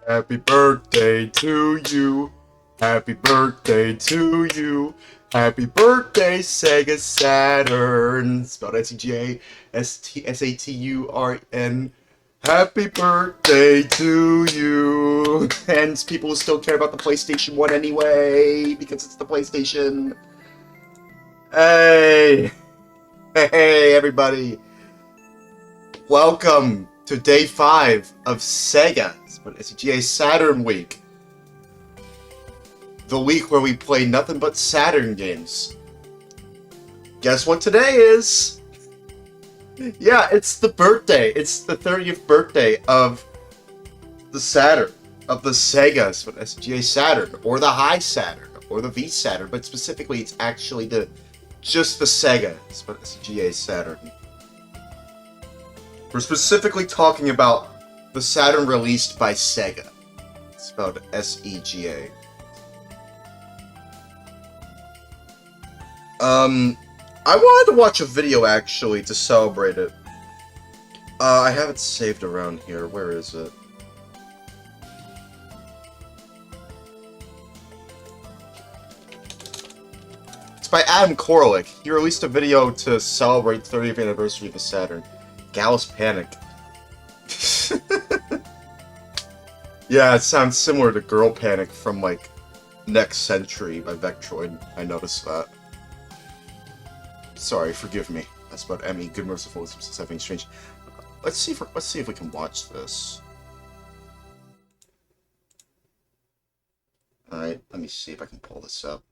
Happy birthday to you. Happy birthday to you. Happy birthday, Sega Saturn. Spelled Saturn. Happy birthday to you. And people still care about the PlayStation 1 anyway, because it's the PlayStation. Hey! Hey, everybody. Welcome to day 5 of Sega Saturn Week. The week where we play nothing but Saturn games. Guess what today is? Yeah, it's the birthday. It's the 30th birthday of the Saturn. Of the Sega Saturn. Or the High Saturn. Or the V Saturn. But specifically, it's actually just the Sega Saturn. We're specifically talking about the Saturn released by Sega. It's spelled S-E-G-A. I wanted to watch a video, actually, to celebrate it. I have it saved around here. Where is it? It's by Adam Koralik. He released a video to celebrate the 30th anniversary of the Saturn. Gallus Panic. Yeah, it sounds similar to Girl Panic from, like, Next Century by Vectroid. I noticed that. Sorry, forgive me. That's about Emmy. Good, merciful, something strange. Let's see if we can watch this. Alright, let me see if I can pull this up.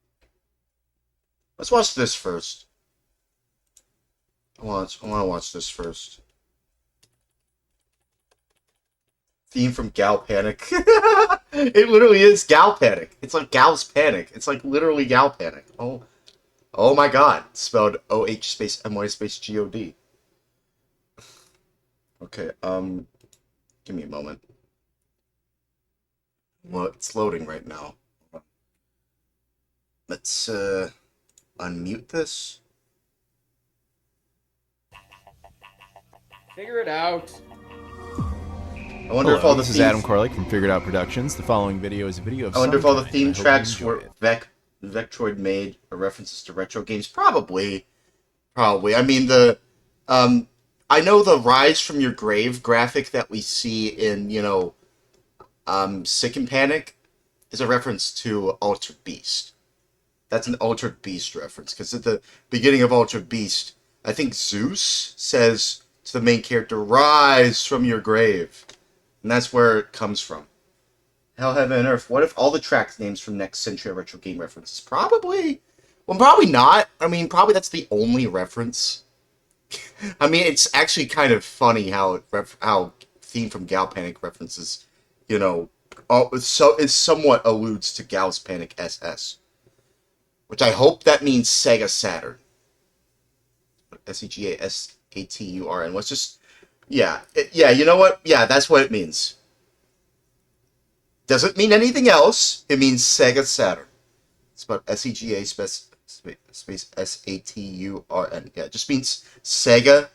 Let's watch this first. I want to watch this first. Theme from Gal Panic. It literally is Gal Panic. It's like Gal's Panic. It's like literally Gal Panic. Oh my god. Spelled O-H space M-Y space G-O-D. Okay, give me a moment. Well, it's loading right now. Let's, unmute this. Figure it out. I wonder if all this the is Adam Koralik from Figured Out Productions. The following video is a video of I wonder if all the Sunshine. theme I hope you tracks enjoy were it. Vectroid made or references to retro games. Probably. I mean, I know the Rise from Your Grave graphic that we see in, Sick and Panic is a reference to Altered Beast. That's an Altered Beast reference, because at the beginning of Altered Beast, I think Zeus says to the main character, "Rise from your grave." And that's where it comes from. Hell, Heaven, and Earth. What if all the track names from Next Century are retro game references? Probably. Well, probably not. I mean, probably that's the only reference. I mean, it's actually kind of funny how Theme from Gal Panic references, it somewhat alludes to Gal's Panic SS. Which I hope that means Sega Saturn. S-E-G-A-S-A-T-U-R-N. Let's just... Yeah, you know what? Yeah, that's what it means. Doesn't mean anything else. It means Sega Saturn. It's about S-E-G-A space S-A-T-U-R-N. Yeah, it just means Sega.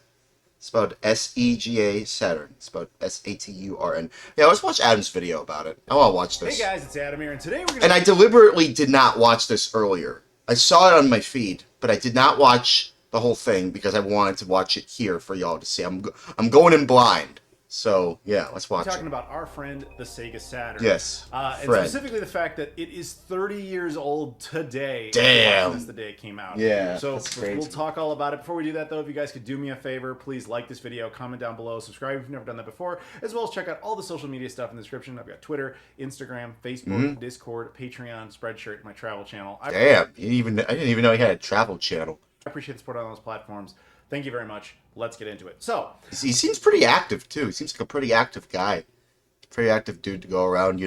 It's about S-E-G-A Saturn. It's about S-A-T-U-R-N. Yeah, let's watch Adam's video about it. I want to watch this. Hey guys, it's Adam here, and today we're gonna... And I deliberately did not watch this earlier. I saw it on my feed, but I did not watch the whole thing because I wanted to watch it here for y'all to see. I'm going in blind. So, yeah, let's watch We're talking it. about our friend, the Sega Saturn. Yes, and friend. specifically the fact that it is 30 years old today. Damn. Since the day it came out. Yeah, So that's crazy. we'll talk all about it. Before we do that, though, if you guys could do me a favor, please like this video, comment down below, subscribe if you've never done that before, as well as check out all the social media stuff in the description. I've got Twitter, Instagram, Facebook, Discord, Patreon, Spreadshirt, my travel channel. Damn, I didn't even know he had a travel channel. I appreciate the support on those platforms. Thank you very much. Let's get into it. So, He seems pretty active, too. He seems like a pretty active guy. Pretty active dude to go around,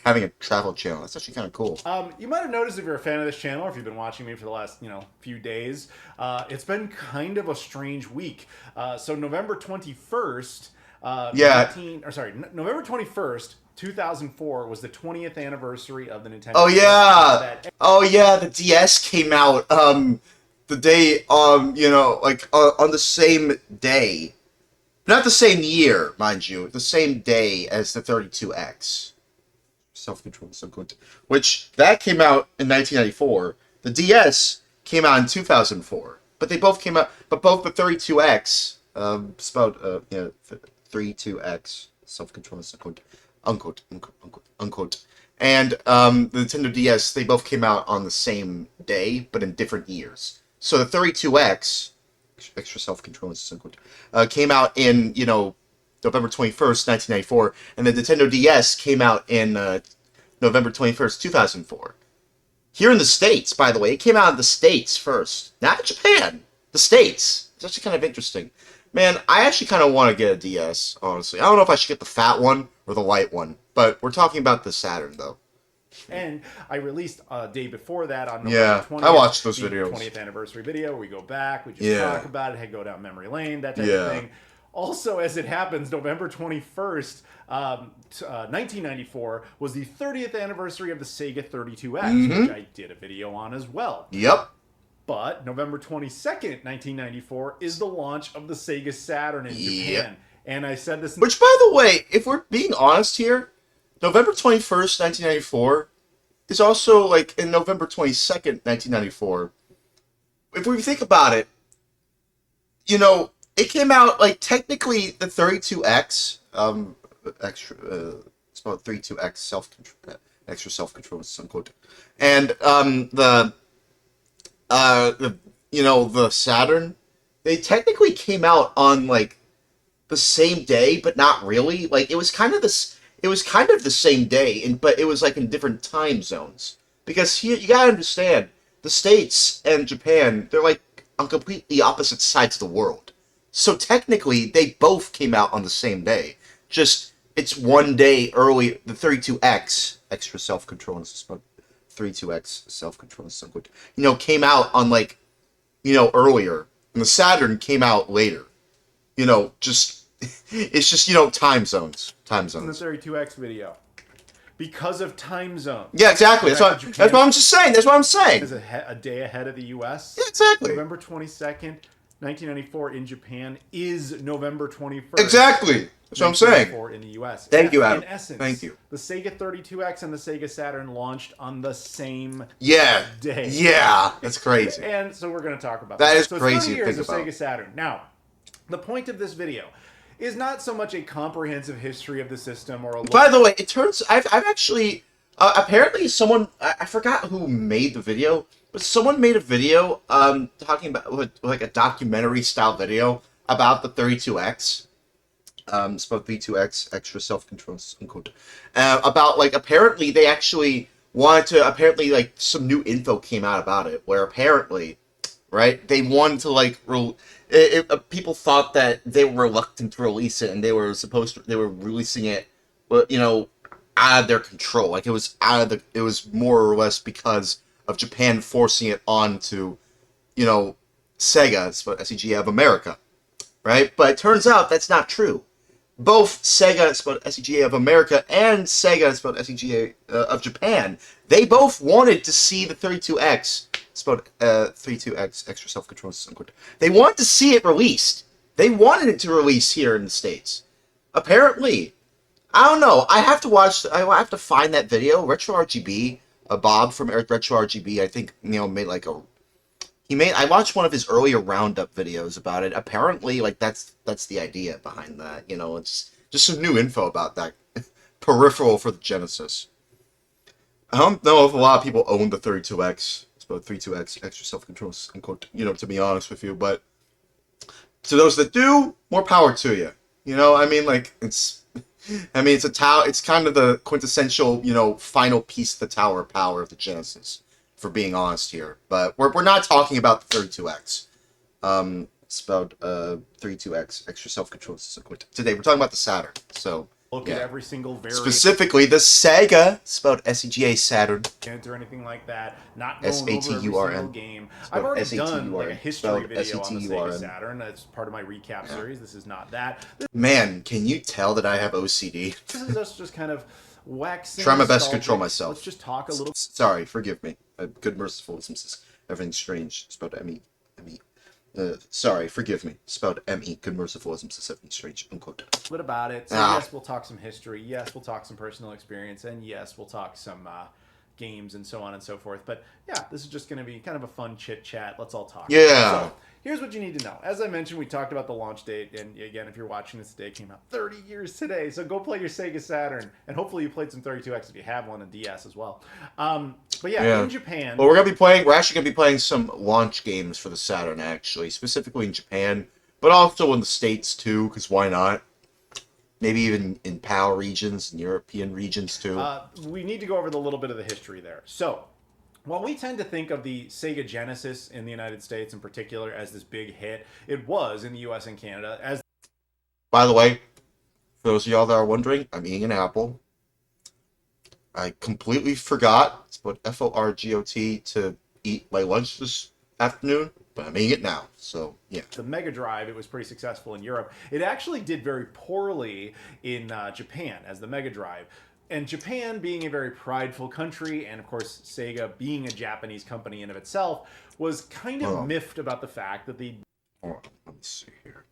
having a travel channel. That's actually kind of cool. you might have noticed if you're a fan of this channel, or if you've been watching me for the last, few days, it's been kind of a strange week. So November 21st, November 21st, 2004 was the 20th anniversary of the Nintendo. Oh, yeah! Oh, yeah, the DS came out, the day, on the same day Not the same year, mind you. The same day as the 32X. Self-control is so good. Which, that came out in 1994. The DS came out in 2004. But they both came out... But both the 32X... spelled, 32X. Self-control is so good. Unquote. Unquote. And the Nintendo DS, they both came out on the same day, but in different years. So the 32X... Extra self-control is so good. Came out in, November 21st, 1994, and the Nintendo DS came out in November 21st, 2004. Here in the States, by the way, it came out in the States first, not Japan. The States. It's actually kind of interesting. Man, I actually kind of want to get a DS, honestly. I don't know if I should get the fat one or the light one, but we're talking about the Saturn, though. And I released a day before that on Yeah, November 20th. I watched those the videos. 20th anniversary video where we go back, we just talk about it, go down memory lane, that type of thing. Also, as it happens, November 21st, 1994 was the 30th anniversary of the Sega 32X, which I did a video on as well. Yep. But November 22nd, 1994 is the launch of the Sega Saturn in Japan. And I said this... Which, by the way, if we're being honest here, November 21st, 1994 is also, like, in November 22nd, 1994. If we think about it, it came out, like, technically the 32X, it's about 32X self-control, extra self-control, unquote. And, the Saturn, they technically came out on, like, the same day, but not really. Like, it was kind of the same day, but it was, like, in different time zones. Because here, you gotta understand, the States and Japan, they're, like, on completely opposite sides of the world. So technically, they both came out on the same day. Just, it's one day early. The 32X, extra self-control, and 32X self-control, and so good, came out on, like, earlier. And the Saturn came out later. It's just, time zones. Time zones. In the 32X video. Because of time zone. Yeah, exactly. That's what I'm just saying. That's what I'm saying. Is a day ahead of the U.S. Yeah, exactly. November 22nd, 1994 in Japan is November 21st. Exactly. That's what I'm saying. In the U.S. Thank you, Adam. In essence, thank you. The Sega 32X and the Sega Saturn launched on the same day. Yeah, that's crazy. And so we're going to talk about that. That is so crazy 30 years to think of Sega Saturn. Now, the point of this video is not so much a comprehensive history of the system or a look. By the way, it turns I've actually apparently someone I forgot who made the video, but someone made a video talking about like a documentary style video about the 32X. It's about 32X extra self-control, unquote. About, like, apparently they actually wanted to, apparently, like, some new info came out about it, where apparently, right, they wanted to, like, people thought that they were reluctant to release it, and they were releasing it, but, out of their control. Like, it was it was more or less because of Japan forcing it onto, Sega, it's about SEGA of America, right? But it turns out that's not true. Both Sega, it's about SEGA of America, and Sega, it's about SEGA of Japan, they both wanted to see the 32X, it's about 32X extra self-control. They wanted to see it released. They wanted it to release here in the States. Apparently, I don't know. I have to find that video. Retro RGB, Bob from Retro RGB, I think, made like I watched one of his earlier roundup videos about it. Apparently, like, that's the idea behind that. It's just some new info about that peripheral for the Genesis. I don't know if a lot of people own the 32X. It's about 32X extra self-control, unquote, to be honest with you. But to those that do, more power to you. It's a tower. It's kind of the quintessential, final piece of the tower power of the Genesis, for being honest here. But we're not talking about the 32X. It's about 32X extra self-control. Today we're talking about the Saturn. So look at every single variant. Specifically the Sega, spelled SEGA Saturn. Or anything like that. Not going over every single game. Spelled I've already S-A-T-U-R-N. done like a history video on the S-E-T-U-R-N. Sega Saturn. That's part of my recap series. This is not that. Man, can you tell that I have OCD? This is us just kind of waxing. Try my best to nostalgic. control myself. Let's just talk a little. Sorry, forgive me. Good merciful. Everything's strange. It's about M-E. Sorry, forgive me. Spelled M-E, good merciful-isms, deception, strange, unquote. Bit about it. So yes, we'll talk some history. Yes, we'll talk some personal experience, and yes, we'll talk some games and so on and so forth. But yeah, this is just going to be kind of a fun chit chat. Let's all talk. Yeah. So here's what you need to know. As I mentioned, we talked about the launch date, and again, if you're watching this today, it came out 30 years today. So go play your Sega Saturn, and hopefully you played some 32X if you have one, and DS as well. But yeah, in Japan. Well, we're actually gonna be playing some launch games for the Saturn, actually, specifically in Japan, but also in the States too, because why not? Maybe even in PAL regions and European regions too. We need to go over the little bit of the history there. So, while we tend to think of the Sega Genesis in the United States in particular as this big hit, it was in the US and Canada as. By the way, for those of y'all that are wondering, I'm eating an apple. I completely forgot, it's about Forgot, to eat my lunch this afternoon, but I'm eating it now, so yeah. The Mega Drive, it was pretty successful in Europe. It actually did very poorly in Japan as the Mega Drive. And Japan being a very prideful country, and of course Sega being a Japanese company in of itself, was kind of miffed about the fact that the Hold on, let me see here.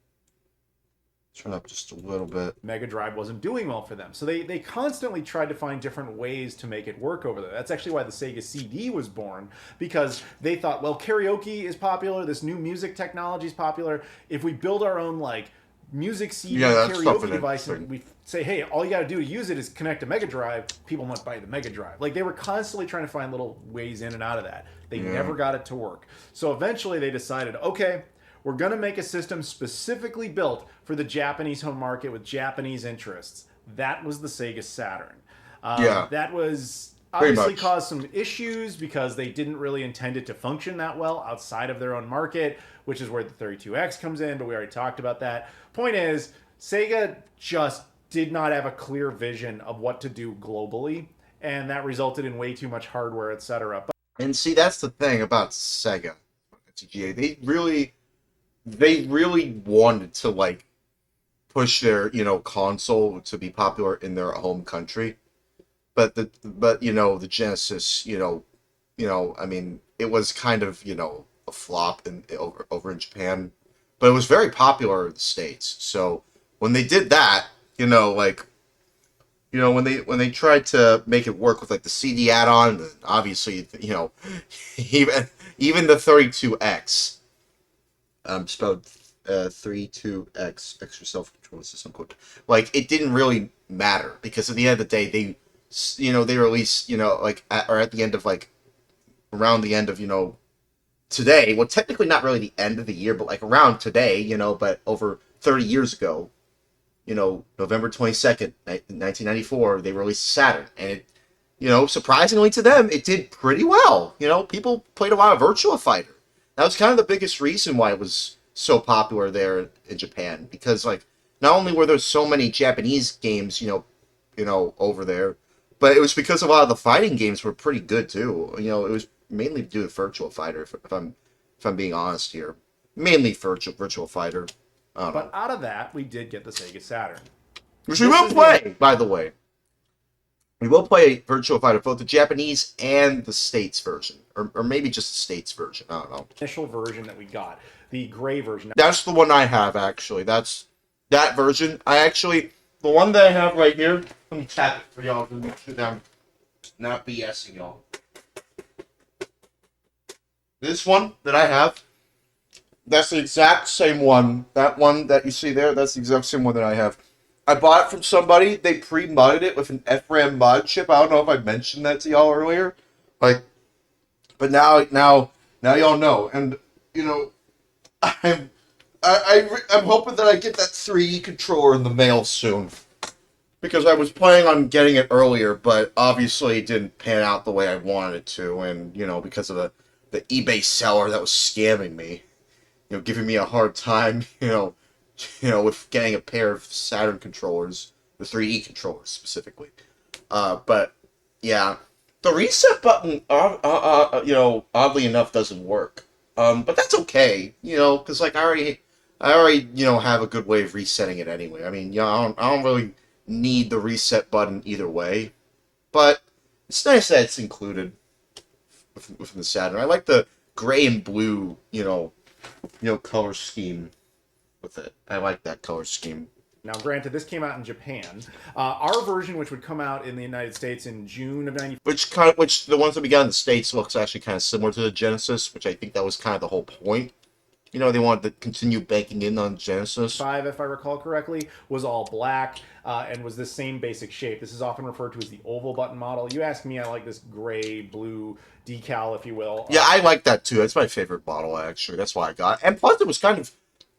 Turn up just a little bit. Mega Drive wasn't doing well for them. So they constantly tried to find different ways to make it work over there. That's actually why the Sega CD was born, because they thought, well, karaoke is popular, this new music technology is popular. If we build our own music CD karaoke device and we say, hey, all you got to do to use it is connect a Mega Drive, people might buy the Mega Drive. They were constantly trying to find little ways in and out of that. They never got it to work. So eventually they decided, okay, we're going to make a system specifically built for the Japanese home market with Japanese interests. That was the Sega Saturn. That was obviously caused some issues because they didn't really intend it to function that well outside of their own market, which is where the 32X comes in, but we already talked about that. Point is, Sega just did not have a clear vision of what to do globally, and that resulted in way too much hardware, etc. And see, that's the thing about Sega. TGA, they really wanted to push their console to be popular in their home country, but the Genesis I mean, it was kind of a flop over in Japan, but it was very popular in the States. So when they did that, when they tried to make it work with the CD add-on, obviously even the 32X. Spelled 32X extra self-control system code. It didn't really matter because at the end of the day, they released or at the end of around the end of today. Well, technically not really the end of the year, but around today, but over 30 years ago, November 22nd, 1994, they released Saturn, and it, surprisingly to them, it did pretty well. People played a lot of Virtua Fighter. That was kind of the biggest reason why it was so popular there in Japan, because not only were there so many Japanese games, over there, but it was because a lot of the fighting games were pretty good too. It was mainly due to Virtua Fighter, if I'm being honest here, mainly Virtua Fighter. But out of that, we did get the Sega Saturn, which we will play, by the way. We will play Virtua Fighter, both the Japanese and the States version. Or maybe just the States version. I don't know. Initial version that we got. The gray version. That's the one I have, actually. That's that version. The one that I have right here, let me tap it for y'all to make sure that I'm not BSing y'all. This one that I have, that's the exact same one. That one that you see there, that's the exact same one that I have. I bought it from somebody. They pre-mudded it with an FRAM mod chip. I don't know if I mentioned that to y'all earlier. But now y'all know. And, I'm hoping that I get that 3E controller in the mail soon. Because I was planning on getting it earlier, but obviously it didn't pan out the way I wanted it to. And, because of the eBay seller that was scamming me, giving me a hard time, with getting a pair of Saturn controllers, the 3E controllers specifically. But yeah, the reset button, oddly enough, doesn't work. But that's okay, because I already, have a good way of resetting it anyway. I mean, I don't really need the reset button either way, but it's nice that it's included within the Saturn. I like the gray and blue, color scheme with it. I like that color scheme. Now, granted, this came out in Japan. Our version, which would come out in the United States in June of '94. Which the ones that we got in the States looks actually kind of similar to the Genesis, which I think that was kind of the whole point. They wanted to continue banking in on Genesis. 5, if I recall correctly, was all black and was the same basic shape. This is often referred to as the oval button model. You ask me, I like this gray, blue decal, if you will. Yeah, I like that too. That's my favorite model, actually. That's why I got it. And plus, it was kind of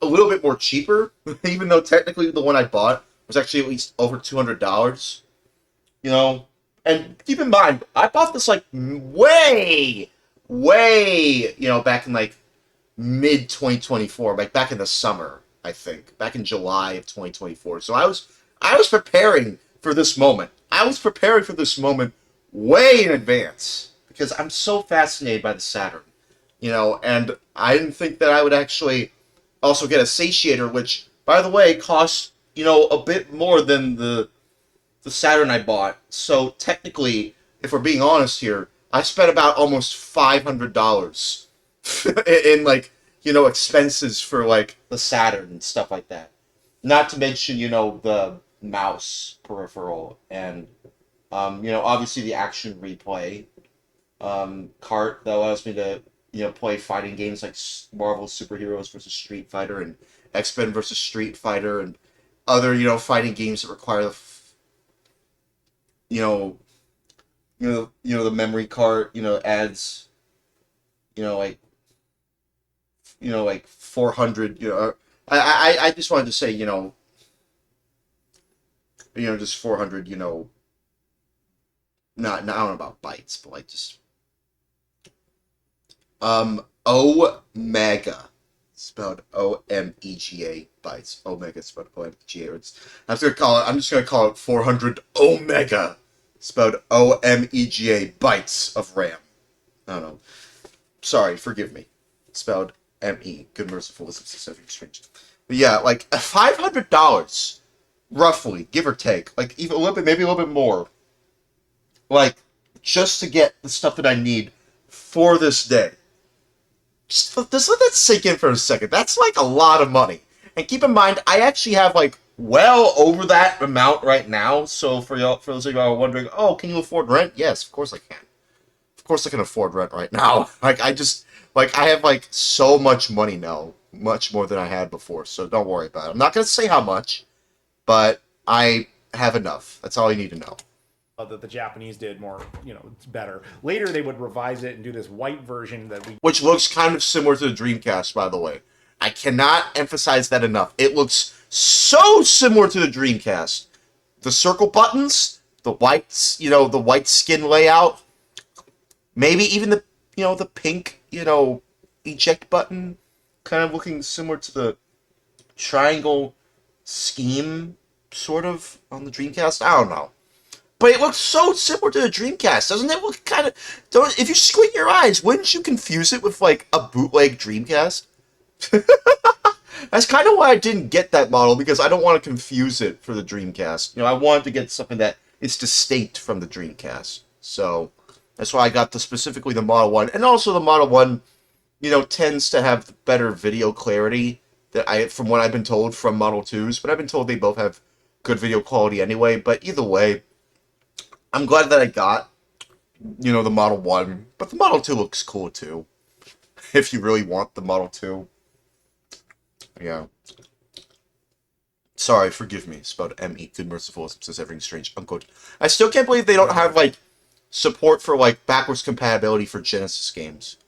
a little bit more cheaper, even though technically the one I bought was actually at least over $200. And keep in mind, I bought this like way, back in like mid 2024, like back in the summer, I think, back in July of 2024. So I was preparing for this moment. I was preparing for this moment way in advance because I'm so fascinated by the Saturn, and I didn't think that I would actually also get a satiator, which, by the way, costs a bit more than the Saturn I bought. So technically, if we're being honest here, I spent about almost $500 in expenses for like the Saturn and stuff like that. Not to mention the mouse peripheral and obviously the action replay cart that allows me to play fighting games like Marvel Superheroes versus Street Fighter and X-Men versus Street Fighter and other fighting games that require the memory card adds like 400. I just wanted to say just 400 not I don't know about bytes, but like just Omega, spelled Omega bytes. Omega spelled Omega. I'm just gonna call it 400 Omega, spelled Omega bytes of RAM. I don't know. Sorry, forgive me. Spelled M-E. Good, merciful, wisdom, everything strange. But yeah, like $500, roughly, give or take. Like even a little bit, maybe a little bit more. Like just to get the stuff that I need for this day. Just let that sink in for a second. That's like a lot of money. And keep in mind, I actually have like well over that amount right now. So for those of you who are wondering, oh, can you afford rent? Yes, of course I can. Of course I can afford rent right now. I have like so much money now, much more than I had before. So don't worry about it. I'm not gonna say how much, but I have enough. That's all you need to know. That the Japanese did more, it's better. Later, they would revise it and do this white version which looks kind of similar to the Dreamcast, by the way. I cannot emphasize that enough. It looks so similar to the Dreamcast. The circle buttons, the whites, the white skin layout, maybe even the pink, eject button, kind of looking similar to the triangle scheme, sort of, on the Dreamcast. I don't know. But it looks so similar to the Dreamcast, doesn't it? Look kind of. If you squint your eyes, wouldn't you confuse it with like a bootleg Dreamcast? That's kind of why I didn't get that model, because I don't want to confuse it for the Dreamcast. I wanted to get something that is distinct from the Dreamcast. So that's why I got specifically the Model 1. And also the Model 1, tends to have better video clarity from what I've been told from Model 2s. But I've been told they both have good video quality anyway. But either way, I'm glad that I got, the Model 1. But the Model 2 looks cool too. If you really want the Model 2. Yeah. Sorry, forgive me. Spelled M-E. Good, merciful, says everything strange. Unquote. I still can't believe they don't have, like, support for, like, backwards compatibility for Genesis games.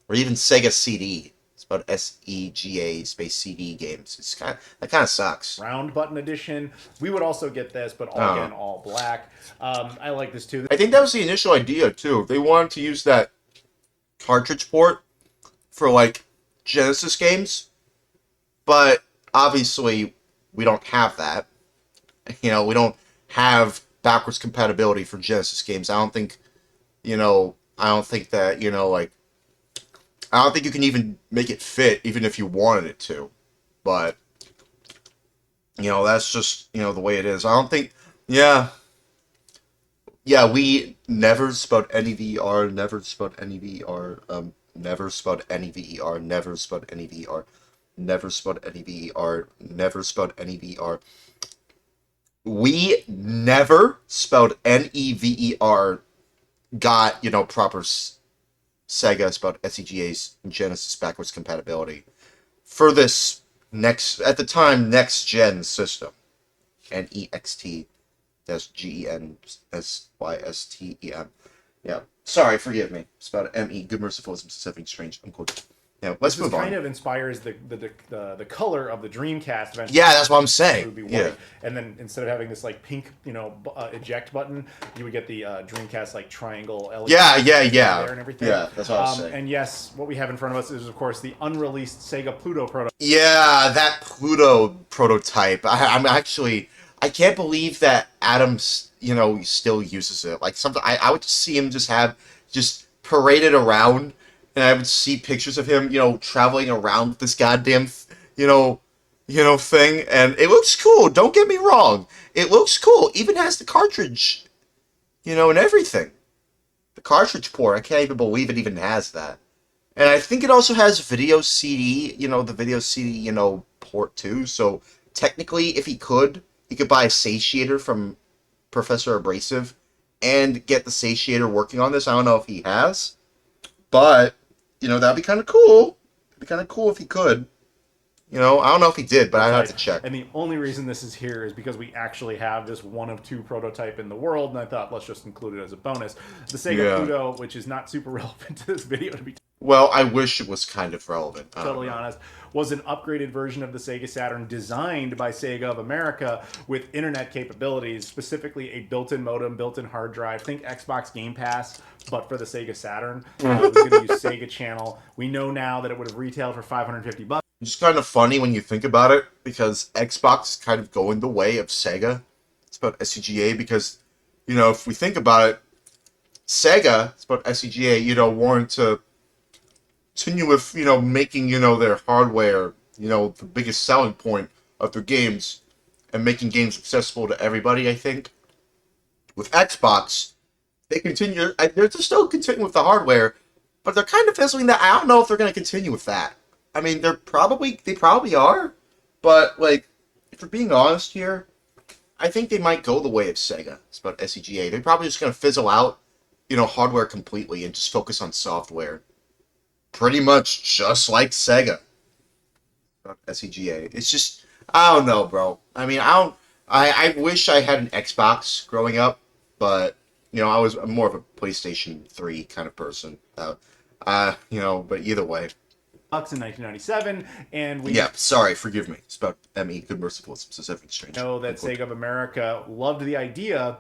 Or even Sega CD. It's about S-E-G-A space CD games. That kind of sucks. round button edition. We would also get this, but again, all black. I like this too. I think that was the initial idea, too. They wanted to use that cartridge port for, like, Genesis games. But, obviously, we don't have that. We don't have backwards compatibility for Genesis games. I don't think, I don't think that, I don't think you can even make it fit, even if you wanted it to. But, that's just, the way it is. I don't think, yeah, we never spelled NEVR, never spelled NEVR. Never spelled N-E-V-E-R. Never spelled N-E-V-E-R. Never spelled N-E-V-E-R. Never spelled N-E-V-E-R. We never spelled N-E-V-E-R got, proper Sega spelled S-E-G-A's Genesis backwards compatibility for this at the time, next gen system. N-E-X-T. That's G-E-N-S-Y-S-T-E-M. Yeah. Sorry, forgive me. It's about M-E. Good, merciful, something strange. I'm cool. Yeah, let's move on. This kind of inspires the color of the Dreamcast eventually. Yeah, that's what I'm saying. It would be white. Yeah. And then instead of having this like pink, eject button, you would get the Dreamcast like triangle LED. Yeah. There and everything. Yeah, that's what I was saying. And yes, what we have in front of us is of course the unreleased Sega Pluto prototype. Yeah, that Pluto prototype. I'm actually, I can't believe that Adams, still uses it. Like something, I would see him just paraded around. And I would see pictures of him, traveling around with this goddamn, thing. And it looks cool. Don't get me wrong. It looks cool. Even has the cartridge, and everything. The cartridge port. I can't even believe it even has that. And I think it also has video CD, the video CD, port too. So technically, if he could buy a satiator from Professor Abrasive and get the satiator working on this. I don't know if he has. But, that'd be kind of cool. It'd be kind of cool if he could. I don't know if he did, but I'd have to check. And the only reason this is here is because we actually have this one of two prototype in the world, and I thought let's just include it as a bonus. The Sega Pluto, which is not super relevant to this video, to be well, I wish it was kind of relevant. Totally honest, was an upgraded version of the Sega Saturn designed by Sega of America with internet capabilities, specifically a built-in modem, built-in hard drive. Think Xbox Game Pass, but for the Sega Saturn. It was going to use Sega Channel. We know now that it would have retailed for $550. It's kind of funny when you think about it, because Xbox is kind of going the way of Sega. It's about SCGA because, if we think about it, Sega, it's about SCGA, wanted to continue with, making, their hardware, the biggest selling point of their games and making games accessible to everybody, I think. With Xbox, they're still continuing with the hardware, but they're kind of fizzling that. I don't know if they're going to continue with that. I mean, they probably are, but, if we're being honest here, I think they might go the way of Sega. It's about SCGA. They're probably just going to fizzle out, hardware completely and just focus on software. Pretty much just like Sega. SCGA. It's just, I don't know, bro. I mean, I wish I had an Xbox growing up, but, I'm more of a PlayStation 3 kind of person. But either way. In 1997, and we sorry, forgive me. It's about ME, Good Merciful, Specific Strange. Know that Sega of America loved the idea,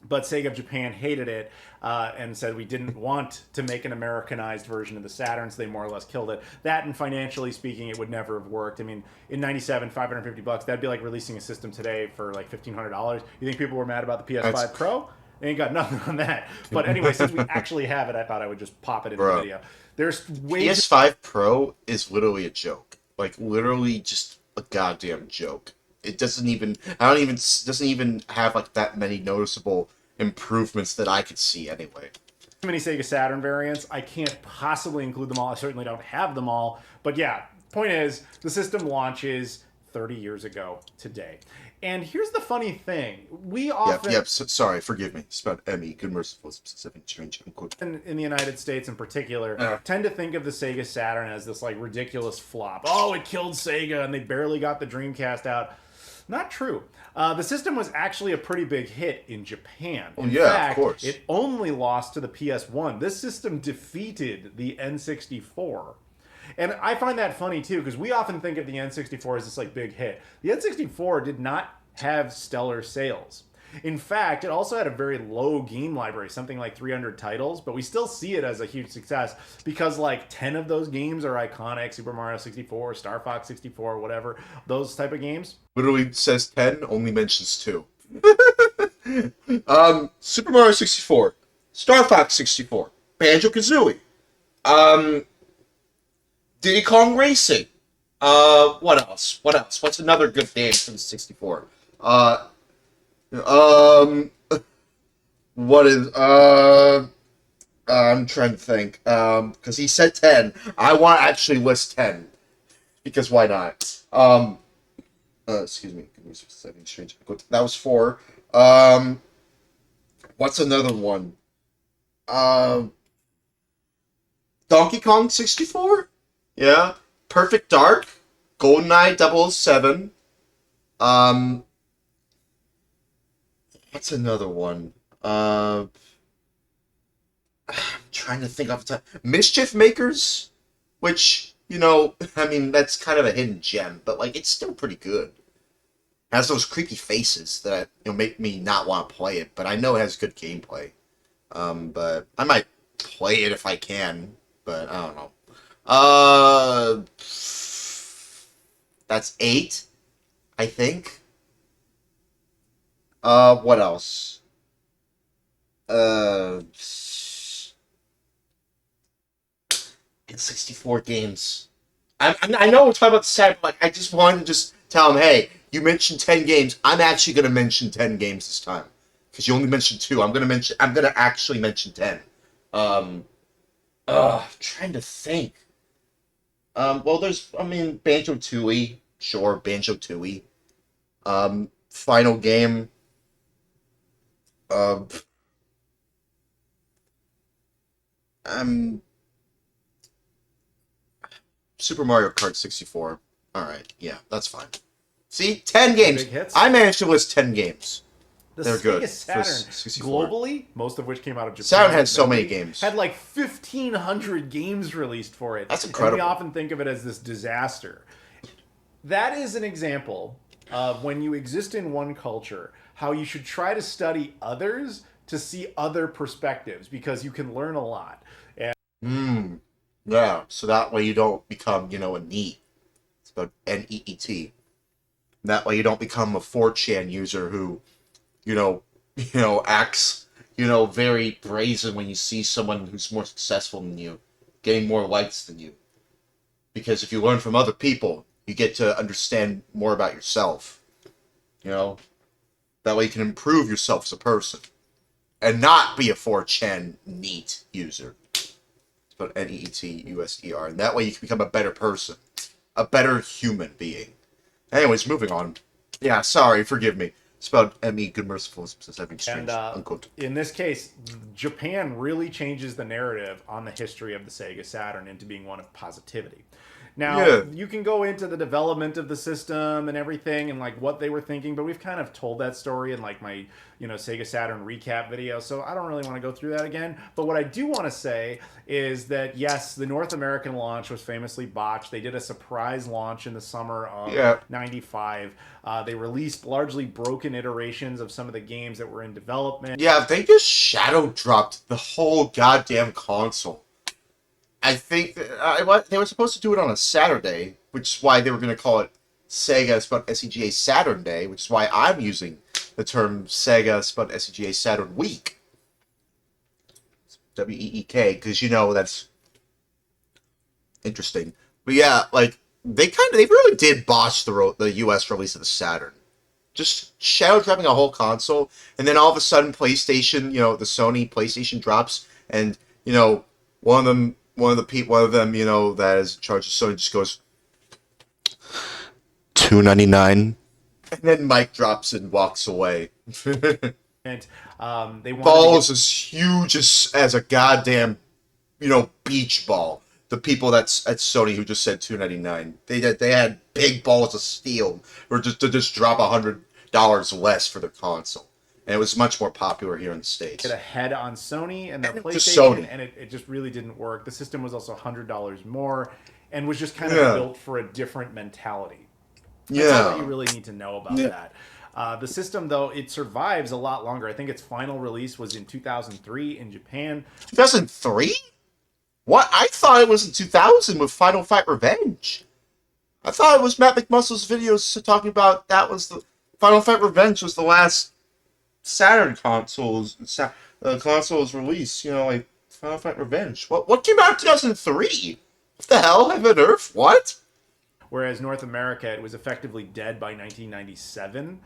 but Sega of Japan hated it and said we didn't want to make an Americanized version of the Saturn, so they more or less killed it. That, and financially speaking, it would never have worked. I mean, in '97, $550, that'd be like releasing a system today for like $1,500. You think people were mad about the PS5 Pro? They ain't got nothing on that. But anyway, since we actually have it, I thought I would just pop it into the video. There's ways. PS5 Pro is literally a joke. Like, literally just a goddamn joke. It doesn't even have like that many noticeable improvements that I could see anyway. Too many Sega Saturn variants. I can't possibly include them all. I certainly don't have them all. But yeah, point is, the system launches 30 years ago today. And here's the funny thing. We often... sorry, forgive me. It's about ME, Good Merciful, Specific Strange. In the United States in particular, tend to think of the Sega Saturn as this like ridiculous flop. Oh, it killed Sega and they barely got the Dreamcast out. Not true. The system was actually a pretty big hit in Japan. In fact, of course. It only lost to the PS1. This system defeated the N64. And I find that funny too, because we often think of the N64 as this like big hit. The N64 did not have stellar sales. In fact, it also had a very low game library, something like 300 titles, but we still see it as a huge success because like 10 of those games are iconic. Super Mario 64, Star Fox 64, whatever, those type of games. Literally says 10, only mentions 2. Super Mario 64, Star Fox 64, Banjo-Kazooie, Diddy Kong Racing. What else? What's another good game from the 64? What is I'm trying to think. Because he said 10. I want to actually list 10. Because why not? Excuse me. Give me a second. Strange. That was 4. What's another one? Um, Donkey Kong 64? Yeah. Perfect Dark. GoldenEye 007. Um, what's another one? I'm trying to think off the top. Mischief Makers, which, I mean, that's kind of a hidden gem, but like it's still pretty good. It has those creepy faces that make me not want to play it, but I know it has good gameplay. But I might play it if I can, but I don't know. That's 8, I think. What else? It's 64 games. I know we're talking about the set, but I just wanted to just tell him, hey, you mentioned 10 games. I'm actually going to mention 10 games this time. Because you only mentioned 2. I'm going to actually mention 10. Trying to think. Well, Banjo-Tooie. Sure, Banjo-Tooie. Final game. Uh, um, Super Mario Kart 64. Alright, yeah, that's fine. See? 10 games. Big hits. I managed to list 10 games. The They're Sega good. Saturn, 64. globally, most of which came out of Japan. Saturn has so many games. Had like 1,500 games released for it. That's incredible. And we often think of it as this disaster. That is an example of when you exist in one culture, how you should try to study others to see other perspectives because you can learn a lot. And Yeah, so that way you don't become, a NEET. It's about NEET. That way you don't become a 4chan user who, you know, acts, very brazen when you see someone who's more successful than you, getting more likes than you. Because if you learn from other people, you get to understand more about yourself. That way you can improve yourself as a person. And not be a 4chan NEET user. It's about NEETUSER. And that way you can become a better person. A better human being. Anyways, moving on. Yeah, sorry, forgive me. Spelled M-E, good, merciful, having strange, unquote. In this case, Japan really changes the narrative on the history of the Sega Saturn into being one of positivity. Now, Yeah. you can go into the development of the system and everything and like what they were thinking, but we've kind of told that story in like my, Sega Saturn recap video, so I don't really want to go through that again. But what I do want to say is that yes, the North American launch was famously botched. They did a surprise launch in the summer of '95. They released largely broken iterations of some of the games that were in development. Yeah, they just shadow dropped the whole goddamn console. I think they were supposed to do it on a Saturday, which is why they were going to call it Sega Spun SEGA Saturn Day, which is why I'm using the term Sega Spun SEGA Saturn Week. WEEK, because that's interesting. But yeah, like they really did botch the US release of the Saturn. Just shadow dropping a whole console, and then all of a sudden PlayStation, the Sony PlayStation drops, and one of them, that is in charge of Sony just goes $299, and then Mike drops and walks away. And they wanted Balls as huge as a goddamn, beach ball. The people that's at Sony who just said $299, they had big balls of steel, or to just drop $100 less for their console. And it was much more popular here in the States. get ahead on Sony and their And PlayStation, Sony. and it just really didn't work. The system was also $100 more and was just kind of built for a different mentality. That's all that you really need to know about that. The system, though, it survives a lot longer. I think its final release was in 2003 in Japan. 2003? What? I thought it was in 2000 with Final Fight Revenge. I thought it was Matt McMuscle's videos talking about that was the Final Fight Revenge was the last Saturn consoles consoles released. Like Final Fight Revenge. What came out in 2003? What the hell? Heaven and Earth? What? whereas North America, it was effectively dead by 1997,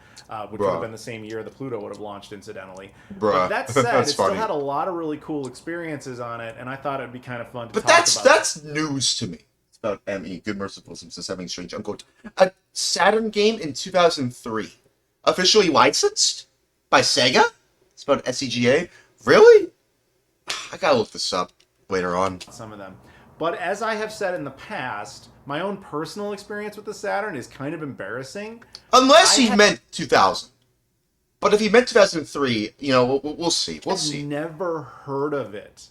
which would have Bruh. been the same year the Pluto would have launched, incidentally. But Bruh. that said, That's it still funny. had a lot of really cool experiences on it, and I thought it'd be kind of fun to But talk about. that's news to me. It's about ME, Good Merciful Simpsons Having Strange Unquote. A Saturn game in 2003. Officially licensed by Sega? It's about SEGA? Really? I gotta look this up later on. Some of them. But as I have said in the past, my own personal experience with the Saturn is kind of embarrassing. Unless I he had- meant 2000. But if he meant 2003, you know, we'll see. We'll I've see. never heard of it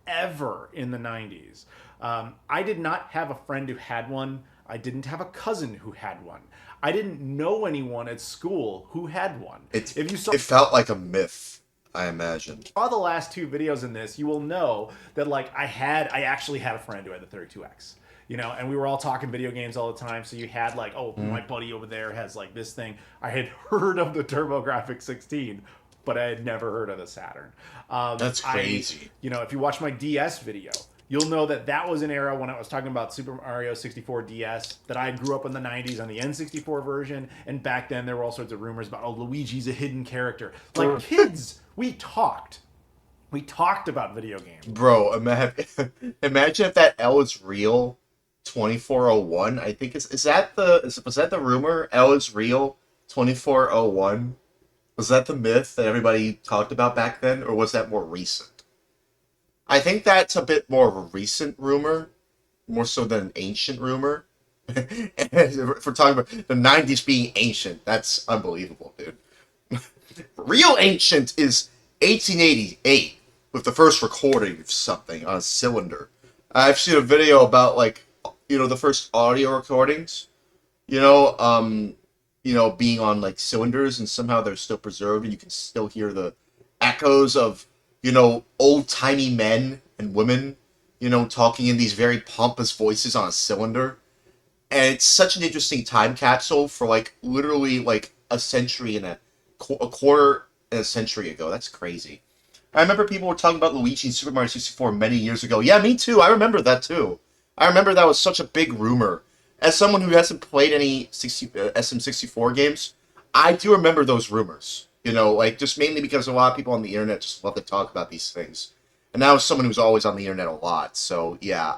ever in the 90s. I did not have a friend who had one. I didn't have a cousin who had one. I didn't know anyone at school who had one. It Saw felt like a myth, I imagine. the last two videos in this, you will know that like I actually had a friend who had the 32X. You know, and we were all talking video games all the time. So you had like, oh, my buddy over there has like this thing. I had heard of the TurboGrafx 16, but I had never heard of the Saturn. That's crazy. You know, if you watch my DS video, you'll know that that was an era when I was talking about Super Mario 64 DS, that I grew up in the 90s on the N64 version. And back then there were all sorts of rumors about, oh, Luigi's a hidden character. Like kids, we talked. We talked about video games. Bro, imagine if that L is real. 2401, I think was that the rumor? L is real 2401. Was that the myth that everybody talked about back then, or was that more recent? I think that's a bit more of a recent rumor, more so than an ancient rumor. And if we're talking about the 90s being ancient, that's unbelievable, dude. Real ancient is 1888 with the first recording of something on a cylinder. I've seen a video about like, you know, the first audio recordings, you know, being on like cylinders, and somehow they're still preserved and you can still hear the echoes of, you know, old-timey men and women, you know, talking in these very pompous voices on a cylinder. And it's such an interesting time capsule for like literally like a century and a quarter and a century ago. That's crazy. I remember people were talking about Luigi in Super Mario 64 many years ago. Yeah, me too. I remember that too. I remember that was such a big rumor. As someone who hasn't played any SM64 games, I do remember those rumors. You know, like just mainly because a lot of people on the internet just love to talk about these things. And now as someone who's always on the internet a lot, so yeah,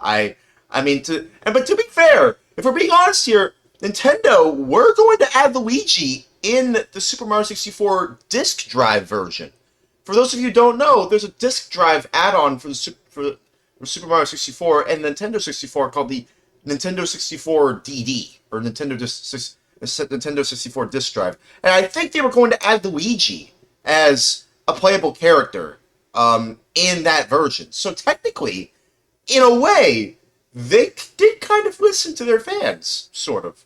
but to be fair, if we're being honest here, Nintendo, we're going to add Luigi in the Super Mario 64 disc drive version. For those of you who don't know, there's a disc drive add-on for Super Mario 64 and Nintendo 64 called the Nintendo 64 DD, or Nintendo 64 disc drive. And I think they were going to add Luigi as a playable character in that version. So technically, in a way, they did kind of listen to their fans, sort of.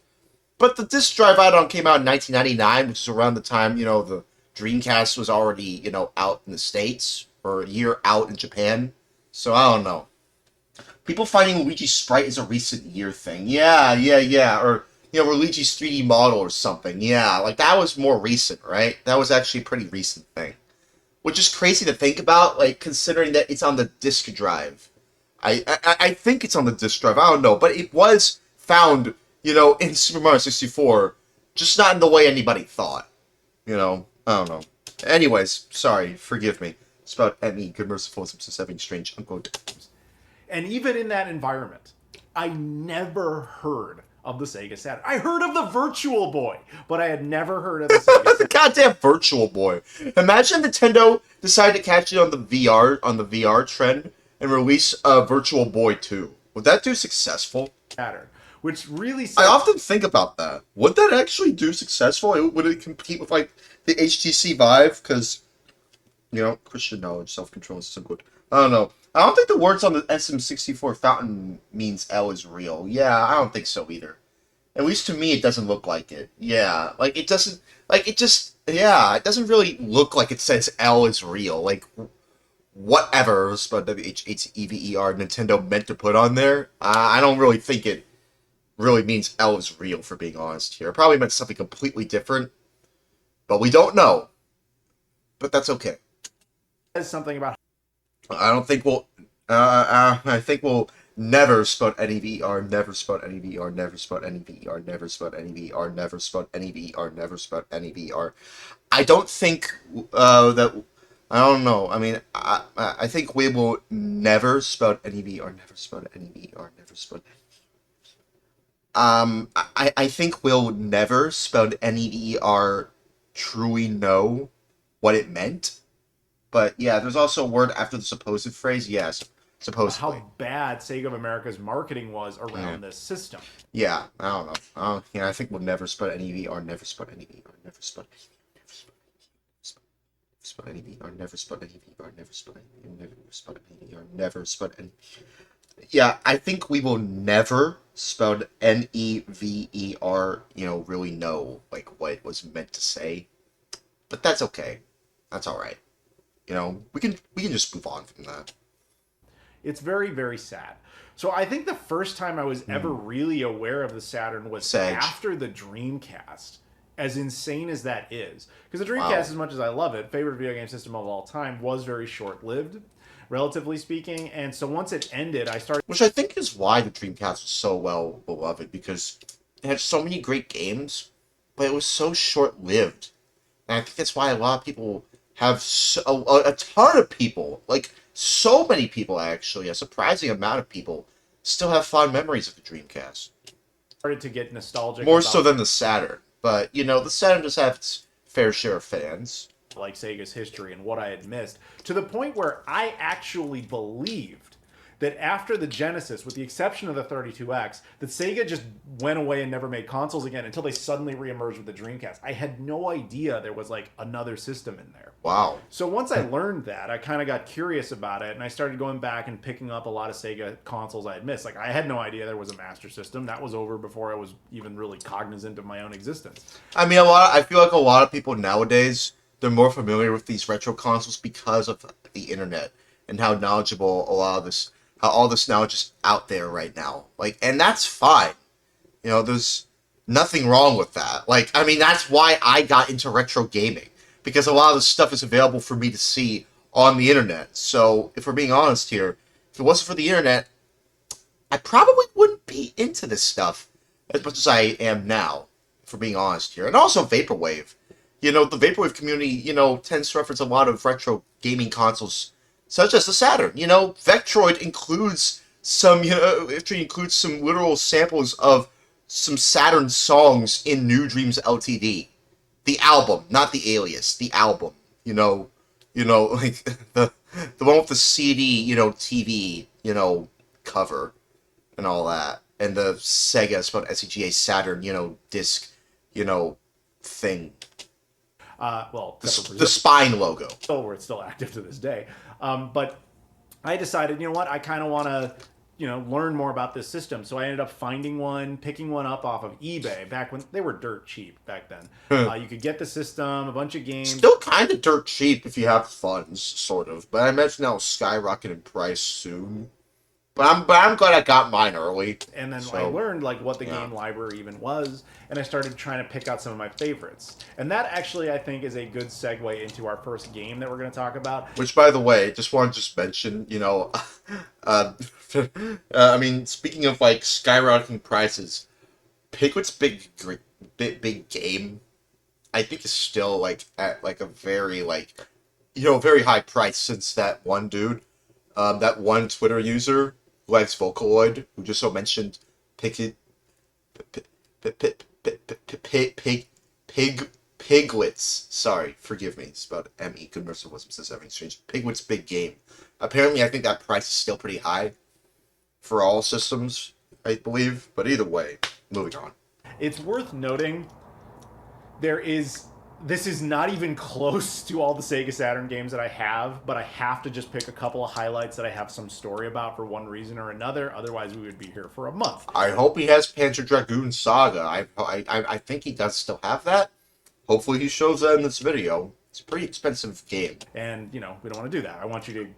But the disc drive add-on came out in 1999, which is around the time, you know, the Dreamcast was already, you know, out in the States, or a year out in Japan. So I don't know. People finding Luigi's sprite is a recent year thing. Yeah. Or, you know, Luigi's 3D model or something. Yeah, like that was more recent, right? That was actually a pretty recent thing. Which is crazy to think about, like, considering that it's on the disk drive. I think it's on the disk drive. I don't know. But it was found, you know, in Super Mario 64. Just not in the way anybody thought. You know, I don't know. Anyways, sorry. Forgive me. It's about ME, Good Merciful Simpsons Having Strange Unquote. And even in that environment, I never heard of the Sega Saturn. I heard of the Virtual Boy, but I had never heard of the Sega The Saturn. goddamn Virtual Boy. Imagine Nintendo decided to catch it on the VR trend and release Virtual Boy 2. Would that do successful? Saturn, which really I often think about that. Would that actually do successful? Would it compete with like the HTC Vive? Because, you know, Christian knowledge, self-control is so good. I don't know. I don't think the words on the SM64 fountain means L is real. Yeah, I don't think so either. At least to me, it doesn't look like it. Yeah, like it doesn't, like it just, yeah, it doesn't really look like it says L is real. Like, whatever WH8EVER Nintendo meant to put on there, I don't really think it really means L is real, for being honest here. It probably meant something completely different, but we don't know. But that's okay. says something about I don't think we'll. I think we'll Never spelled any VR, never spelled any VR, never spelled any VR, never spelled any VR, never spelled any VR, never spelled any VR. I don't think that I don't know. I mean, I think we will never spelled any VR, never spelled any VR, never spelled. I think we'll never spelled any VR truly know what it meant. But yeah, there's also a word after the supposed phrase. Yes, supposedly. How bad Sega of America's marketing was Yeah. around this system. Yeah, I don't know. Yeah, I think we'll never spell any VR, never spell any VR, never spell any VR, never spell any VR, never spell any, never spell any VR, never spell any. Yeah, I think we will never spell Never, really know like what it was meant to say. But that's okay. That's all right. We can just move on from that. It's very, very sad. So I think the first time I was ever really aware of the Saturn was Sage. after the Dreamcast. As insane as that is. Because the Dreamcast, Wow. as much as I love it, favorite video game system of all time, was very short-lived, relatively speaking. And so once it ended, I started... Which I think is why the Dreamcast was so well beloved, because it had so many great games, but it was so short-lived. And I think that's why a lot of people have a ton of people, like so many people actually, a surprising amount of people, still have fond memories of the Dreamcast. to get nostalgic More about, so than the Saturn. But, the Saturn does have its fair share of fans. like Sega's history and what I had missed, to the point where I actually believed that after the Genesis, with the exception of the 32X, that Sega just went away and never made consoles again until they suddenly reemerged with the Dreamcast. I had no idea there was like another system in there. Wow. So once I learned that, I kind of got curious about it, and I started going back and picking up a lot of Sega consoles I had missed. Like, I had no idea there was a Master System. That was over before I was even really cognizant of my own existence. I mean, I feel like a lot of people nowadays, they're more familiar with these retro consoles because of the internet and how knowledgeable how all this knowledge is out there right now. Like, and that's fine. There's nothing wrong with that. Like, I mean, that's why I got into retro gaming, because a lot of this stuff is available for me to see on the internet. So, if we're being honest here, if it wasn't for the internet, I probably wouldn't be into this stuff as much as I am now, if we're being honest here. And also Vaporwave. The Vaporwave community, tends to reference a lot of retro gaming consoles, such as the Saturn. Vectroid includes some, actually includes some literal samples of some Saturn songs in New Dreams LTD. The album, not the alias, the album. Like the one with the CD, TV, cover and all that. And the Sega, spelled SEGA Saturn, disc, thing. The spine logo. Where it's still active to this day. But I decided, you know what, I kind of want to, learn more about this system. So I ended up picking one up off of eBay back when they were dirt cheap back then. You could get the system, a bunch of games. Still kind of dirt cheap if you have funds, sort of. But I imagine that'll skyrocket in price soon. But I'm glad I got mine early. And then I learned what the game library even was, and I started trying to pick out some of my favorites. And that actually, I think, is a good segue into our first game that we're going to talk about. Which, by the way, just want to mention, I mean, speaking of skyrocketing prices, Piglet's big game, I think is still at a very very high price, since that one dude, that one Twitter user who likes Vocaloid, who just so mentioned Piglets. Sorry, forgive me. It's about ME. Good merciful says having strange. Piglet's big game. Apparently, I think that price is still pretty high for all systems, I believe. But either way, moving on. It's worth noting this is not even close to all the Sega Saturn games that I have, but I have to just pick a couple of highlights that I have some story about for one reason or another. Otherwise, we would be here for a month. I hope he has Panzer Dragoon Saga. I think he does still have that. Hopefully he shows that in this video. It's a pretty expensive game. And, we don't want to do that. I want you to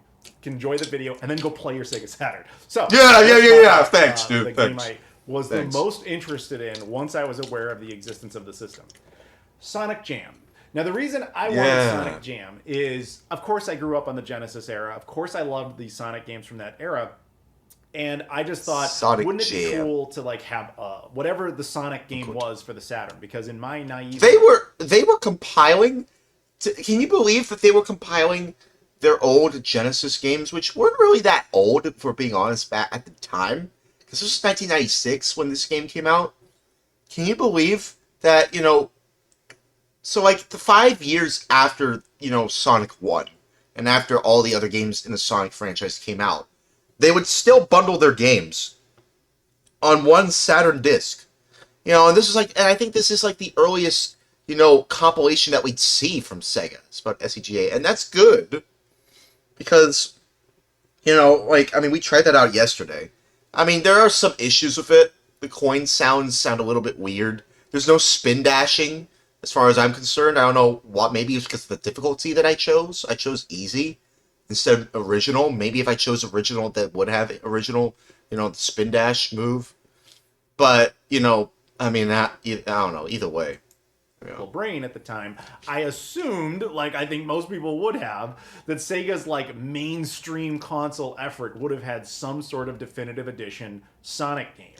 enjoy the video and then go play your Sega Saturn. So Yeah. Thanks, dude. The game I was the most interested in once I was aware of the existence of the system. Sonic Jam. Now, the reason I wanted Sonic Jam is, of course, I grew up on the Genesis era. Of course, I loved the Sonic games from that era. And I just thought, Sonic wouldn't it be Jam. cool to like have whatever the Sonic game was for the Saturn? Because in my naive, They were compiling. Can you believe that they were compiling their old Genesis games, which weren't really that old, if we're being honest, back at the time? Because this was 1996 when this game came out. Can you believe that, so like the 5 years after, Sonic 1, and after all the other games in the Sonic franchise came out, they would still bundle their games on one Saturn disc. And I think this is like the earliest, compilation that we'd see from Sega. It's about SEGA, and that's good because, we tried that out yesterday. There are some issues with it. The coin sound a little bit weird. There's no spin dashing, as far as I'm concerned. I don't know what. Maybe it's because of the difficulty that I chose. I chose easy instead of original. Maybe if I chose original, that would have original, the spin dash move. But, I don't know. Either way. brain at the time, I assumed, like I think most people would have, that Sega's like mainstream console effort would have had some sort of definitive edition Sonic game.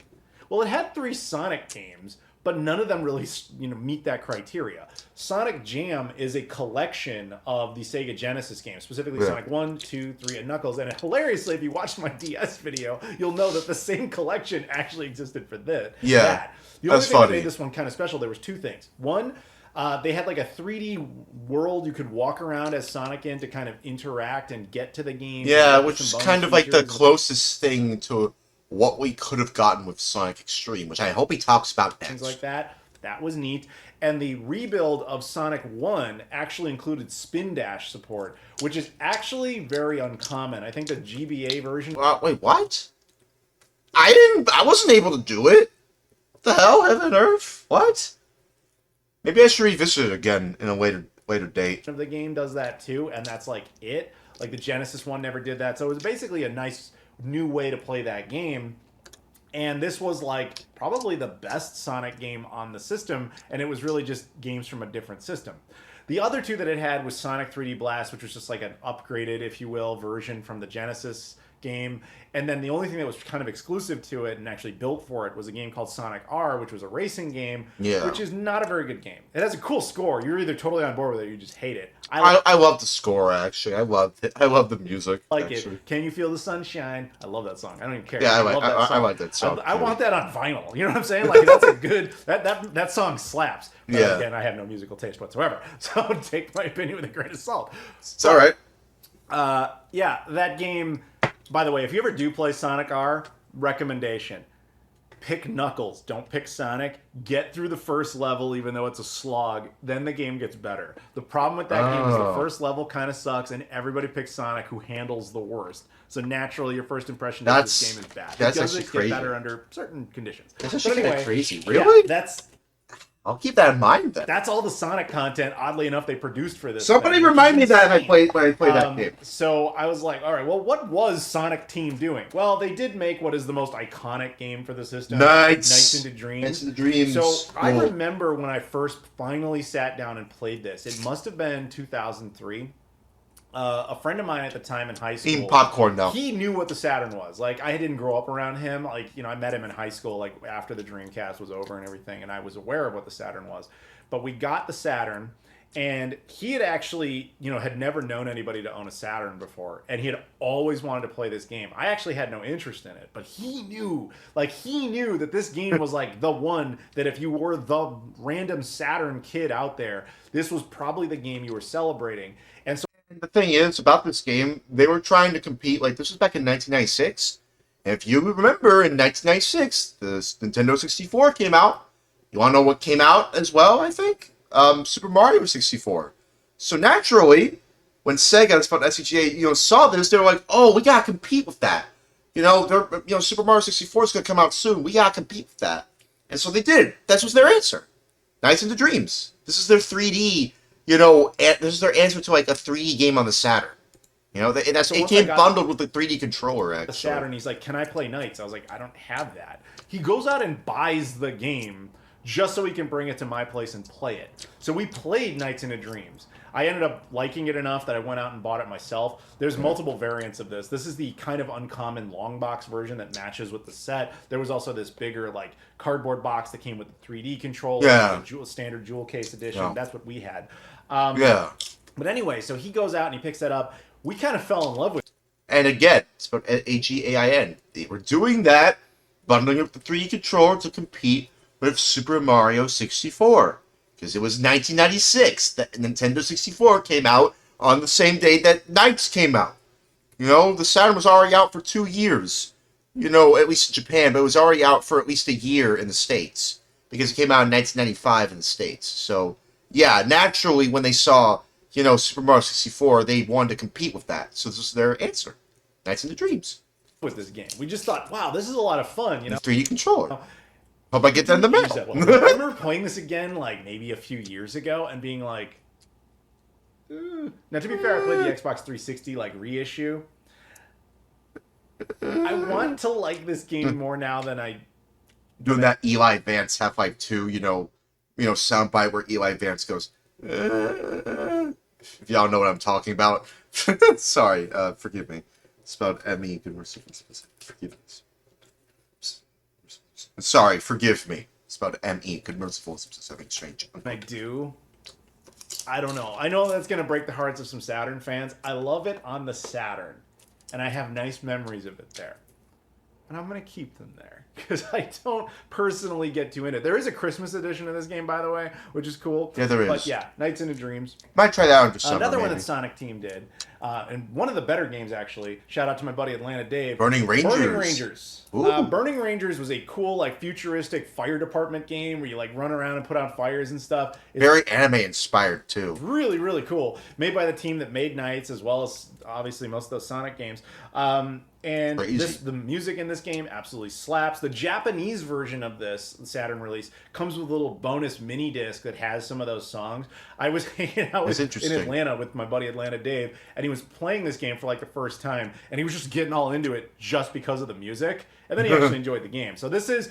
Well, it had 3 Sonic games, but none of them really, meet that criteria. Sonic Jam is a collection of the Sega Genesis games, specifically Sonic 1, 2, 3, and Knuckles. And hilariously, if you watched my DS video, you'll know that the same collection actually existed for this. Yeah, The only thing that made this one kind of special, there was 2 things. One, they had like a 3D world you could walk around as Sonic in to kind of interact and get to the game. Yeah, which is kind of like the closest thing to what we could have gotten with Sonic Extreme, which I hope he talks about next. Things like that. That was neat. And the rebuild of Sonic 1 actually included spin dash support, which is actually very uncommon. I think the GBA version... Wait, what? I wasn't able to do it? What the hell? Heaven and Earth? What? Maybe I should revisit it again in a later date. Of the game does that too, and that's like it. Like the Genesis one never did that. So it was basically a nice new way to play that game. And this was like probably the best Sonic game on the system, and it was really just games from a different system. The other 2 that it had was Sonic 3D Blast, which was just like an upgraded, if you will, version from the Genesis game. And then the only thing that was kind of exclusive to it and actually built for it was a game called Sonic R, which was a racing game, which is not a very good game. It has a cool score. You're either totally on board with it or you just hate it. I love the score, actually. I love the music. It. Can You Feel the Sunshine? I love that song. I don't even care. Yeah, I like that song. I want that on vinyl. You know what I'm saying? Like that's a good that song slaps. But yeah. Again, I have no musical taste whatsoever, so take my opinion with a grain of salt. It's all right. Yeah, that game. By the way, if you ever do play Sonic R, recommendation: pick Knuckles. Don't pick Sonic. Get through the first level, even though it's a slog. Then the game gets better. The problem with that game is the first level kind of sucks, and everybody picks Sonic, who handles the worst. So naturally, your first impression of this game is bad. That's actually crazy. Get better under certain conditions. That's actually kind of crazy. Really? Yeah, I'll keep that in mind then. That's all the Sonic content, oddly enough, they produced for this. Somebody remind me that when I play that game. So I was like, all right, well, what was Sonic Team doing? Well, they did make what is the most iconic game for the system. Nights into Dreams. Nights into Dreams. So I remember when I first finally sat down and played this. It must have been 2003. A friend of mine at the time in high school, eating popcorn though, he knew what the Saturn was. Like, I didn't grow up around him. Like, I met him in high school, like after the Dreamcast was over and everything, and I was aware of what the Saturn was. But we got the Saturn, and he had actually, had never known anybody to own a Saturn before, and he had always wanted to play this game. I actually had no interest in it, but he knew that this game was like the one that if you were the random Saturn kid out there, this was probably the game you were celebrating. And so the thing is about this game, they were trying to compete. Like, this was back in 1996. And if you remember, in 1996, the Nintendo 64 came out. You want to know what came out as well, I think? Super Mario 64. So naturally, when Sega, that's about SEGA, saw this, they were like, oh, we got to compete with that. Super Mario 64 is going to come out soon. We got to compete with that. And so they did. That was their answer. Nights into Dreams. This is their 3D... this is their answer to like a 3D game on the Saturn. It came bundled with the 3D controller, actually. The Saturn, he's like, can I play Nights? I was like, I don't have that. He goes out and buys the game just so we can bring it to my place and play it. So we played Nights into Dreams. I ended up liking it enough that I went out and bought it myself. There's multiple variants of this. This is the kind of uncommon long box version that matches with the set. There was also this bigger like cardboard box that came with the 3D controller, the standard jewel case edition. Yeah. That's what we had. But anyway, so he goes out and he picks that up. We kind of fell in love with it. And again, it's about AGAIN. They were doing that, bundling up the 3D controller to compete with Super Mario 64. Because it was 1996 that Nintendo 64 came out on the same day that Nights came out. You know, the Saturn was already out for 2 years. You know, at least in Japan, but it was already out for at least a year in the States. Because it came out in 1995 in the States. So, yeah, naturally, when they saw, you know, Super Mario 64, they wanted to compete with that. So this was their answer. Nights into Dreams. With this game. We just thought, wow, this is a lot of fun, you know? 3D controller. Hope I get that in the mail. I remember playing this again, like, maybe a few years ago, and being like, Now, to be fair, I played the Xbox 360, like, reissue. I want to like this game more now than I... Doing that Eli Vance Half-Life 2, you know, soundbite where Eli Vance goes, if y'all know what I'm talking about. Sorry, forgive me. Spelled M-E, good mercy, forgiveness. Sorry, forgive me. Spelled M-E, good merciful, something strange. I do. I don't know. I know that's going to break the hearts of some Saturn fans. I love it on the Saturn. And I have nice memories of it there. And I'm going to keep them there. Because I don't personally get too into it. There is a Christmas edition of this game, by the way, which is cool. Yeah, there is. But yeah, Nights into Dreams. Might try that under summer, Another one maybe. that Sonic Team did. And one of the better games, actually. Shout out to my buddy Atlanta Dave. Burning Rangers. Burning Rangers. Burning Rangers was a cool, like, futuristic fire department game where you, like, run around and put out fires and stuff. It's very anime-inspired, too. really, really cool. Made by the team that made Nights, as well as, obviously, most of those Sonic games. And the music in this game absolutely slaps. The Japanese version of this, the Saturn release, comes with a little bonus mini disc that has some of those songs. I was hanging out in Atlanta with my buddy Atlanta Dave, and he was playing this game for like the first time, and he was just getting all into it just because of the music. And then he actually enjoyed the game. So this is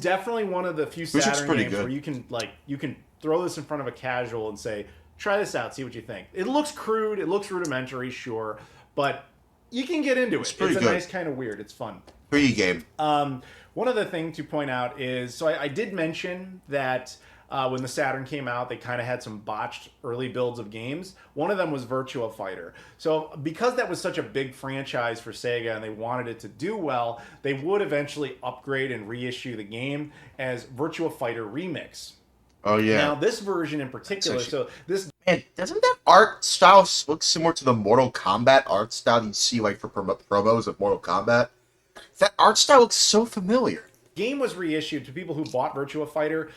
definitely one of the few Saturn games where you can throw this in front of a casual and say, try this out, see what you think. It looks crude, it looks rudimentary, sure, but you can get into it. It's a nice kind of weird. It's fun. Pretty game. One other thing to point out is, so I did mention that when the Saturn came out, they kind of had some botched early builds of games. One of them was Virtua Fighter. So because that was such a big franchise for Sega and they wanted it to do well, they would eventually upgrade and reissue the game as Virtua Fighter Remix. Oh, yeah. Now, this version in particular, Man, doesn't that art style look similar to the Mortal Kombat art style you see, like, for promos of Mortal Kombat? That art style looks so familiar. Game was reissued to people who bought Virtua Fighter.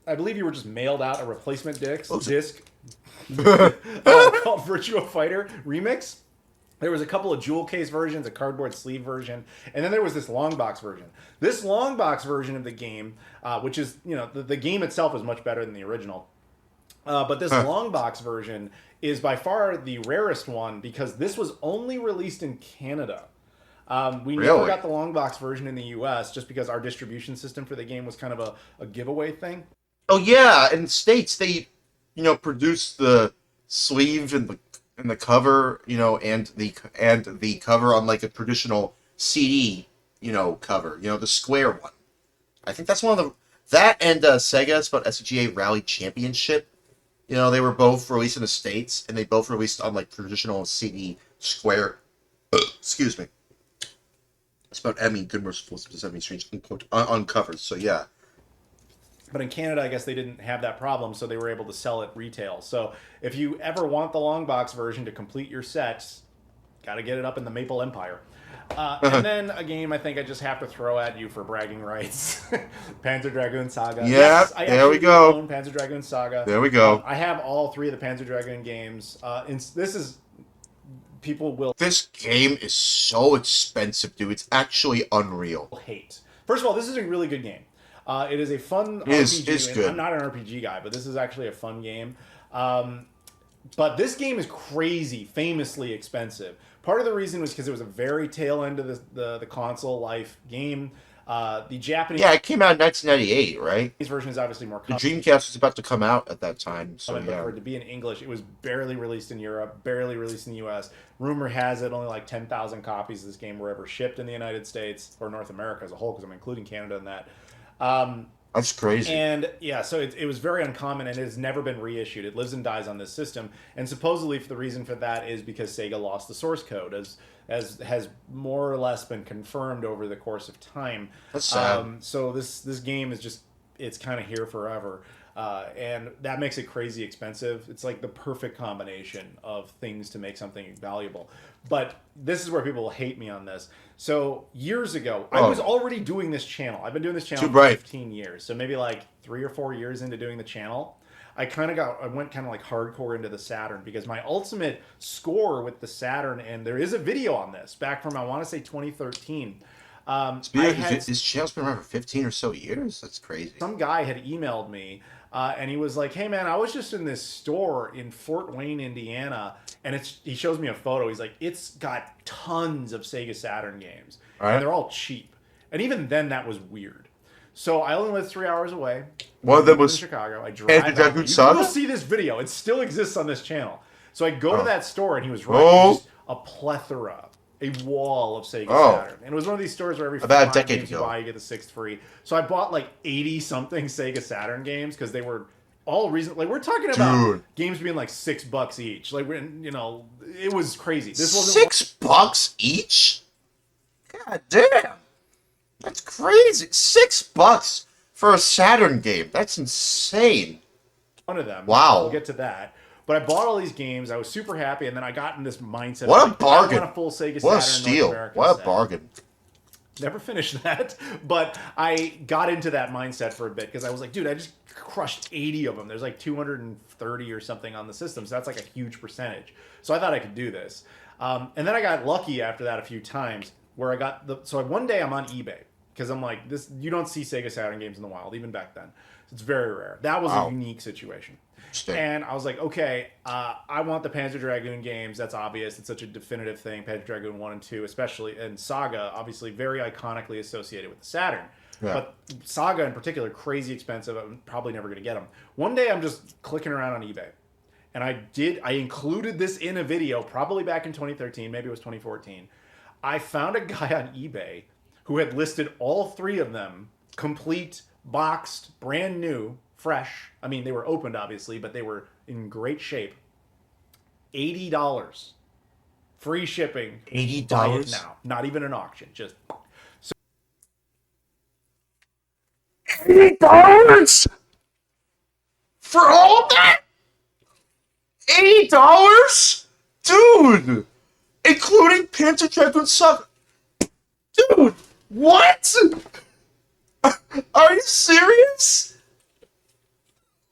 I believe you were just mailed out a replacement disc called Virtua Fighter Remix. There was a couple of jewel case versions, a cardboard sleeve version, and then there was this long box version. This long box version of the game, which is, you know, the game itself is much better than the original. But this long box version is by far the rarest one because this was only released in Canada. We never got the long box version in the U.S. just because our distribution system for the game was kind of a giveaway thing. Oh yeah, in the States they, you know, produced the sleeve and the cover, you know, and the cover on like a traditional CD, you know, cover, you know, the square one. I think that's one of that and Sega. It's about SGA Rally Championship. You know, they were both released in the States, and they both released on like traditional CD square. Excuse me. It's about Emmy, Good Merciful, Something Strange on covers. So yeah. But in Canada, I guess they didn't have that problem, so they were able to sell it retail. So if you ever want the long box version to complete your sets, got to get it up in the Maple Empire. And then a game I think I just have to throw at you for bragging rights. Panzer Dragoon Saga. Yeah, yes, there we go. Own Panzer Dragoon Saga. There we go. I have all three of the Panzer Dragoon games. This game is so expensive, dude. It's actually unreal. Hate. First of all, this is a really good game. It is a fun RPG. It's good. I'm not an RPG guy, but this is actually a fun game. But this game is crazy, famously expensive. Part of the reason was because it was a very tail end of the console life game. The Japanese Yeah, it came out in 1998, right? version is obviously more The common. Dreamcast was about to come out at that time, so But yeah. for it to be in English, it was barely released in Europe, barely released in the U.S. Rumor has it only like 10,000 copies of this game were ever shipped in the United States or North America as a whole, because I'm including Canada in that. That's crazy. And yeah, so it was very uncommon, and it has never been reissued. It lives and dies on this system, and supposedly the reason for that is because Sega lost the source code, as has more or less been confirmed over the course of time. That's sad. So this game is just, it's kind of here forever. And that makes it crazy expensive. It's like the perfect combination of things to make something valuable. But this is where people will hate me on this. So years ago, I was already doing this channel. I've been doing this channel Too for bright. 15 years. So maybe like 3 or 4 years into doing the channel, I went kind of like hardcore into the Saturn, because my ultimate score with the Saturn, and there is a video on this back from, I want to say, 2013. His channel's been around for 15 or so years. That's crazy. Some guy had emailed me, and he was like, "Hey man, I was just in this store in Fort Wayne, Indiana, and he shows me a photo. He's like, it's got tons of Sega Saturn games, and they're all cheap. And even then, that was weird. So I only lived 3 hours away. One of them was in Chicago. I drive out. You'll see this video. It still exists on this channel. So I go to that store, and he was right. Just a plethora, a wall of Sega Saturn. And it was one of these stores where every about a 5 decade games you ago. buy, you get the 6th free. So I bought like 80-something Sega Saturn games, because they were all reason. Like, we're talking about games being like $6 each. Like, it was crazy. This wasn't $6 each? God damn. That's crazy. $6 for a Saturn game. That's insane. one of them. Wow. We'll get to that. But I bought all these games. I was super happy, and then I got in this mindset. What of, a like, bargain. I want a full Sega What a Saturn steal. North American What a set. bargain. Never finished that, but I got into that mindset for a bit, because I was like, dude, I just crushed 80 of them. There's like 230 or something on the system, so that's like a huge percentage. So I thought I could do this. And then I got lucky after that a few times, where I got so one day I'm on eBay, because I'm like, you don't see Sega Saturn games in the wild, even back then. It's very rare. That was a unique situation. And I was like, okay, I want the Panzer Dragoon games. That's obvious. It's such a definitive thing. Panzer Dragoon 1 and 2, especially, and Saga, obviously very iconically associated with the Saturn. Yeah. But Saga in particular, crazy expensive. I'm probably never going to get them. One day I'm just clicking around on eBay. And I included this in a video, probably back in 2013, maybe it was 2014. I found a guy on eBay who had listed all 3 of them, complete, boxed, brand new, fresh. I mean, they were opened, obviously, but they were in great shape. $80. Free shipping. $80? Buy it now. Not even an auction. Just... $80? For all that? $80? Dude! Including Panzer Dragoon Saga. Dude! What? Are you serious?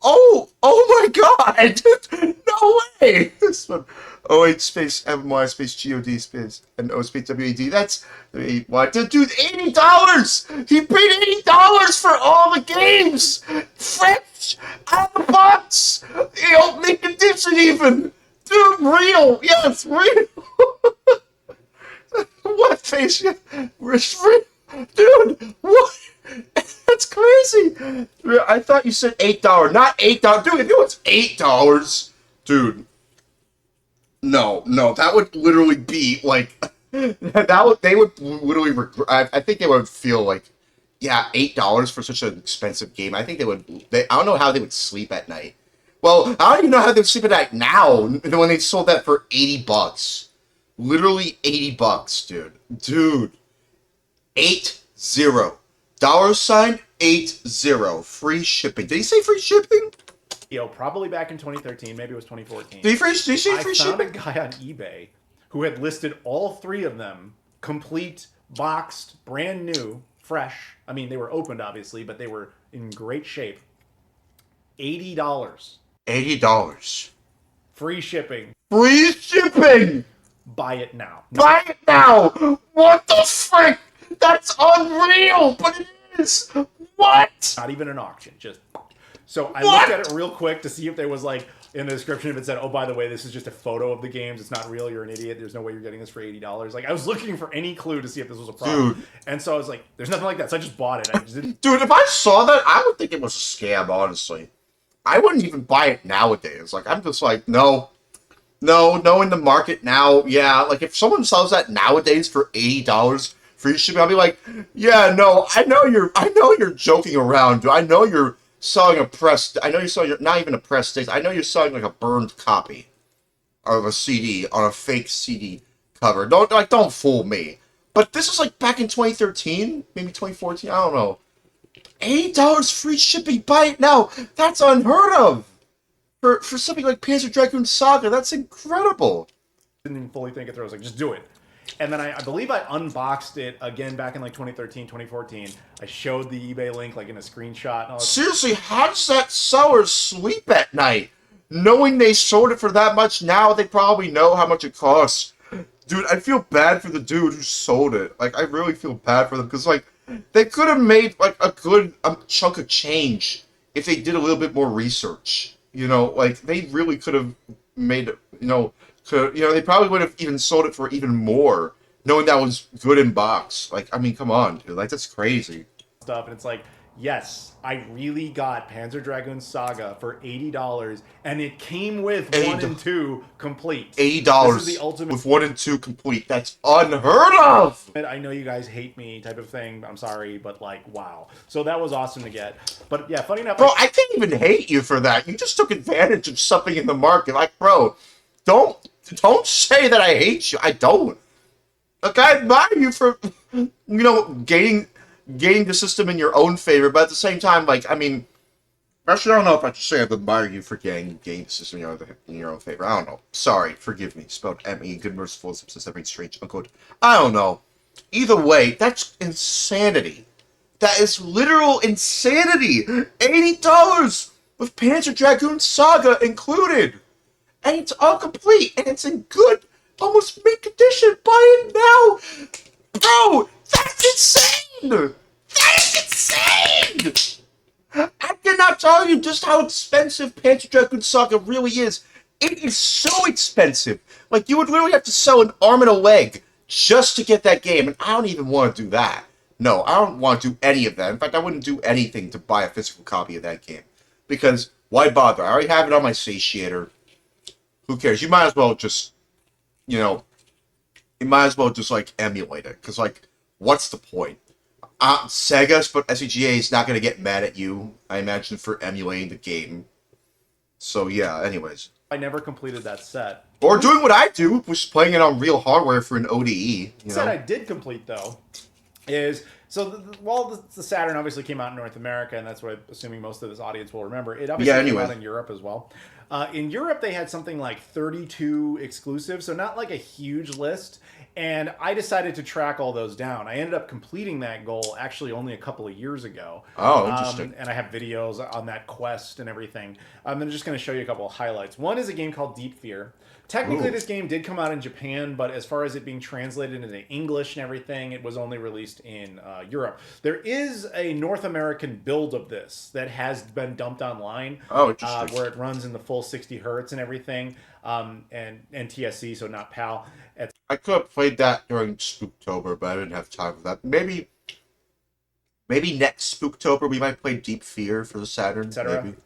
Oh my god! No way! This one. OH space MY space GOD space and O space WAD. That's what? Dude, $80! He paid $80 for all the games! Fresh! Out of the box! The opening condition even! Dude, real! Yes, real! What face? Dude, what? That's crazy. I thought you said $8, not $8. Dude, if it was $8, dude. No, that would literally be like they would literally. I think they would feel like, yeah, $8 for such an expensive game. I think they would. I don't know how they would sleep at night. Well, I don't even know how they would sleep at night now when they sold that for $80. Literally $80, dude. 80. $80. Free shipping. Did he say free shipping? Probably back in 2013, maybe it was 2014. Did he say free shipping? I found a guy on eBay who had listed all 3 of them, complete, boxed, brand new, fresh. I mean, they were opened, obviously, but they were in great shape. $80. $80. Free shipping. Free shipping! Buy it now. Buy it now! What the frick? That's unreal, but it is! What? Not even an auction. Just... So I What? looked at it real quick to see if there was like in the description if it said, "Oh, by the way, this is just a photo of the games. It's not real. You're an idiot. There's no way you're getting this for $80." Like I was looking for any clue to see if this was a problem, Dude. and so I was like, "There's nothing like that." So I just bought it. I just didn't. Dude, if I saw that, I would think it was a scam, honestly. I wouldn't even buy it nowadays. Like, I'm just like, no, knowing the market now, yeah. Like, if someone sells that nowadays for $80 free shipping, I'll be like, yeah, no, I know you're joking around, dude. I know you're selling I know you're selling, not even a pressed disc. I know you're selling, like, a burned copy of a CD on a fake CD cover. Don't fool me. But this is, like, back in 2013, maybe 2014, I don't know. $80 free shipping, buy it now. That's unheard of. For something like Panzer Dragoon Saga, that's incredible. Didn't even fully think it through. I was like, just do it. And then I believe I unboxed it again back in like 2013, 2014. I showed the eBay link like in a screenshot. And all that. Seriously, how does that seller sleep at night? Knowing they sold it for that much now, they probably know how much it costs. Dude, I feel bad for the dude who sold it. Like, I really feel bad for them, because, like, they could have made, like, a good chunk of change if they did a little bit more research. You know, like, they really could have made, they probably would have even sold it for even more, knowing that was good in box. Like, I mean, come on, dude. Like, that's crazy. Stuff, and it's like, yes, I really got Panzer Dragoon Saga for $80, and it came with 1 and 2 complete. $80 This is the ultimate with 1 and 2 complete. That's unheard of. I know you guys hate me type of thing. I'm sorry, but like, wow. So that was awesome to get. But yeah, funny enough, Bro, I can't even hate you for that. You just took advantage of something in the market. Like, bro, don't say that I hate you. I don't. Like, I admire you for, gaining the system in your own favor, but at the same time, like, I mean, actually, I don't know if I should say I admire you for gaining the system in your own favor. I don't know. Sorry, forgive me. Spelled M-E, good, merciful, since every strange, unquote. I don't know. Either way, that's insanity. That is literal insanity. $80 with Panzer Dragoon Saga included. And it's all complete, and it's in good, almost mint condition. Buy it now. Bro, that's insane. That is insane. I cannot tell you just how expensive Panzer Dragoon Saga really is. It is so expensive. Like, you would literally have to sell an arm and a leg just to get that game, and I don't even want to do that. No, I don't want to do any of that. In fact, I wouldn't do anything to buy a physical copy of that game. Because, why bother? I already have it on my satiator. Who cares? You might as well just, like, emulate it. Because, like, what's the point? Sega, but SEGA is not going to get mad at you, I imagine, for emulating the game. So, yeah, anyways. I never completed that set. Or doing what I do, which is playing it on real hardware for an ODE. The set I did complete, though, is... So, while the Saturn obviously came out in North America, and that's what I'm assuming most of this audience will remember, it obviously came out in Europe as well. In Europe, they had something like 32 exclusives, so not like a huge list. And I decided to track all those down. I ended up completing that goal actually only a couple of years ago. Oh, interesting. And I have videos on that quest and everything. I'm just going to show you a couple of highlights. One is a game called Deep Fear. Technically, this game did come out in Japan, but as far as it being translated into English and everything, it was only released in Europe. There is a North American build of this that has been dumped online. Oh, interesting. Where it runs in the full 60 hertz and everything, and NTSC, so not PAL. I could have played that during Spooktober, but I didn't have time for that. Maybe next Spooktober we might play Deep Fear for the Saturn. Maybe.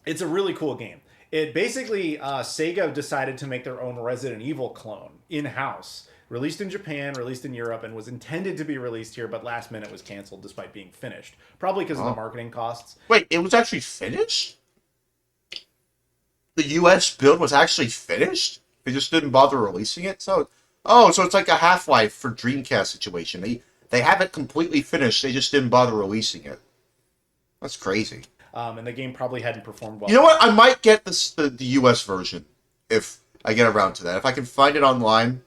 It's a really cool game. It basically, Sega decided to make their own Resident Evil clone in-house. Released in Japan, released in Europe, and was intended to be released here, but last minute was canceled despite being finished. Probably because of the marketing costs. Wait, it was actually finished? The US build was actually finished? They just didn't bother releasing it? So it's like a Half-Life for Dreamcast situation. They have it completely finished, they just didn't bother releasing it. That's crazy. And the game probably hadn't performed well. You know what? I might get the US version if I get around to that. If I can find it online,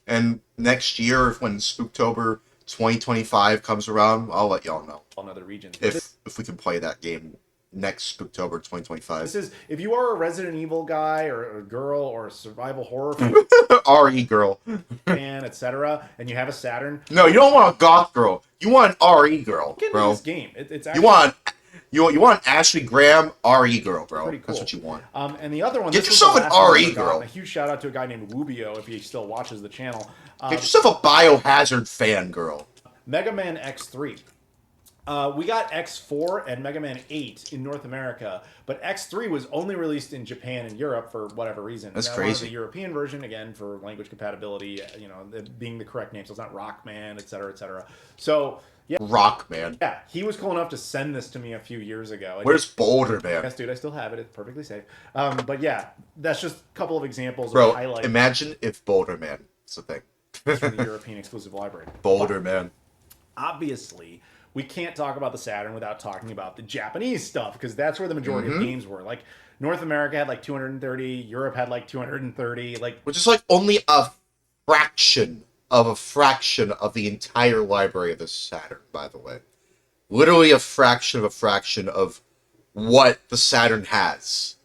and next year, when Spooktober 2025 comes around, I'll let y'all know. On other regions. If we can play that game next Spooktober 2025. This is, if you are a Resident Evil guy or a girl or a survival horror RE girl fan, etc., and you have a Saturn. No, you don't want a goth girl. You want an RE girl, Get into bro. this game. It's actually, You want Ashley Graham RE girl, bro. Pretty cool. That's what you want. And the other one, Get this was yourself the an last one I RE forgot. girl. A huge shout out to a guy named Wubio if he still watches the channel. Get yourself a Biohazard fan girl. Mega Man X3. We got X4 and Mega Man 8 in North America, but X3 was only released in Japan and Europe for whatever reason. That's and crazy. The European version, again, for language compatibility, you know, being the correct name, so it's not Rockman, etc., etc. So, yeah. Rockman. Yeah, he was cool enough to send this to me a few years ago. Where's Boulder Man? Yes, dude, I still have it. It's perfectly safe. But yeah, that's just a couple of examples Bro, of highlights imagine if Boulder Man is a thing. from the European exclusive library. Boulder Man. Obviously, we can't talk about the Saturn without talking about the Japanese stuff, because that's where the majority of games were. Like, North America had like 230, Europe had like 230, like, Which is like only a fraction of the entire library of the Saturn, by the way. Literally a fraction of what the Saturn has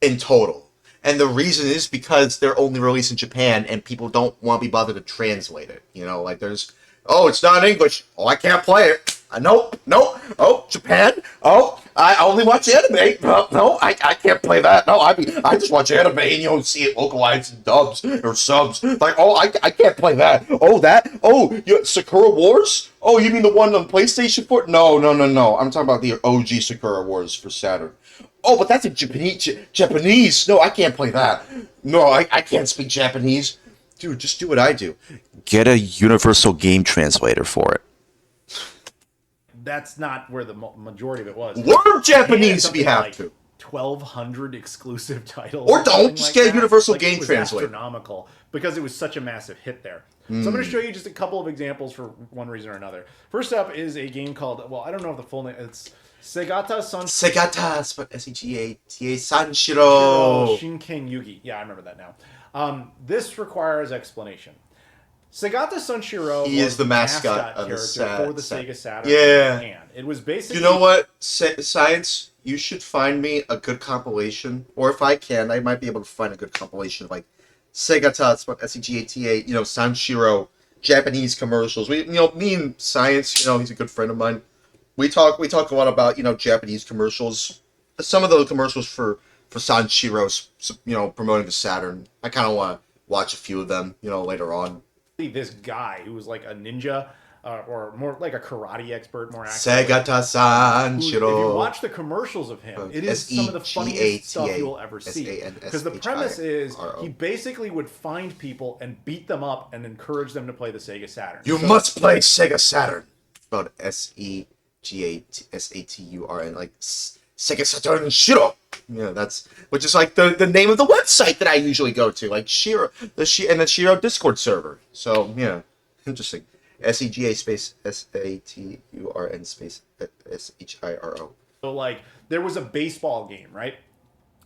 in total. And the reason is because they're only released in Japan and people don't want to be bothered to translate it. You know, like there's, oh, it's not in English. Oh, I can't play it. Nope. Oh, Japan. Oh, I only watch anime. No, I can't play that. No, I just watch anime and you don't see it localized in dubs or subs. Like, oh, I can't play that. Oh, that. Oh, Sakura Wars. Oh, you mean the one on PlayStation 4? No. I'm talking about the OG Sakura Wars for Saturn. Oh, but that's a Japanese. No, I can't play that. No, I can't speak Japanese. Dude, just do what I do. Get a universal game translator for it. that's not where the majority of it was. Learn Japanese if you have like to. 1,200 exclusive titles. Or don't. Just get a universal game it was translator. Astronomical, because it was such a massive hit there. So I'm going to show you just a couple of examples for one reason or another. First up is a game called, well, I don't know if the full name, it's Segata Segata, but Segata Sanshiro. Shinken Yugi. Yeah, I remember that now. This requires explanation. Segata Sunshiro He is the mascot of the character for the Sega Saturn. Yeah. In Japan. It was basically... You know what, Science? You should find me a good compilation, or if I can, I might be able to find a good compilation of like Segata, spelled Segata, you know, Sanshiro, Japanese commercials. We, you know, me and Science, you know, he's a good friend of mine. We talk a lot about, you know, Japanese commercials. Some of those commercials for Sanshiro's, you know, promoting the Saturn. I kind of want to watch a few of them, you know, later on. This guy who was like a ninja, or more like a karate expert, more accurately. Segata Sanshiro. If you watch the commercials of him, it is some of the funniest stuff you will ever see. Because the premise is he basically would find people and beat them up and encourage them to play the Sega Saturn. You must play Sega Saturn. Spelled Segasaturn, like Sega Saturn Shiro. Yeah, that's which is like the name of the website that I usually go to, like Shiro, and the Shiro Discord server. So yeah, interesting. SEGA space SATURN space SHIRO. So like there was a baseball game, right?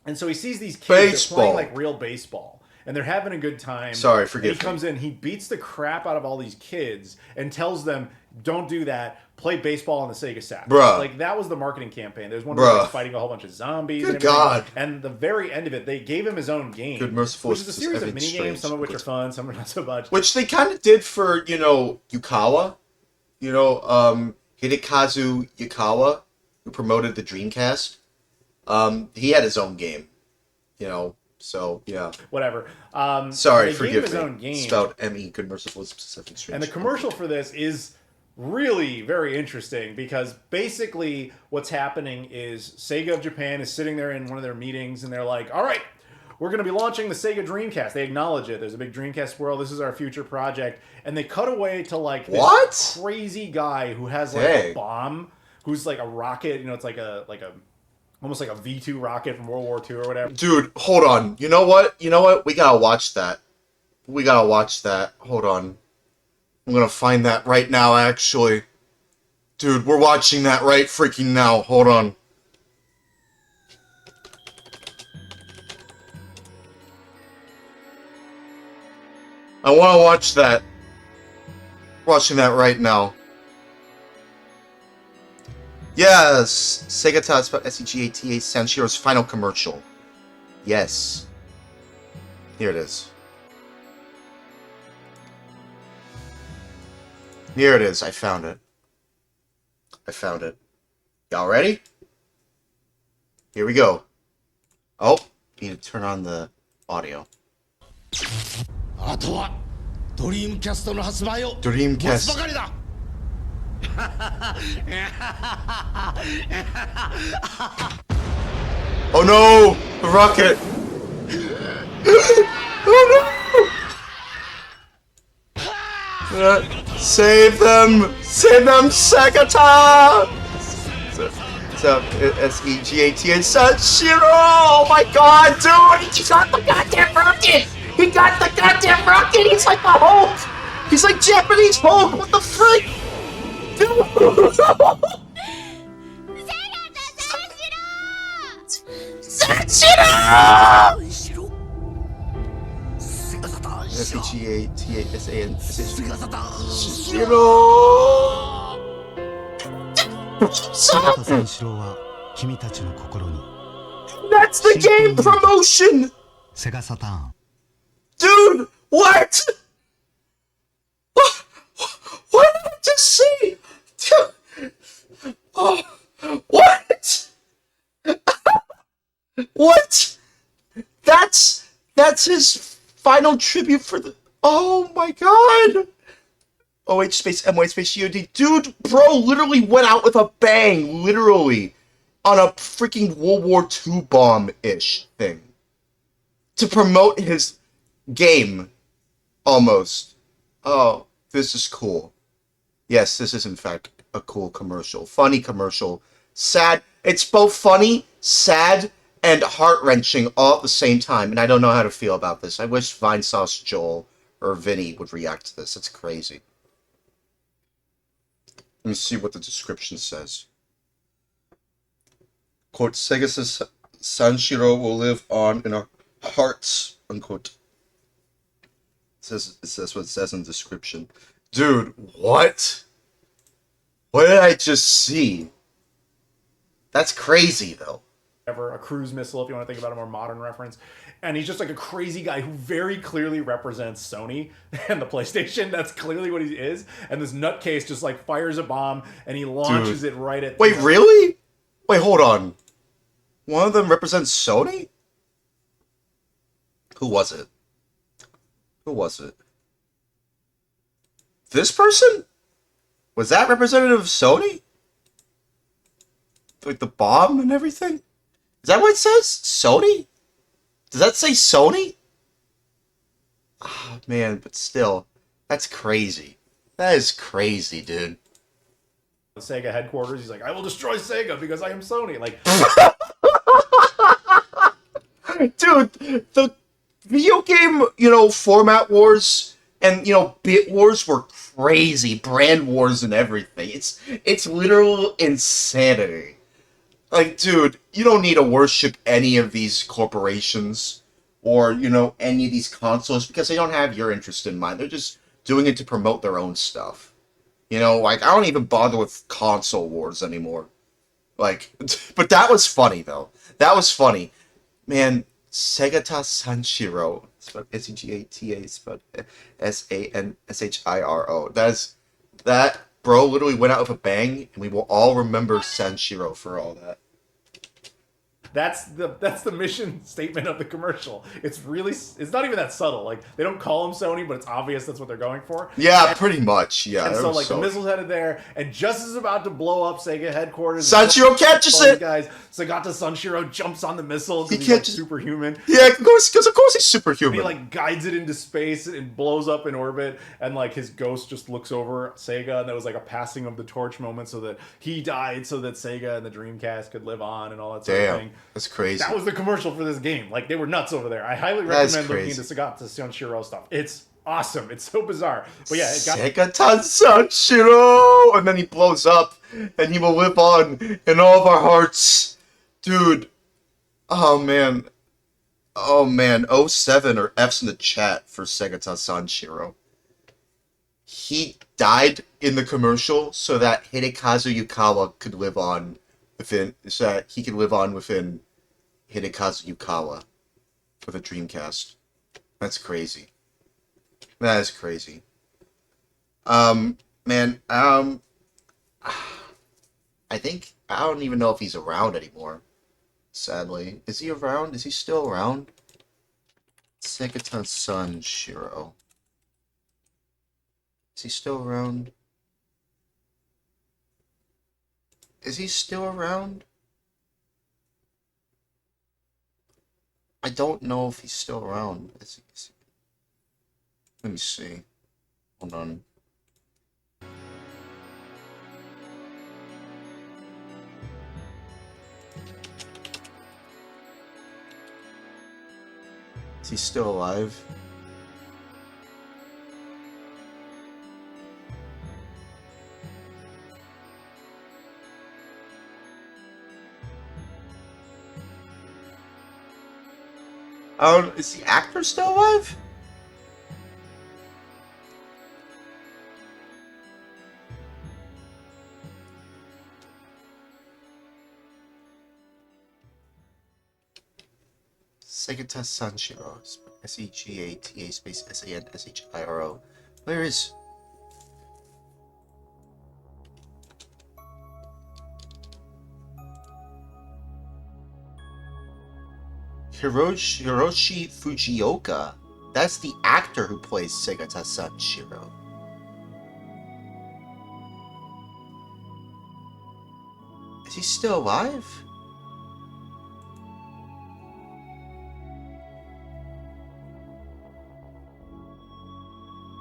And so he sees these kids they're playing like real baseball. And they're having a good time. Sorry, forgive me. He comes in, he beats the crap out of all these kids and tells them, don't do that. Play baseball on the Sega Saturn. Bruh. Like, that was the marketing campaign. There's one where he was fighting a whole bunch of zombies. Good God. And the very end of it, they gave him his own game. Good merciful. Which is a series of mini games, some of which are fun, some are not so much. Which they kind of did for, you know, Yukawa. You know, Hidekazu Yukawa, who promoted the Dreamcast. He had his own game, you know. So yeah, whatever. Sorry, forgive me. His own game. Spelled M-E, good merciful specific strange. And the commercial for this is really very interesting because basically what's happening is Sega of Japan is sitting there in one of their meetings and they're like, all right, we're going to be launching the Sega Dreamcast. They acknowledge it. There's a big Dreamcast swirl. This is our future project. And they cut away to like this crazy guy who has like a bomb, who's like a rocket. You know, it's like a almost like a V2 rocket from World War II or whatever. Dude, hold on. You know what? We gotta watch that. Hold on. I'm gonna find that right now, actually. Dude, we're watching that right freaking now. Hold on. I wanna watch that. Watching that right now. Yes, Segata spelled Segata Sanshiro's final commercial. Yes. Here it is. Here it is. I found it. Y'all ready? Here we go. Oh, need to turn on the audio. あとはドリームキャストの発売を Dreamcast 待つばかりだ Oh no! The rocket! Oh no! Save them! Save them, Segata! So, S-E-G-A-T and Sanshiro! Oh my god, dude! He got the goddamn rocket! He got the goddamn rocket! He's like the Hulk! He's like Japanese Hulk! What the frick? Dude! Sanshiro! S-E-G-A-T-A-S-A-N Sanshiro! 三四郎は君たちの心に That's the game promotion! セガサターン Dude! What? What did I just see? Dude! Oh, what? What? That's his final tribute for the... Oh my god! OH space MY space GOD. Dude, bro literally went out with a bang, literally, on a freaking World War II bomb-ish thing. To promote his game, almost. Oh, this is cool. Yes, this is in fact a cool commercial. Funny commercial. Sad. It's both funny, sad, and heart-wrenching all at the same time, and I don't know how to feel about this. I wish Vinesauce Joel or Vinny would react to this. It's crazy. Let me see what the description says. Quote, Sega says Sanshiro will live on in our hearts, unquote. It says what it says in the description. Dude, what? What did I just see? That's crazy, though. Ever a cruise missile, if you want to think about a more modern reference. And he's just like a crazy guy who very clearly represents Sony and the PlayStation. That's clearly what he is. And this nutcase just like fires a bomb and he launches it right at... Wait, really? Wait, hold on. One of them represents Sony? Who was it? Who was it? This person? Was that representative of Sony? Like the bomb and everything? Is that what it says? Sony? Does that say Sony? Oh, man, but still. That's crazy. That is crazy, dude. The Sega headquarters, he's like, I will destroy Sega because I am Sony. Like, dude, the video game, format wars and, bit wars were crazy. Brand wars and everything. It's literal insanity. Like, dude, you don't need to worship any of these corporations or, any of these consoles because they don't have your interest in mind. They're just doing it to promote their own stuff. Like, I don't even bother with console wars anymore. Like, but that was funny, though. That was funny. Man, Segata Sanshiro. Spelled S-E-G-A-T-A, spelled S-A-N-S-H-I-R-O. That bro literally went out with a bang, and we will all remember Sanshiro for all that. that's the mission statement of the commercial. It's not even that subtle. Like, they don't call him Sony, but it's obvious that's what they're going for. Yeah, pretty much. Yeah. And so, like, the missile's headed there, and just as it's about to blow up Sega headquarters, Sanshiro catches it! Guys, Sagata Sanshiro jumps on the missile He because he's like catches- superhuman. Yeah, because of course he's And superhuman. he, like, guides it into space and blows up in orbit, and, like, his ghost just looks over Sega, and that was, like, a passing of the torch moment so that he died so that Sega and the Dreamcast could live on and all that sort of Damn, thing. that's crazy. That was the commercial for this game. Like, they were nuts over there. I highly That is recommend looking crazy. into Sagata Sanshiro stuff. It's awesome. It's so bizarre. But yeah, it got... Segata Sanshiro! And then he blows up, and he will live on in all of our hearts. Dude. Oh, man. Oh, man. 07 or F's in the chat for Segata Sanshiro. He died in the commercial so that Hidekazu Yukawa could live on within... So that he could live on within Hidekazu Yukawa for the Dreamcast. That's crazy. That is crazy. Man, I think, I don't even know if he's around anymore. sadly. Is he around? Is he still around? Sega Sanshiro. Is he still around? Is he still around? I don't know if he's still around. Let me see. Hold on. Is he still alive? Is the actor still alive? Sega Sanshiro. S-E-G-A-T-A space S-A-N-S-H-I-R-O. Where is... Hiroshi Fujioka. That's the actor who plays Sega Sanshiro. Is he still alive?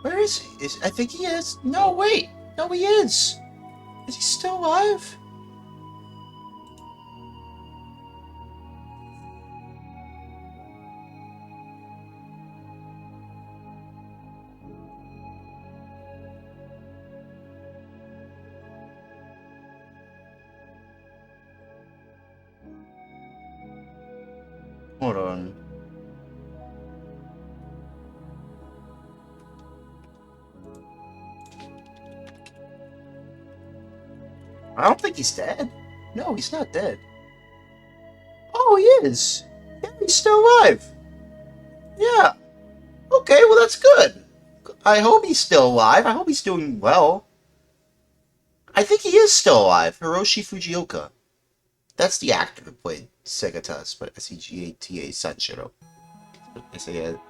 Where is he? I think he is. No, wait. No, he is. Is he still alive? Hold on. I don't think he's dead. No, he's not dead. Oh, he is. Yeah, he's still alive. Yeah. Okay, well, that's good. I hope he's still alive. I hope he's doing well. I think he is still alive. Hiroshi Fujioka. That's the actor who played Segata, but S-E-G-A-T-A Sanshiro. S-A-N-S-H-I-R-O,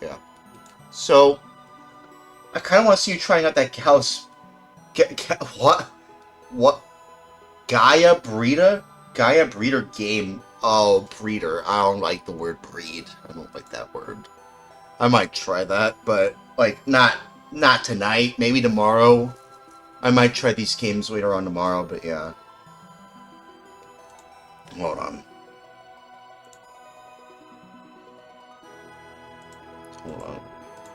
yeah. So, I kind of want to see you trying out that house. What? What? Gaia Breeder? Gaia Breeder game. Oh, breeder. I don't like the word breed. I don't like that word. I might try that, but, like, not tonight. Maybe tomorrow. I might try these games later on tomorrow, but yeah. Hold on. Hold on.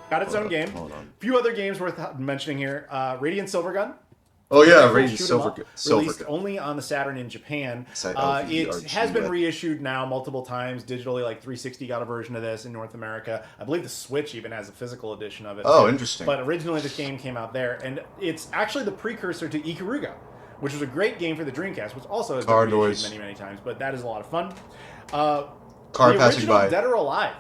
Got its own game. Hold on. A few other games worth mentioning here. Radiant Silvergun. Oh yeah, Cool Radiant shoot 'em up, Silvergun. Released only on the Saturn in Japan. LVRG, It has been but- reissued now multiple times digitally. Like 360 got a version of this in North America. I believe the Switch even has a physical edition of it. Oh, too. interesting. But originally this game came out there, and it's actually the precursor to Ikaruga, which was a great game for the Dreamcast, which also has been Car reissued noise. many times. But that is a lot of fun. Car the passing original by. Dead or Alive.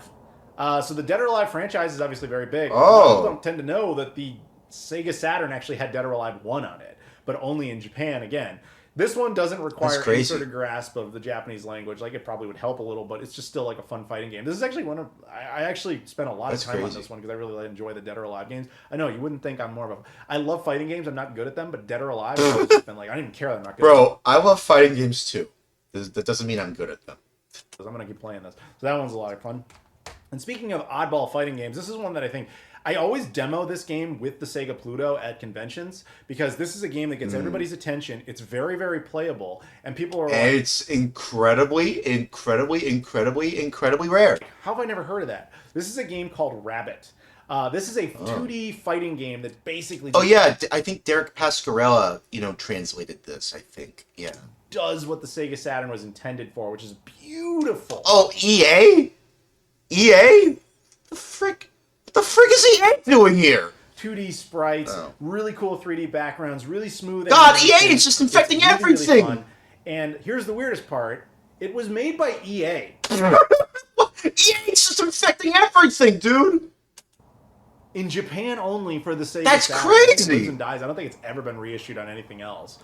So the Dead or Alive franchise is obviously very big. Oh. People don't tend to know that the Sega Saturn actually had Dead or Alive 1 on it, but only in Japan again. This one doesn't require That's any crazy. sort of grasp of the Japanese language. Like, it probably would help a little, but it's just still like a fun fighting game. This is actually one of... I actually spent a lot That's of time on crazy. this one because I really enjoy the Dead or Alive games. I know, you wouldn't think I'm more of a... I love fighting games. I'm not good at them, but Dead or Alive, I've always just been like, I don't even care that I'm not good at them. Bro, I love fighting games too. That doesn't mean I'm good at them. I'm going to keep playing this. So that one's a lot of fun. And speaking of oddball fighting games, this is one that I think... I always demo this game with the Sega Pluto at conventions because this is a game that gets everybody's attention. It's very, very playable. And people are like, And it's incredibly rare. how have I never heard of that? This is a game called Rabbit. This is a 2D fighting game that basically Oh yeah, I think Derek Pascarella, translated this. I think, yeah. does what the Sega Saturn was intended for, which is beautiful. Oh, EA? EA? What the frick is EA doing here? 2D sprites, Oh. really cool 3D backgrounds, really smooth. God, animation. EA is just infecting It's really, everything. fun. And here's the weirdest part. It was made by EA. EA's just infecting everything, dude. In Japan only for the Sega That's Saturn. I think it crazy. lives and dies. I don't think it's ever been reissued on anything else.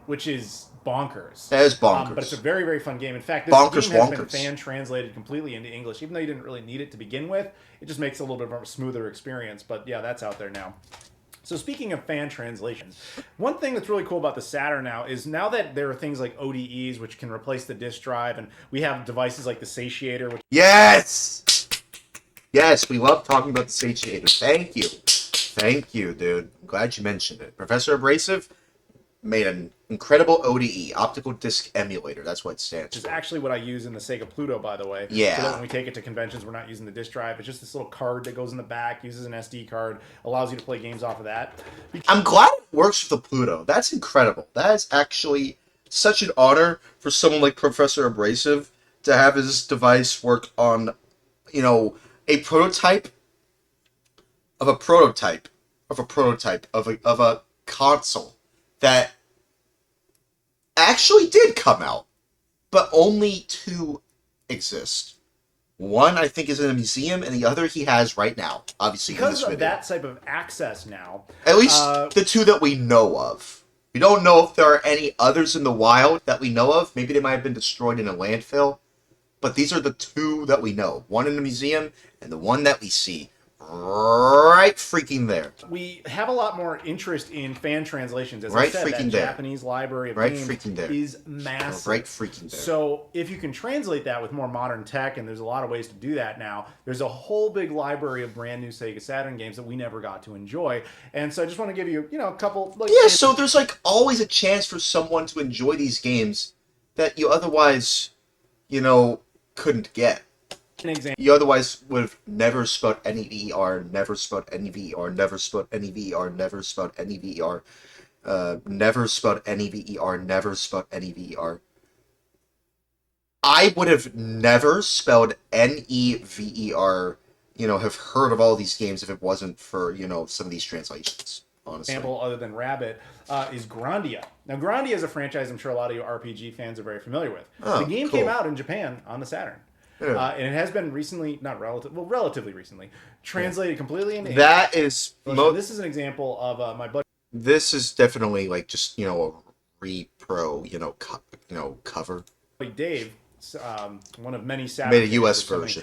which is bonkers. That is bonkers. But it's a very, very fun game. In fact, this Bonkers game has been wonkers. fan translated completely into English, even though you didn't really need it to begin with. It just makes it a little bit of a smoother experience. But yeah, that's out there now. So speaking of fan translations, one thing that's really cool about the Saturn now is now that there are things like ODEs, which can replace the disk drive, and we have devices like the Satiator, which Yes! Yes, we love talking about the Satiator. Thank you. Thank you, dude. I'm glad you mentioned it. Professor Abrasive made an incredible ODE, optical disc emulator. That's what it stands is for. actually what I use in the Sega Pluto, by the way. Yeah. So that when we take it to conventions, we're not using the disk drive. It's just this little card that goes in the back, uses an SD card, allows you to play games off of that. I'm glad it works with the Pluto. That's incredible. That is actually such an honor for someone like Professor Abrasive to have his device work on, you know, a prototype of a prototype of a prototype of a console that actually did come out, but only two exist. One, I think, is in a museum, and the other he has right now, obviously, in Because this of video. that type of access now, At least the two that we know of. We don't know if there are any others in the wild that we know of. Maybe they might have been destroyed in a landfill. But these are the two that we know. One in the museum, and the one that we see right freaking there. we have a lot more interest in fan translations. As I Right said, that freaking there. Japanese library of Right games freaking there. is massive. Right freaking there. So if you can translate that with more modern tech, and there's a lot of ways to do that now, there's a whole big library of brand new Sega Saturn games that we never got to enjoy. And so I just want to give you, a couple. Like, Yeah, so there's like always a chance for someone to enjoy these games that you otherwise, couldn't get. an example. You otherwise would have never spelled any VER, never spelled any VER, never spelled any VER, never spelled any VER, never spelled any VER, never spelled any VER. I would have never spelled NEVER, have heard of all these games if it wasn't for, some of these translations, honestly. Example other than Rabbit is Grandia. Now, Grandia is a franchise I'm sure a lot of you RPG fans are very familiar with. Oh, the game cool. came out in Japan on the Saturn. Yeah. And it has been recently, relatively recently, translated completely into English. That is... So this is an example of my buddy This is definitely like just, a repro, cover. Dave, one of many Saturn Made a games US or something.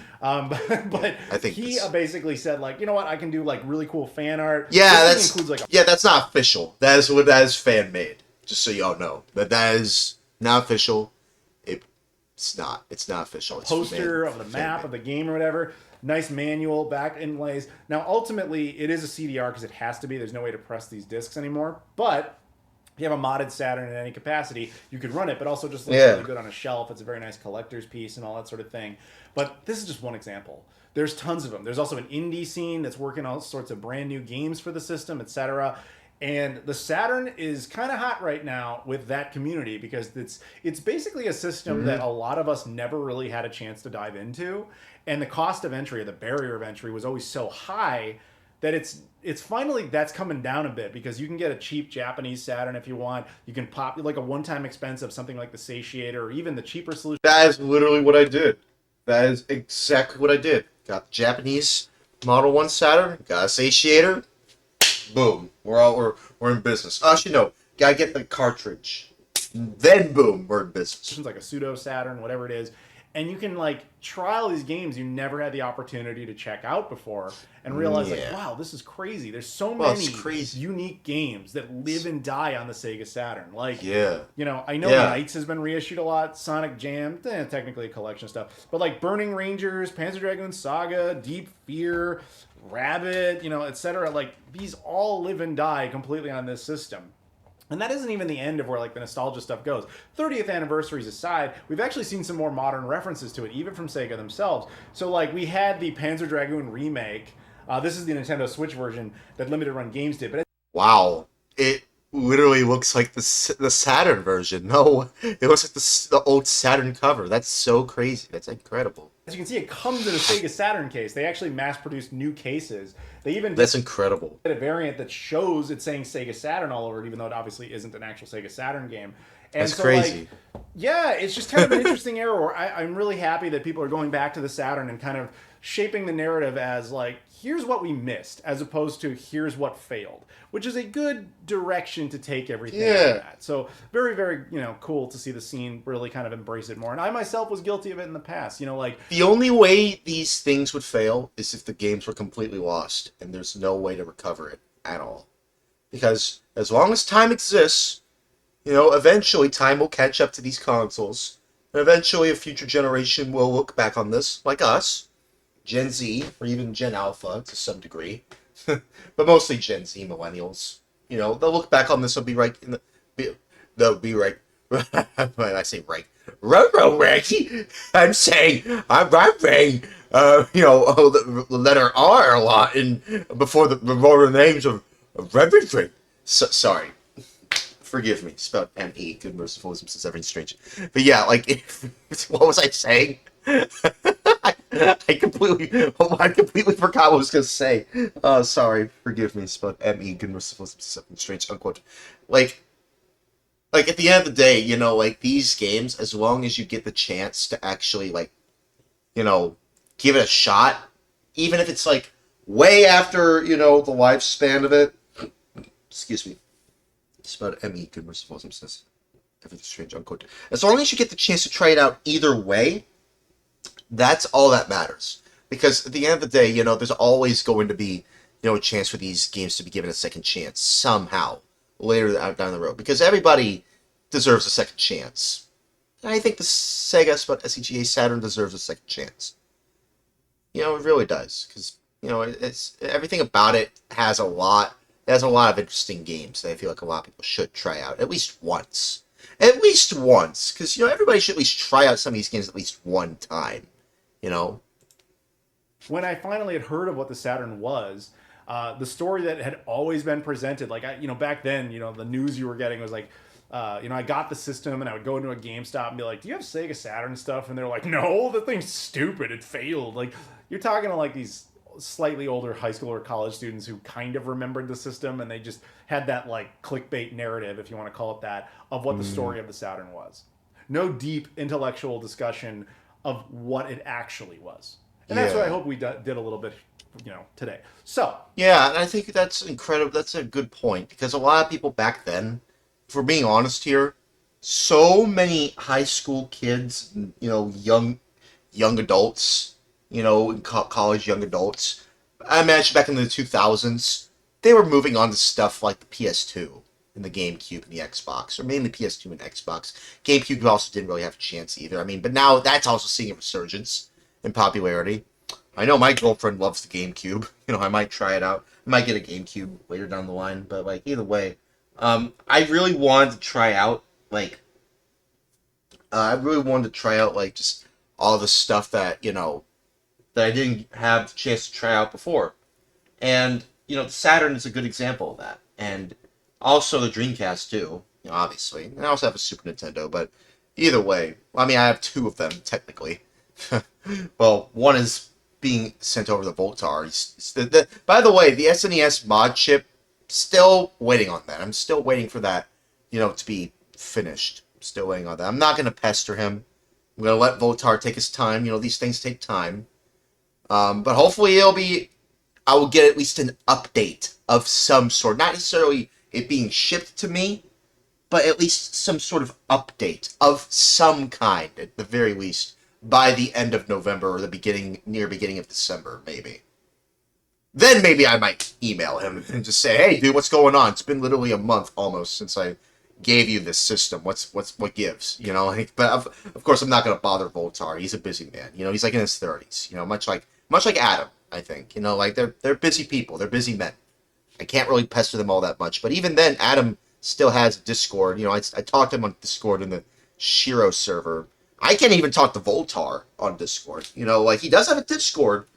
version. But I think he this- basically said, like, you know what, I can do like really cool fan art. Yeah, This thing that's includes like a yeah, that's not official. That is fan made. Just so y'all know, that is not official. It's not. It's not official. It's poster of the fan map made. of the game or whatever. Nice manual, back inlays. Now, ultimately, it is a CDR because it has to be. There's no way to press these discs anymore. But if you have a modded Saturn in any capacity, you could run it, but also just looks Yeah. really good on a shelf. It's a very nice collector's piece and all that sort of thing. But this is just one example. There's tons of them. There's also an indie scene that's working on all sorts of brand new games for the system, etc. And the Saturn is kind of hot right now with that community because it's basically a system that a lot of us never really had a chance to dive into. And the cost of entry, or the barrier of entry, was always so high that it's finally that's coming down a bit because you can get a cheap Japanese Saturn if you want. You can pop like a one-time expense of something like the Satiator or even the cheaper solution. That is literally what I did. That is exactly what I did. Got the Japanese Model 1 Saturn, got a Satiator, boom. We're in business. Actually, no. Gotta get the cartridge. Then, boom, we're in business. Like a pseudo Saturn, whatever it is, and you can like trial these games you never had the opportunity to check out before and realize like, Yeah. wow, this is crazy. There's so Well, many it's crazy. unique games that live and die on the Sega Saturn. Like, Yeah. I know Yeah. Knights has been reissued a lot, Sonic Jam, technically a collection of stuff, but like Burning Rangers, Panzer Dragoon Saga, Deep Fear, Rabbit, etc. Like these all live and die completely on this system. And that isn't even the end of where like the nostalgia stuff goes. 30th anniversaries aside, we've actually seen some more modern references to it, even from Sega themselves. So like we had the Panzer Dragoon remake. This is the Nintendo Switch version that Limited Run Games did. But Wow. It literally looks like the Saturn version. No, it looks like the old Saturn cover. That's so crazy. That's incredible. as you can see, it comes in a Sega Saturn case. They actually mass-produced new cases. They even That's incredible. did a variant that shows it saying Sega Saturn all over it, even though it obviously isn't an actual Sega Saturn game. And That's so, crazy. like, yeah, it's just kind of an interesting era where I'm really happy that people are going back to the Saturn and kind of shaping the narrative as like, here's what we missed, as opposed to here's what failed, which is a good direction to take everything Yeah. at. So very, very, cool to see the scene really kind of embrace it more. And I myself was guilty of it in the past. Like The only way these things would fail is if the games were completely lost and there's no way to recover it at all. Because as long as time exists, eventually time will catch up to these consoles. And eventually a future generation will look back on this, like us, Gen Z, or even Gen Alpha to some degree. But mostly Gen Z millennials. They'll look back on this and be right they'll be right when I say right. Reggie. I'm saying I'm right. The letter R a lot before the names of everything. Sorry. Forgive me. Spelled M-E. Good, merciful, wisdom, since everything's strange. But yeah, like, what was I saying? I completely forgot what I was going to say. Sorry. Forgive me. Spelled M-E. Good, merciful, wisdom, since everything's strange. Unquote. Like, at the end of the day, like, these games, as long as you get the chance to actually, like, give it a shot, even if it's, like, way after, the lifespan of it. Excuse me. Spelled M-E, good merciful, says everything's strange, unquote. As long as you get the chance to try it out either way, that's all that matters. Because at the end of the day, there's always going to be, a chance for these games to be given a second chance somehow later down the road. Because everybody deserves a second chance. And I think the Sega Saturn deserves a second chance. It really does. Because, it's everything about it has a lot. It has a lot of interesting games that I feel like a lot of people should try out at least once. At least once, because everybody should at least try out some of these games at least one time. When I finally had heard of what the Saturn was, the story that had always been presented, like back then, the news you were getting was like, I got the system and I would go into a GameStop and be like, "Do you have Sega Saturn stuff?" And they're like, "No, the thing's stupid. It failed." Like, you're talking to like these slightly older high school or college students who kind of remembered the system, and they just had that like clickbait narrative, if you want to call it that, of what the story of the Saturn was. No deep intellectual discussion of what it actually was. And that's what I hope we did a little bit, today. So yeah, and I think that's incredible. That's a good point, because a lot of people back then, if we're being honest here, so many high school kids, young adults, in college young adults, I imagine back in the 2000s, they were moving on to stuff like the PS2 and the GameCube and the Xbox, or mainly PS2 and Xbox. GameCube also didn't really have a chance either. I mean, but now that's also seeing a resurgence in popularity. I know my girlfriend loves the GameCube. I might try it out. I might get a GameCube later down the line, but like either way, I really wanted to try out like just all the stuff that that I didn't have the chance to try out before. And, the Saturn is a good example of that. And also the Dreamcast, too, obviously. And I also have a Super Nintendo, but either way, I mean, I have two of them, technically. Well, one is being sent over to Voltar. By the way, the SNES mod chip, still waiting on that. I'm still waiting for that, to be finished. Still waiting on that. I'm not going to pester him. I'm going to let Voltar take his time. These things take time. But hopefully I will get at least an update of some sort. Not necessarily it being shipped to me, but at least some sort of update of some kind, at the very least, by the end of November or the near beginning of December, maybe. Then maybe I might email him and just say, "Hey, dude, what's going on? It's been literally a month almost since I gave you this system. What gives?" But of course, I'm not going to bother Voltar. He's a busy man. He's like in his 30s. Much like Adam, I think. Like they're busy people. They're busy men. I can't really pester them all that much. But even then, Adam still has Discord. I talked to him on Discord in the Shiro server. I can't even talk to Voltar on Discord. Like he does have a Discord,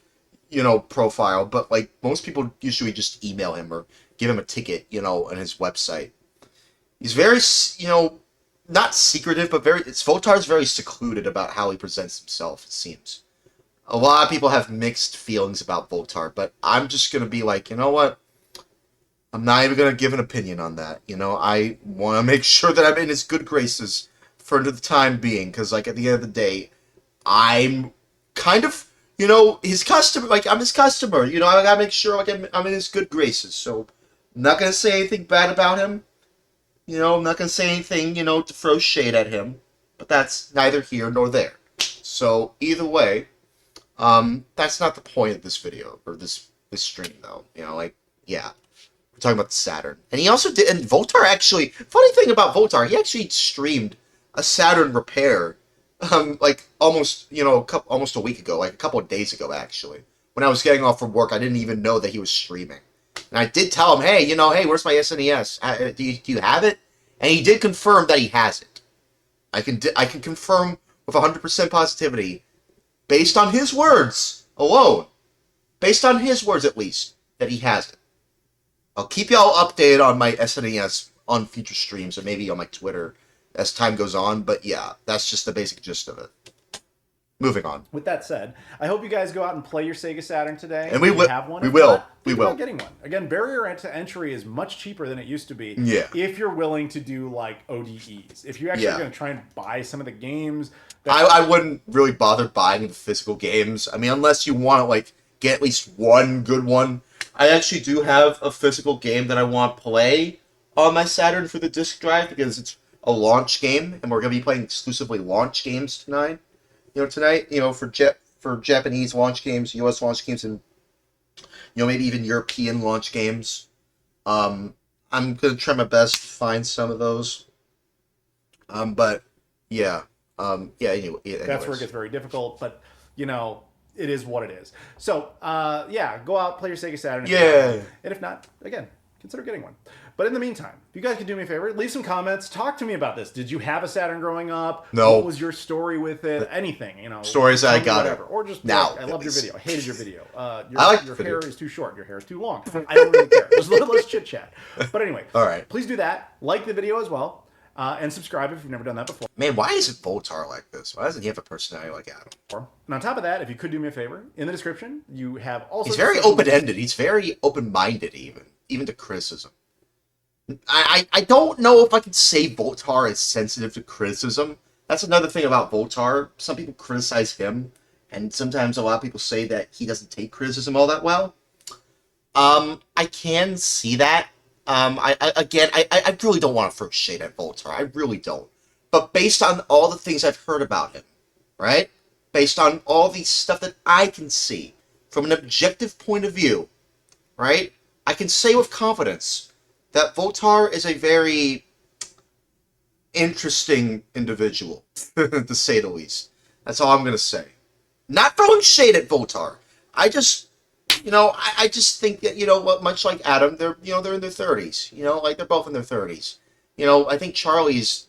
profile, but like most people usually just email him or give him a ticket, on his website. He's very, not secretive, but Voltar's very secluded about how he presents himself, it seems. A lot of people have mixed feelings about Voltar, but I'm just going to be like, you know what? I'm not even gonna give an opinion on that. I want to make sure that I'm in his good graces for the time being, because like at the end of the day, I'm kind of his customer. Like I'm his customer. I gotta make sure like I'm in his good graces. So I'm not gonna say anything bad about him. I'm not gonna say anything to throw shade at him. But that's neither here nor there. So either way, that's not the point of this video or this stream though. Yeah. We're talking about the Saturn. And he also did, and Voltar actually, funny thing about Voltar, he actually streamed a Saturn repair, like almost, almost a week ago, like a couple of days ago, actually. When I was getting off from work, I didn't even know that he was streaming. And I did tell him, hey, hey, where's my SNES? Do you have it? And he did confirm that he has it. I can confirm with 100% positivity, based on his words alone, based on his words at least, that he has it. I'll keep y'all updated on my SNES on future streams, or maybe on my Twitter as time goes on. But yeah, that's just the basic gist of it. Moving on. With that said, I hope you guys go out and play your Sega Saturn today. And we will. Have one. We will. We will. Getting one. Again, barrier to entry is much cheaper than it used to be. Yeah. If you're willing to do like ODEs, if you're actually going to try and buy some of the games, I wouldn't really bother buying the physical games. I mean, unless you want to like get at least one good one. I actually do have a physical game that I want to play on my Saturn for the disc drive because it's a launch game, and we're going to be playing exclusively launch games tonight. For Japanese launch games, US launch games, and maybe even European launch games. I'm going to try my best to find some of those. But yeah. Anyway, that's where it gets very difficult, but it is what it is. So, go out, play your Sega Saturn. Yeah. And if not, again, consider getting one. But in the meantime, if you guys could do me a favor, leave some comments. Talk to me about this. Did you have a Saturn growing up? No. What was your story with it? Anything, Stories I got. Whatever. Or just, now. I loved your video. I hated your video. I like your hair is too short. Your hair is too long. I don't really care. Let's chit-chat. But anyway. All right. Please do that. Like the video as well. And subscribe if you've never done that before. Man, why is it Voltar like this? Why doesn't he have a personality like Adam? And on top of that, if you could do me a favor, in the description, you have also... He's very open-ended. He's very open-minded, even to criticism. I don't know if I can say Voltar is sensitive to criticism. That's another thing about Voltar. Some people criticize him, and sometimes a lot of people say that he doesn't take criticism all that well. I can see that. I really don't want to throw shade at Voltar. I really don't. But based on all the things I've heard about him, right? Based on all the stuff that I can see from an objective point of view, right? I can say with confidence that Voltar is a very interesting individual, to say the least. That's all I'm going to say. Not throwing shade at Voltar. I just think that, much like Adam, they're in their 30s. Like they're both in their 30s. I think Charlie's,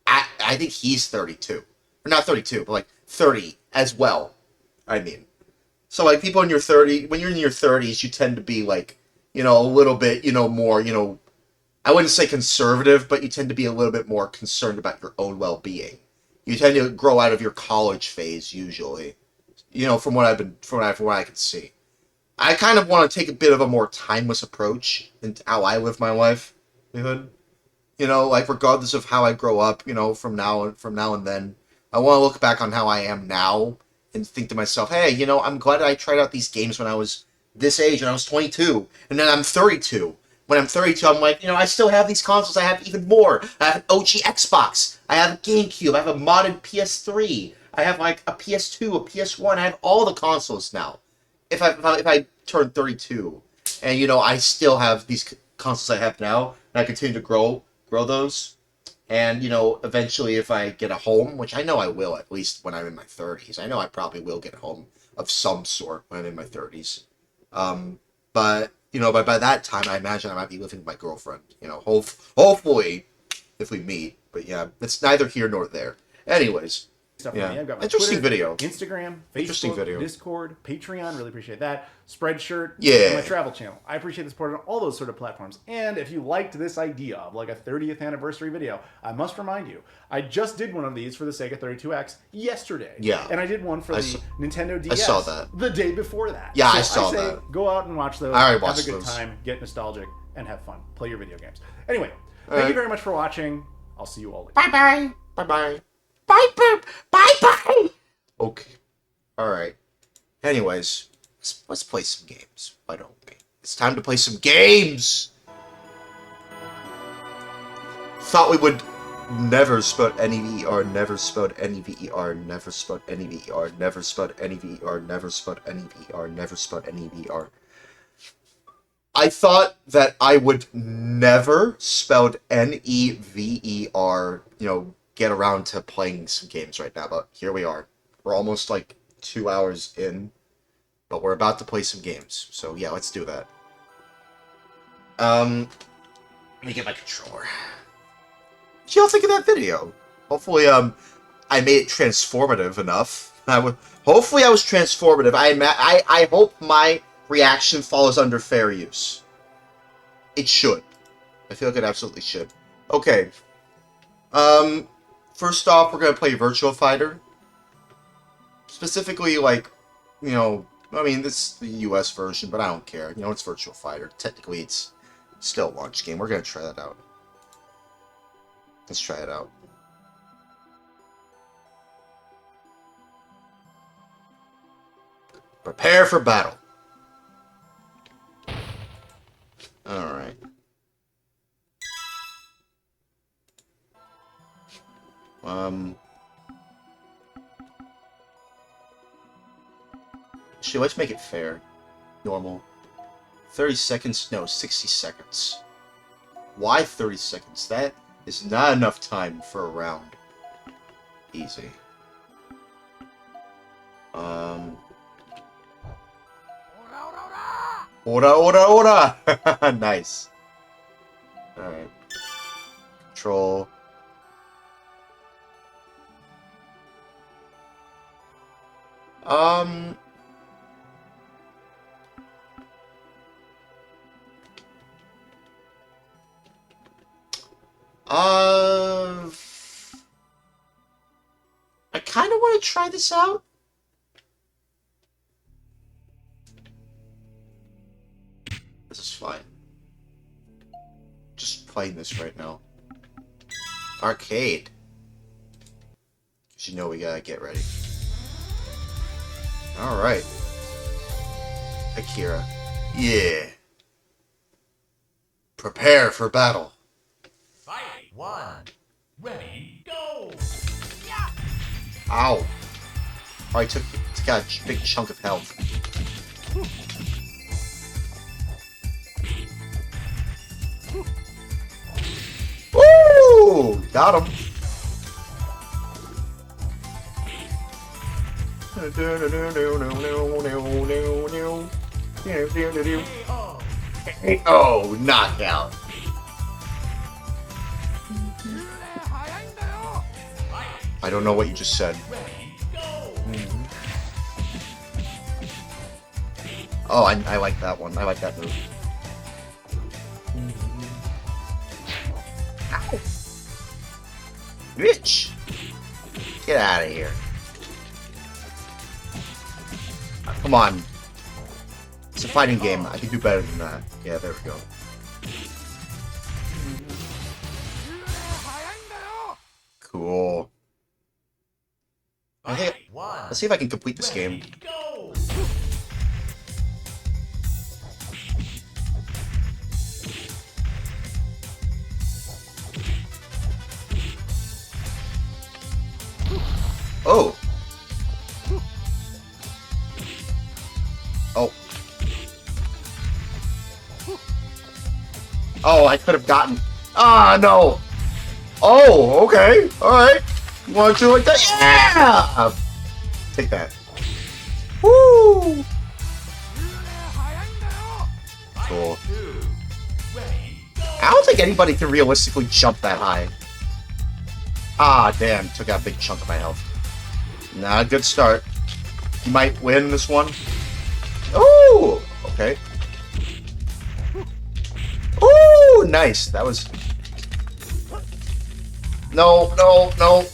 I think he's 32. Or not 32, but like 30 as well. I mean. So like people in your 30, when you're in your 30s, you tend to be like, a little bit, more, I wouldn't say conservative, but you tend to be a little bit more concerned about your own well-being. You tend to grow out of your college phase usually. From what I can see. I kind of want to take a bit of a more timeless approach into how I live my life. Like regardless of how I grow up, from now and then, I want to look back on how I am now and think to myself, hey, I'm glad I tried out these games when I was this age and I was 22, and then I'm 32. When I'm 32, I'm like, I still have these consoles. I have even more. I have an OG Xbox. I have a GameCube. I have a modded PS3. I have like a PS2, a PS1. I have all the consoles now. If I turn 32, and I still have these consoles I have now, and I continue to grow those, and eventually if I get a home, which I know I will, at least when I'm in my 30s. I know I probably will get a home of some sort when I'm in my 30s. But by that time, I imagine I might be living with my girlfriend. Hopefully, if we meet. But yeah, it's neither here nor there. Anyways. Stuff yeah. I've got my Interesting Twitter, video. Instagram, Facebook, Interesting video. Discord, Patreon. Really appreciate that. Spreadshirt. Yeah. And my travel channel. I appreciate the support on all those sort of platforms. And if you liked this idea of like a 30th anniversary video, I must remind you, I just did one of these for the Sega 32X yesterday. Yeah. And I did one for the Nintendo DS. I saw that. The day before that. Yeah, so I saw say, that. Go out and watch those. I already watched Have a good those. time. Get nostalgic. and have fun. Play your video games. Anyway, thank right. you very much for watching. I'll see you all later. Bye-bye. Bye-bye. Bye-bye. Bye-bye. Okay. Alright. Anyways, let's play some games. Why don't we? It's time to play some games! Thought we would never spelled any VER, never spelled any VER, never spelled any VER, never spelled any VER, never spelled any VER, never spelled any VER. I thought that I would never spelled NEVER, get around to playing some games right now, but here we are. We're almost like 2 hours in, but we're about to play some games. So yeah, let's do that. Let me get my controller. What y'all think of that video? Hopefully, I made it transformative enough. Hopefully I was transformative. I hope my reaction falls under fair use. It should. I feel like it absolutely should. Okay. First off, we're gonna play Virtua Fighter. Specifically, like, I mean, this is the US version, but I don't care. It's Virtua Fighter. Technically, it's still a launch game. We're gonna try that out. Let's try it out. Prepare for battle. Alright. Let's make it fair. Normal. 30 seconds? No, 60 seconds. Why 30 seconds? That is not enough time for a round. Easy. Ora, ora, ora! Nice. Alright. Control. I kind of want to try this out. This is fine. Just playing this right now. Arcade. 'Cause we gotta get ready. Alright. Akira. Yeah. Prepare for battle. Fight! 1, ready, go! Ow. Alright, took out a big chunk of health. Woo! Got him. Oh, knockout. I don't know what you just said. Oh, I like that one. I like that move. Ow! Bitch! Get out of here. Come on. It's a fighting game. I can do better than that. Yeah, there we go. Cool. Let's see if I can complete this game. Oh! Oh. Oh, I could have gotten... Ah, no! Oh, okay. Alright. You want to do it like that? Yeah! Take that. Woo! Cool. I don't think anybody can realistically jump that high. Ah, damn. Took out a big chunk of my health. Nah, good start. You might win this one. Ooh! Okay. Ooh! Nice. That was... No, no, no.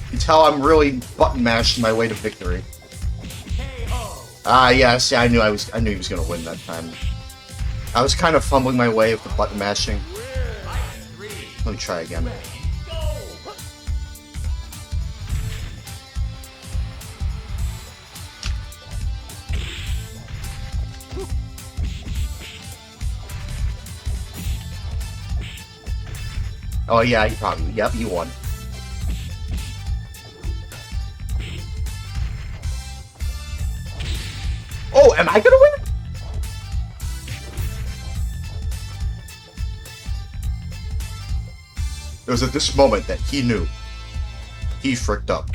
You can tell I'm really button mashing my way to victory. Ah, yeah, see, I knew he was gonna win that time. I was kind of fumbling my way with the button mashing. Let me try again. Oh yeah, you probably, yep, you won. Oh, am I gonna win? It was at this moment that he knew. He fricked up.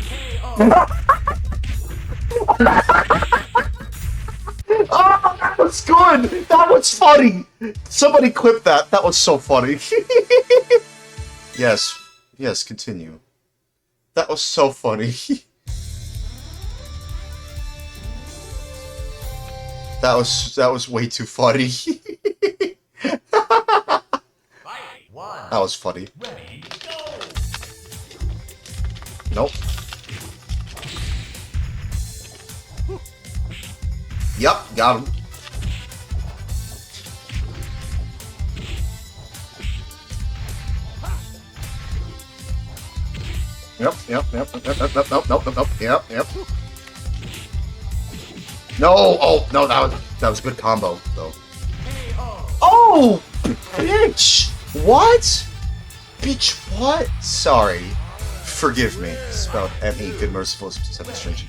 Oh, that was good! That was funny! Somebody clip that. That was so funny. Yes. Yes, continue. That was so funny. That was way too funny. That was funny. Nope. Yep, got him. Yep. No, oh no, that was a good combo though. Oh, bitch! What? Bitch, what? Sorry. Forgive me. Spelled M-E, good, merciful, specific, strange.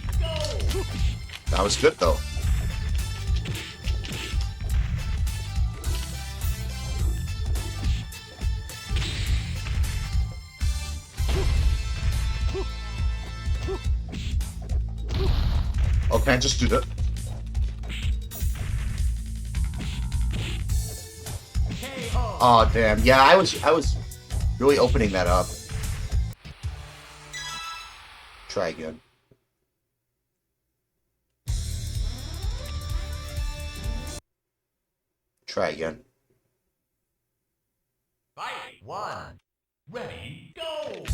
That was good though. Oh, can I just do that? Oh damn! Yeah, I was really opening that up. Try again. Try again. Fight 1. Ready, go!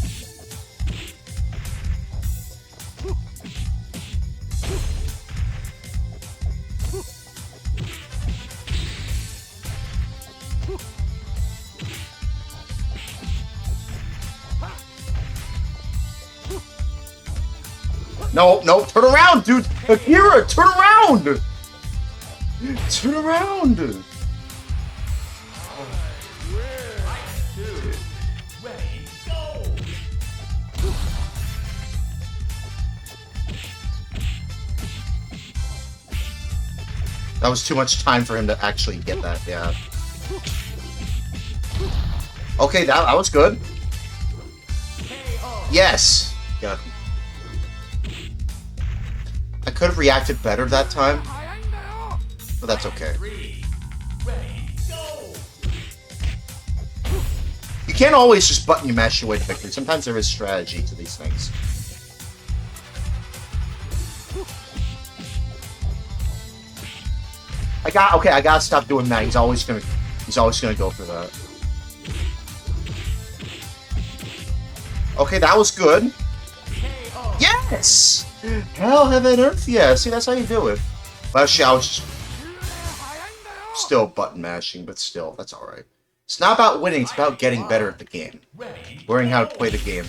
No, no, turn around, dude! Akira, turn around! Turn around! Ready, go! That was too much time for him to actually get that, yeah. Okay, that was good. Yes! Yeah. I could have reacted better that time, but that's okay. You can't always just button mash your way to victory. Sometimes there is strategy to these things. I gotta stop doing that. He's always gonna go for that. Okay, that was good. Yes! Hell, heaven, earth, yeah. See, that's how you do it. Well, actually, I was still button mashing, but still, that's alright. It's not about winning, it's about getting better at the game. Learning how to play the game.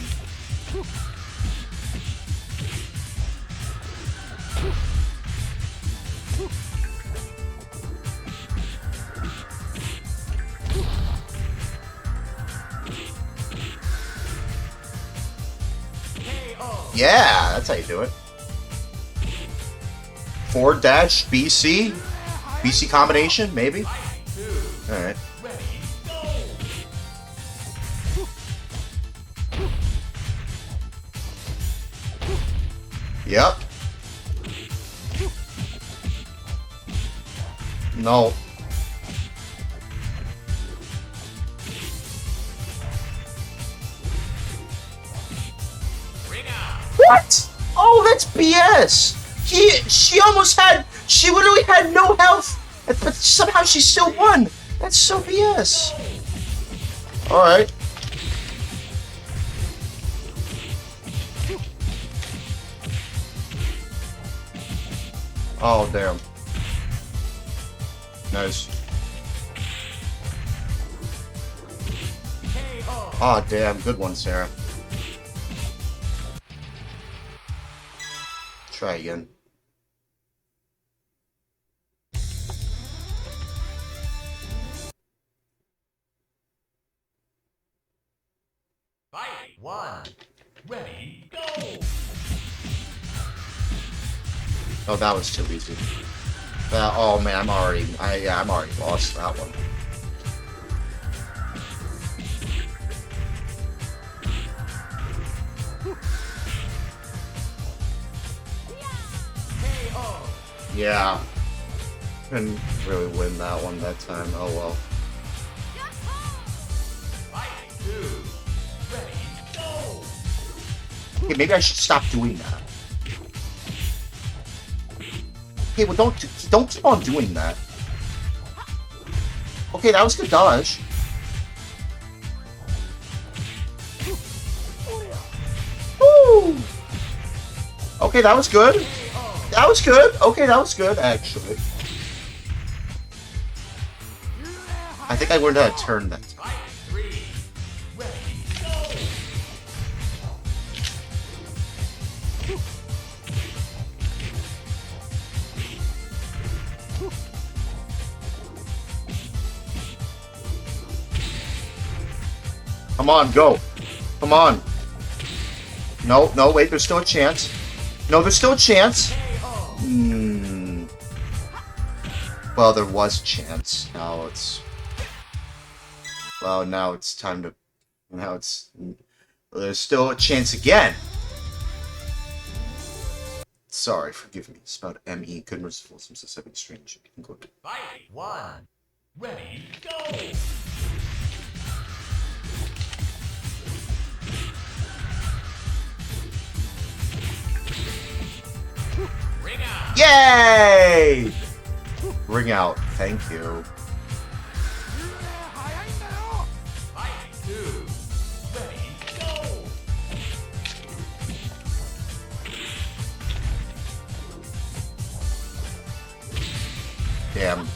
Yeah, that's how you do it. Forward dash, BC? BC combination, maybe? Alright. Yep. No. What? Oh, that's BS. She literally had no health, but somehow she still won. That's so BS. All right. Oh, damn. Nice. Oh, damn. Good one, Sarah. Try again. Fight! 1. Ready, go! Oh, that was too easy. Oh man, I'm already lost that one. Yeah. Couldn't really win that one that time. Oh well. Fight! 2. Ready, go! Okay, maybe I should stop doing that. Okay, well don't keep on doing that. Okay, that was good dodge. Woo! Okay, that was good. That was good. Okay, that was good, actually. I think I learned how to turn that. Fight! 3. Ready, go! Come on, go. Come on. No, no, wait, there's still a chance. No, there's still a chance. Well, there was a chance. Now it's... Well, now it's time to... Now it's... Well, there's still a chance again. Sorry, forgive me. It's about M.E. Good merciful, some specific strange. Fight! 1. Ready, go! Ring out! Yay! Ring out. Thank you. Fight! 2. Ready, go! Damn.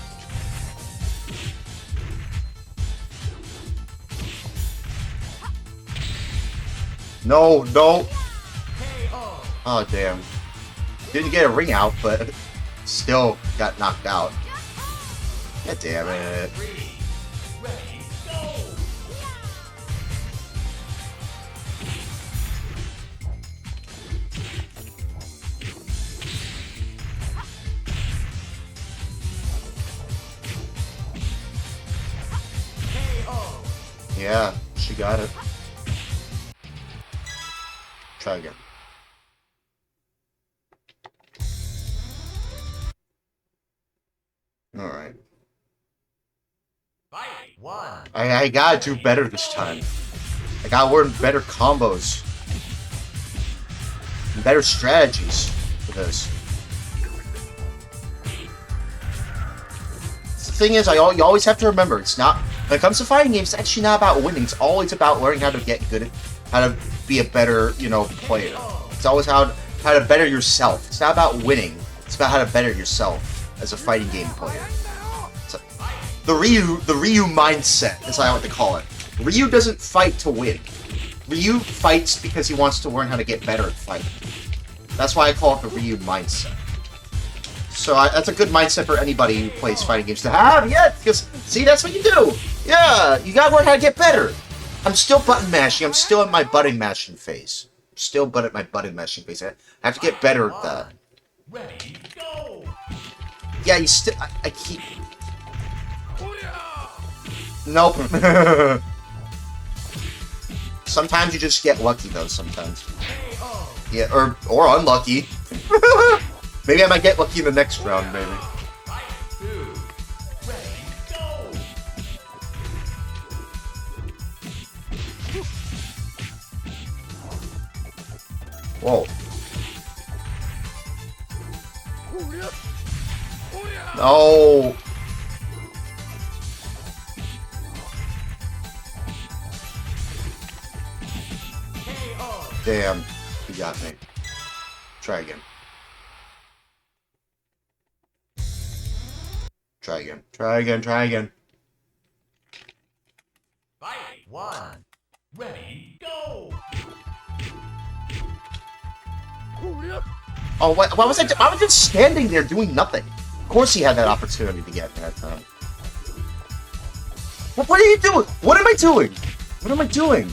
No, no. KO! Oh, damn. Didn't get a ring out, but still got knocked out. God damn it. 3. Ready, go! KO! Yeah, she got it. Try again. Alright. Fight! 1. I gotta do better this time. I gotta learn better combos. And better strategies for this. The thing is, you always have to remember, it's not... When it comes to fighting games, it's actually not about winning. It's always about learning how to get good at... How to be a better, player. It's always how to better yourself. It's not about winning. It's about how to better yourself as a fighting game player. The Ryu mindset, as I like to call it. Ryu doesn't fight to win. Ryu fights because he wants to learn how to get better at fighting. That's why I call it the Ryu mindset. So that's a good mindset for anybody who plays fighting games to have. Yeah, because, see, that's what you do. Yeah, you gotta learn how to get better. I'm still button mashing. I'm still in my button mashing phase. I'm still at my button mashing phase. I have to get better at that. Ready, go! Yeah, you still... I keep... Nope. Sometimes you just get lucky, though, sometimes. Yeah, or unlucky. Maybe I might get lucky in the next round, maybe. Fight! 2. Ready, go! Whoa. No. Damn. He got me. Try again. Try again. Try again. Try again. Fight! 1. Ready, go! Oh, why was I just standing there doing nothing? Of course he had that opportunity to get that time. What are you doing? What am I doing? What am I doing?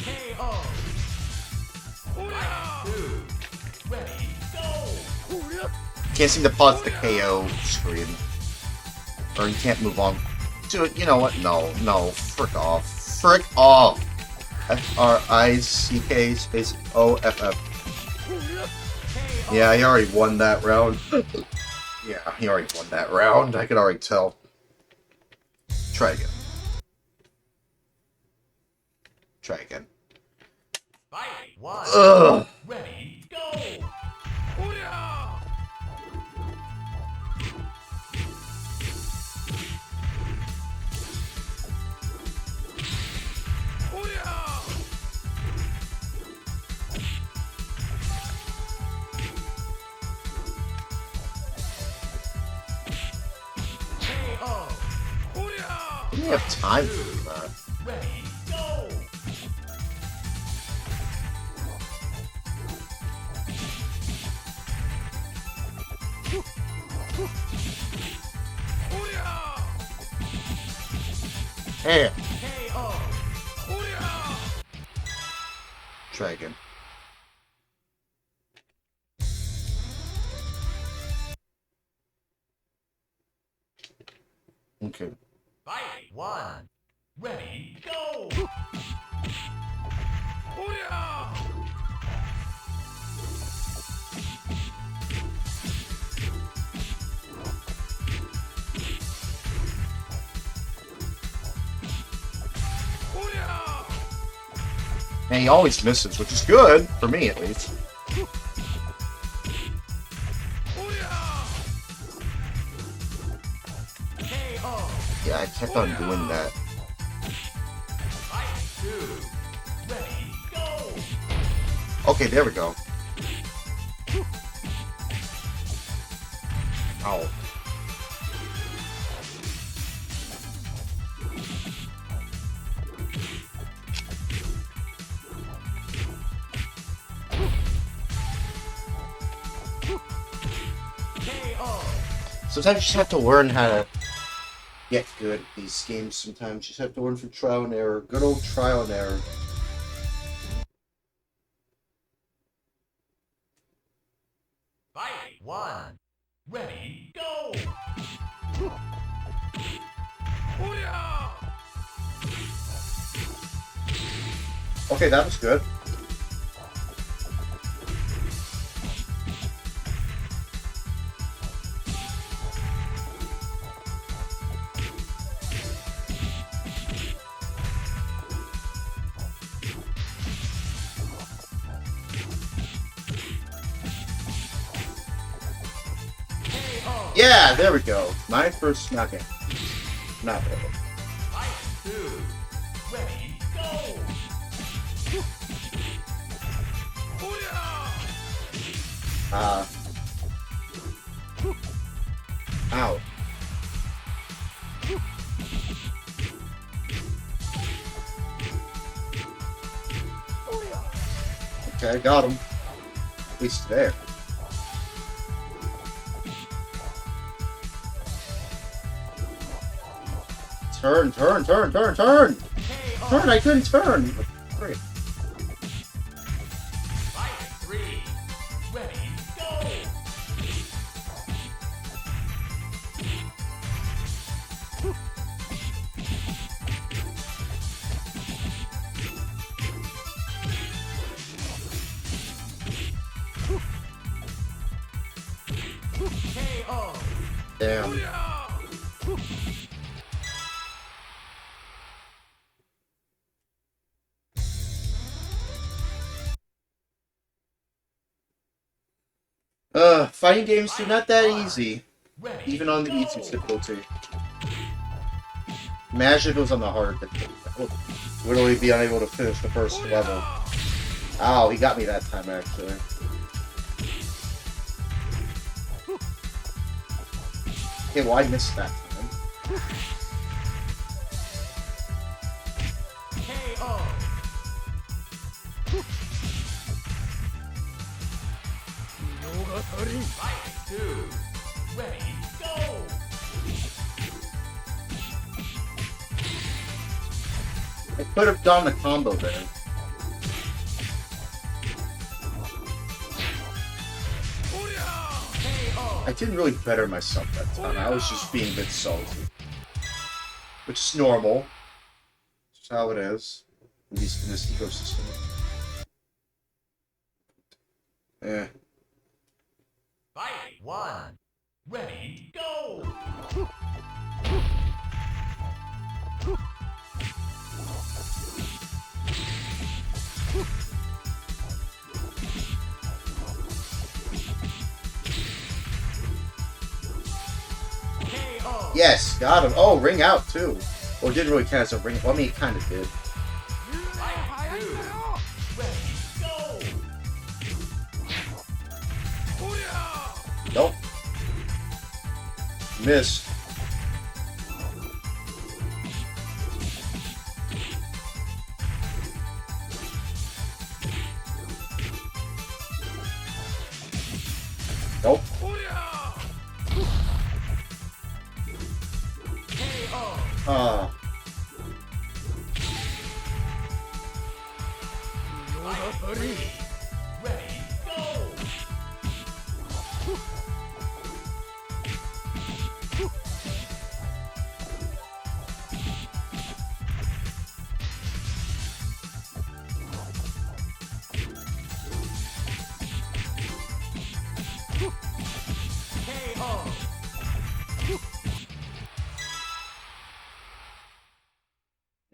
KO! Two, ready, go! Can't seem to pause the KO screen. Or you can't move on. Dude, you know what? No. Frick off. Frick off! Frick space OFF. Yeah, he already won that round. Yeah, he already won that round. I could already tell. Try again. Try again. Fight! One, Ugh! ready, go! KO! I didn't have time to do that. Ready, go! Hey, KO! try again. Okay. Fight! One, ready, go! And he always misses, which is good, for me at least. KO! Yeah, I kept on doing that. Fight! Two, ready, go! Okay, there we go. Ow. KO! Sometimes you just have to learn how to get good at these games. Sometimes you just have to learn from trial and error. Good old trial and error. Fight! One, ready, go! Okay, that was good. KO! Yeah, there we go. My first knockout. Not bad. Fight! Two, ready, go! Ow. Okay, I got him. At least there. Turn! Turn! KO! Turn! I couldn't turn! Great. Fight! Three, ready, go! KO! Damn. Fighting games are not that easy, Ready, even on the go! easiest difficulty. Imagine if it was on the hard difficulty. I would literally be unable to finish the first level. Ow, he got me that time, actually. Okay, well I missed that time. I could have done a combo there. I didn't really better myself that time. I was just being a bit salty. Which is normal. It's how it is. At least in this ecosystem. Eh. Fight 1. Ready, go! Yes, got him. Oh, ring out too. Well, it didn't really count as a ring. Well, I mean, it kind of did. Nope. Missed. Nope. Ah.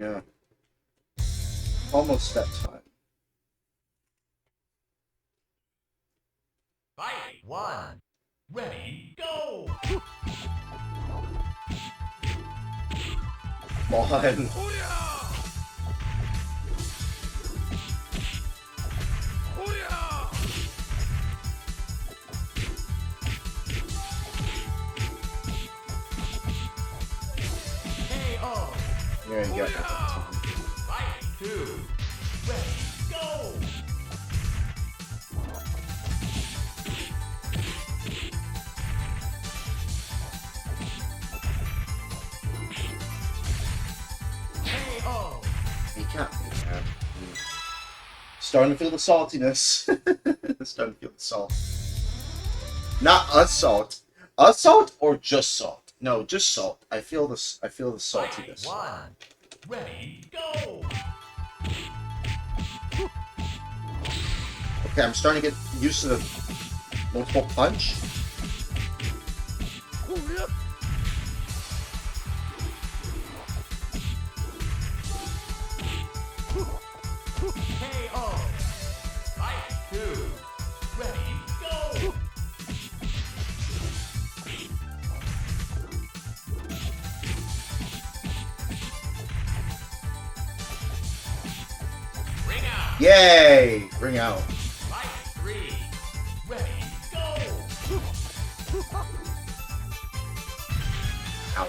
Yeah. Almost that time. Fight 1. Ready, go! Come on. Yeah, you got that. Fight 2. Ready, go! You can't be that. Starting to feel the saltiness. Starting to feel the salt. Not assault. Assault or just salt? No, just salt. I feel this. I feel the saltiness. Fight 1. Ready, go! Okay, I'm starting to get used to the multiple punch. KO! Fight 2. Ready, go! Ring out! Yay! Ring out. Fight 3. Ready, go! Ow.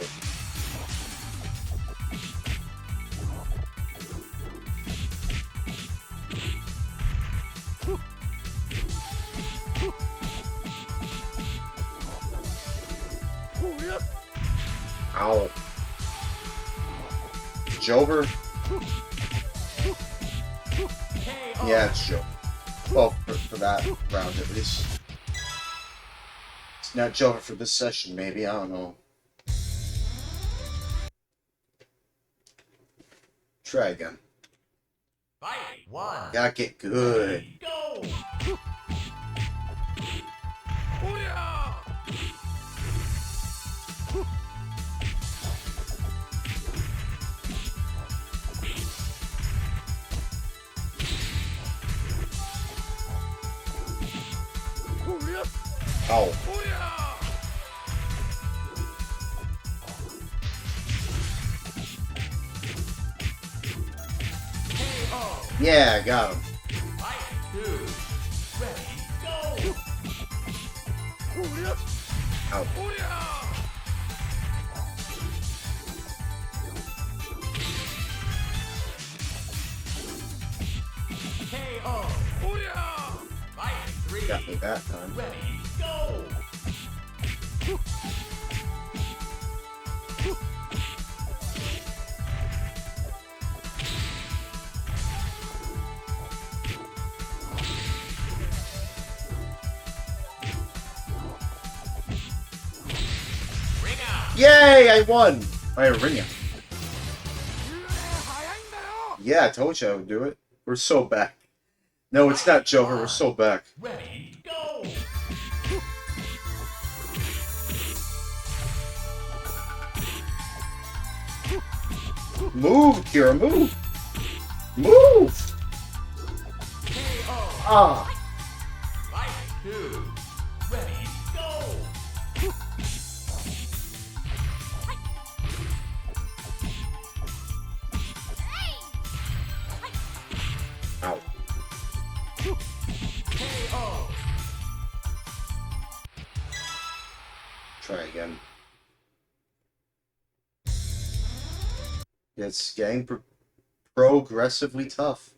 Ow. Jover? KO! Yeah, it's Jover. Well, for that round at least. It's not Jover for this session, maybe. I don't know. Try again. Fight 1. Gotta get good. Ready, go! Ow. Yeah, got him. Fight 2. Ready, go! Ow. Got me that time. Ready, go! Yay! I won by a ring out. Yeah, I told you I would do it. We're so back. No, it's not Joker. We're so back. Ready, go! Move, Kira, move! Move! Ah! Fight 2. Ready, go! Ow. KO! Try again. It's getting progressively tough.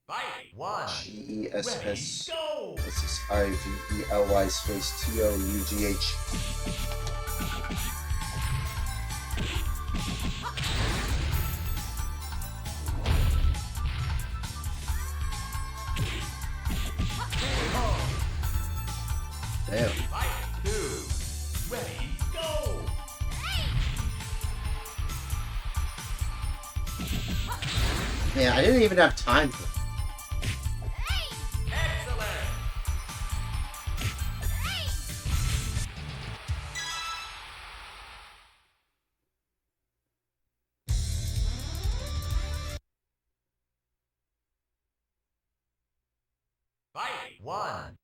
Fight 1. Ready, GESS. go! SSIVELY space TOUGH. Damn. Fight 2. Ready, go! Man, I didn't even have time for Excellent! Fight 1.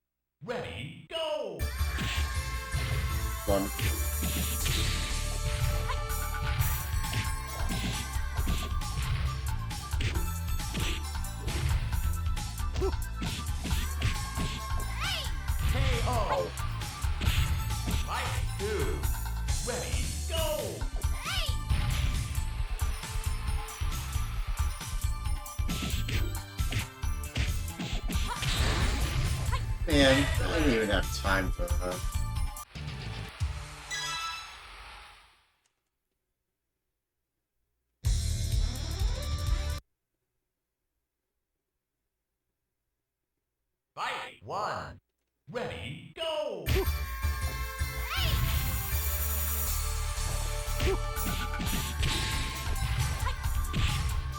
Ready, go! one. KO! Fight 2. Ready, go! Man, I didn't even have time for that. Fight 1. Ready, go! If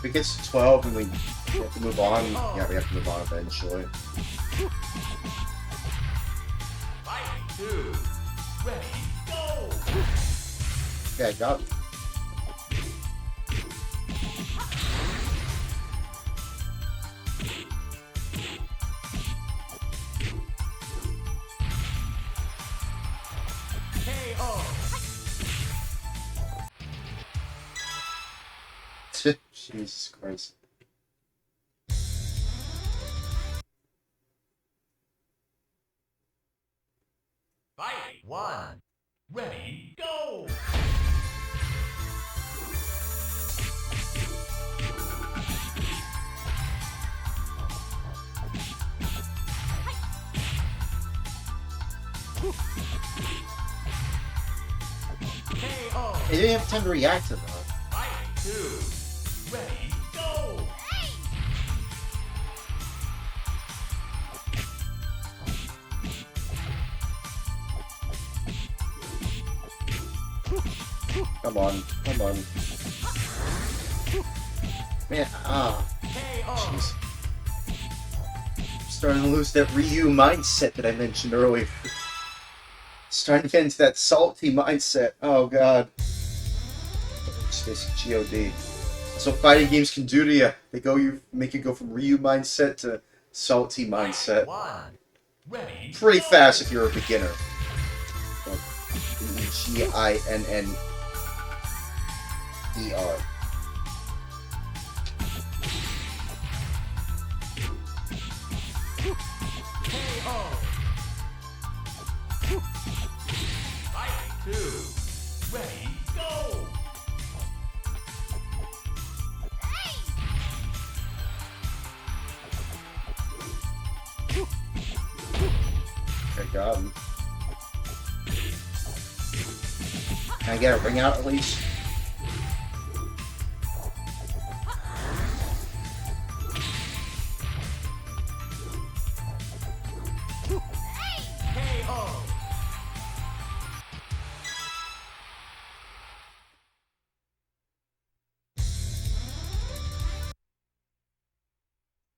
it gets to 12 and we have to move on, yeah, we have to move on eventually. Fight 2. Ready, go! Okay, I got it. KO! Jesus Christ. Fight 1. Ready, go! KO! I didn't have time to react to that. Fight 2. Ready, go! Come on, come on. Man, KO! jeez. I'm starting to lose that Ryu mindset that I mentioned earlier. Starting to get into that salty mindset. Oh god. Space GOD. That's what fighting games can do to you. They make you go from Ryu mindset to salty mindset. 1. Ready, Pretty go! fast if you're a beginner. Like GINNER. KO! Fight 2. Ready, go! got him. Can I get a ring out at least?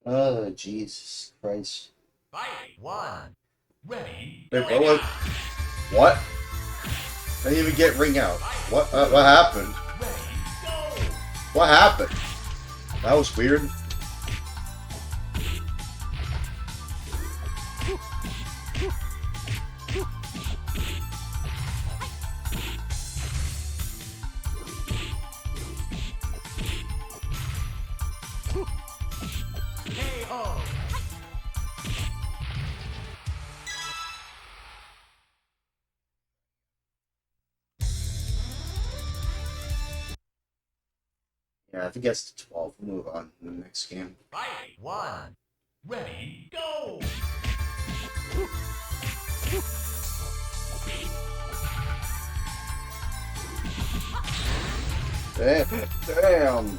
Oh, Jesus Christ. Fight one. Ready. Wait, what? I didn't even get ring out. What happened? What happened? That was weird. Yeah, I think that's the 12. We'll move on to the next game. Fight one. Ready. Go. Damn.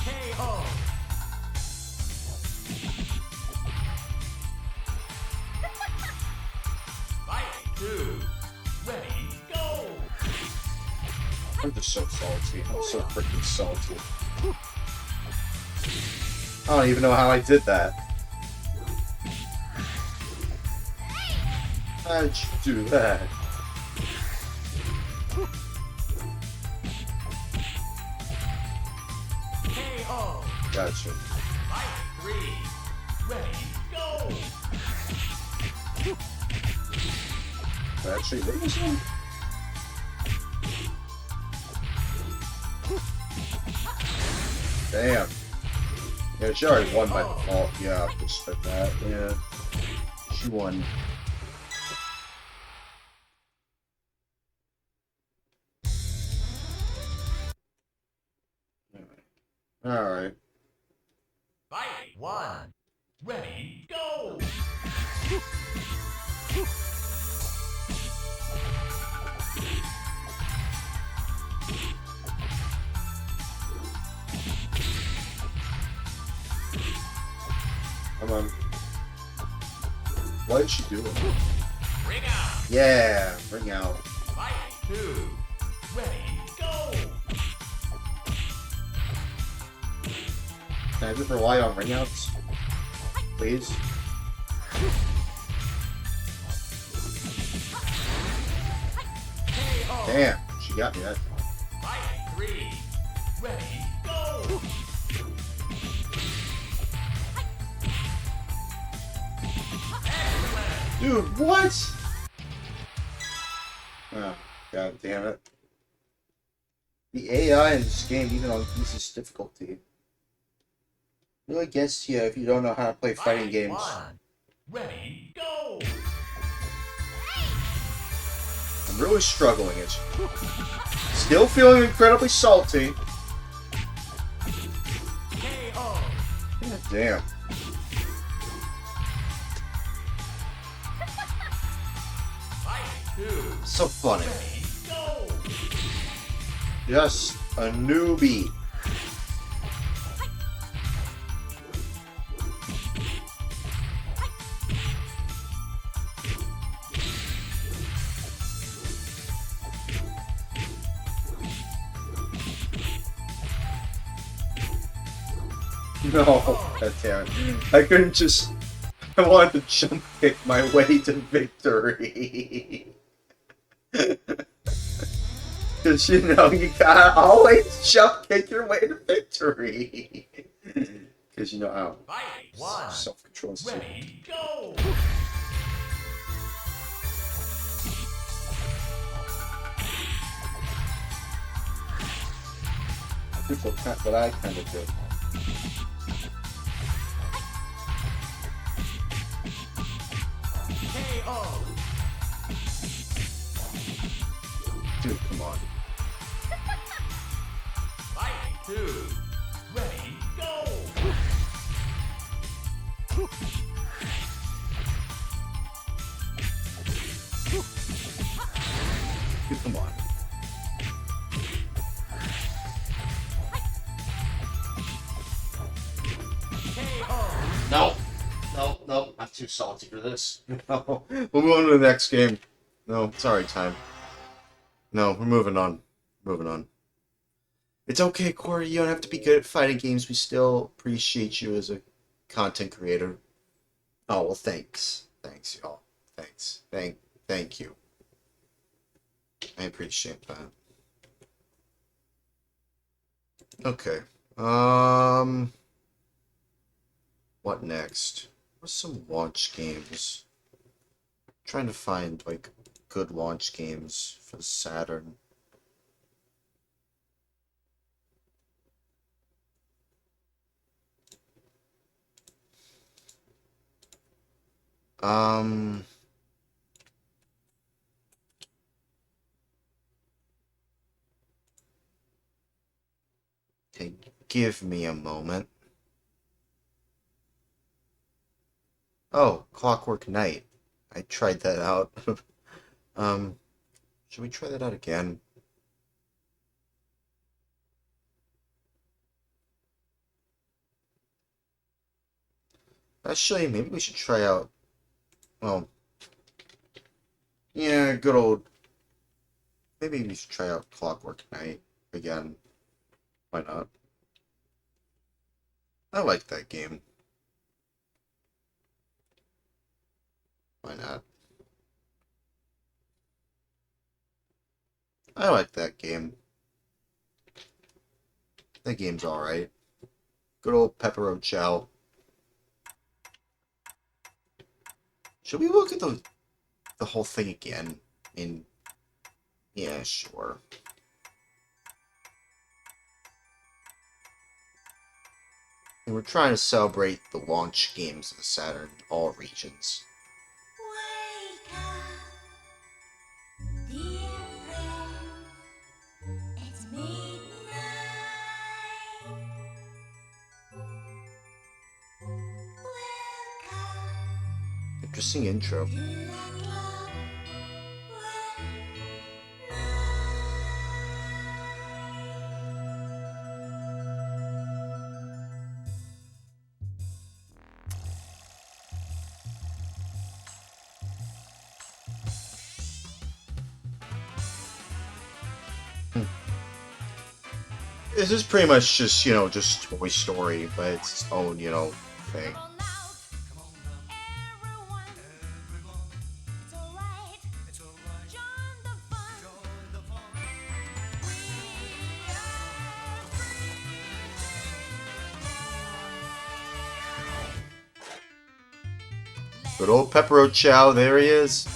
KO. Fight two. Ready. Go. I'm just so salty. I'm so freaking salty. I don't even know how I did that. How did you do that? KO. Gotcha. Fight three. Ready. Go. Actually, there was one. Damn. Yeah, she already won by default. Yeah, I respect that. Yeah. She won. Alright. Fight one. Ready. Go. Come on. What is she doing? Ring out. Yeah, bring out. Fight two. Ready. Go. Can I just rely on ring outs? Please? Damn, she got me that time. Fight three. Ready. Go. Dude, what? Oh, god damn it. The AI in this game, even on easiest difficulty, really gets to you if you don't know how to play fighting Fight games. one. Ready. Go. I'm really struggling. It's still feeling incredibly salty. KO. God damn. Fight two. So funny. Ready. Go. Just a newbie. No, god damn it. I couldn't just. I wanted to jump kick my way to victory. Because, you know, you gotta always jump kick your way to victory. Because, you know, how Fight one. self-control is Ready. Go. what I kind of do. KO. Dude, come on. Fight two. Ready. Go. too salty for this. No, we'll move on to the next game. No, sorry, time. No, we're moving on. Moving on. It's okay, Corey. You don't have to be good at fighting games. We still appreciate you as a content creator. Oh, well, thanks. Thanks, y'all. Thanks. Thank you. I appreciate that. Okay. What next? What's some launch games? I'm trying to find, like, good launch games for the Saturn. Um... Okay, give me a moment. Oh, Clockwork Knight. I tried that out. um, should we try that out again? Actually, maybe we should try out... Well, yeah, good old... Maybe we should try out Clockwork Knight again. Why not? I like that game. Why not? I like that game. That game's alright. Good old Pepero Chow. Should we look at the whole thing again? Yeah, sure. And we're trying to celebrate the launch games of the Saturn in all regions. Wake up, dear friend. It's midnight. Welcome Interesting intro. to the club This is pretty much just, just Toy Story, but it's its own, thing. Good old Pepero Chow, there he is.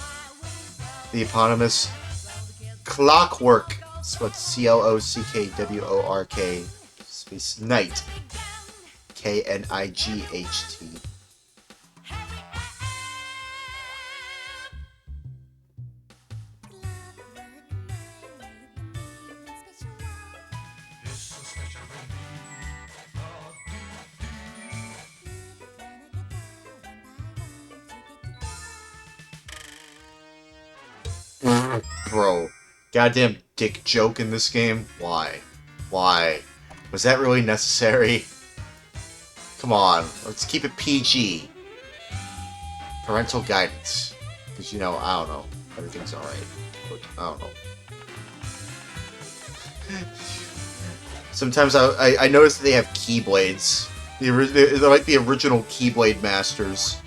The eponymous Clockwork. What's CLOCKWORK space Knight. KNIGHT. Bro, goddamn dick joke in this game? Why? Why? Was that really necessary? Come on, let's keep it PG. Parental guidance. Because, I don't know. Everything's alright. But, I don't know. Sometimes I notice that they have keyblades. They're like the original Keyblade Masters.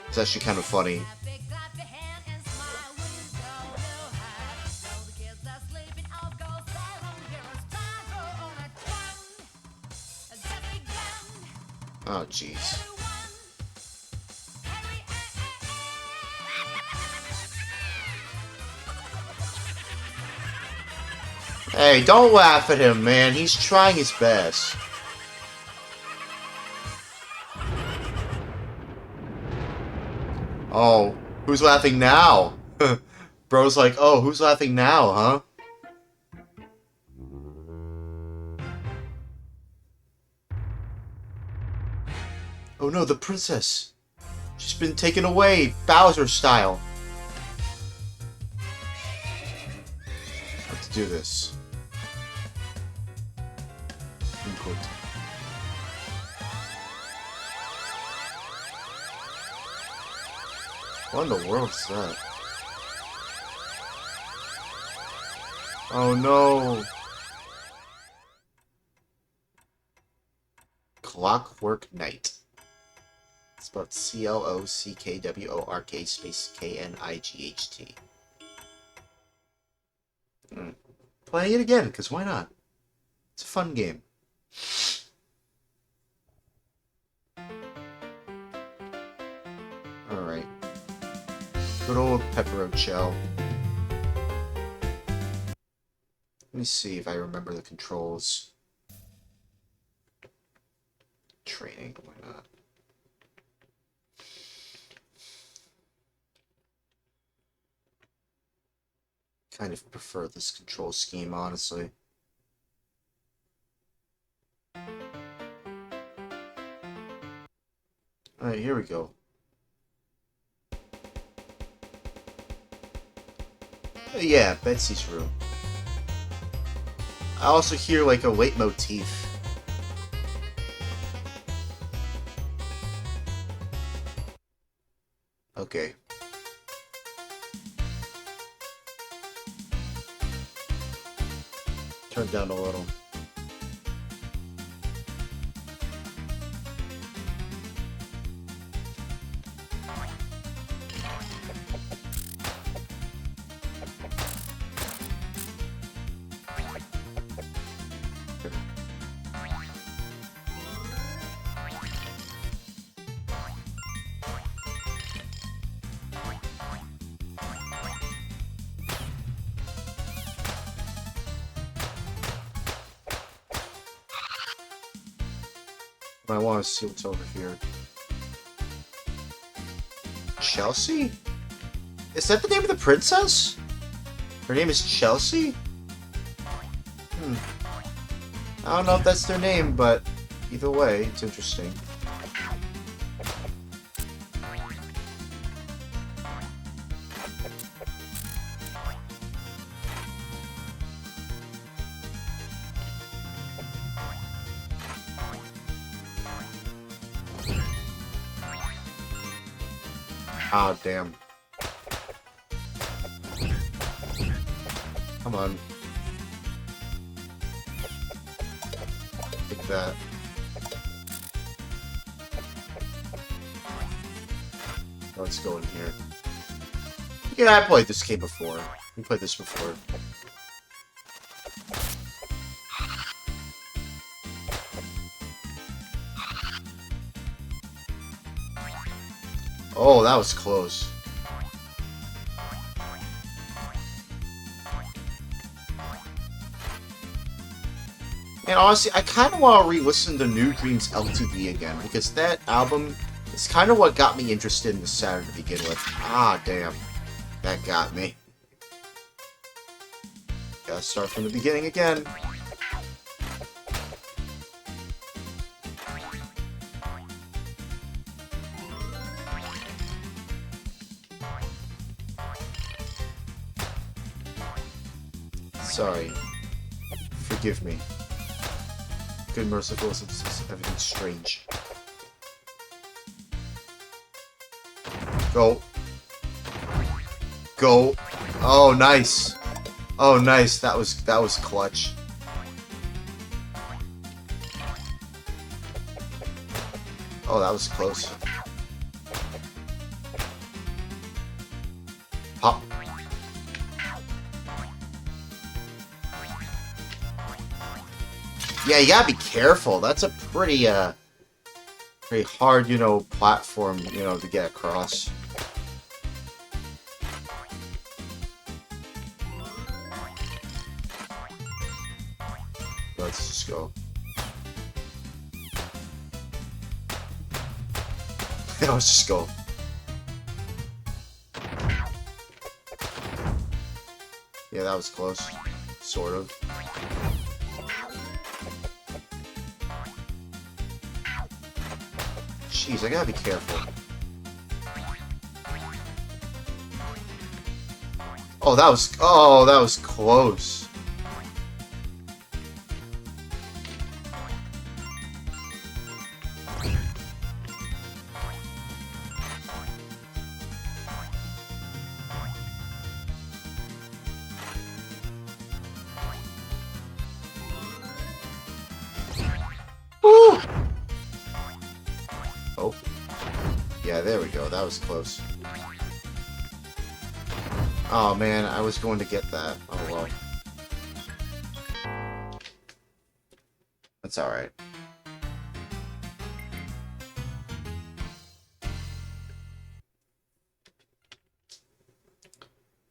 It's actually kind of funny. Oh, jeez. Hey, don't laugh at him, man. He's trying his best. Oh, who's laughing now? Bro's like, oh, who's laughing now, huh? Oh no, the princess. She's been taken away, Bowser style. Let's do this. Input. What in the world is that? Oh no! Clockwork Knight. It's about CLOCKWORK space KNIGHT. Playing it again, because why not? It's a fun game. Alright. Good old pepperoni shell. Let me see if I remember the controls. Training, why not? Kind of prefer this control scheme, honestly. Alright, here we go. Yeah, Betsy's room. I also hear like a leitmotif. Okay. Turn it down a little. I want to see what's over here. Chelsea? Is that the name of the princess? Her name is Chelsea? I don't know if that's their name, but either way, it's interesting. Ah, damn. Come on. Take that. Let's go in here. Yeah, I played this game before. We played this before. Oh, that was close. And honestly, I kind of want to re-listen to New Dreams LTD again, because that album is kind of what got me interested in the Saturn to begin with. Ah, damn. That got me. Gotta start from the beginning again. Sorry. Forgive me. Good merciful, everything's strange. Go. Go. Oh, nice. Oh, nice. That was clutch. Oh, that was close. Pop. Yeah, you gotta be careful. That's a pretty hard, platform, to get across. Let's just go. Let's just go. Yeah, that was close. Sort of. Jeez, I gotta be careful. Oh, that was close. Yeah, there we go. That was close. Oh man, I was going to get that. Oh well. That's alright.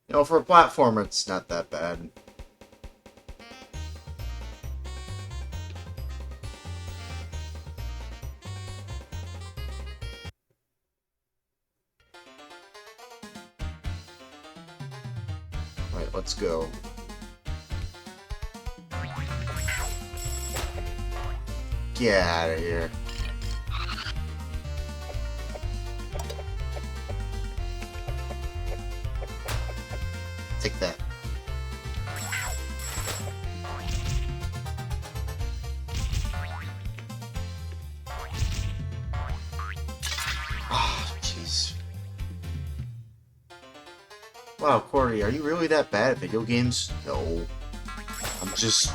You know, for a platformer, it's not that bad. Alright, let's go. Get out of here. Take that. Ah, jeez. Wow, Corey, are you really that bad at video games? No. I'm just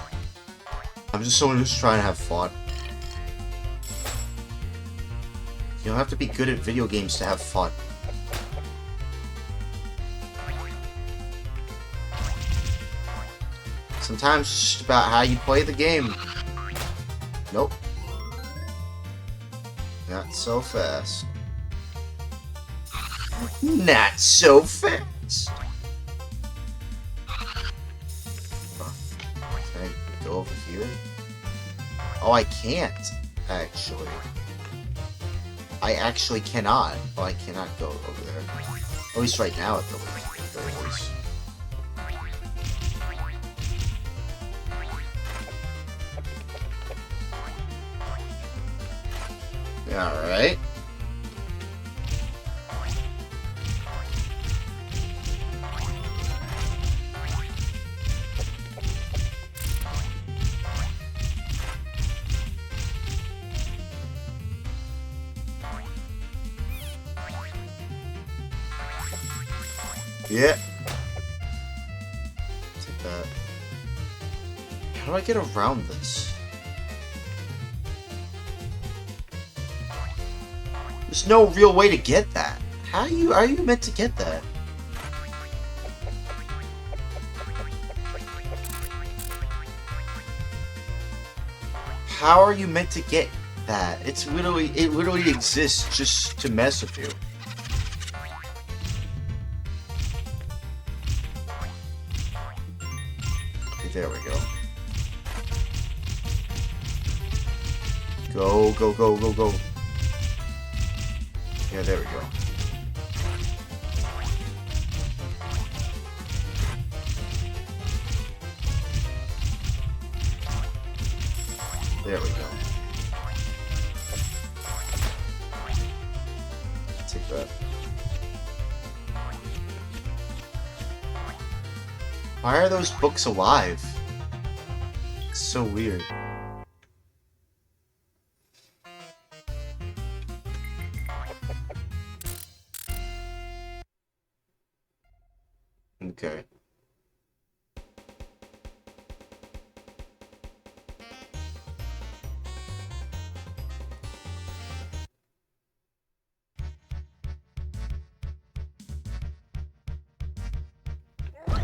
someone who's trying to have fun. You don't have to be good at video games to have fun. Sometimes it's just about how you play the game. Nope. Not so fast. Not so fast. Can I go over here? Oh, I can't, actually. I actually cannot. Oh, I cannot go over there. At least right now, at the very least. Alright. Yeah. Take that. How do I get around this? There's no real way to get that. How are you meant to get that? How are you meant to get that? It literally exists just to mess with you. Okay, there we go. Go, go, go, go, go. Yeah, there we go. There we go. Take that. Why are those books alive? It's so weird. Okay.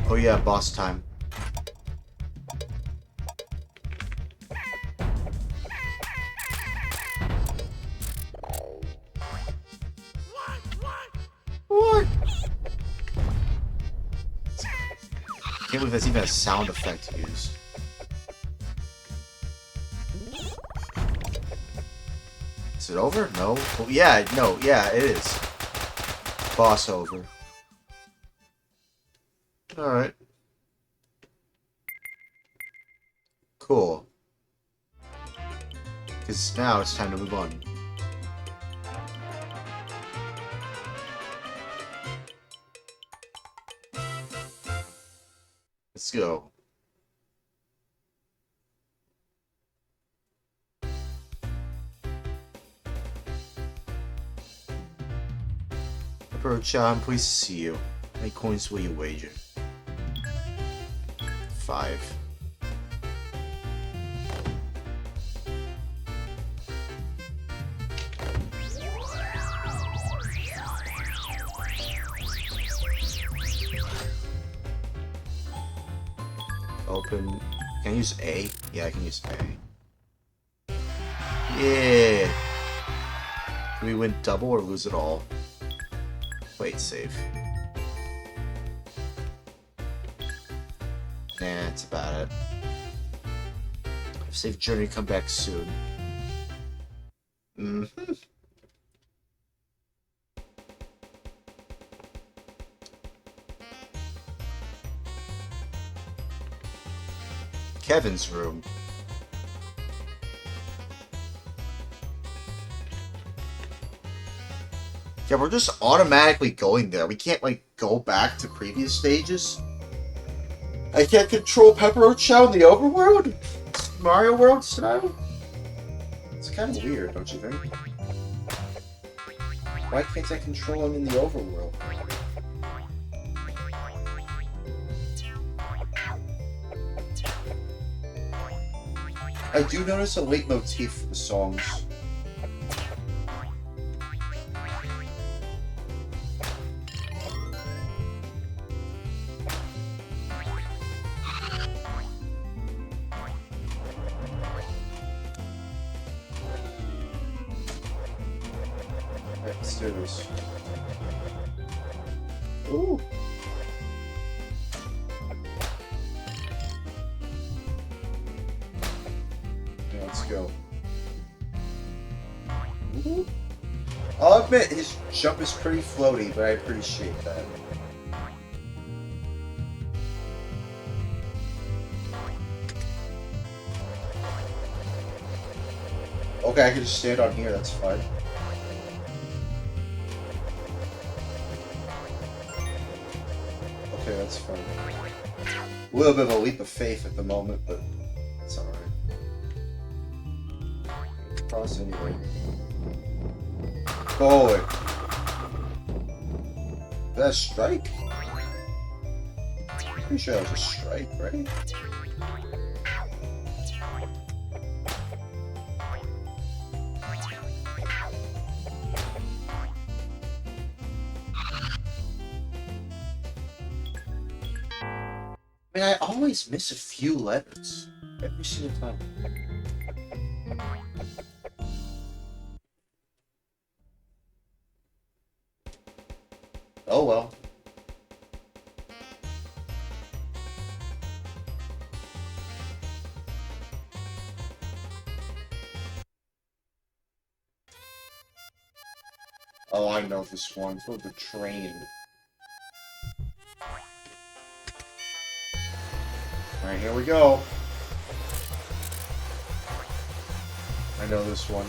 Oh yeah, boss time. What? I can't believe that's even a sound effect used. Is it over? No. Oh, yeah, no, yeah, it is. Boss over. Alright. Cool. Because now it's time to move on. Let's go. Approach, I'm pleased to see you. How many coins will you wager? 5. open. Can I use A? Yeah, I can use A. Yeah. Can we win double or lose it all? Wait, save. Nah, that's about it. Save journey, come back soon. Mm-hmm. Kevin's room. Yeah, we're just automatically going there. We can't, like, go back to previous stages. I can't control Pepperoni Chow in the overworld? Mario World style? It's kind of weird, don't you think? Why can't I control him in the overworld? I do notice a leitmotif for the songs. Alright, let's do this. Ooh! Yeah, let's go. Ooh. I'll admit, his jump is pretty floaty, but I appreciate that. Okay, I can just stand on here, that's fine. Okay, that's fine. A little bit of a leap of faith at the moment, but it's alright. Cross anyway. Forward. Is that a strike? Pretty sure that was a strike, right? I mean, I always miss a few letters. Every single time. Oh well. Oh, I know this one. For the train. Alright, here we go. I know this one.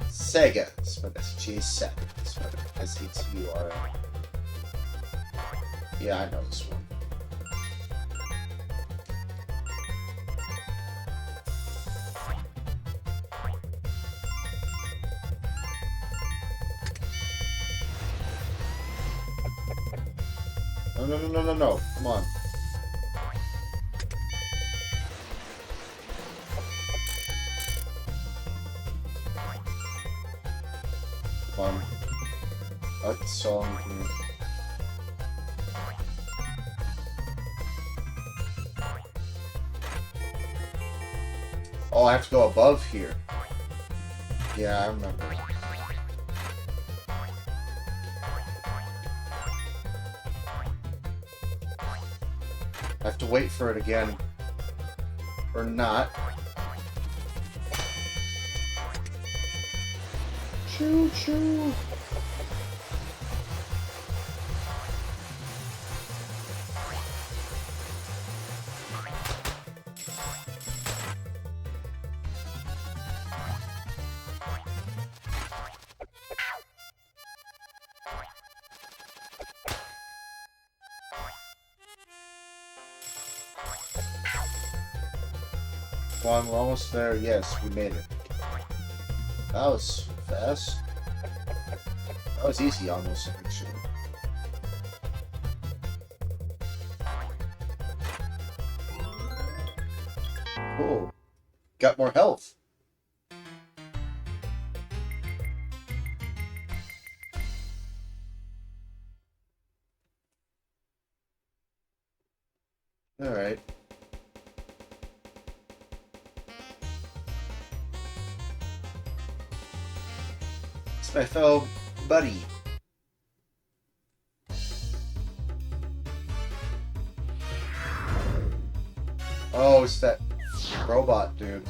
Sega. Spelled Sega Saturn. Spelled Saturn. Yeah, I know this one. No. Come on. Come on. I like the song here. Oh, I have to go above here. Yeah, I remember. I have to wait for it again. Or not. Choo choo. Come on, we're almost there. Yes, we made it. That was fast. That was easy almost, actually. Cool. Got more health. Alright. It's my fellow buddy. Oh, it's that robot dude.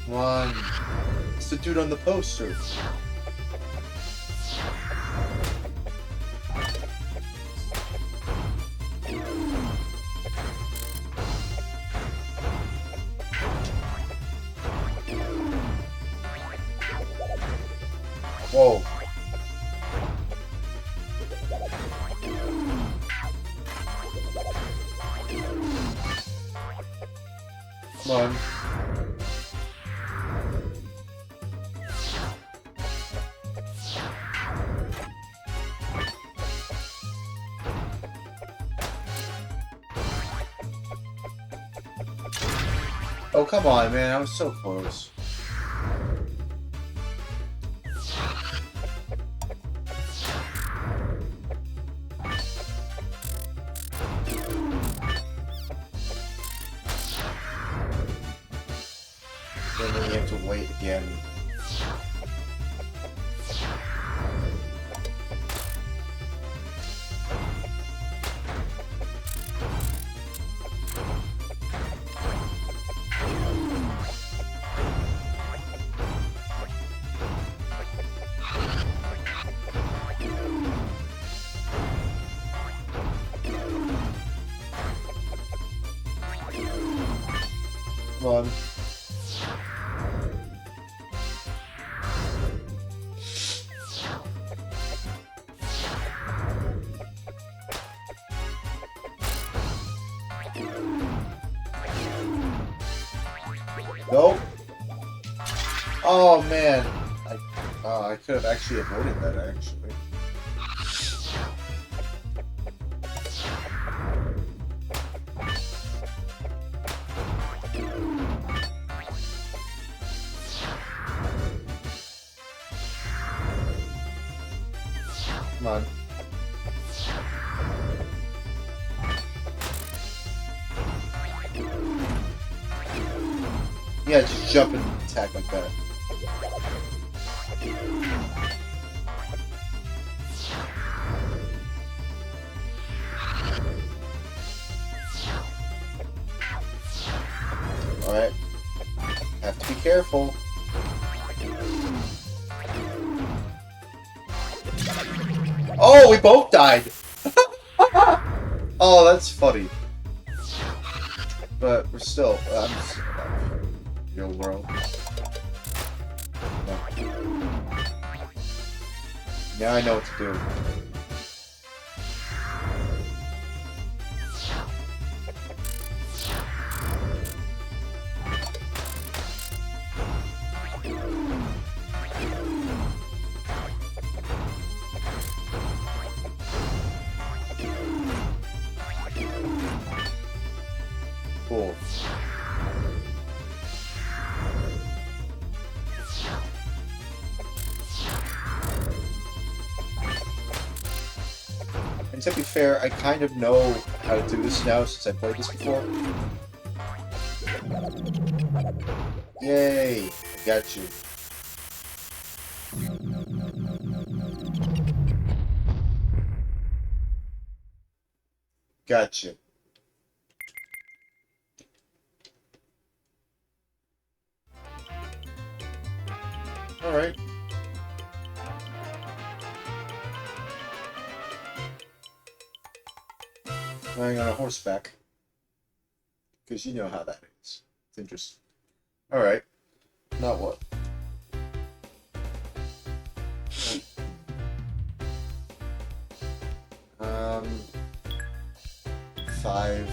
Come on. It's the dude on the poster. Whoa. Come on. Oh, come on, man. I was so close. Then we have to wait again. Come on. Nope. Oh man, I could have actually avoided that actually. Come on. Yeah, just jump and attack like that. Alright. Have to be careful. Oh, we both died! Oh, that's funny. But we're still, I'm still alive. Real world. No. Now I know what to do. Cool. And to be fair, I kind of know how to do this now since I played this before. Yay! I got you. Gotcha. Alright. Lying on a horseback. Because you know how that is. It's interesting. Alright. Now what? Um... 5.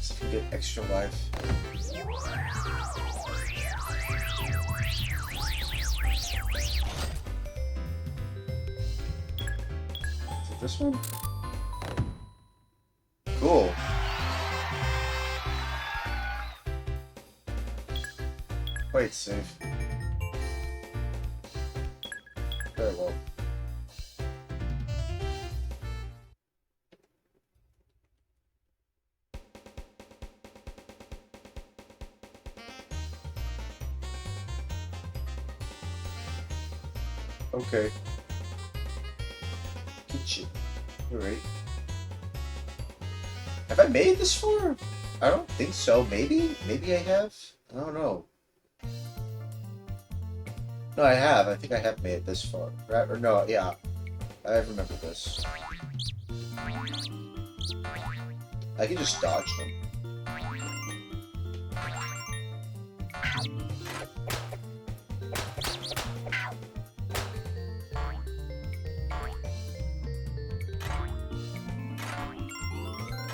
So you can get extra life. Is it this one? Cool. Play it safe. Very well. Okay. Kitchen. Alright. Have I made it this far? I don't think so. Maybe? Maybe I have? I don't know. No, I have. I think I have made it this far. Right? Or no, yeah. I remember this. I can just dodge them.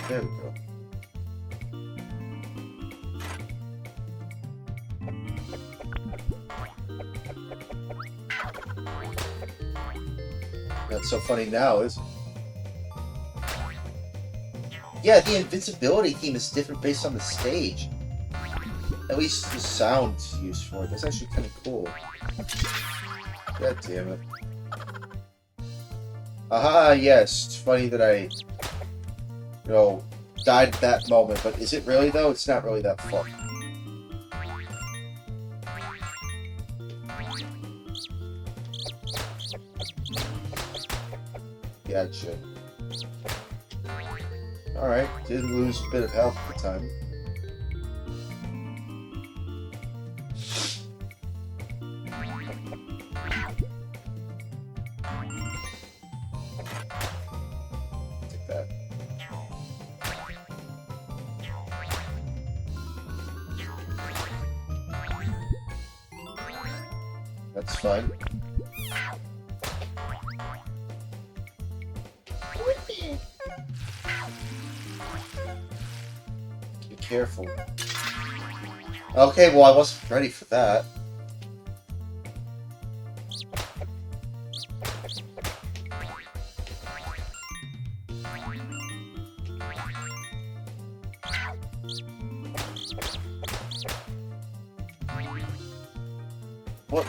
There we go. That's so funny now, isn't it? Yeah, the invincibility theme is different based on the stage. At least the sound's used for it. That's actually kind of cool. God damn it. Aha, yes. It's funny that I, died at that moment, but is it really, though? It's not really that fun. Gotcha. Alright, did lose a bit of health at the time. Take that. That's fine. Be careful. Okay, well, I wasn't ready for that. What?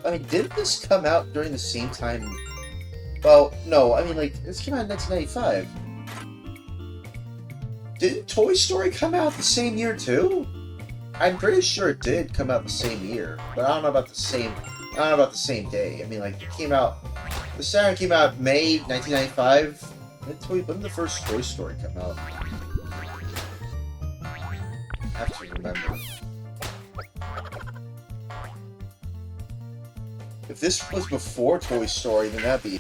I mean, did this come out during the same time? Well, no, I mean, like, this came out in 1995. Didn't Toy Story come out the same year, too? I'm pretty sure it did come out the same year, but I don't know about the same day. I mean, like, it came out, the Saturn came out May 1995. When did the first Toy Story come out? I have to remember. If this was before Toy Story, then that'd be...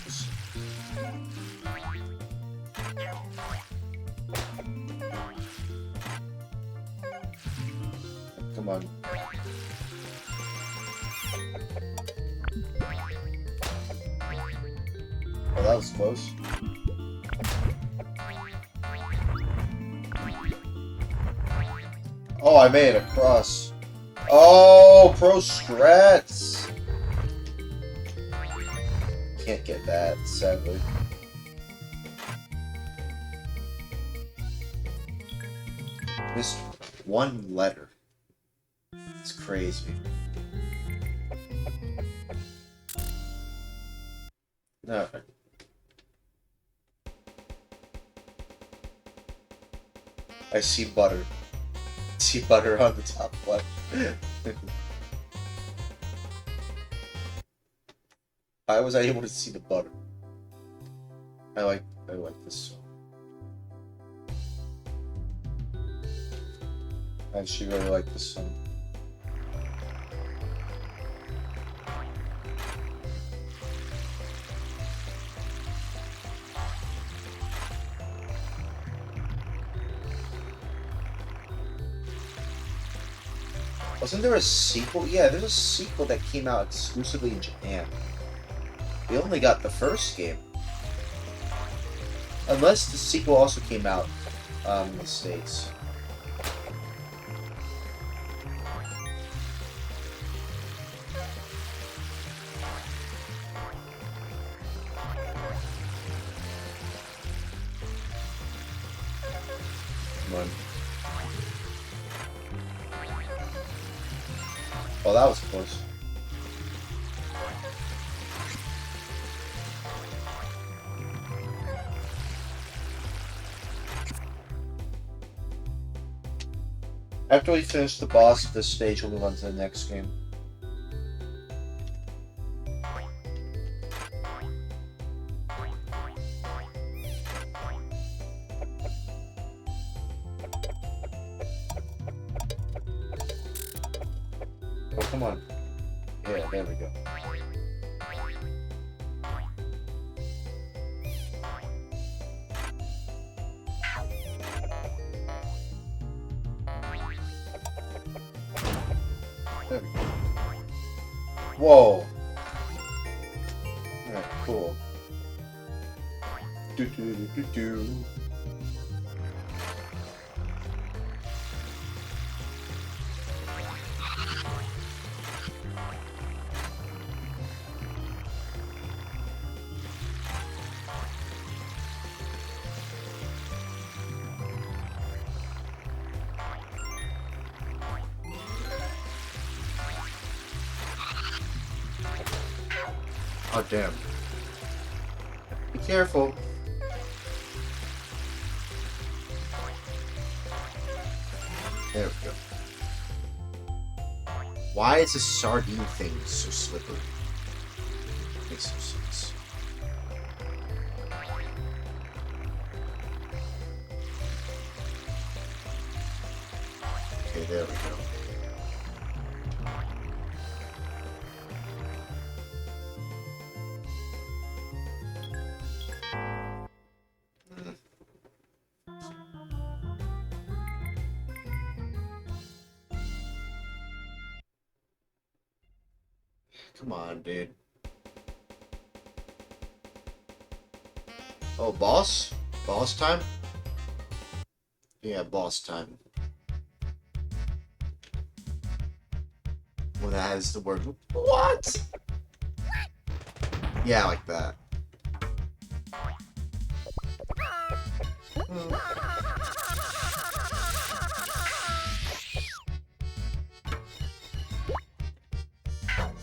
Come on. Oh, that was close. Oh, I made it across. Oh, pro strats. Can't get that, sadly. Missed one letter. It's crazy. No. I see butter. I see butter on the top left. Why was I able to see the butter? I like this song. I actually really like this song. Wasn't there a sequel? Yeah, there's a sequel that came out exclusively in Japan. We only got the first game. Unless the sequel also came out in the States. Come on. Oh, that was close. After we finish the boss of this stage, we'll move on to the next game. Oh, come on. Yeah, there we go. There we go. Whoa. Alright, cool. Do do do do do. Oh, damn. Be careful. There we go. Why is this sardine thing so slippery? Makes no sense. Okay, there we go. Come on, dude. Oh, boss? Boss time? Yeah, boss time. Well, that has the word what? Yeah, like that.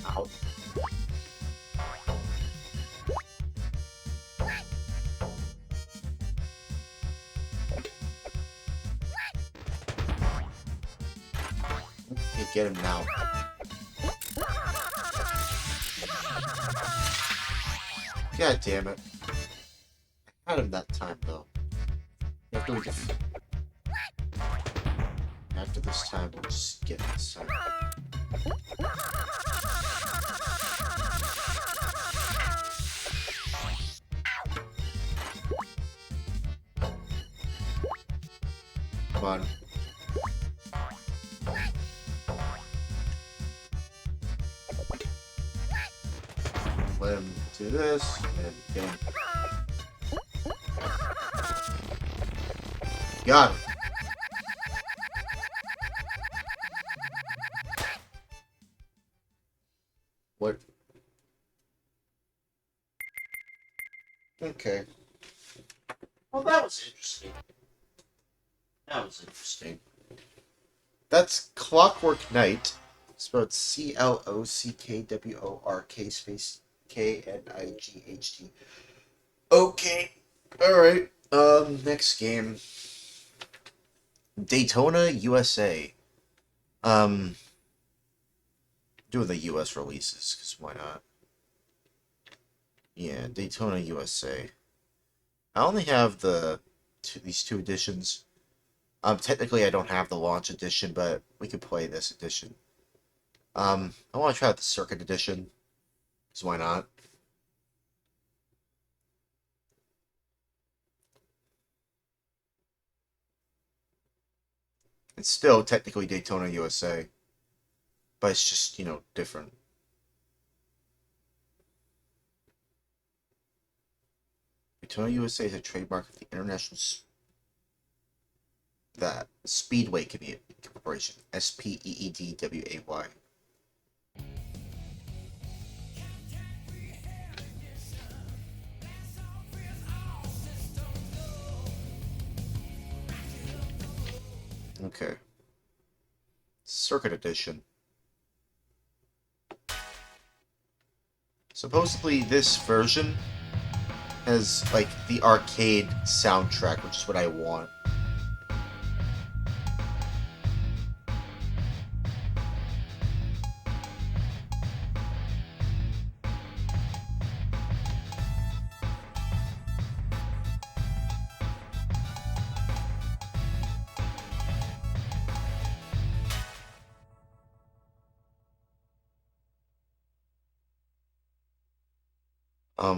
Ow. Okay, get him now. God damn it. I had him that time, though. After we def- After this time, we'll just get this time. Come on. Let him do this, and get him. Got him. What? Okay. Well, that was interesting. That was interesting. That's Clockwork Knight. Spelled CLOCKWORK space KNIGHT. Okay. Alright. Next game. Daytona, USA. Doing the US releases, because why not? Yeah, Daytona, USA. I only have these two editions. Technically I don't have the launch edition, but we could play this edition. I want to try out the circuit edition, so why not? It's still technically Daytona, USA, but it's just, different. Daytona, USA is a trademark of the International Speedway Corporation, SPEEDWAY. Okay. Circuit edition. Supposedly this version has like the arcade soundtrack, which is what I want.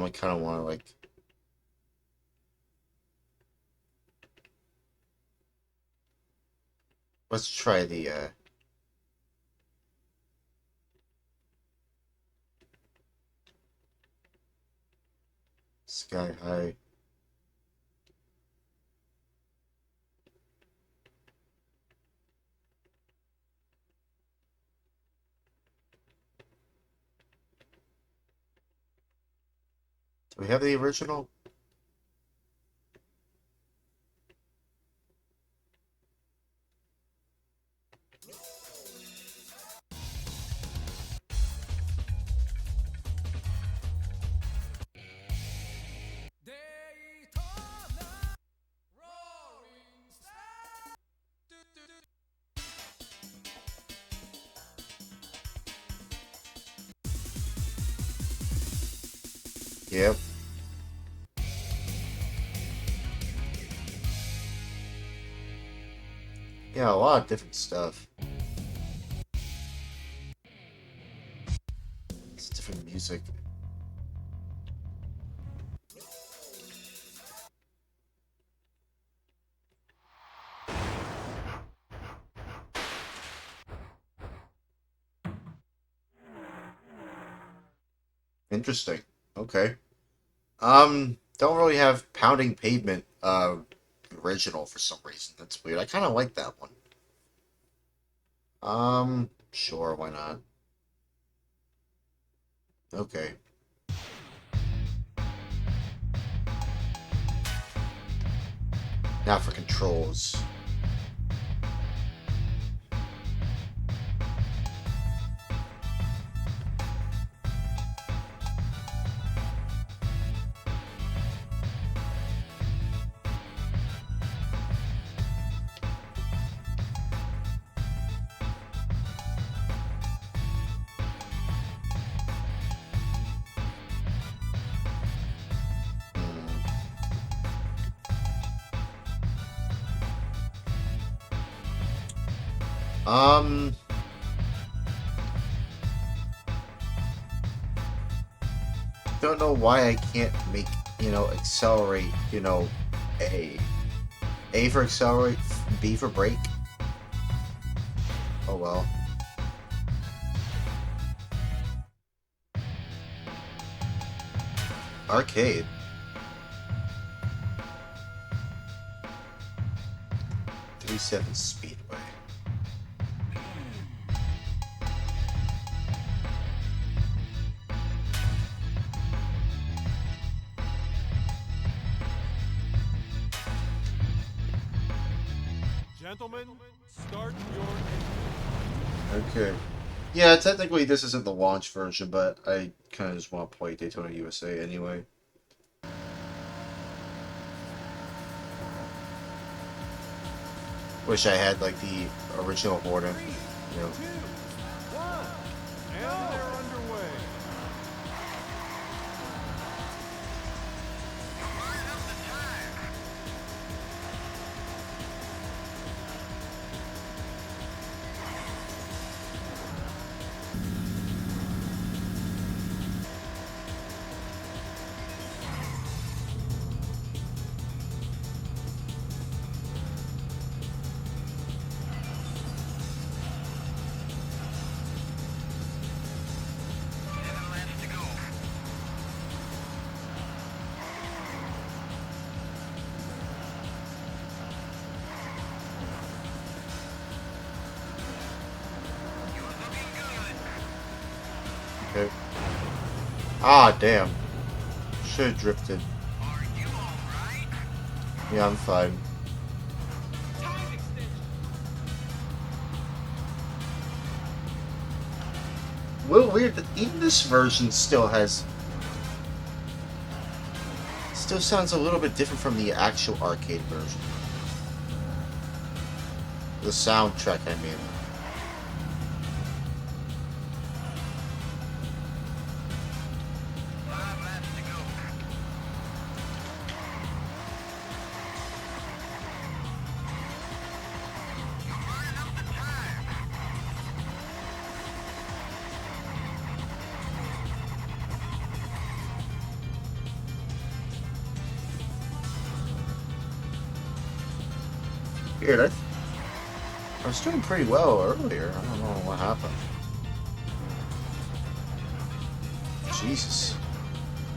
I kind of want to like. Let's try the Sky High. Do we have the original? Yep. Yeah, a lot of different stuff. It's different music. Interesting. Okay. Don't really have Pounding Pavement original for some reason. That's weird. I kind of like that one. Sure, why not? Okay. Now for controls. Um, don't know why I can't make, accelerate, A. A for accelerate, B for brake. Oh well. Arcade. .37 Speedway. Gentlemen, start your Okay. Yeah, technically this isn't the launch version, but I kind of just want to play Daytona USA anyway. Wish I had like the original Hornet, you know. 2, 1, and they're underway. Okay. Ah, damn. Should have drifted. Yeah, I'm fine. Well, weird that even this version still has still sounds a little bit different from the actual arcade version. The soundtrack, I mean. Weird, I was doing pretty well earlier. I don't know what happened. Jesus.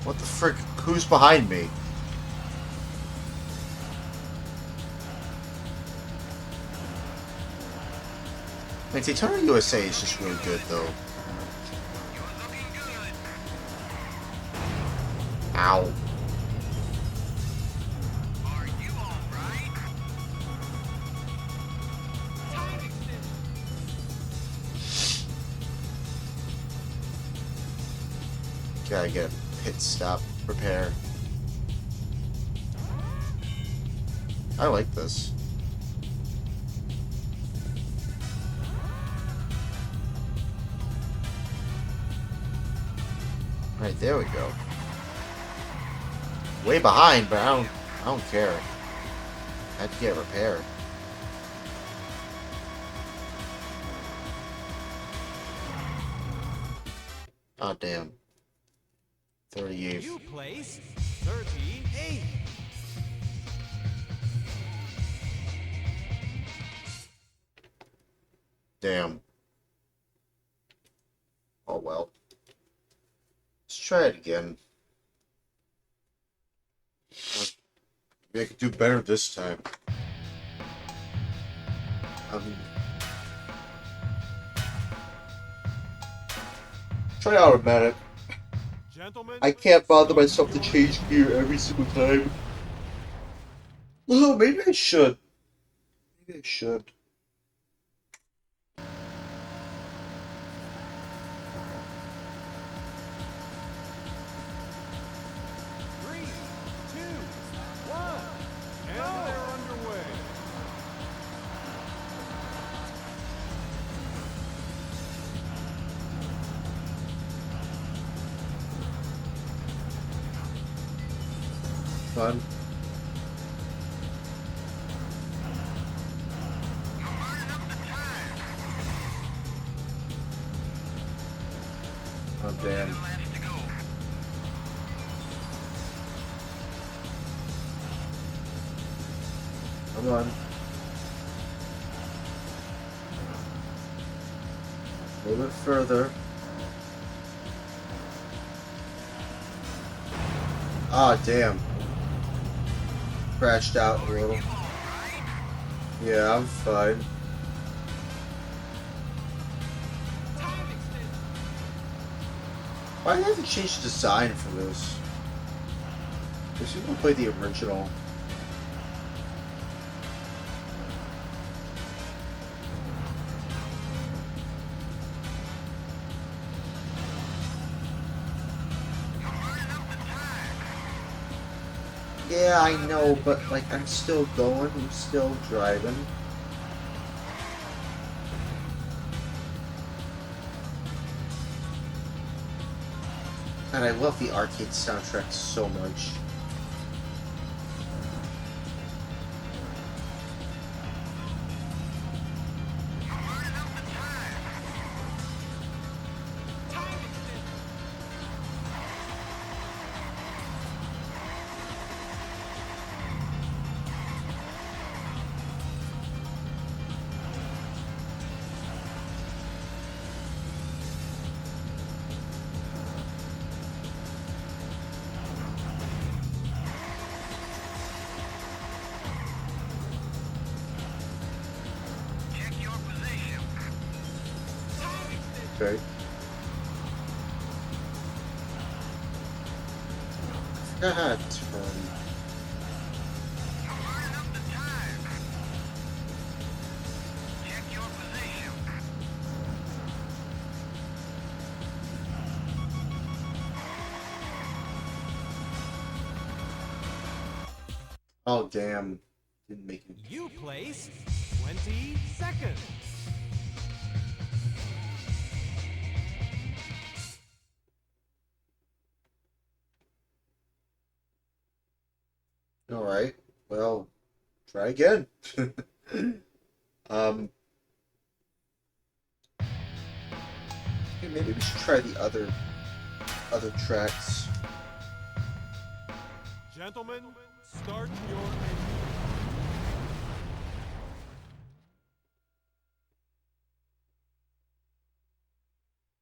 What the frick? Who's behind me? Like, Daytona USA is just really good, though. Ow. Gotta get a pit stop repair. I like this. Right, there we go. Way behind, but I don't care. I have to get it repaired. Oh damn. 38. You place 38. Damn. Oh well. Let's try it again. Maybe I could do better this time. Try automatic. Gentlemen, I can't bother myself to change gear every single time. Well, maybe I should. Maybe I should. three, two, one, and they're underway. Fun. Oh damn. Come on. A little bit further. Ah, damn. Crashed out a little. Yeah, I'm fine. Why did I have to change the design for this? Because you want to play the original. Yeah, I know, but like I'm still going, I'm still driving. And I love the arcade soundtrack so much. Okay. God, turn. Oh damn! Didn't make it. You place 20 seconds. All right. Well, try again. um. Okay, maybe we should try the other tracks. Gentlemen, start your engine.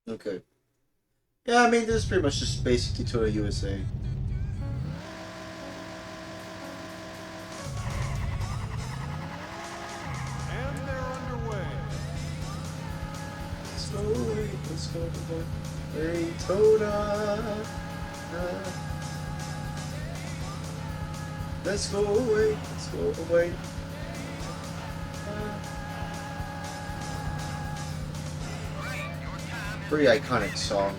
Okay. Yeah, I mean, this is pretty much just basically Total USA. And they're underway. Let's go away, let's go away. Daytona. Let's go away, let's go away. Pretty iconic song.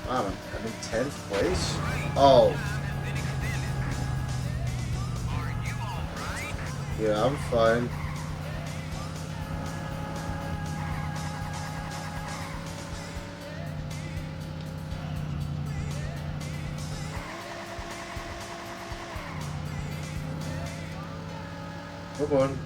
Wow, I'm in 10th place? Oh. Yeah, I'm fine. Come on.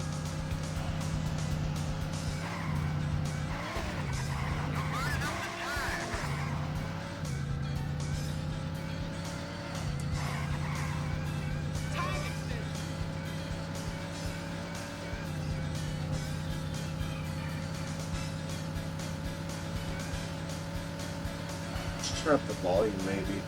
Just turn up the volume, maybe.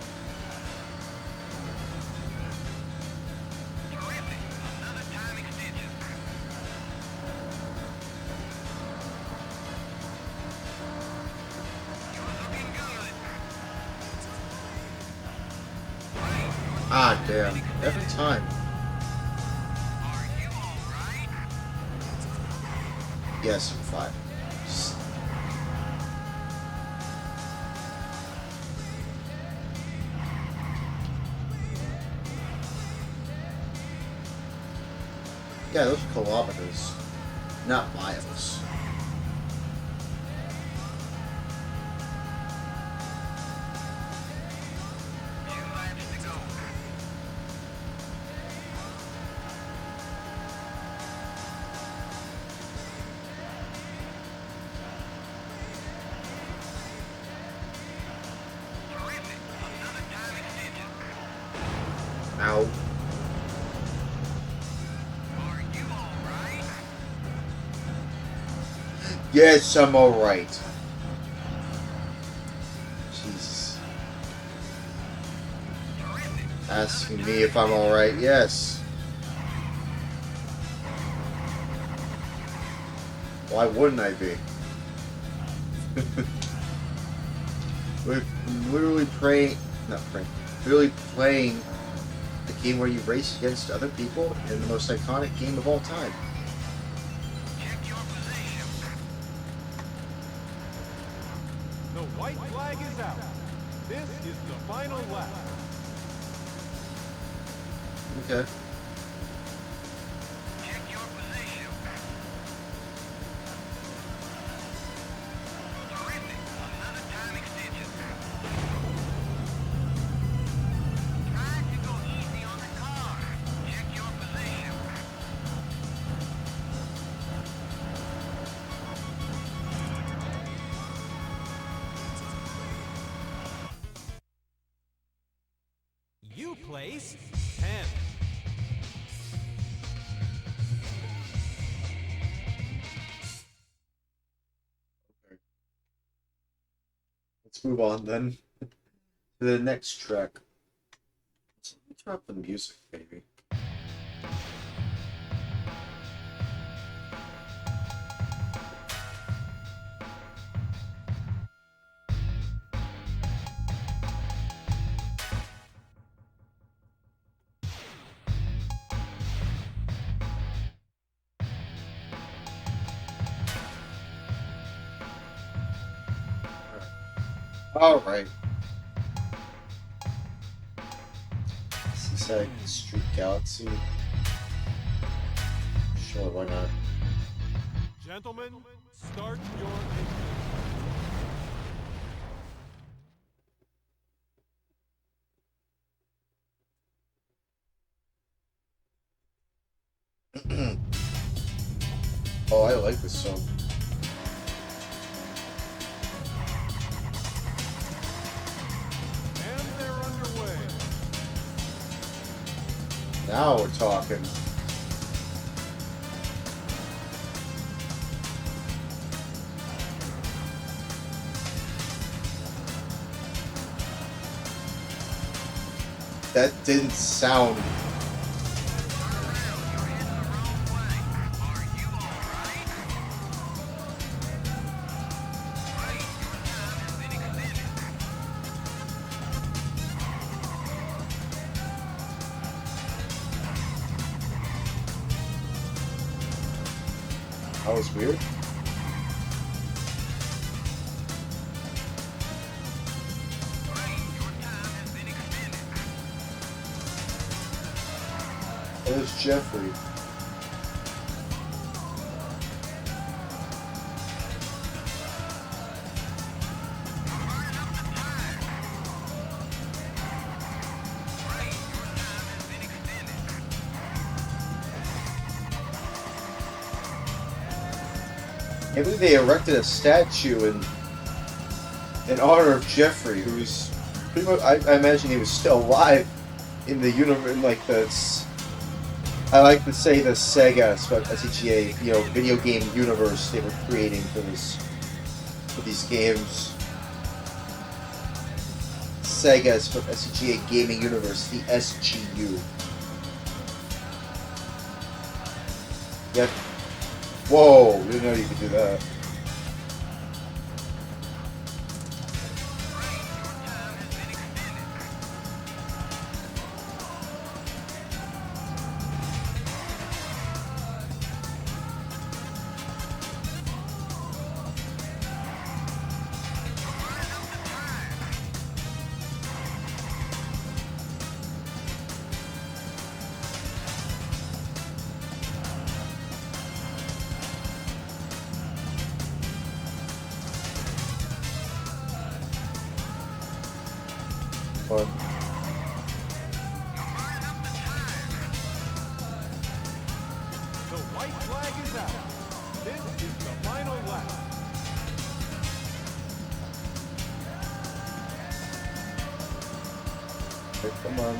Ah, damn. Every time. Yes, I'm fine. Yeah, those are kilometers, not miles. Ow. Yes, I'm alright. Jesus. Asking me if I'm alright, yes. Why wouldn't I be? We're literally literally playing the game where you race against other people in the most iconic game of all time. The white flag is out. This is the final lap. Okay. You place 10. Let's move on then to the next track. Let's drop the music, baby. Alright. Seaside Street Galaxy. Sure, why not? Gentlemen, start your engine. Oh, I like this song. And they're underway. Now we're talking. That didn't sound. That was weird. There's Jeffrey. Maybe they erected a statue in honor of Jeffrey, who's pretty much. I imagine he was still alive in the universe, in like the. I like to say the Sega, SEGA, video game universe they were creating for these games. Sega SEGA gaming universe, the SGU. Yep. Whoa! Didn't know you could do that. Fun. The white flag is out. This is the final lap. Okay, come on.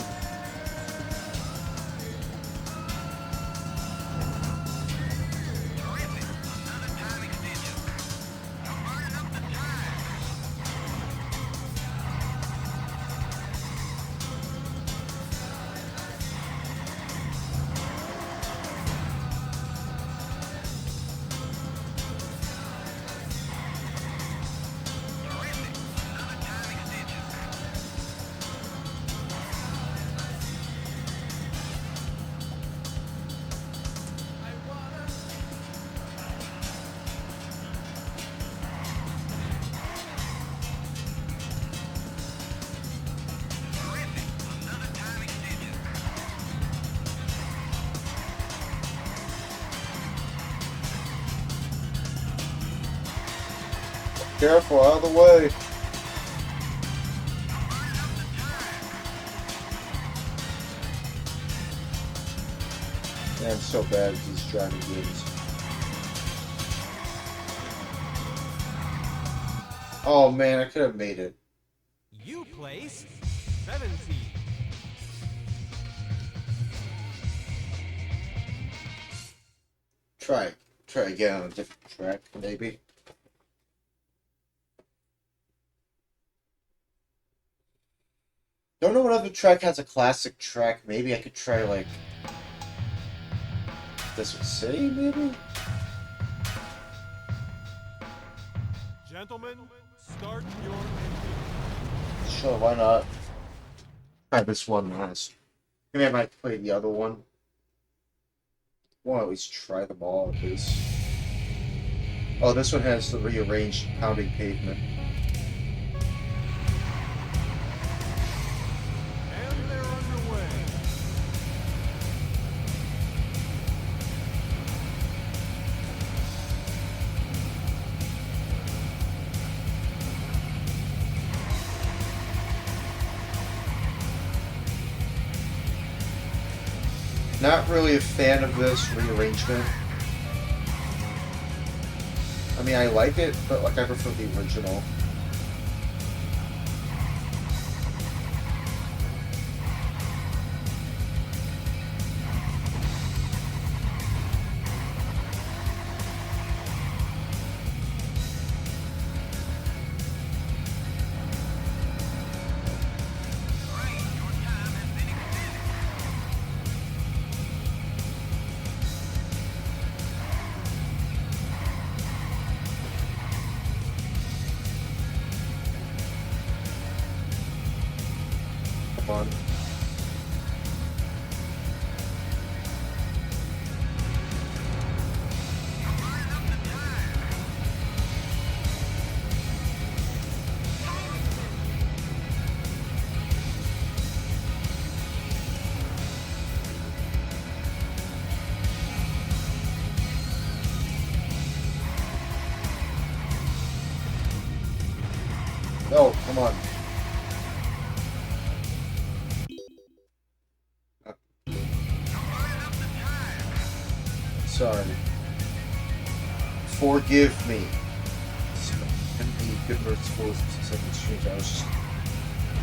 Careful, out of the way. Man, I'm so bad at these driving games. Oh man, I could have made it. You placed 17. Try again on a different track, maybe. Don't know what other track has a classic track. Maybe I could try like Desert City, maybe? Gentlemen, start your engine. Sure, why not? Try this one last. Maybe I might play the other one. We'll always try them all at least. Oh, this one has the rearranged pounding pavement. Not really a fan of this rearrangement. I mean, I like it, but like I prefer the original. Fun. No, come on. Sorry. Forgive me. And the good merciful second strange. I was just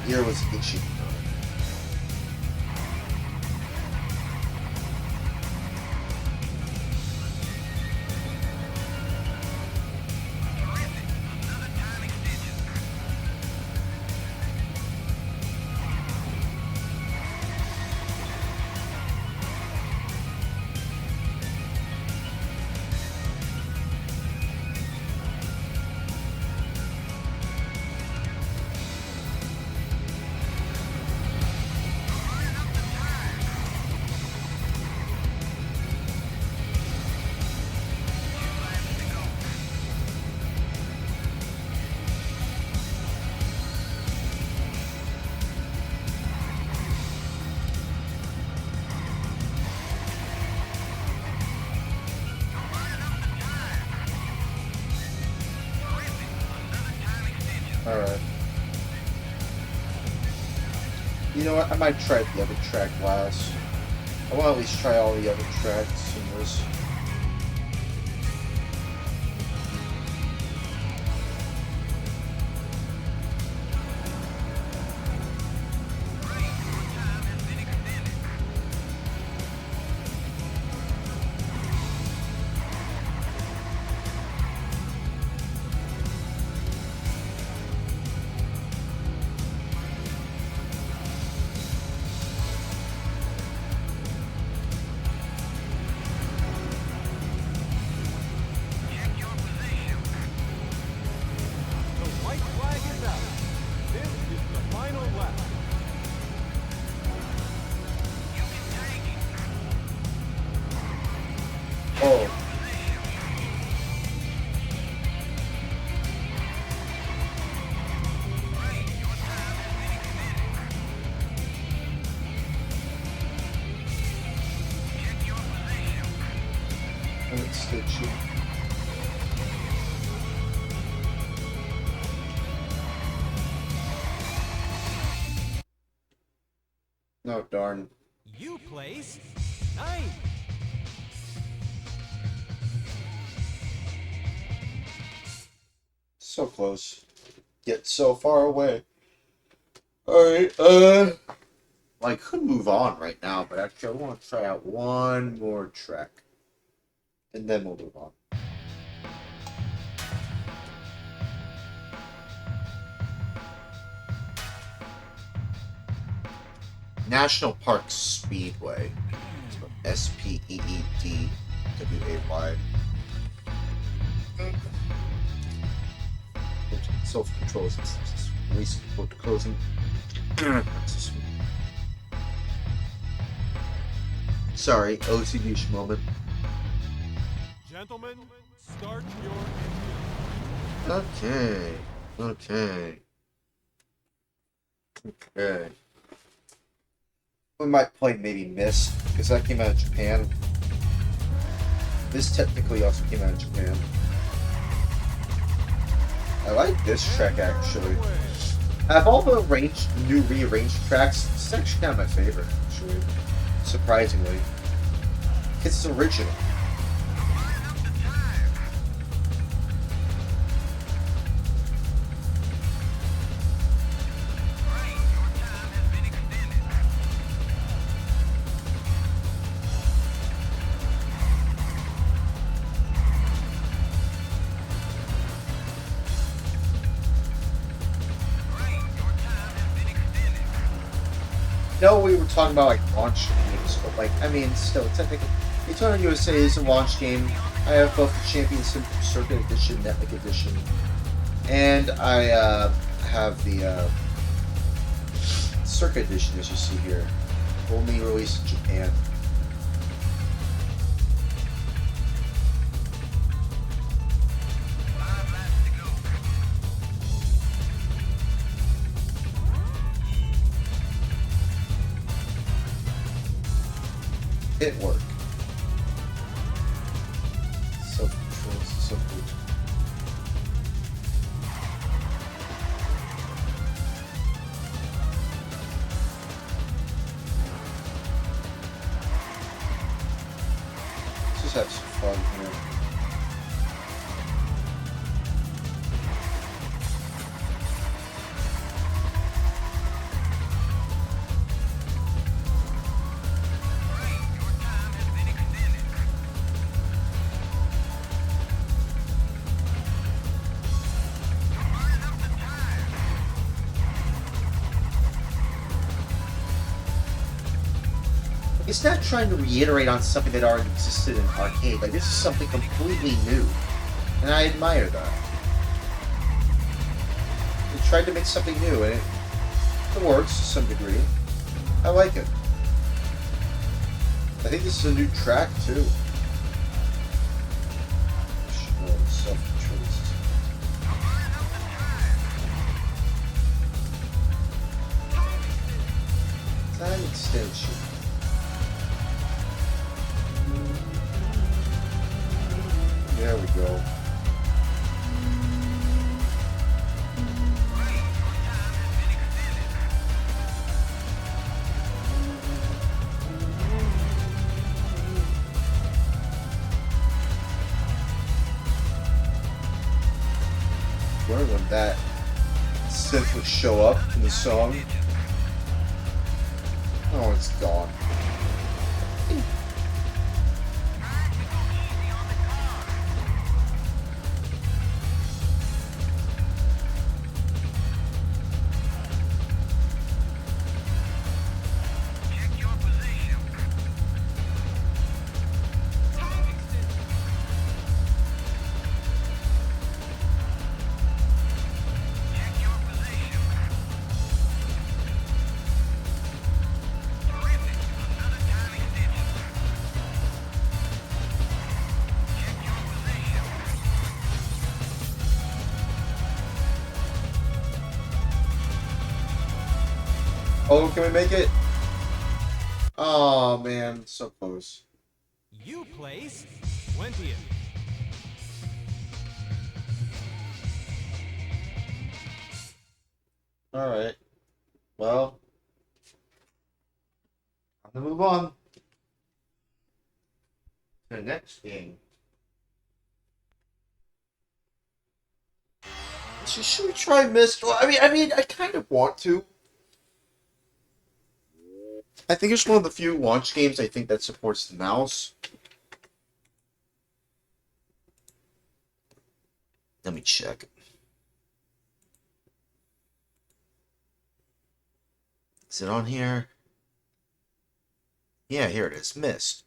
ear was itchy. Alright. You know what? I might try the other track last. I want to at least try all the other tracks in this. The white flag is out. This is the final lap. Oh. And it's stitchy. No, darn. You placed ninth. So close. Yet so far away. Alright, well, I could move on right now, but actually I want to try out one more track. And then we'll move on. National Park Speedway. SPEEDWAY. Self-control systems. Race support closing. Sorry, OCD moment. Gentlemen, start your Okay. Okay. Okay. We might play maybe Mist, because that came out of Japan. This technically also came out of Japan. I like this track actually. Out of all the new rearranged tracks, this is actually kind of my favorite, actually. Surprisingly. It's original. No, we were talking about like launch games, but like I mean, still technically, Daytona USA is a launch game. I have both the Champion Circuit Edition, Netlic Edition, and I have the Circuit Edition, as you see here, only released in Japan. It worked. Self-control is so good. Let's just have some fun here. It's not trying to reiterate on something that already existed in arcade. Like, this is something completely new. And I admire that. They tried to make something new, and it works to some degree. I like it. I think this is a new track, too. Self-control system. Time extension. There we go. Wonder when that synth would show up in the song. Oh, it's gone. Oh, can we make it? Oh man, so close. You placed 20th. Alright. Well, I'm gonna move on to the next game. Should we try Mist? Well, I mean, I kind of want to. I think it's one of the few launch games I think that supports the mouse. Let me check. Is it on here? Yeah, here it is. Mist.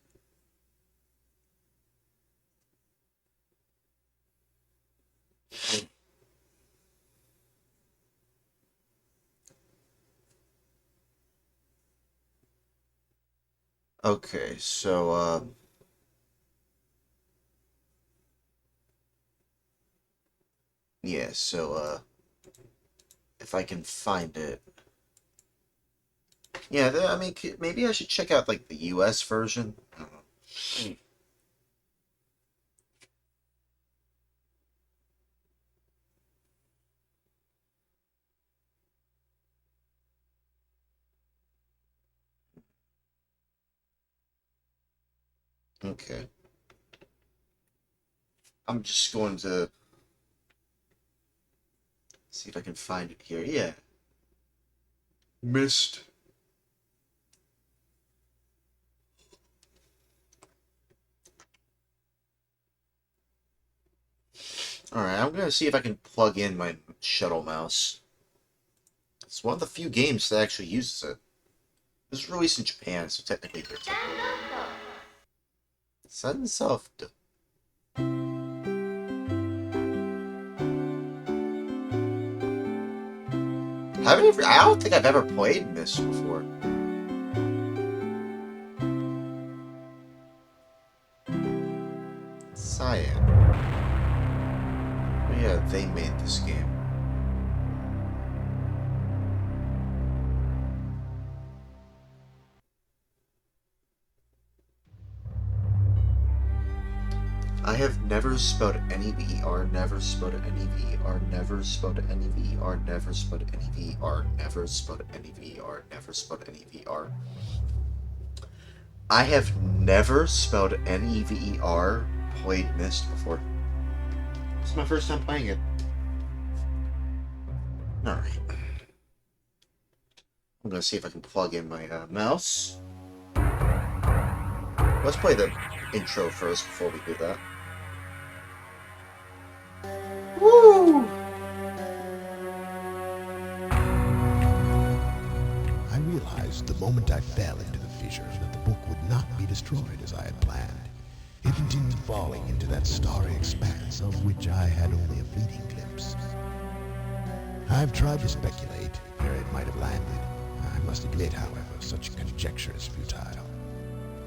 Okay, so, yeah, so, if I can find it. Yeah, I mean, maybe I should check out, like, the US version. I don't know. Okay. I'm just going to see if I can find it here. Yeah. Missed. Alright, I'm going to see if I can plug in my shuttle mouse. It's one of the few games that actually uses it. It was released in Japan, so technically they're Sunsoft. I don't think I've ever played Myst before. Cyan. Oh yeah, they made this game. I have never spelled any VER, never spelled any VER, never spelled any VER, never spelled any VER, never spelled any VER, never spelled any VER. I have never spelled NEVER played Myst before. This is my first time playing it. Alright. I'm gonna see if I can plug in my mouse. Let's play the intro first before we do that. Woo! I realized the moment I fell into the fissure that the book would not be destroyed as I had planned. It continued falling into that starry expanse of which I had only a fleeting glimpse. I've tried to speculate where it might have landed. I must admit, however, such conjecture is futile.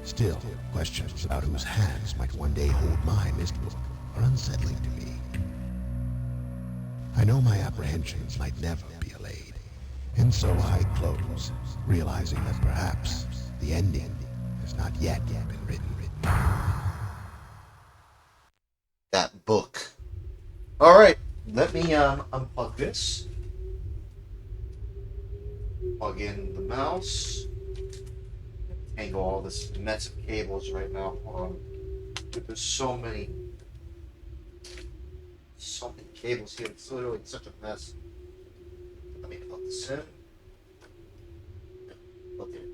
Still, questions about whose hands might one day hold my Myst book are unsettling to me. I know my apprehensions might never be allayed, and so I close, realizing that perhaps the ending has not yet been written. That book. Alright, let me unplug this. Plug in the mouse. Tangle all this mess of cables right now. Hold on. Dude, there's so many cables here. It's literally such a mess. Let me plug this in. Okay.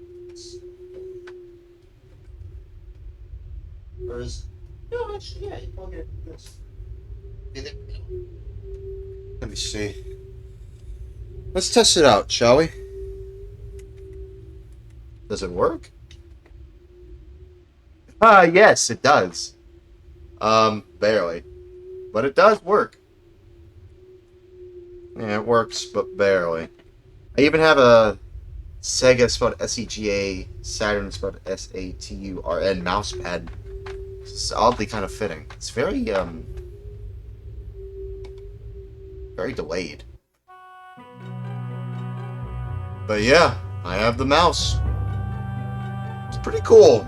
Or is... No, actually, yeah, you plug it in this. Okay, there we go. Let me see. Let's test it out, shall we? Does it work? Yes, it does. Barely. But it does work. Yeah, it works, but barely. I even have a Sega spelled SEGA, Saturn spelled SATURN mousepad. It's oddly kind of fitting. It's very delayed. But yeah, I have the mouse. It's pretty cool.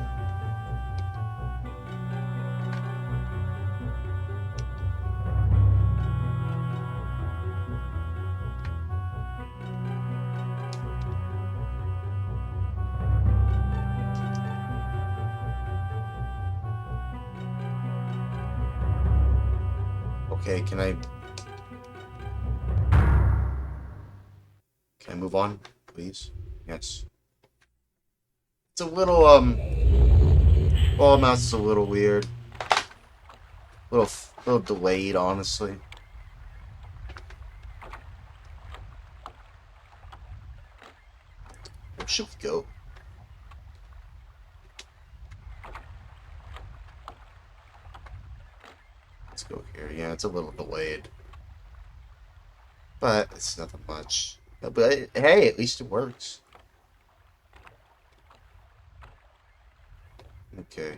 Okay, can I move on, please? Yes. It's a little well, mouse is a little weird. Little delayed, honestly. Where should we go? Let's go here. Yeah, it's a little delayed. But it's nothing much. But hey, at least it works. Okay.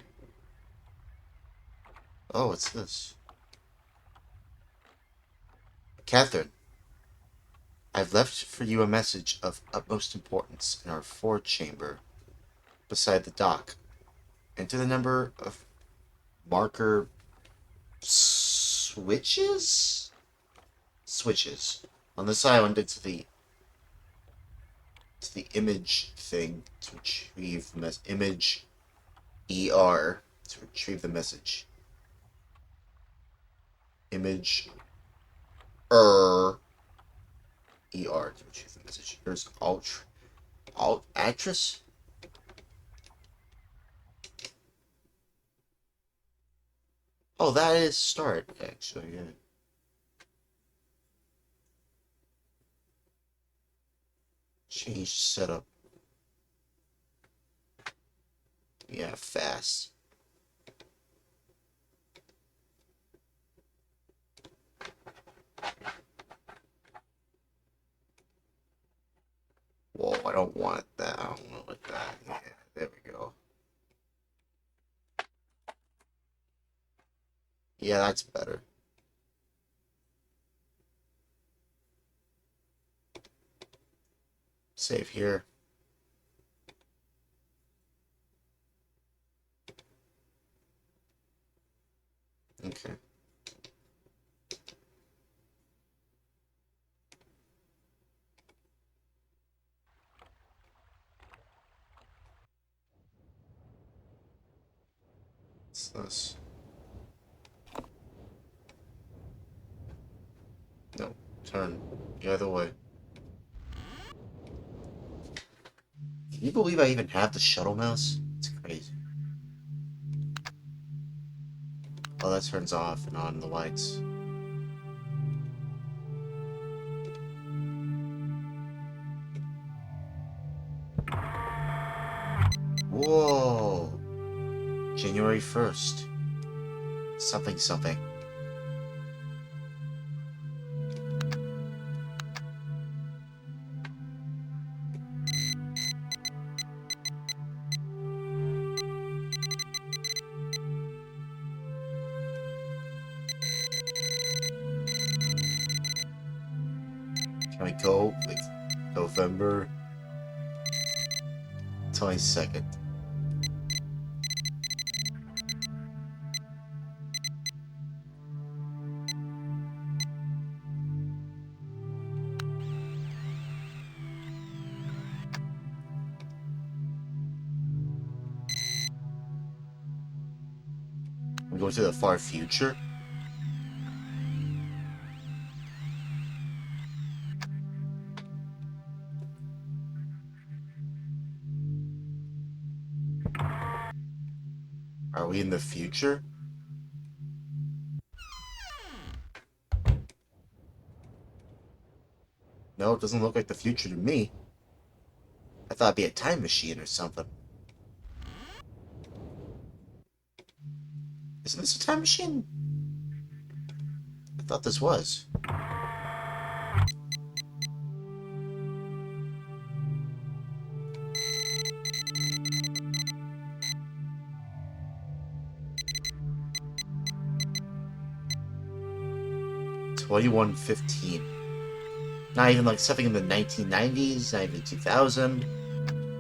Oh, what's this? Catherine, I've left for you a message of utmost importance in our forward chamber beside the dock. Enter the number of marker switches? Switches. On this island, it's the image thing to retrieve image ER. to retrieve the message. Image ER to retrieve the message. There's alt actress. Oh, that is start actually. Yeah. Change setup. Yeah, fast. Whoa, I don't want that. I don't want it like that. Yeah, there we go. Yeah, that's better. Save here. Okay. What's this? No, turn the other way. Can you believe I even have the shuttle mouse? It's crazy. Oh, that turns off and on the lights. Whoa! January 1st. Something, something. Can we go, like, November 22nd? We go to the far future? Are we in the future? No, it doesn't look like the future to me. I thought it'd be a time machine or something. Isn't this a time machine? I thought this was. $21.15. Not even like something in the 1990s, not even 2000,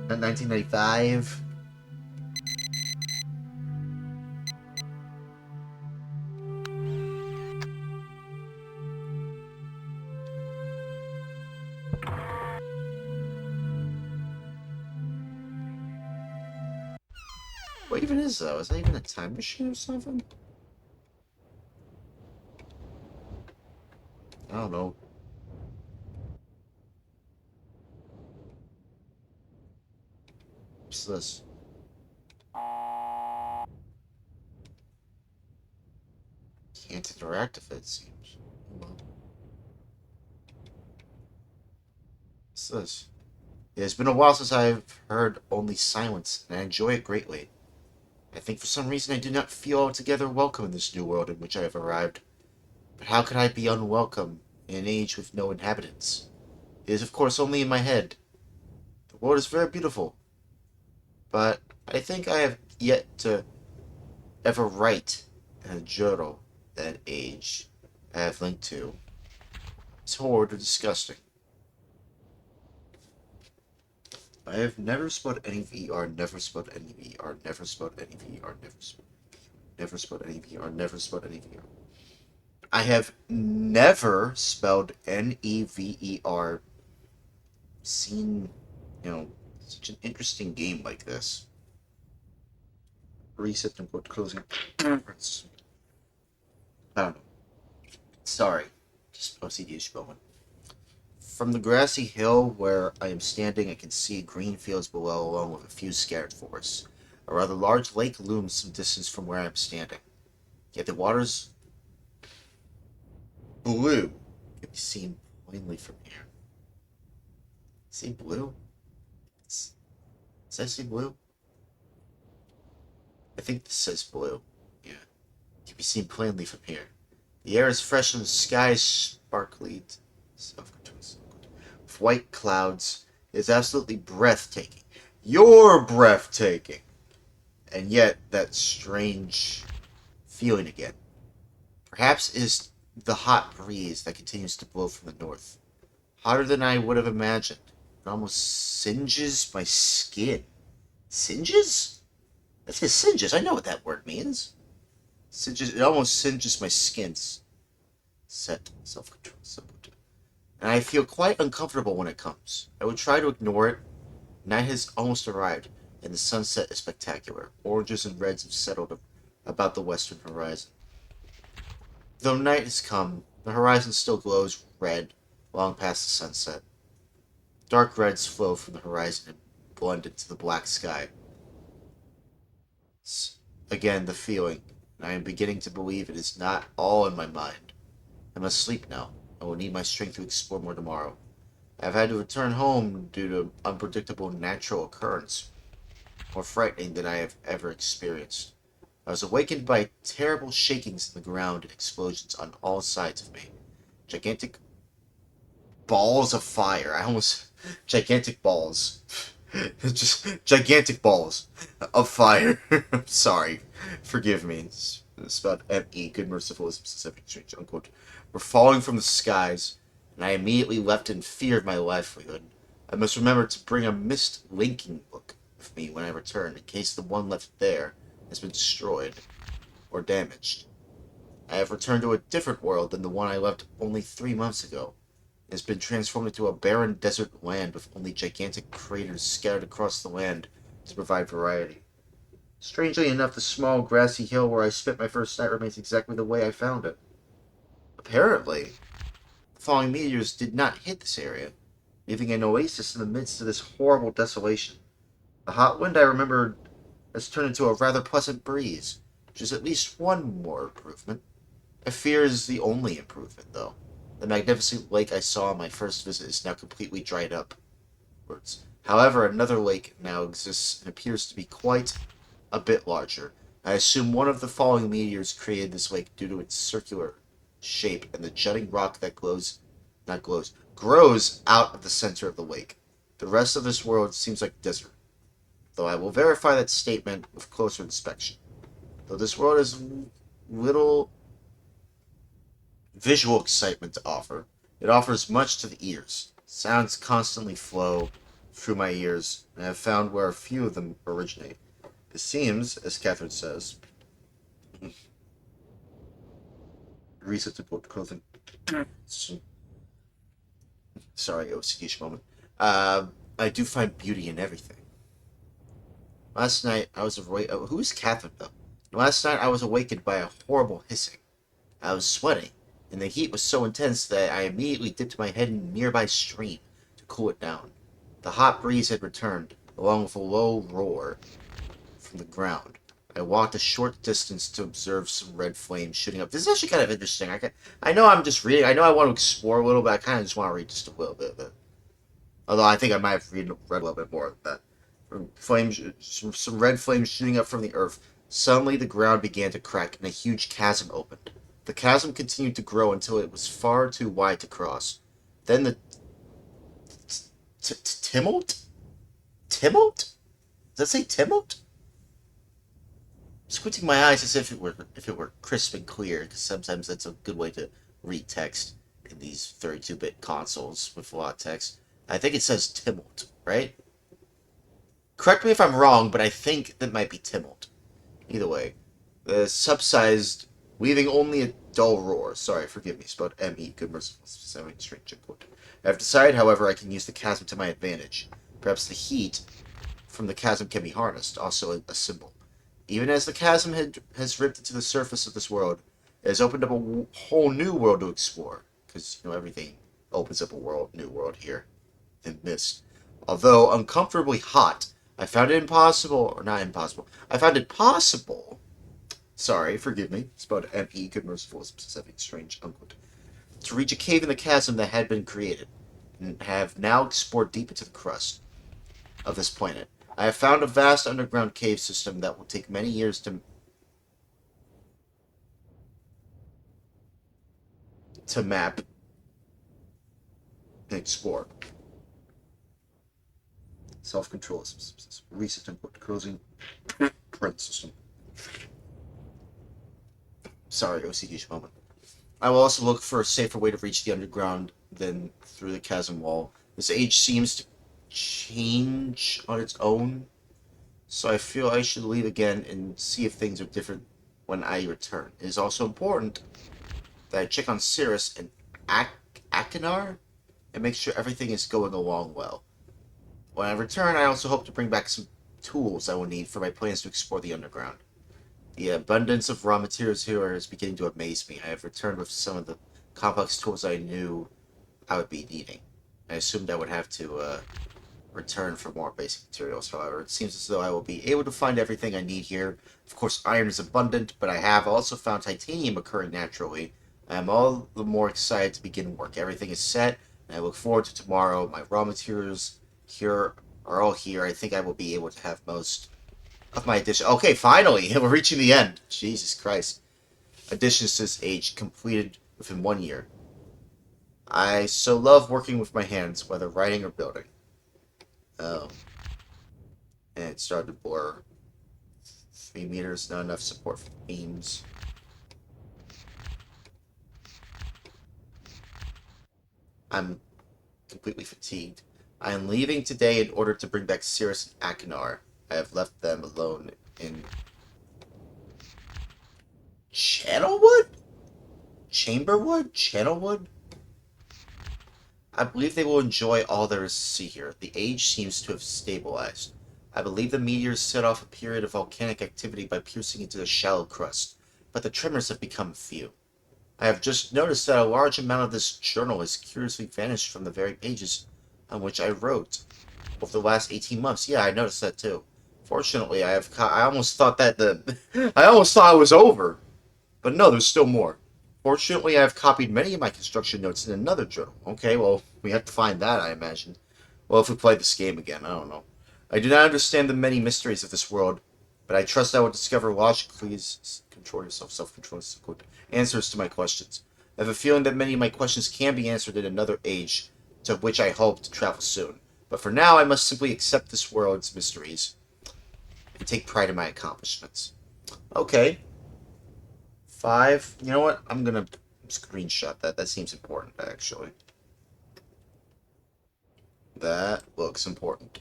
not 1995. What even is that? Is that even a time machine or something? I don't know. What's this? Can't interact with it, seems. Well, what's this? It has been a while since I've heard only silence, and I enjoy it greatly. I think for some reason I do not feel altogether welcome in this new world in which I have arrived. But how could I be unwelcome in an age with no inhabitants? It is of course only in my head. The world is very beautiful, but I think I have yet to ever write in a journal that age I have linked to. It's horrid or disgusting. I have never spelled any VR, never spelled any VR, never spelled any VR, never spelled any VR, never spelled any VR. I have never spelled Never seen, such an interesting game like this. Reset and quote closing. I don't know. Sorry. Just OCD is going. From the grassy hill where I am standing, I can see green fields below, along with a few scattered forests. A rather large lake looms some distance from where I am standing. Yet the water's blue can be seen plainly from here. See blue? Does that say blue? I think this says blue. Yeah. Can be seen plainly from here. The air is fresh and the sky is sparkly. With white clouds. It is absolutely breathtaking. You're breathtaking! And yet, that strange feeling again. Perhaps it is the hot breeze that continues to blow from the north. Hotter than I would have imagined. It almost singes my skin. Singes? That says singes. I know what that word means. Singes. It almost singes my skin. Set self-control. And I feel quite uncomfortable when it comes. I would try to ignore it. Night has almost arrived, and the sunset is spectacular. Oranges and reds have settled about the western horizon. Though night has come, the horizon still glows red long past the sunset. Dark reds flow from the horizon and blend into the black sky. Again, the feeling, and I am beginning to believe it is not all in my mind. I must sleep now. I will need my strength to explore more tomorrow. I have had to return home due to unpredictable natural occurrence, more frightening than I have ever experienced. I was awakened by terrible shakings in the ground and explosions on all sides of me. Gigantic balls of fire. Gigantic balls. Just gigantic balls of fire. I'm sorry. Forgive me. It's about M.E. Good, merciful, specific, strange, unquote. Were falling from the skies, and I immediately left in fear of my livelihood. I must remember to bring a mist linking book with me when I return, in case the one left there has been destroyed or damaged. I have returned to a different world than the one I left only 3 months ago. It has been transformed into a barren desert land with only gigantic craters scattered across the land to provide variety. Strangely enough, the small grassy hill where I spent my first night remains exactly the way I found it. Apparently, the falling meteors did not hit this area, leaving an oasis in the midst of this horrible desolation. The hot wind I remembered has turned into a rather pleasant breeze, which is at least one more improvement. I fear it is the only improvement, though. The magnificent lake I saw on my first visit is now completely dried up. However, another lake now exists and appears to be quite a bit larger. I assume one of the falling meteors created this lake due to its circular shape and the jutting rock that grows out of the center of the lake. The rest of this world seems like desert, though I will verify that statement with closer inspection. Though this world has little visual excitement to offer, it offers much to the ears. Sounds constantly flow through my ears, and I have found where a few of them originate. It seems, as Catherine says, reset to quote clothing. Sorry, OCD moment. I do find beauty in everything. Last night I was awake. Who is Catherine though? Last night I was awakened by a horrible hissing. I was sweating, and the heat was so intense that I immediately dipped my head in a nearby stream to cool it down. The hot breeze had returned, along with a low roar from the ground. I walked a short distance to observe some red flames shooting up. This is actually kind of interesting. I know I'm just reading. I know I want to explore a little, but I kind of just want to read just a little bit of it. Although I think I might have read a little bit more of that. Some red flames shooting up from the earth. Suddenly the ground began to crack and a huge chasm opened. The chasm continued to grow until it was far too wide to cross. Then the Timote? Timote? Does that say Timote? Squinting my eyes as if it were crisp and clear, because sometimes that's a good way to read text in these 32-bit consoles with a lot of text. I think it says Timote, right? Correct me if I'm wrong, but I think that might be Timote. Either way, the subsized, leaving only a dull roar. Sorry, forgive me. Spelled M-E. Good, merciful, strange quote. I have decided, however, I can use the chasm to my advantage. Perhaps the heat from the chasm can be harnessed. Also a symbol. Even as the chasm has ripped into the surface of this world, it has opened up a whole new world to explore. Because, everything opens up a new world here. In Mist. Although uncomfortably hot, I found it impossible, or not impossible, I found it possible. Sorry, forgive me. Spelled M-E, good, merciful, specific, strange, unquote. To reach a cave in the chasm that had been created, and have now explored deep into the crust of this planet. I have found a vast underground cave system that will take many years to map and explore. Self-control reset input closing print system. Sorry, OCD moment. I will also look for a safer way to reach the underground than through the chasm wall. This age seems to change on its own, so I feel I should leave again and see if things are different when I return. It is also important that I check on Cirrus and Akinar and make sure everything is going along well. When I return, I also hope to bring back some tools I will need for my plans to explore the underground. The abundance of raw materials here is beginning to amaze me. I have returned with some of the complex tools I knew I would be needing. I assumed I would have to return for more basic materials. However, it seems as though I will be able to find everything I need here. Of course, iron is abundant, but I have also found titanium occurring naturally. I am all the more excited to begin work. Everything is set, and I look forward to tomorrow. My raw materials here are all here. I think I will be able to have most of my addition. Okay, finally, we're reaching the end. Jesus Christ. Additions to this age completed within 1 year. I so love working with my hands, whether writing or building. Oh. And it started to blur. 3 meters, not enough support for beams. I'm completely fatigued. I am leaving today in order to bring back Cirrus and Akinar. I have left them alone in Channelwood? Chamberwood? Channelwood? I believe they will enjoy all there is to see here. The age seems to have stabilized. I believe the meteors set off a period of volcanic activity by piercing into the shallow crust, but the tremors have become few. I have just noticed that a large amount of this journal has curiously vanished from the very pages on which I wrote over the last 18 months. Yeah, I noticed that too. Fortunately, I almost thought that I almost thought it was over. But no, there's still more. Fortunately, I've copied many of my construction notes in another journal. Okay, well, we have to find that, I imagine. Well, if we play this game again, I don't know. I do not understand the many mysteries of this world, but I trust I will discover logically control yourself, self-control, answers to my questions. I have a feeling that many of my questions can be answered in another age, to which I hope to travel soon. But for now, I must simply accept this world's mysteries and take pride in my accomplishments. Okay. 5. You know what? I'm gonna screenshot that. That seems important, actually. That looks important.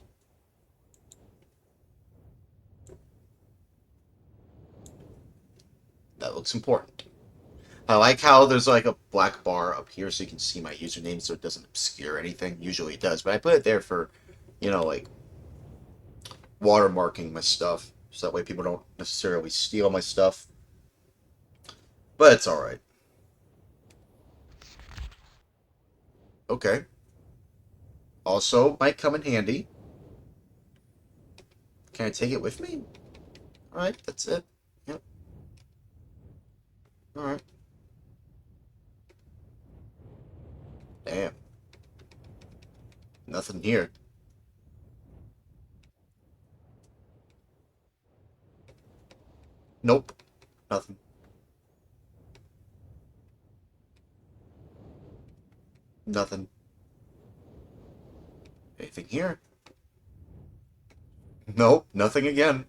That looks important. I like how there's like a black bar up here so you can see my username so it doesn't obscure anything. Usually it does, but I put it there for, like, watermarking my stuff. So that way people don't necessarily steal my stuff. But it's alright. Okay. Also, might come in handy. Can I take it with me? Alright, that's it. Yep. Alright. Damn. Nothing here. Nope. Nothing. Nothing. Anything here? Nope. Nothing again.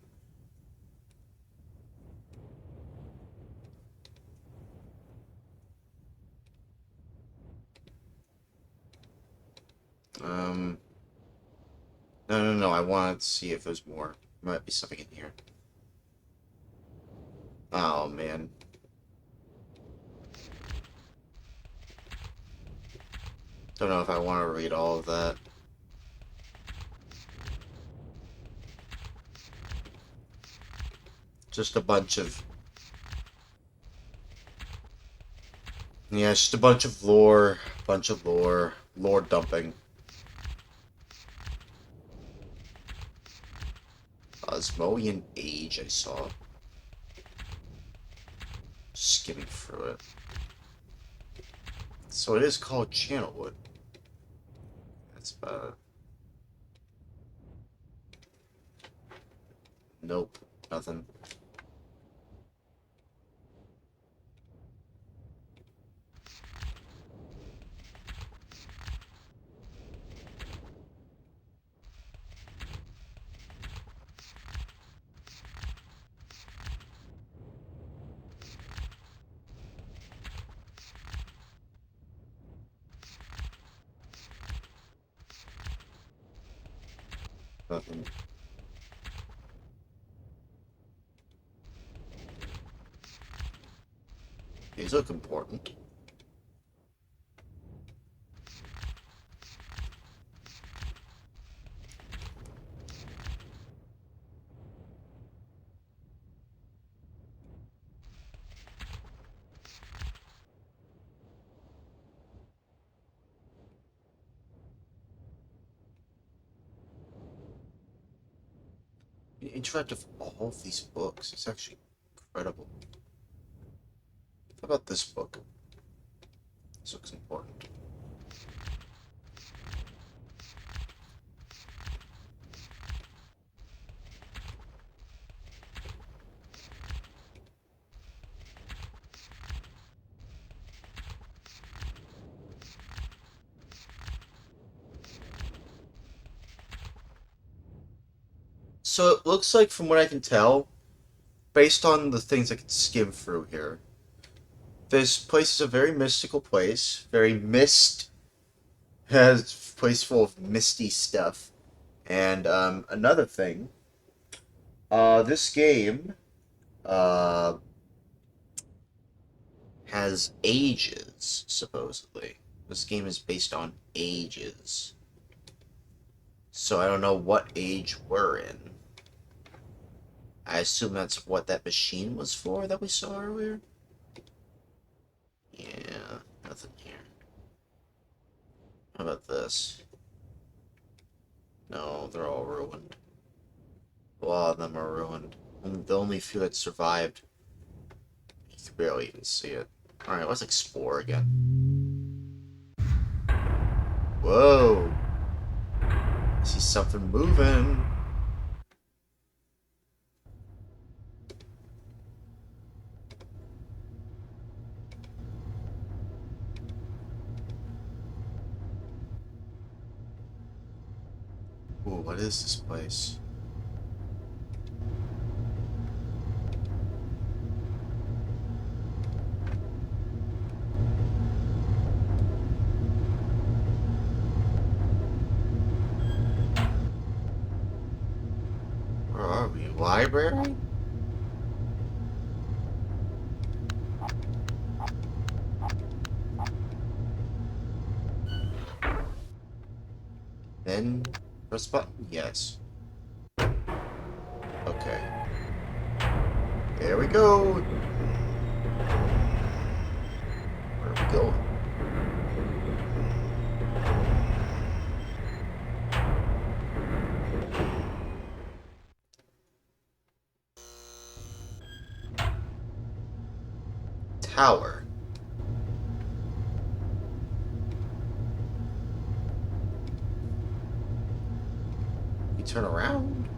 No. I wanted to see if there's more. There might be something in here. Oh, man. Don't know if I want to read all of that. Just a bunch of... Yeah, it's just a bunch of lore. Bunch of lore. Lore dumping. Osmoian Age, I saw. Skimming through it. So it is called Channelwood. That's about it. Nope. Nothing. Nothing. These look important. You interact with all of these books. It's actually incredible. How about this book? This looks important. So it looks like, from what I can tell, based on the things I can skim through here, this place is a very mystical place. Very has a place full of misty stuff. And another thing, this game has ages, supposedly. This game is based on ages. So I don't know what age we're in. I assume that's what that machine was for that we saw earlier? Yeah, nothing here. How about this? No, they're all ruined. A lot of them are ruined. The only few that survived, you can barely even see it. Alright, let's explore again. Whoa! I see something moving. Ooh, what is this place? Where are we? Library? Then press button? Yes. Okay. There we go. Where are we going? Tower. You turn around?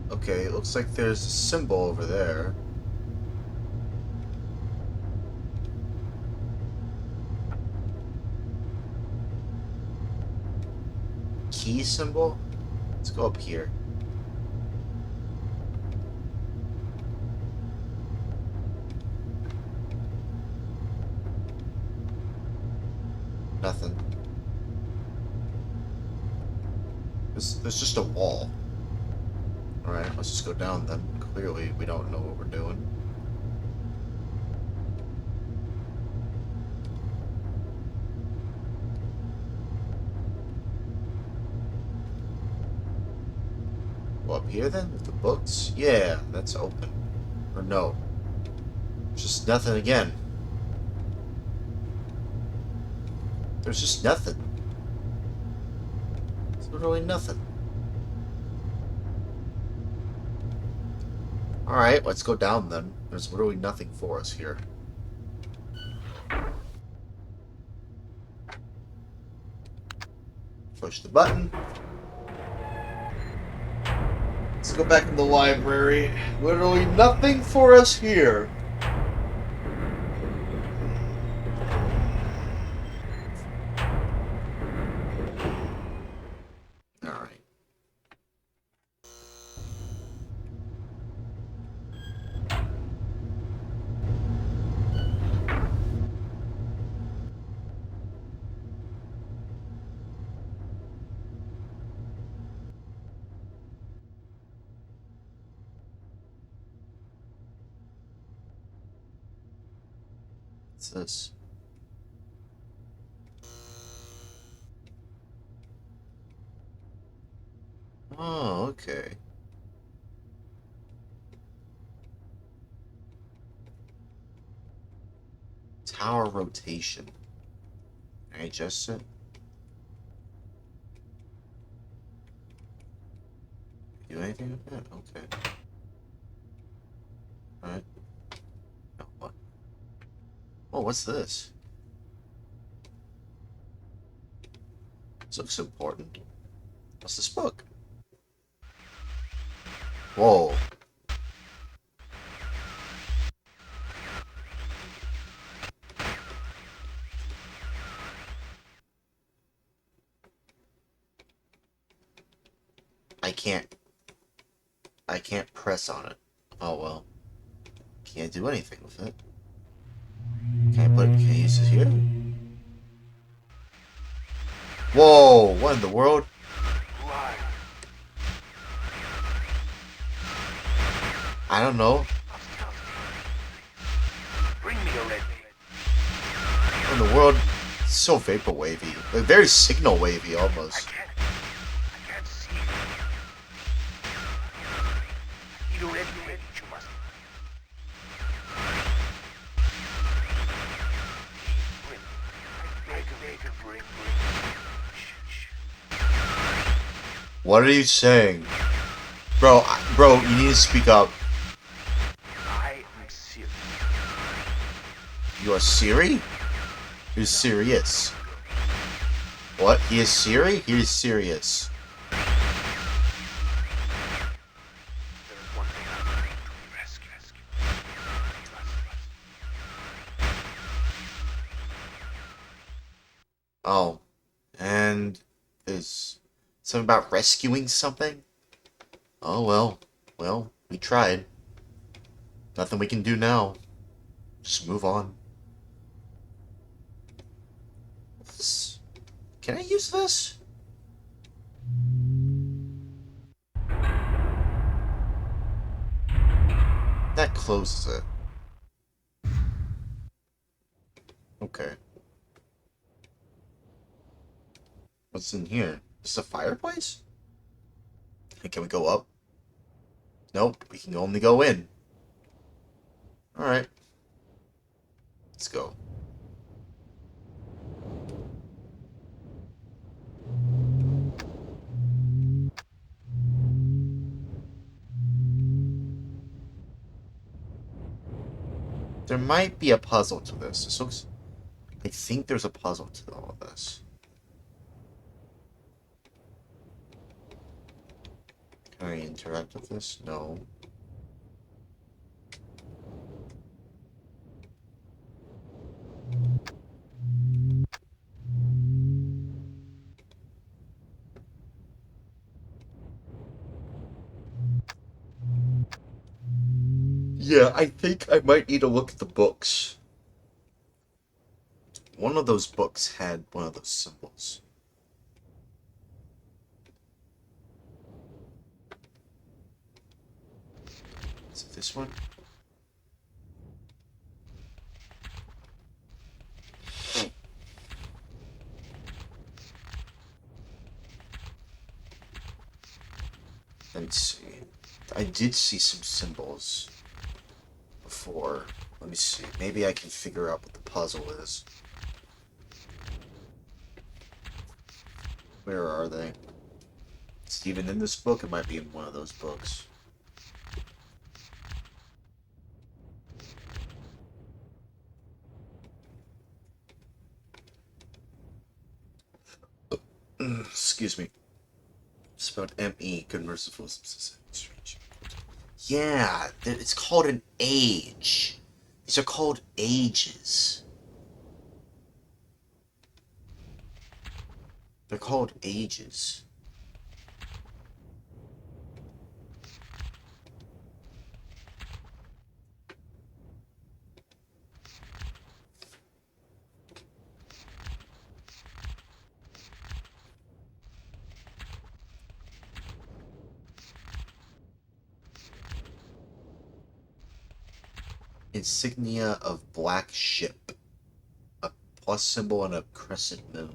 Okay, it looks like there's a symbol over there. Key symbol? Let's go up here. Nothing. There's just a wall. Alright, let's just go down then. Clearly, we don't know what we're doing. Go up here then with the books? Yeah, that's open. Or no. Just nothing again. There's just nothing. There's literally nothing. Alright, let's go down then. There's literally nothing for us here. Push the button. Let's go back in the library. Literally nothing for us here. Alright. What's this? Oh, okay. Tower rotation. Can I adjust it? Do anything with that? Okay. Alright. Oh, what? Oh, what's this? This looks important. What's this book? Whoa. I can't press on it. Oh well. Can't do anything with it. Can I use it here? Whoa, what in the world? I don't know. What in the world? It's so vapor wavy. Like very signal wavy almost. What are you saying? Bro, you need to speak up. You are Siri? You're serious. What? He is Siri? He is serious. Oh. And there's something about rescuing something? Oh well. Well, we tried. Nothing we can do now. Just move on. Can I use this? That closes it. Okay. What's in here? Is this a fireplace? Hey, can we go up? Nope, we can only go in. Alright. Let's go. There might be a puzzle to this. This looks... I think there's a puzzle to all of this. Can I interact with this? No. Yeah, I think I might need to look at the books. One of those books had one of those symbols. Is it this one? Let me see. I did see some symbols before. Let me see. Maybe I can figure out what the puzzle is. Where are they? It's even in this book. It might be in one of those books. Excuse me. Spelled M-E. Good, merciful, strange. Yeah, it's called an age. These are called ages. They're called ages. Insignia of black ship. A plus symbol and a crescent moon.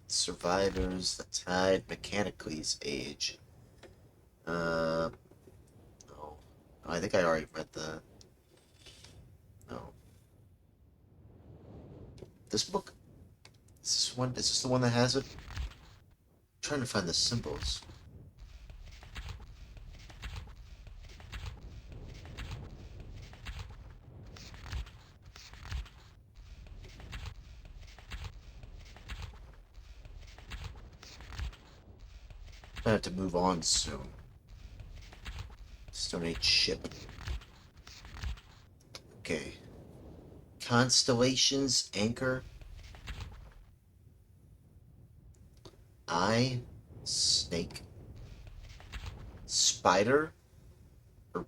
Survivors, the tide, Mechanicles age. No. I think I already read that. No. This book? Is this the one that has it? I'm trying to find the symbols. I have to move on soon. Stone Age ship. Okay. Constellations, anchor. Eye, snake. Spider, or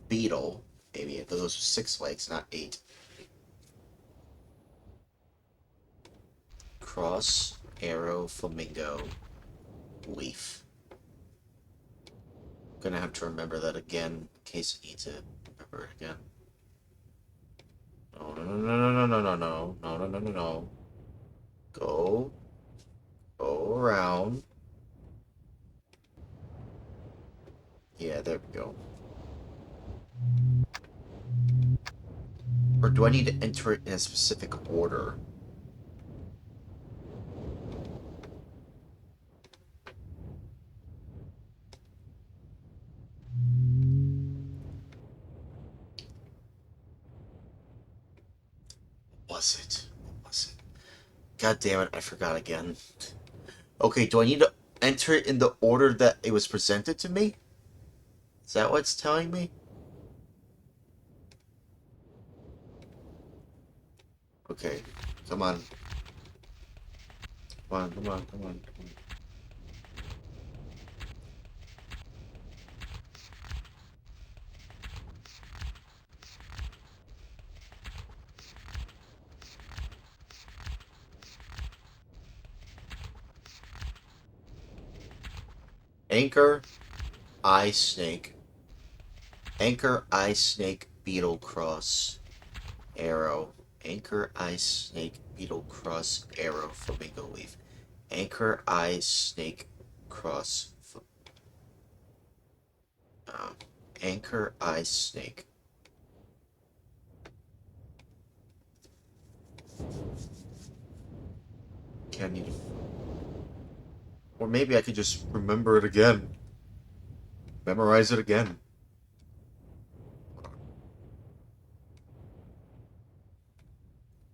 beetle. Maybe if those are 6 legs, not 8. Cross, arrow, flamingo, leaf. Gonna have to remember that again in case I need to remember it again. No, no, no, no, no, no, no, no, no, no, no, no, no. Go around. Yeah, there we go. Or do I need to enter it in a specific order? What was it? What was it? God damn it, I forgot again. Okay, do I need to enter it in the order that it was presented to me? Is that what it's telling me? Okay, come on. Come on, come on, come on, come on. Anchor, eye snake. Anchor, eye snake, beetle cross, arrow. Anchor, eye snake, beetle cross, arrow, flamingo leaf. Anchor, eye snake, cross. Anchor, eye snake. Okay, I need to... Or maybe I could just remember it again. Memorize it again.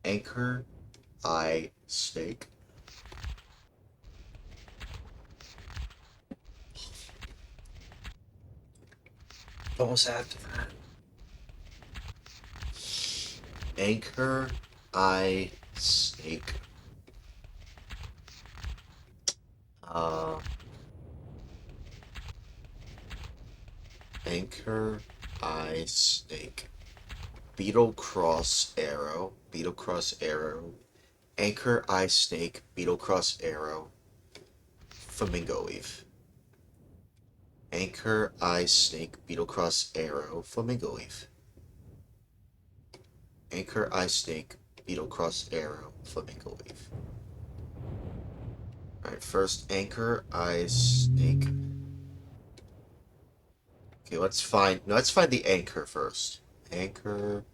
Anchor, eye, snake. Almost after that. Anchor, eye, snake. Anchor, eye, snake. Beetle cross arrow. Beetle cross arrow. Anchor, eye, snake. Beetle cross arrow. Flamingo leaf. Anchor, eye, snake. Beetle cross arrow. Flamingo leaf. Anchor, eye, snake. Beetle cross arrow. Flamingo leaf. Alright, first anchor, eye, snake. Okay, let's find the anchor first. Anchor.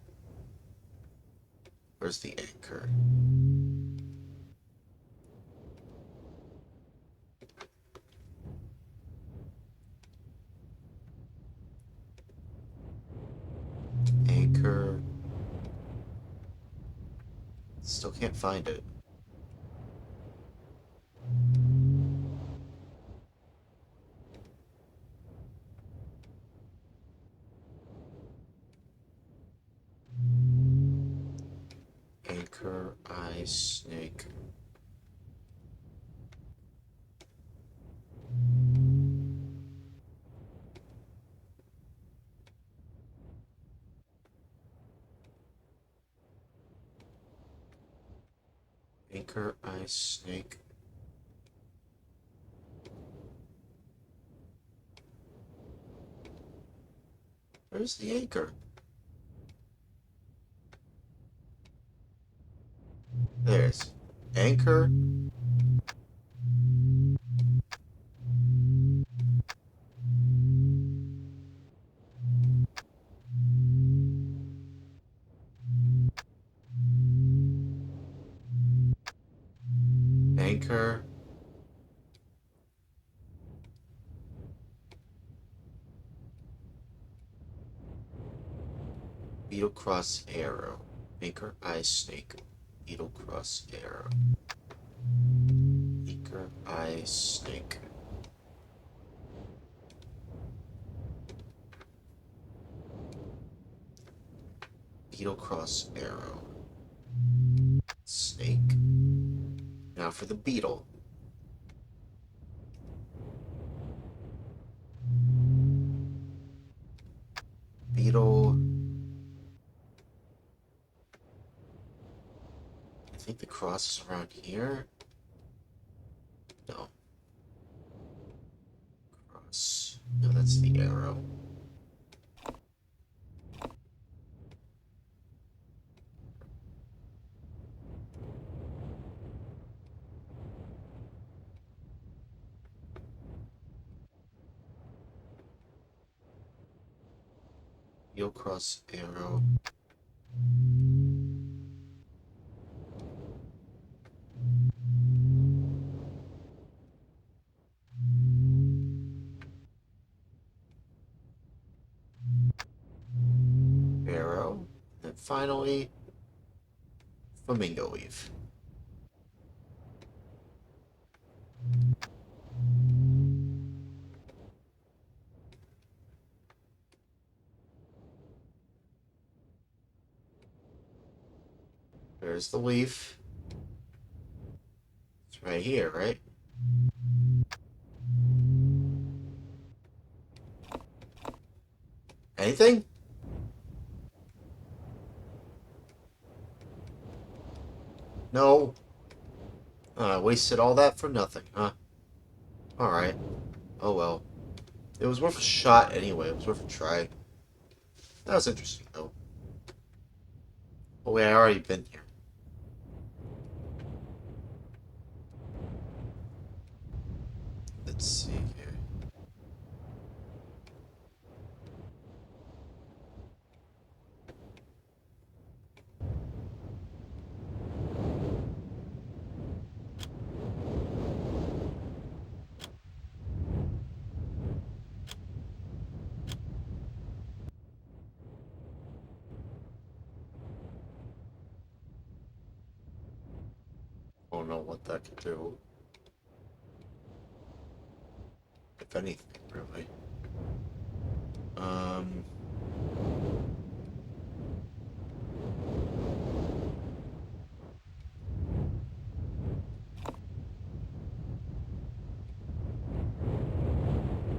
Where's the anchor? Anchor. Still can't find it. Anchor, eye, snake. Anchor, eye, snake. Where's the anchor? There's anchor. Anchor. Beetle cross arrow. Anchor, eye, snake. Beetle cross arrow. Anchor, eye, snake. Beetle cross arrow. Snake. Now for the beetle. Beetle. I think the cross is around here. No. Cross. No, that's the arrow. Beetle cross arrow. Arrow. And finally, flamingo leaf. There's the leaf. It's right here, right? Anything? No. I wasted all that for nothing, huh? Alright. Oh well. It was worth a shot anyway. It was worth a try. That was interesting, though. Oh wait, I already been here. Let's see here. Don't know what that could do. If anything, really.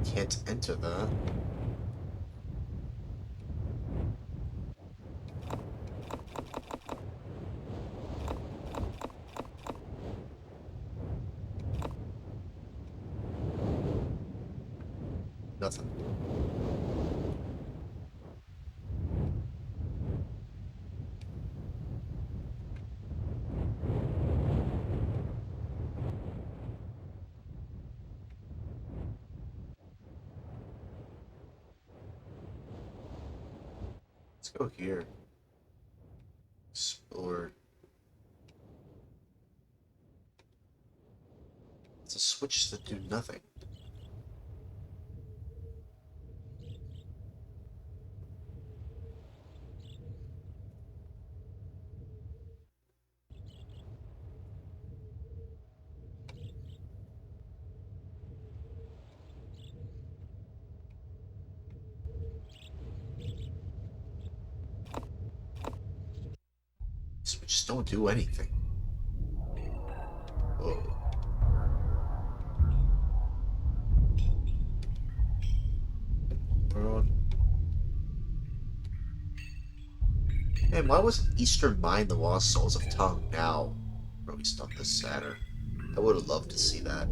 Can't enter that. Nothing. Let's go here. Explore. It's a switch that do nothing. Switches don't do anything. Whoa. World. Man, why wasn't Eastern Mind the Lost Souls of Tongue now released on this Saturn? I would have loved to see that.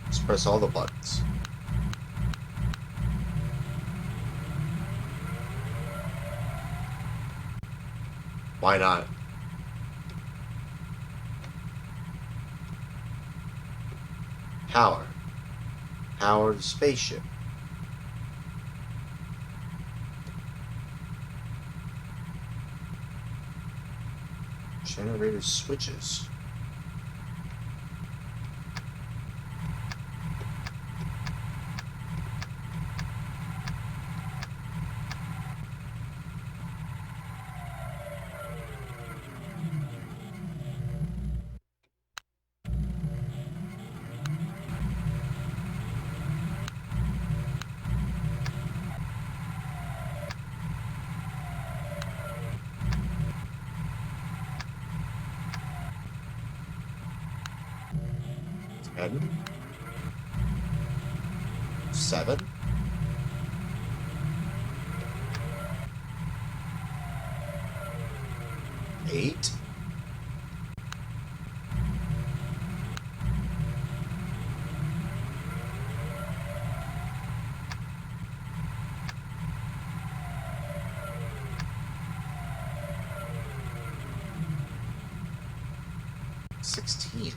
Let's press all the buttons. Why not? Power. Power the spaceship. Generator switches. Ten. 7. 8. 16.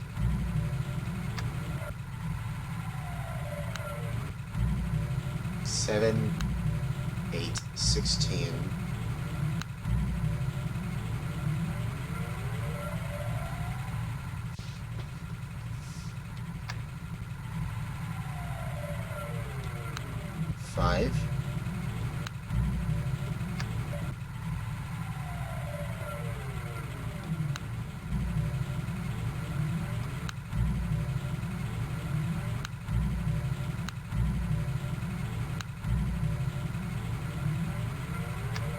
7, 8, 16. 5.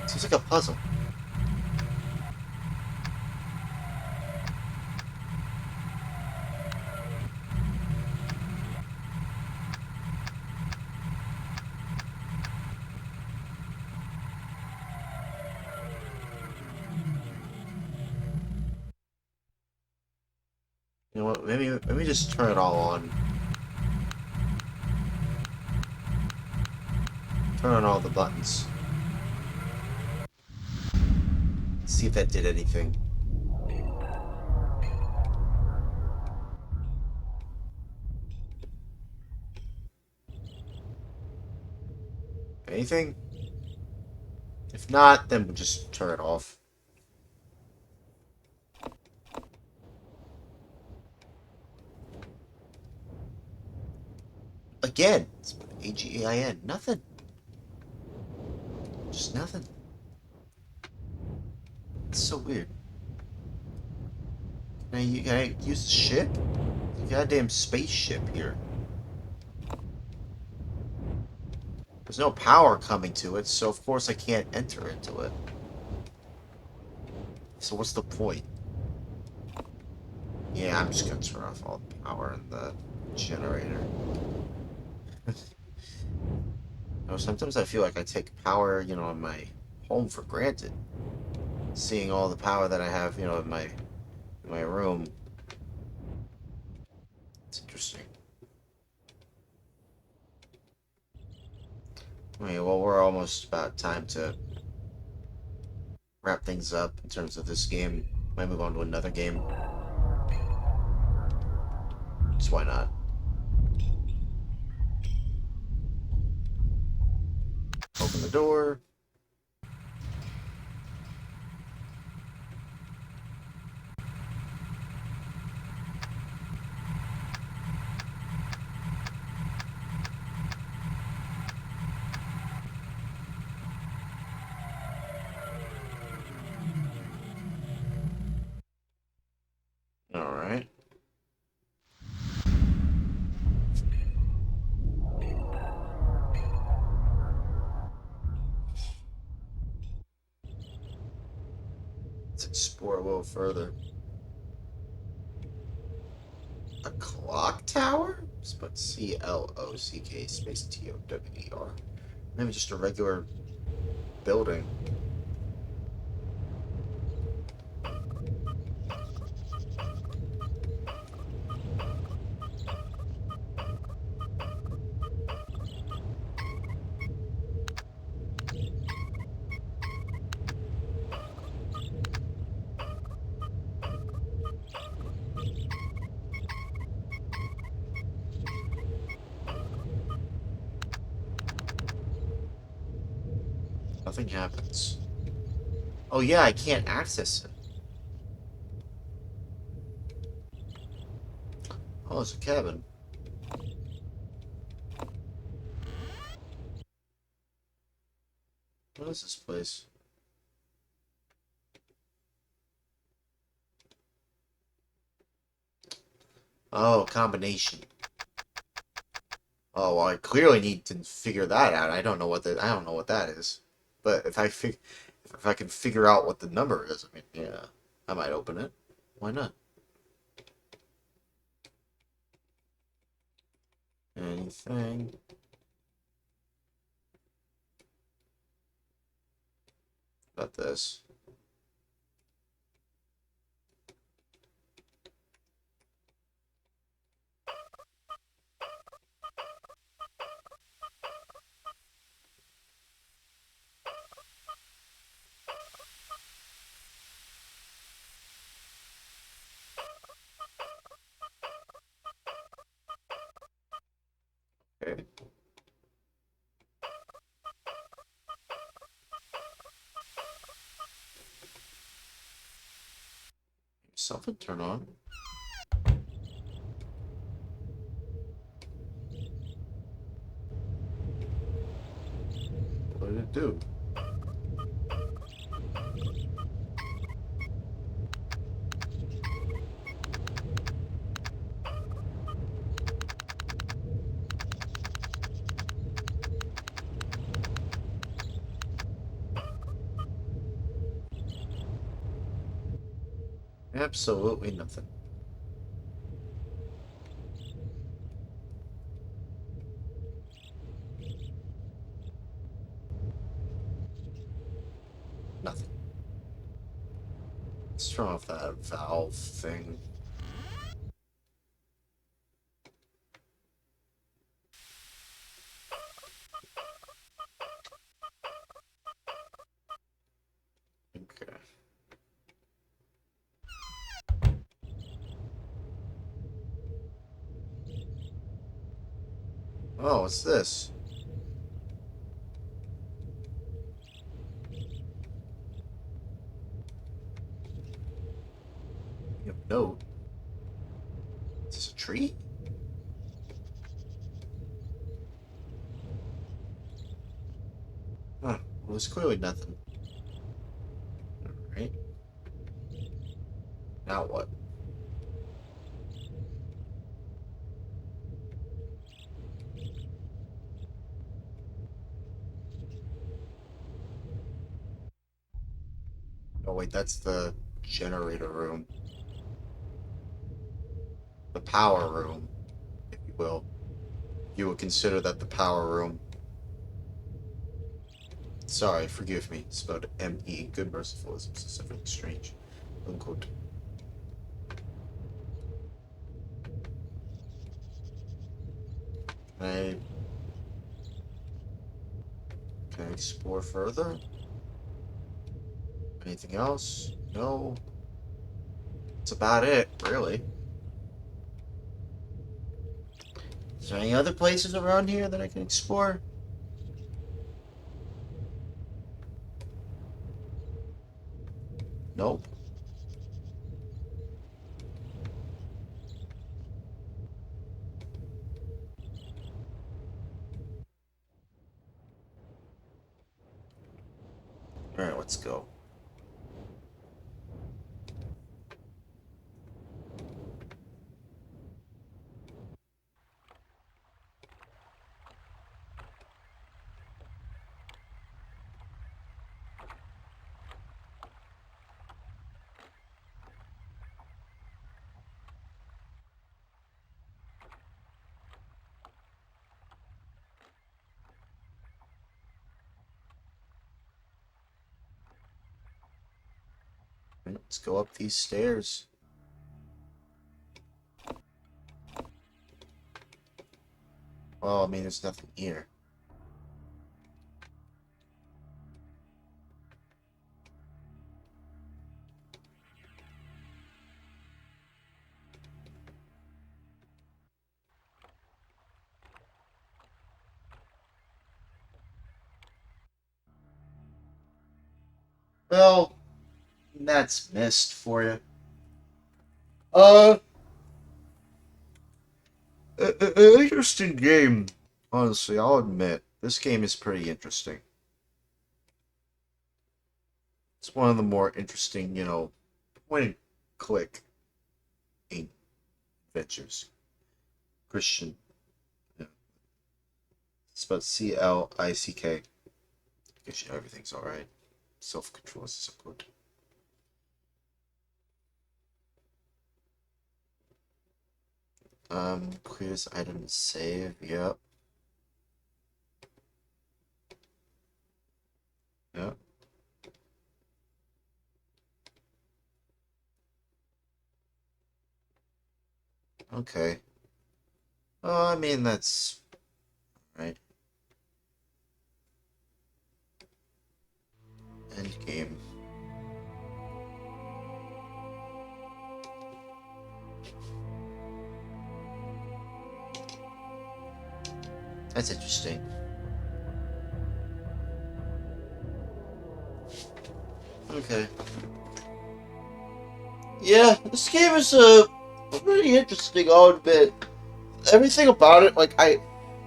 'Seems like a puzzle. You know what? Maybe let me just turn it all on. Turn on all the buttons. See if that did anything. Anything? If not, then we'll just turn it off. Again, it's AGAIN. Nothing. Just nothing. It's so weird. Now you gotta use the ship? The goddamn spaceship here. There's no power coming to it, so of course I can't enter into it. So what's the point? Yeah, I'm just gonna turn off all the power in the generator. You know, sometimes I feel like I take power, you know, in my home for granted. Seeing all the power that I have, you know, in my room. Okay, well, we're almost about time to wrap things up in terms of this game. Might move on to another game. Just why not? Open the door. Alright. Let's explore a little further. A clock tower? Spelled C-L-O-C-K space T-O-W-E-R. Maybe just a regular building. Nothing happens. Oh yeah, I can't access it. Oh, it's a cabin. What is this place? Oh, combination. Oh, well, I clearly need to figure that out. I don't know what that is. But if I can figure out what the number is, I mean, yeah, I might open it. Why not? Anything? About this. Okay. Something turn on. What did it do? Absolutely nothing. Nothing. Let's turn off that valve thing. Okay. Oh, what's this? You have a note. Is this a tree? Huh. Well, there's clearly nothing. Alright. Now what? Oh wait, that's the generator room. The power room, if you will. You would consider that the power room. Sorry, forgive me. Spelled M-E. Good mercifulism. Specific strange. Unquote. I... explore further? Anything else? No. That's about it, really. Is there any other places around here that I can explore? Nope. Alright, let's go. Let's go up these stairs. Well, I mean, there's nothing here. Well, that's missed for you. An interesting game. Honestly, I'll admit, this game is pretty interesting. It's one of the more interesting, point and click adventures. Christian. Yeah. It's about CLICK. Guess you know everything's alright. Self-control is so good. Clear this item and save. Yep. Yep. Okay. Oh, I mean, that's right. End game. That's interesting. Okay. Yeah, this game is pretty interesting, I'll admit. Everything about it,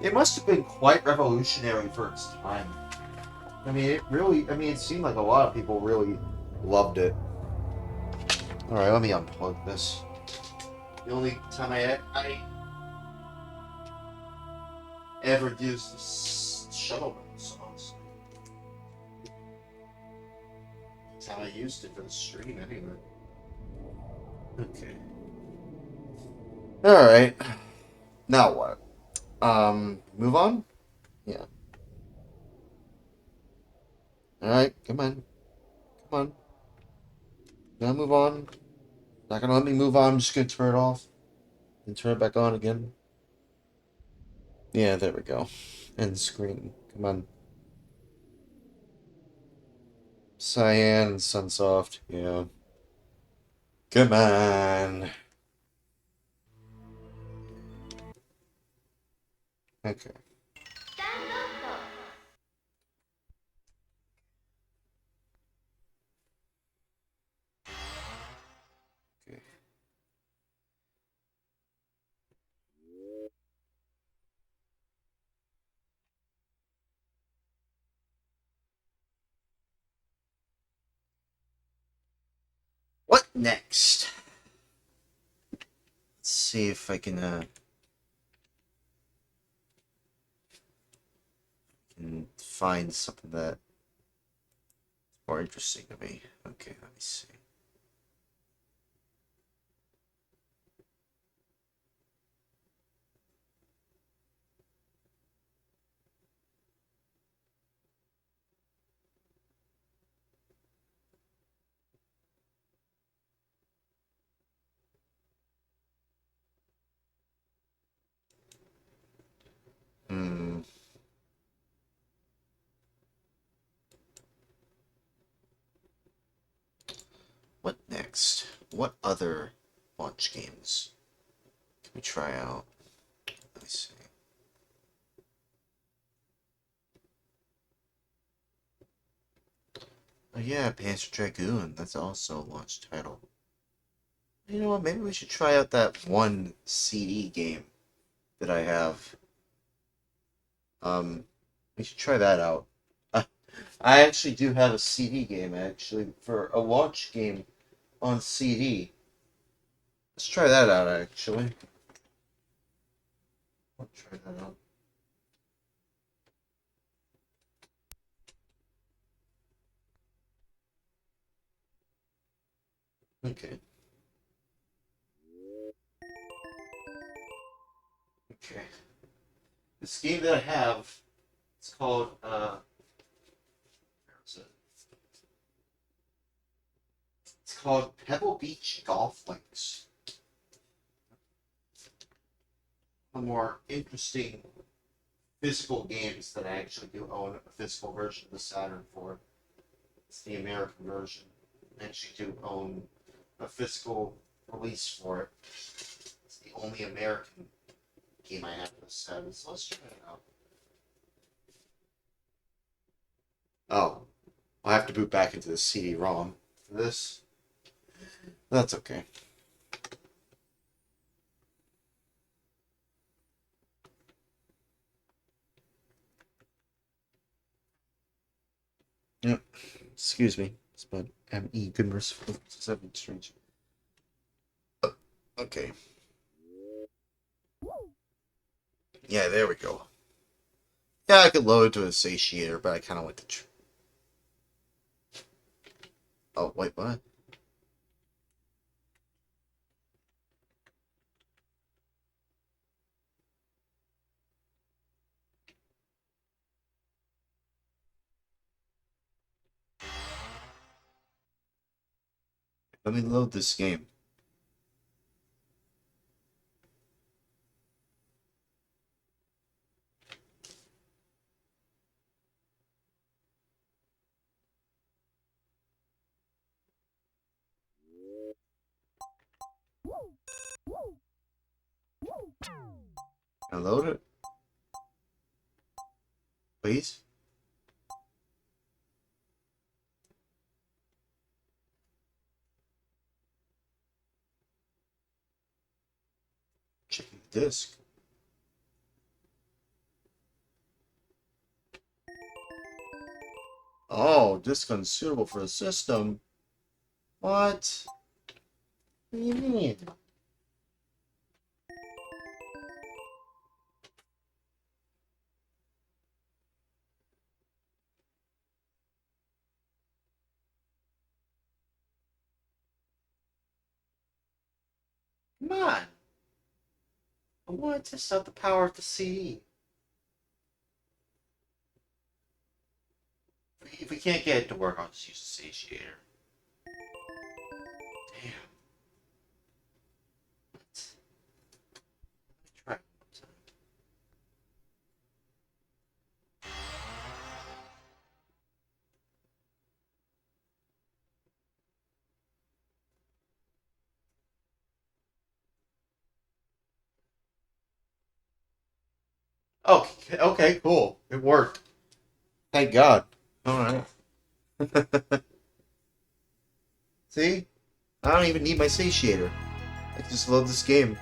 it must have been quite revolutionary for its time. I mean, it seemed like a lot of people really loved it. Alright, let me unplug this. The only time I ever used this shuttle songs. That's how I used it for the stream, anyway. Okay. Alright. Now what? Move on? Yeah. Alright, come on. Come on. Gonna move on. Not gonna let me move on, I'm just gonna turn it off. And turn it back on again. Yeah, there we go. End screen. Come on. Cyan and Sunsoft. Yeah. Come on. Okay. Okay. What next? Let's see if I can find something that's more interesting to me. Okay, let me see. Hmm. what other launch games can we try out? Let me see. Oh yeah, Panzer Dragoon. That's also a launch title. You know what? Maybe we should try out that one CD game that I have. We should try that out. I actually do have a CD game, actually, for a launch game on CD. Let's try that out, actually. I'll try that out. Okay. Okay. This game that I have, it's called, where is it? It's called Pebble Beach Golf Links. One of the more interesting physical games that I actually do own a physical version of the Saturn for. It's the American version. I actually do own a physical release for it. It's the only American game I have for the Saturn, so let's try it out. Oh, I'll have to boot back into the CD-ROM for this. That's okay. Yep. Excuse me. Spud M.E. Good merciful. 7 strange. Okay. Yeah, there we go. Yeah, I could load it to a satiator, but I kind of like to. Oh, wait, what? Let me load this game. Can I load it? Please? Checking the disc. Oh, disc unsuitable for the system. What? What do you mean? Come on. I want to test out the power of the CD. If we can't get it to work, I'll just use the satiator. Damn. What? Try it one time. Okay, okay, cool. It worked. Thank God. Alright. See? I don't even need my satiator. I can just load this game.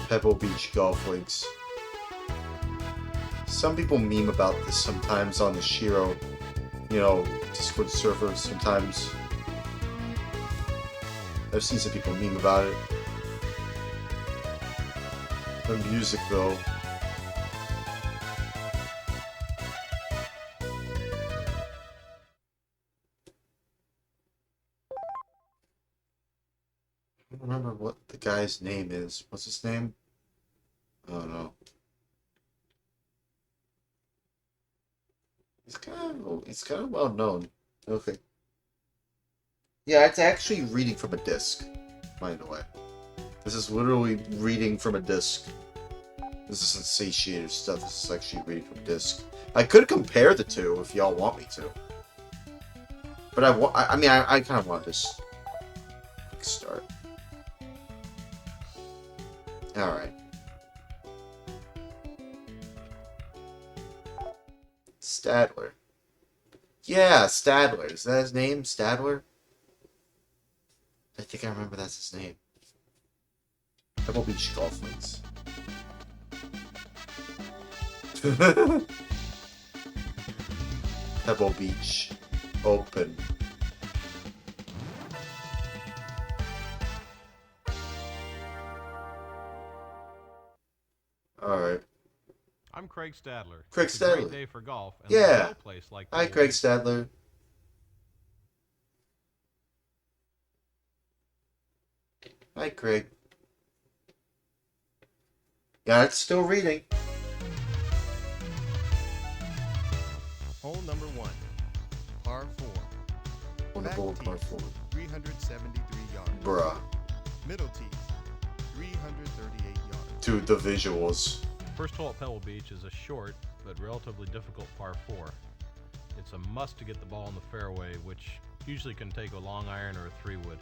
Pebble Beach Golf Links. Some people meme about this sometimes on the Shiro, Discord server sometimes. I've seen some people meme about it. The music, though. I don't remember what the guy's name is. What's his name? I don't know. He's kind of well known. Okay. Yeah, it's actually reading from a disc, by the way. This is literally reading from a disc. This isn't satiated stuff. This is actually reading from disc. I could compare the two if y'all want me to. But I kind of want this start. Alright. Stadler. Yeah, Stadler. Is that his name? Stadler? I think I remember that's his name. Pebble Beach Golf Links. Pebble Beach. Open. Alright. I'm Craig Stadler. Craig It's a great Stadler. day for golf, and Yeah. there's no place like Hi, Pebble Craig Beach. Stadler. Hi, Craig. Yeah, it's still reading. Hole number 1, par 4. Wonderful Back par tees, 4. 373 yards. Bruh. Middle tees, 338 yards. Dude, the visuals. First hole at Pebble Beach is a short but relatively difficult par 4. It's a must to get the ball in the fairway, which usually can take a long iron or a 3-wood.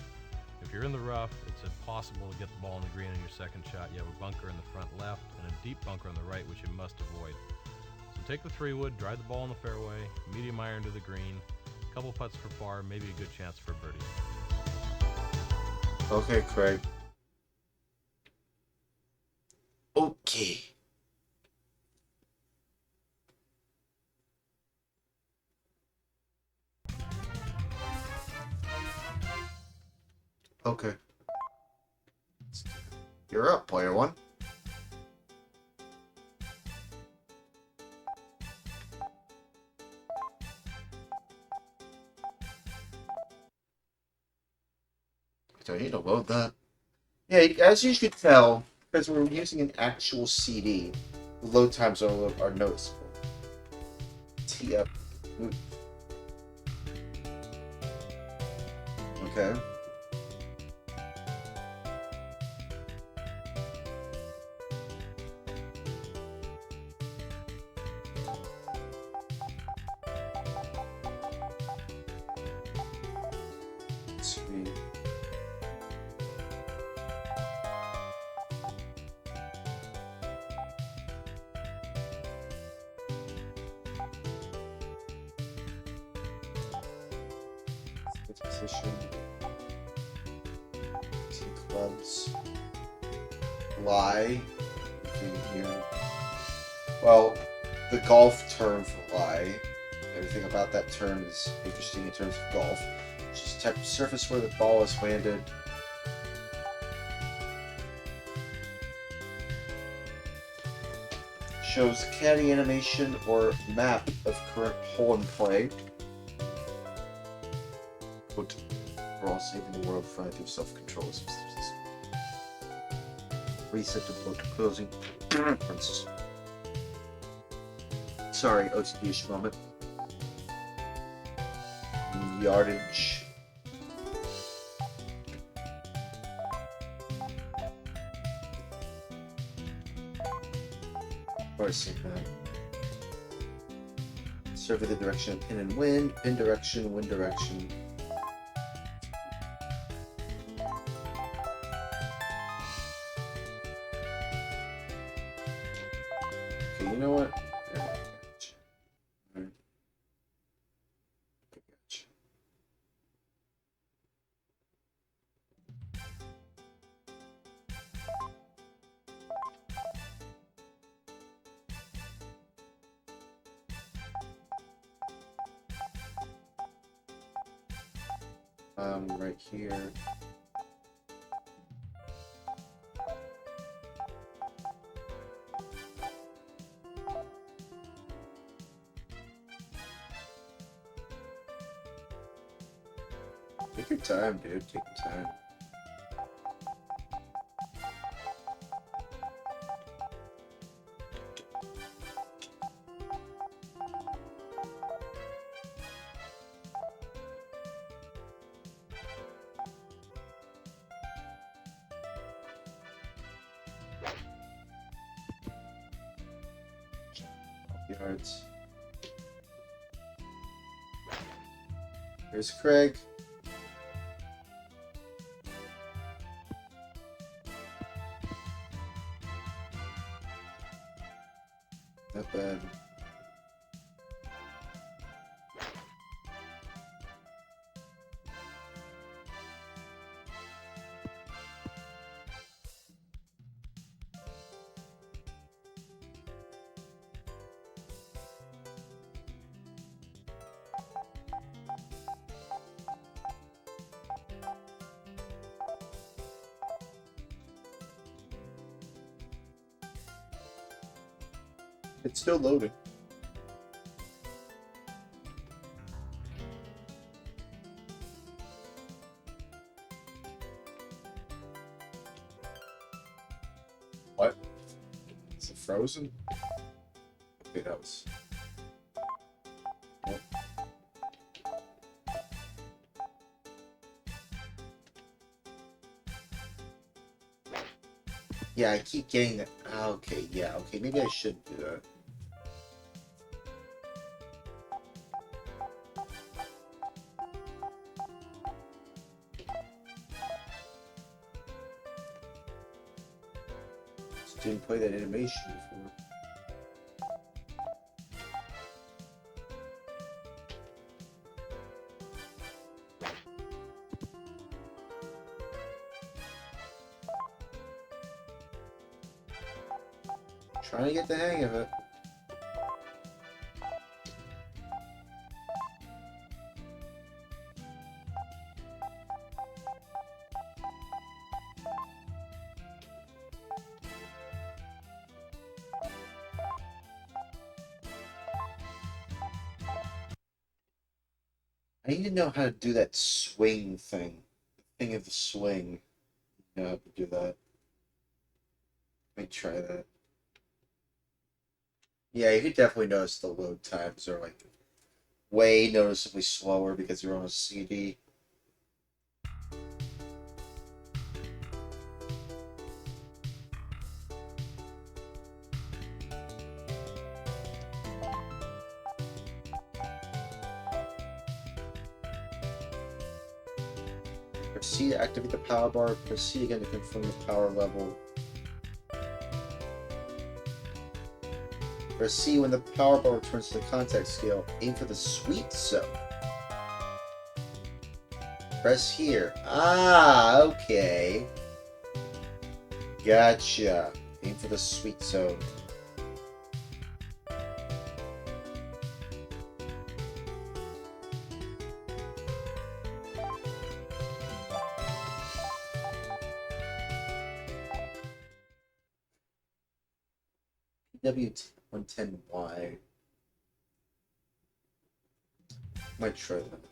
If you're in the rough, it's impossible to get the ball in the green on your second shot. You have a bunker in the front left and a deep bunker on the right, which you must avoid. So take the 3-wood, drive the ball in the fairway, medium iron to the green, a couple putts for par, maybe a good chance for birdie. Okay, Craig. Okay. Okay. You're up, player one. Do I need to load that? Yeah, as you can tell, because we're using an actual CD, the load times are noticeable. Tee up. Okay. Sweet. Its position. Two clubs. Lie. Anything here? Well, the golf term for lie. Everything about that term is interesting in terms of golf. It's just type of surface where the ball is landed. Shows caddy animation or map of current hole in play. Quote, we're all saving the world trying through self-control. Reset to book closing preferences. Sorry, OTD-ish moment. Yardage. Or see that. Survey the direction of pin and wind, pin direction, wind direction. Okay, you know what? Alright. Gotcha. Right here. Take your time, dude. Take your time. yards. Here's Craig. Not bad. It's still loading. What? Is it frozen? Okay, that was. Nope. Yeah, I keep getting that. Okay, yeah, okay, maybe I shouldn't do that. Just didn't play that animation before. Trying to get the hang of it. I need to know how to do that swing thing. The thing of the swing. I know how to do that. Let me try that. Yeah, you could definitely notice the load times are like way noticeably slower because you're on a CD. Press C to activate the power bar. Press C again to confirm the power level. Press C when the power bar returns to the contact scale. Aim for the sweet zone. Press here. Ah, okay. Gotcha. Aim for the sweet zone. W110Y. Might try that.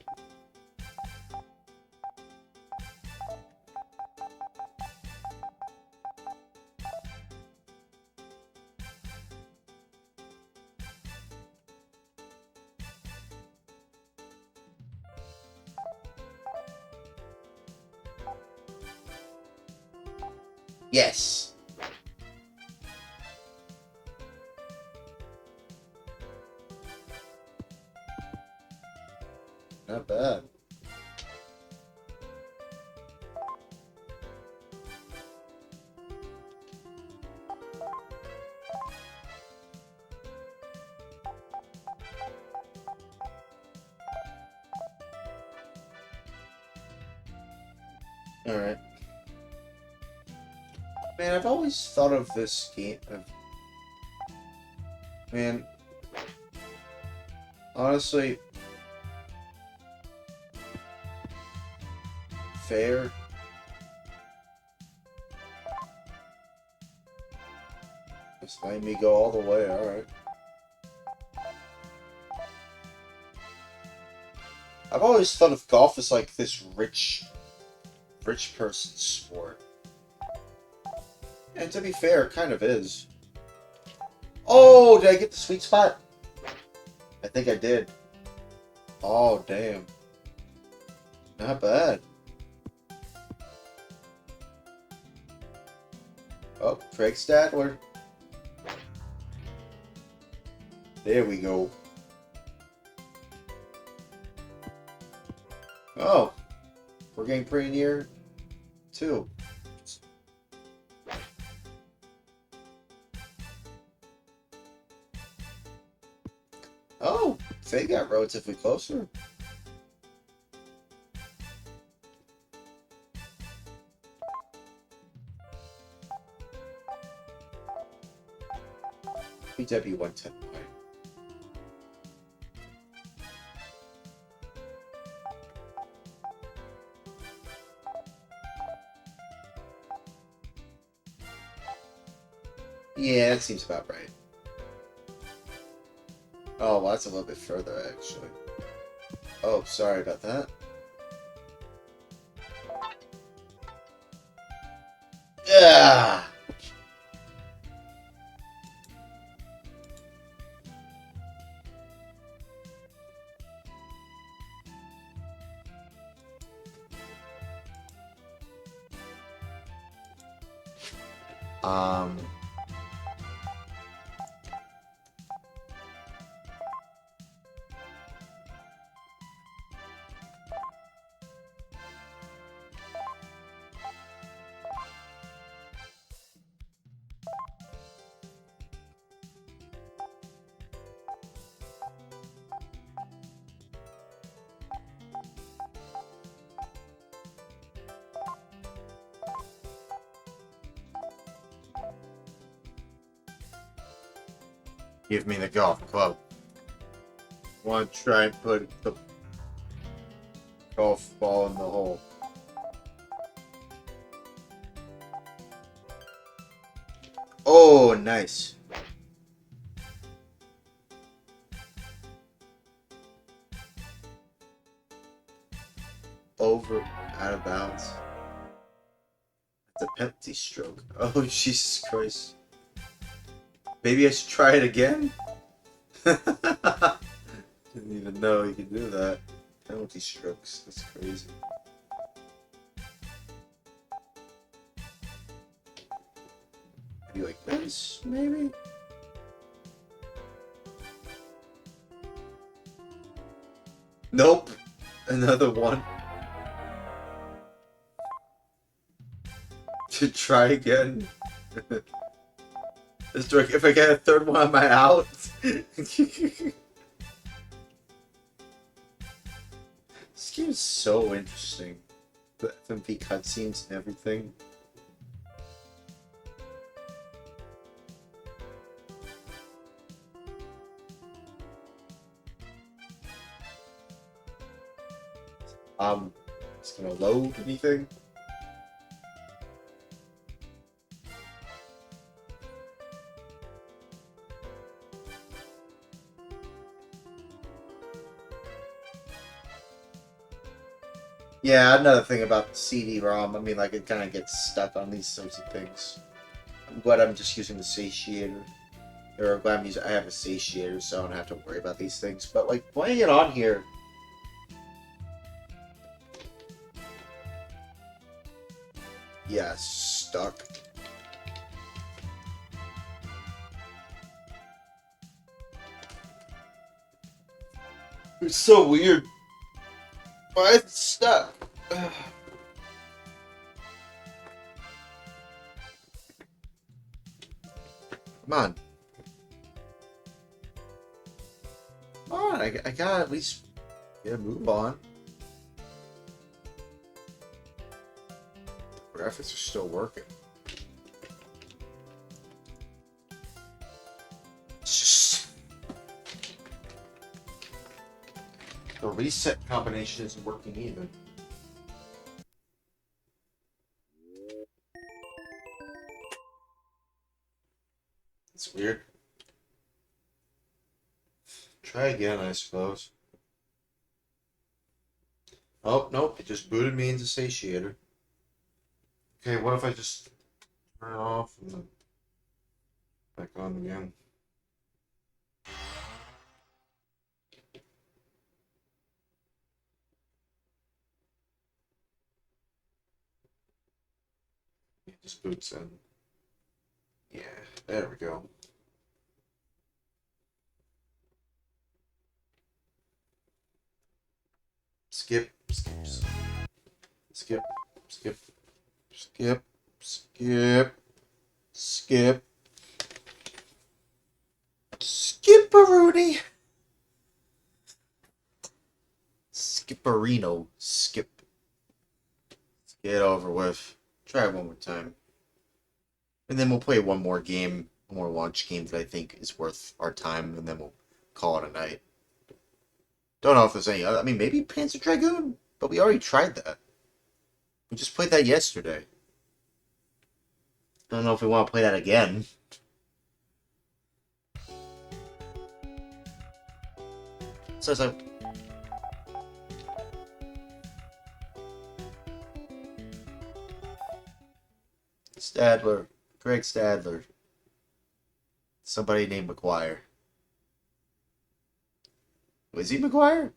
Yes. Not bad. Alright. Man, I've always thought of this game. Man, honestly, fair. Just letting me go all the way, alright. I've always thought of golf as like this rich person's sport. And to be fair, it kind of is. Oh, did I get the sweet spot? I think I did. Oh, damn. Not bad. Oh, Craig Stadler. There we go. Oh, we're getting pretty near, too. Oh, Faye got relatively closer. BW 110. Yeah, that seems about right. Oh, well, that's a little bit further, actually. Oh, sorry about that. Yeah. Um. Give me the golf club. Want to try and put the golf ball in the hole. Oh, nice. Over, out of bounds. That's a penalty stroke. Oh, Jesus Christ. Maybe I should try it again? Didn't even know you could do that. Penalty strokes. That's crazy. Maybe like this, maybe? Nope. Another one. To try again. If I get a third one, am I out? This game is so interesting. The FMV cutscenes and everything. It's gonna load anything? Yeah, another thing about the CD-ROM, I mean, like, it kind of gets stuck on these sorts of things. I'm glad I'm just using the satiator. Or glad I have a satiator, so I don't have to worry about these things. But, like, playing it on here... Yeah, stuck. It's so weird. Why is it stuck? Ugh. Come on. Come on, I gotta at least get a move on. Graphics are still working. It's just... The reset combination isn't working either. It's weird. Try again, I suppose. Oh, nope, it just booted me into Satiator. Okay, what if I just turn it off and then back on again? It just boots in. Yeah, there we go. skip, skip, skip, skip, skip, skip, skipperoonie, skipperino, skip. Get it over with. Try it one more time. And then we'll play one more game, one more launch game that I think is worth our time, and then we'll call it a night. Don't know if there's any other. I mean, maybe Panzer Dragoon, but we already tried that. We just played that yesterday. Don't know if we want to play that again. So it's like. Stadler. Greg Stadler. Somebody named McGuire. Was he McGuire?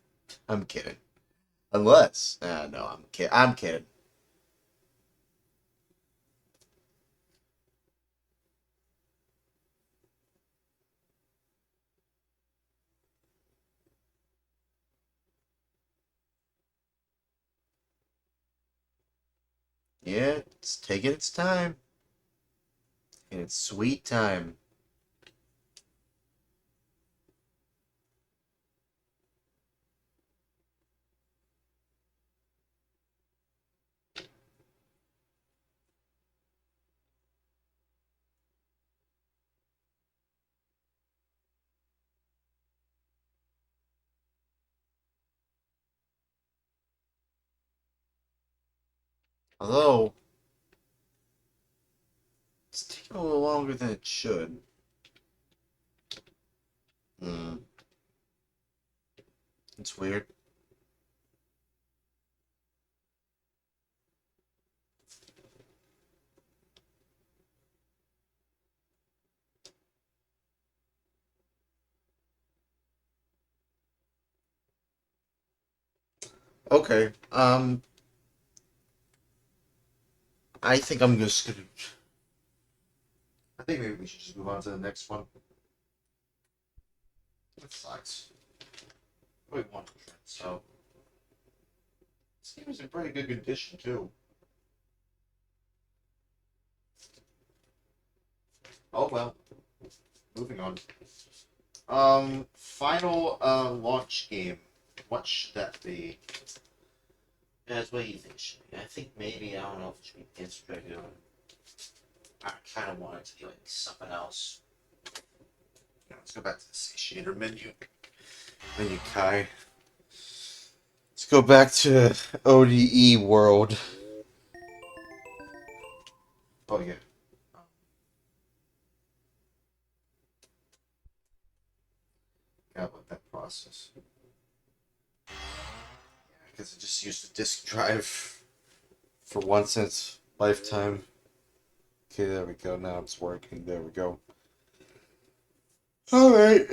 I'm kidding. Unless. No, I'm kidding. I'm kidding. Yeah, it's taking its time. And it's sweet time. Although, it's taking a little longer than it should. It's weird. Okay, I think I'm just gonna. I think maybe we should just move on to the next one. It sucks. Really want to try it, so. This game is in pretty good condition, too. Oh well. Moving on. Final launch game. What should that be? Guys, what do you think it should be? I think maybe, I don't know if it should be Panzer Dragoon. I kind of want it to be like something else. Yeah, let's go back to the satiator menu. Menu Kai. Let's go back to ODE world. Oh yeah. Gotta let that process. Yeah, because it just used a disk drive for once in its lifetime. Okay, there we go. Now it's working. There we go. Alright.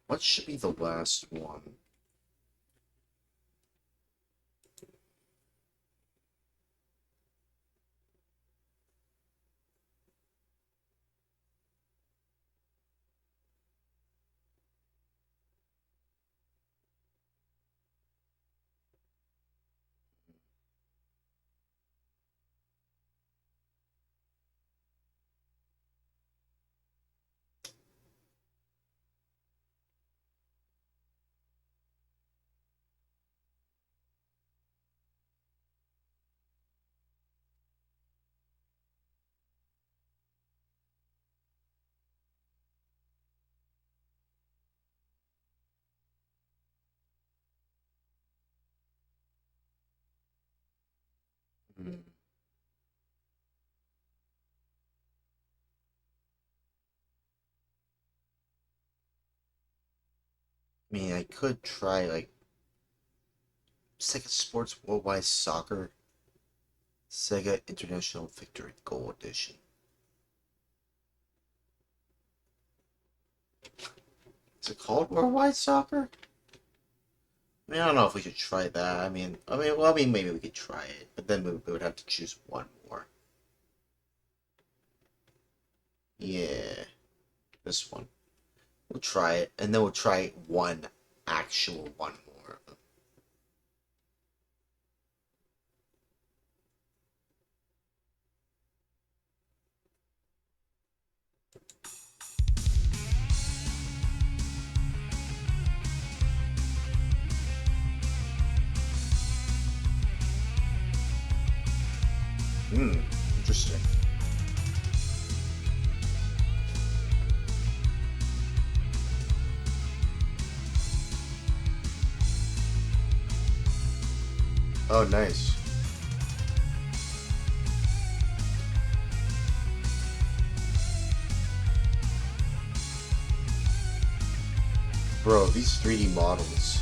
What should be the last one? I mean, I could try, like, Sega Sports Worldwide Soccer. Sega International Victory Goal Edition. Is it called Worldwide Soccer? I mean, I don't know if we should try that. Maybe we could try it, but then we would have to choose one more. Yeah. This one. We'll try it, and then we'll try one more. Interesting. Oh, nice. Bro, these 3D models.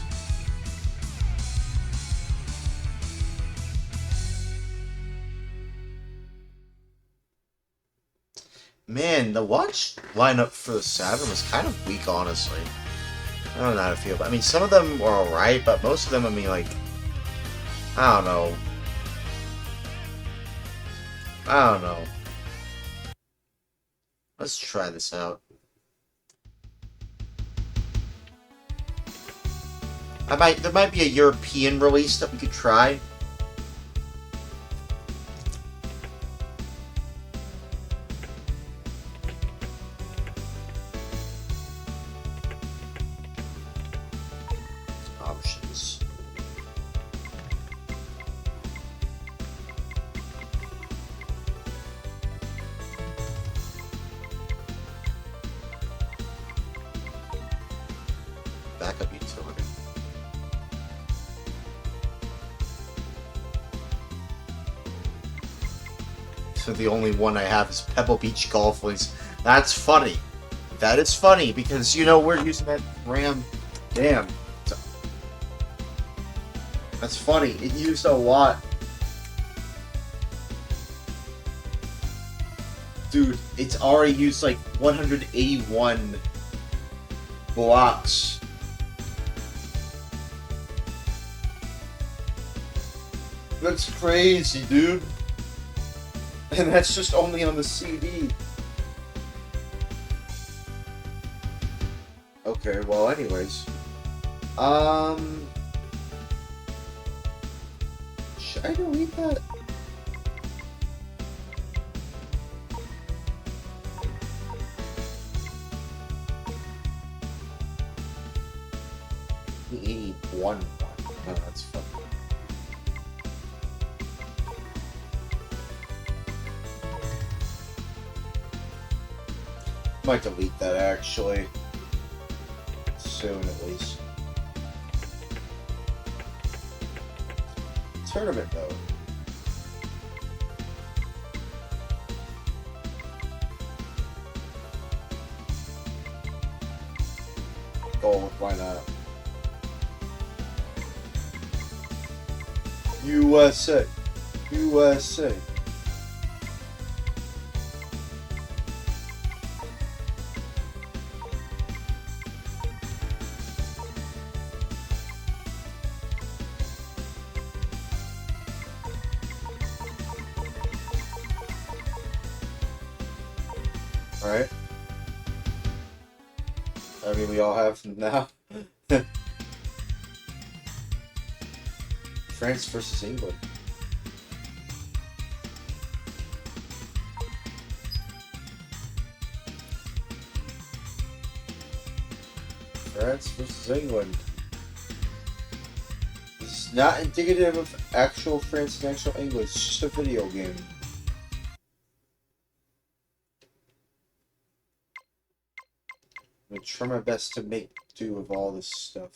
Man, the watch lineup for the Saturn was kind of weak, honestly. I don't know how to feel, but I mean, some of them were alright, but most of them, I mean, like, I don't know. I don't know. Let's try this out. There might be a European release that we could try. Options. Backup utility. So the only one I have is Pebble Beach Golf Links. That's funny. That is funny because, you know, we're using that RAM. Damn. That's funny. It used a lot. Dude, it's already used like 181 blocks. That's crazy, dude. And that's just only on the CD. Okay, well, anyways. Should I delete that? The 81 one. Oh, that's funny. Might delete that actually. Soon at least. Tournament mode. Oh, why not? USA. USA. Alright. I mean, we all have them now. France versus England. France versus England. This is not indicative of actual France and actual England. It's just a video game. I'm gonna try my best to make do with all this stuff.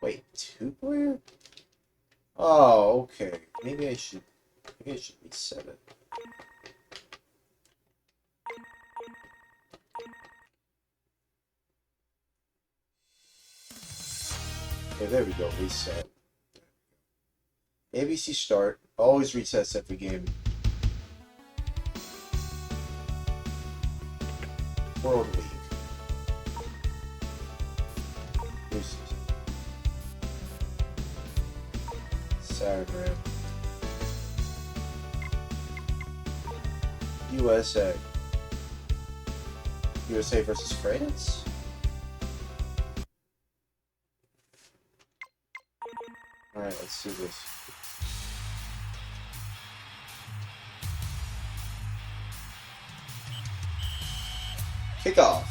Wait, 2-player? Oh, okay. Maybe I should reset it. Okay, there we go. Reset. ABC start. Always resets every game. World League. New season. Saturn, man. USA. USA versus France? Alright, let's do this. Kickoff.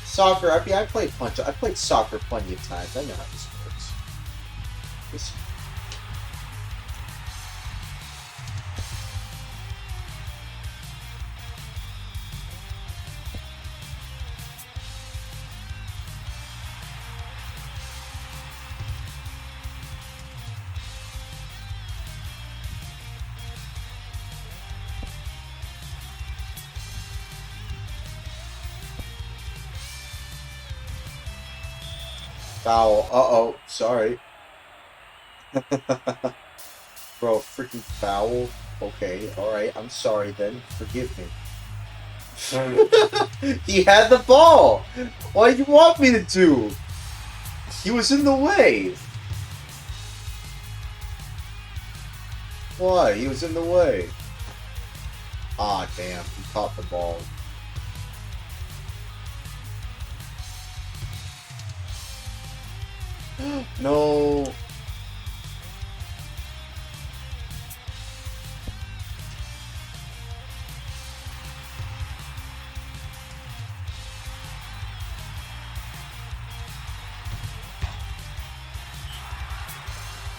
Soccer, I mean, I played soccer plenty of times. I know how this works. Foul. Uh-oh. Sorry. Bro, freaking foul. Okay, alright. I'm sorry then. Forgive me. He had the ball! What do you want me to do? He was in the way. Why? He was in the way. Ah, damn. He caught the ball. No.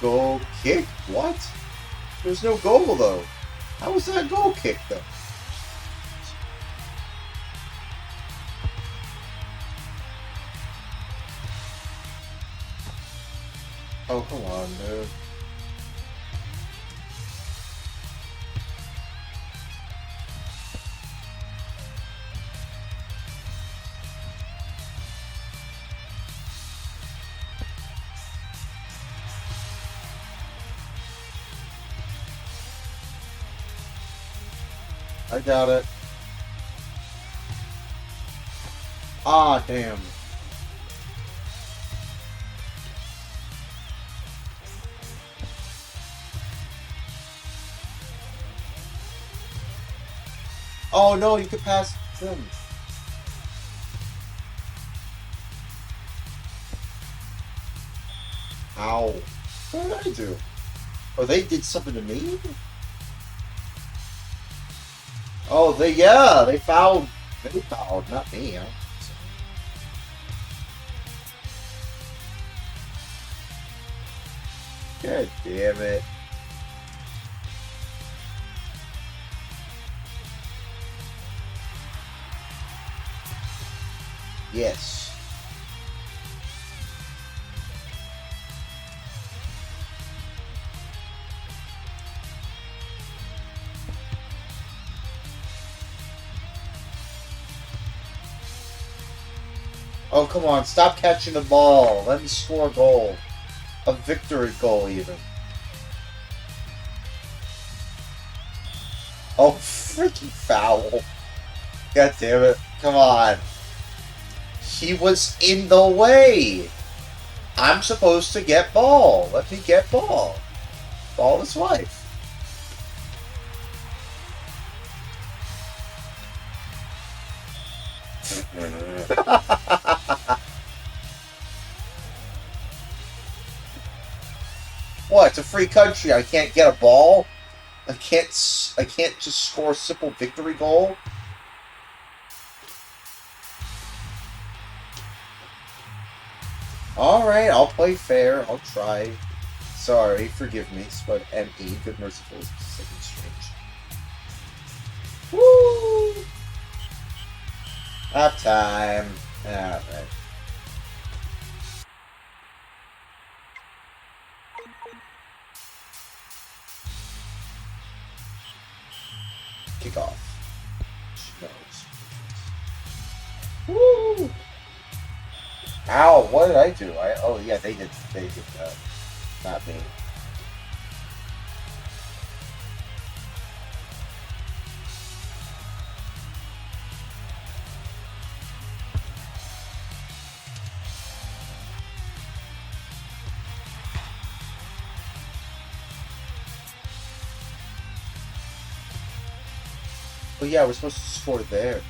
Goal kick? What? There's no goal though. How was that a goal kick though? Oh, come on, dude. I got it. Ah, damn. Oh no, you could pass them. Ow. What did I do? Oh, they did something to me? Oh, they fouled. They fouled, not me, huh? God damn it. Yes. Oh, come on. Stop catching the ball. Let me score a goal. A victory goal, even. Oh, freaking foul. God damn it. Come on. He was in the way. I'm supposed to get ball. Let me get ball. Ball is life. What? It's a free country. I can't get a ball. I can't just score a simple victory goal. Alright, I'll play fair. I'll try. Sorry, forgive me. But ME, good merciful, second strange. Woo! Half time. Alright. Kick off. Woo! Ow, what did I do? Oh yeah, they did that. Not me. But yeah, we're supposed to score there.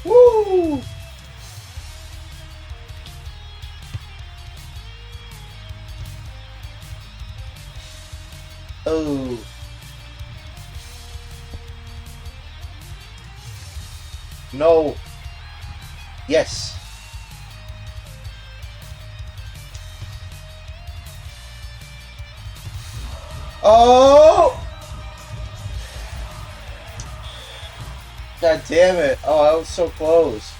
Woo! Oh. No. Yes. Oh! God damn it. Oh, I was so close.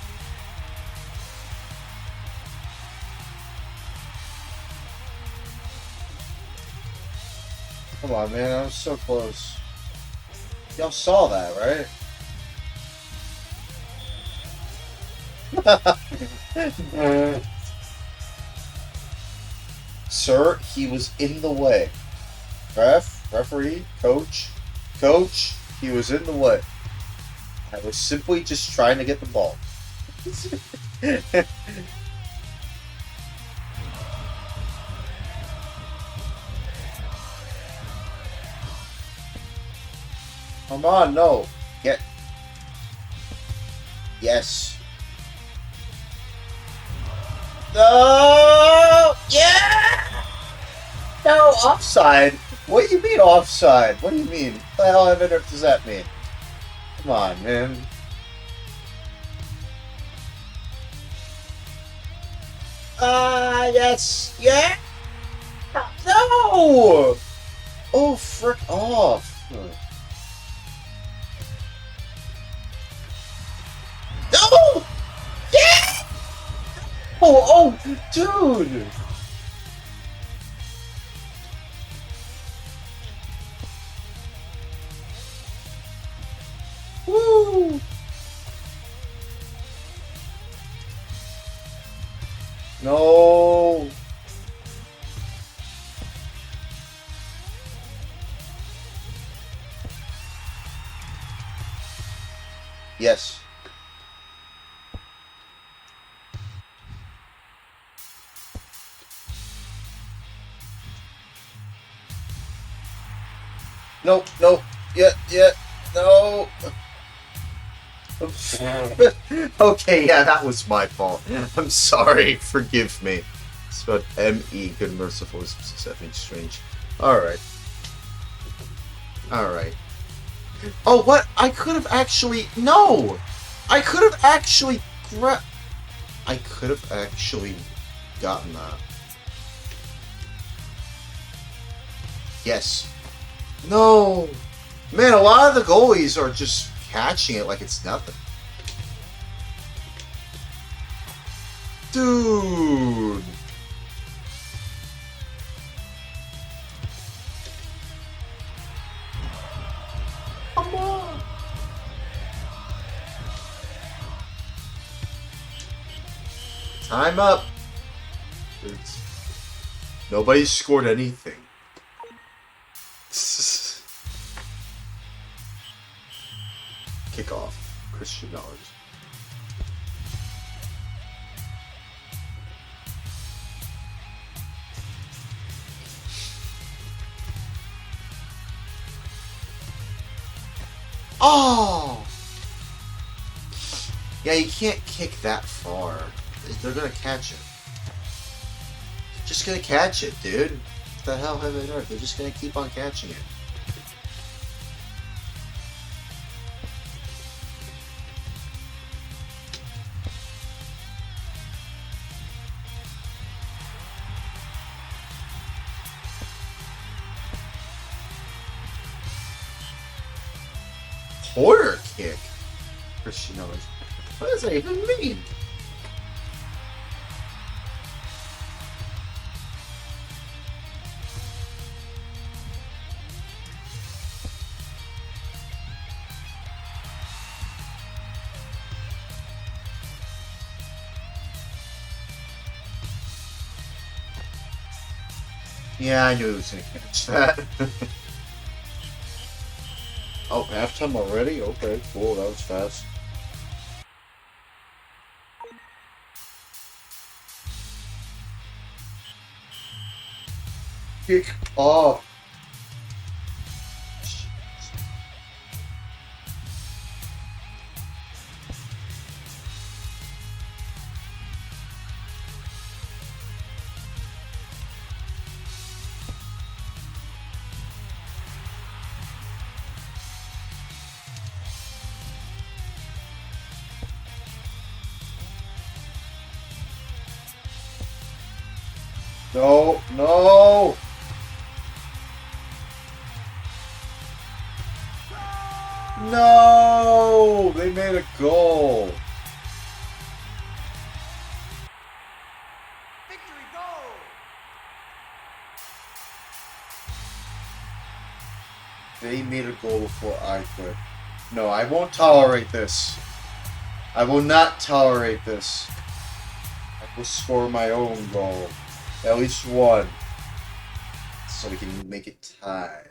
Come on, man. I was so close. Y'all saw that, right? Sir, he was in the way. Referee, coach, he was in the way. I was simply just trying to get the ball. Come on, no. Get. Yes. No! Yeah! No, offside. What do you mean offside? What do you mean? What the hell on earth does that mean? Come on, man. Yes. Yeah? No! Oh, frick off. No! Yeah! Oh, dude! Woo! No! Yes. No, no, yeah, no. Okay, yeah, that was my fault. I'm sorry, forgive me. It's about M.E. Good Merciful is something strange. Alright. Alright. Oh, what? I could have actually... No! I could have actually... I could have actually gotten that. Yes. No! Man, a lot of the goalies are just catching it like it's nothing. Dude! Come on! Time up! Nobody scored anything. Kickoff. Christian knowledge. Oh! Yeah, you can't kick that far. They're gonna catch it. Just gonna catch it, dude. What the hell have they done? They're just gonna keep on catching it. Quarter kick? Christian knowledge. What does that even mean? Yeah, I knew he was gonna catch that. Oh, halftime already? Okay, cool, that was fast. Kick off. No, no! No! They made a goal. Victory goal! They made a goal before I could. No, I won't tolerate this. I will not tolerate this. I will score my own goal. At least one. So we can make it tied.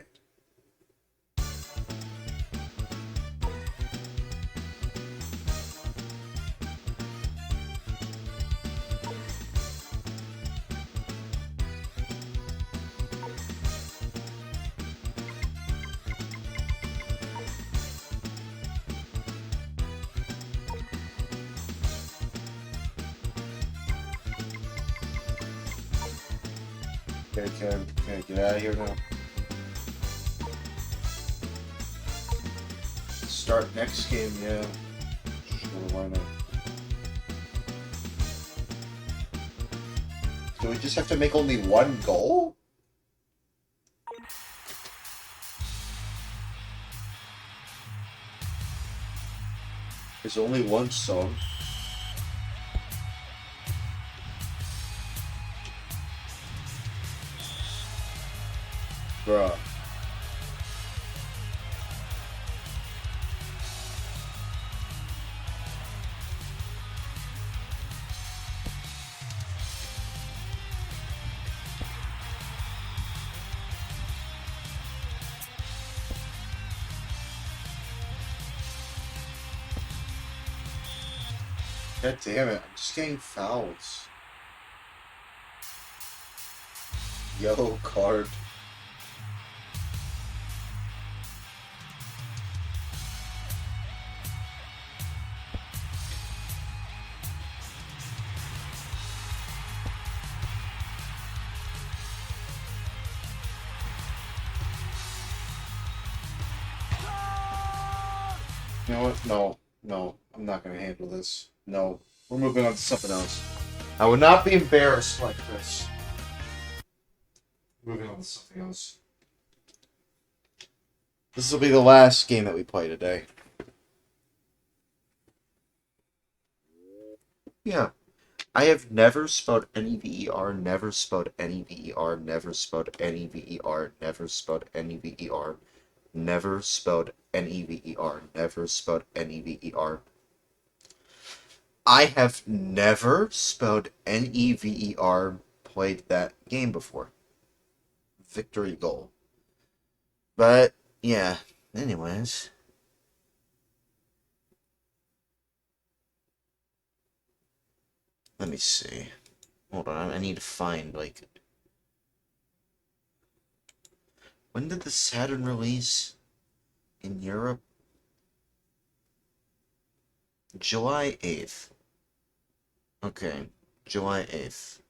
Okay, can I get out of here now? Start next game, yeah. Sure, why not? Do we just have to make only one goal? There's only one song. Bruh. God damn it, I'm just getting fouls. Yellow card. You know what? No, no, I'm not gonna handle this. No, we're moving on to something else. I would not be embarrassed like this. Moving on to something else. This will be the last game that we play today. Yeah. I have never spelled any VER, never spelled any VER, never spelled any VER, never spelled any VER, never spelled any VER, never spelled any VER. I have never spelled NEVER played that game before. Victory goal. But, yeah. Anyways. Let me see. Hold on, I need to find, like... When did the Saturn release? In Europe? July 8th. Okay, July 8th.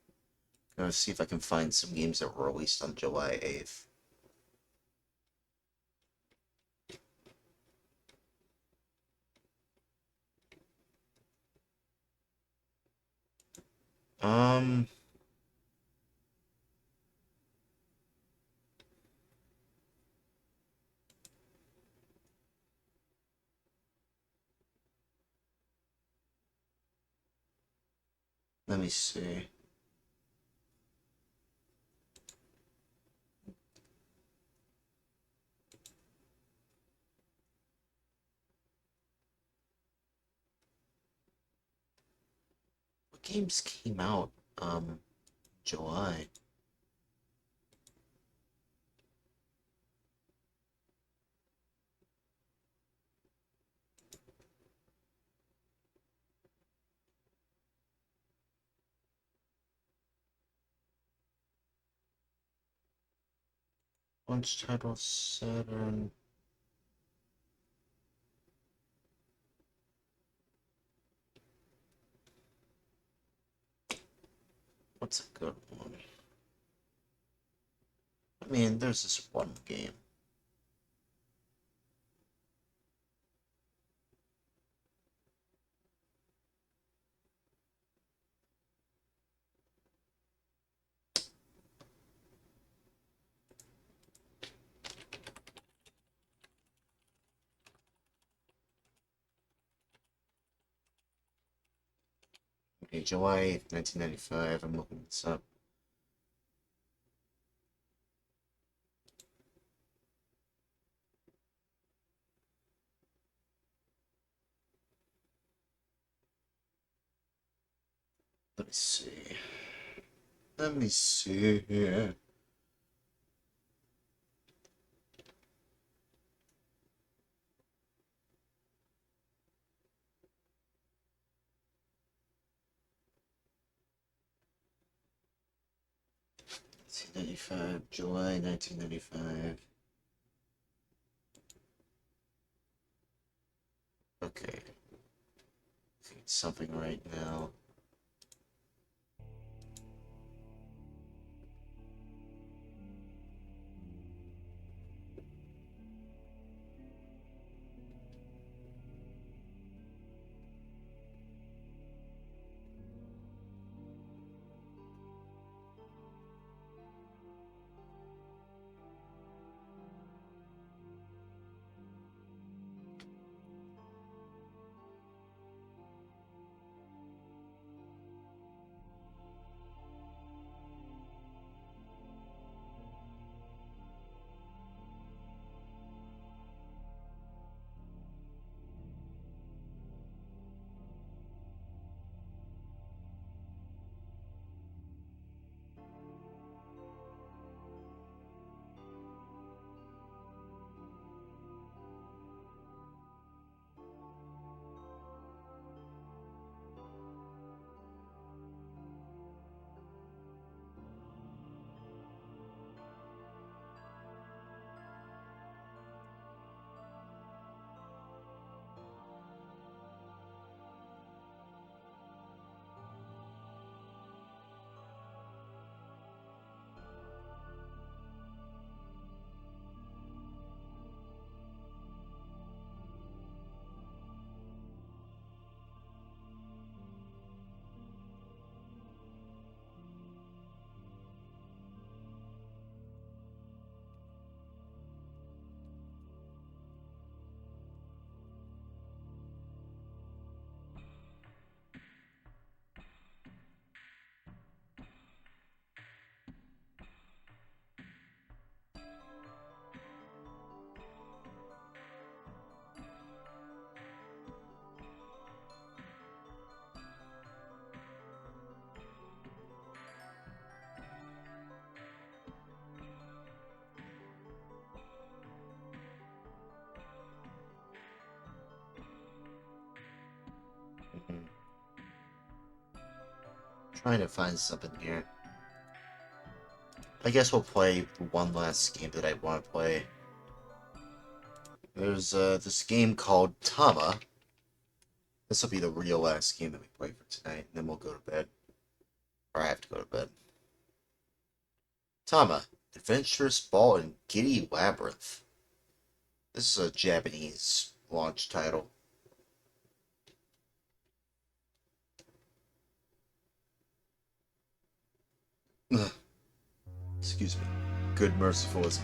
Gonna see if I can find some games that were released on July 8th. Um... Let me see. What games came out, July? Launch title Saturn. What's a good one? I mean, there's this one game. Okay, July 8th, 1995. I'm looking this up. Let me see. Let me see here. July 1995. Okay. Something right now. Trying to find something here. I guess we'll play one last game that I want to play. There's this game called Tama. This will be the real last game that we play for tonight, and then we'll go to bed. Or I have to go to bed. Tama, Adventurous Ball and Giddy Labyrinth. This is a Japanese launch title. Ugh. Excuse me. Good Merciful is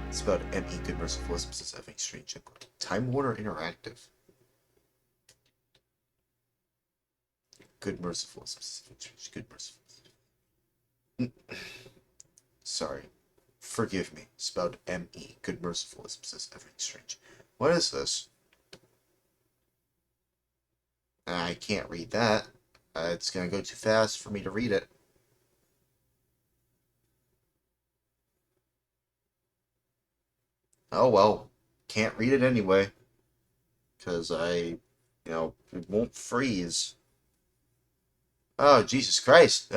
it's about M.E. Good Merciful is having strange. Time Warner Interactive. Good Merciful is Good Merciful. Sorry. Forgive me. Spelled M.E. Good Merciful is having strange. What is this? I can't read that. It's gonna go too fast for me to read it. Oh well, can't read it anyway. Because it won't freeze. Oh, Jesus Christ.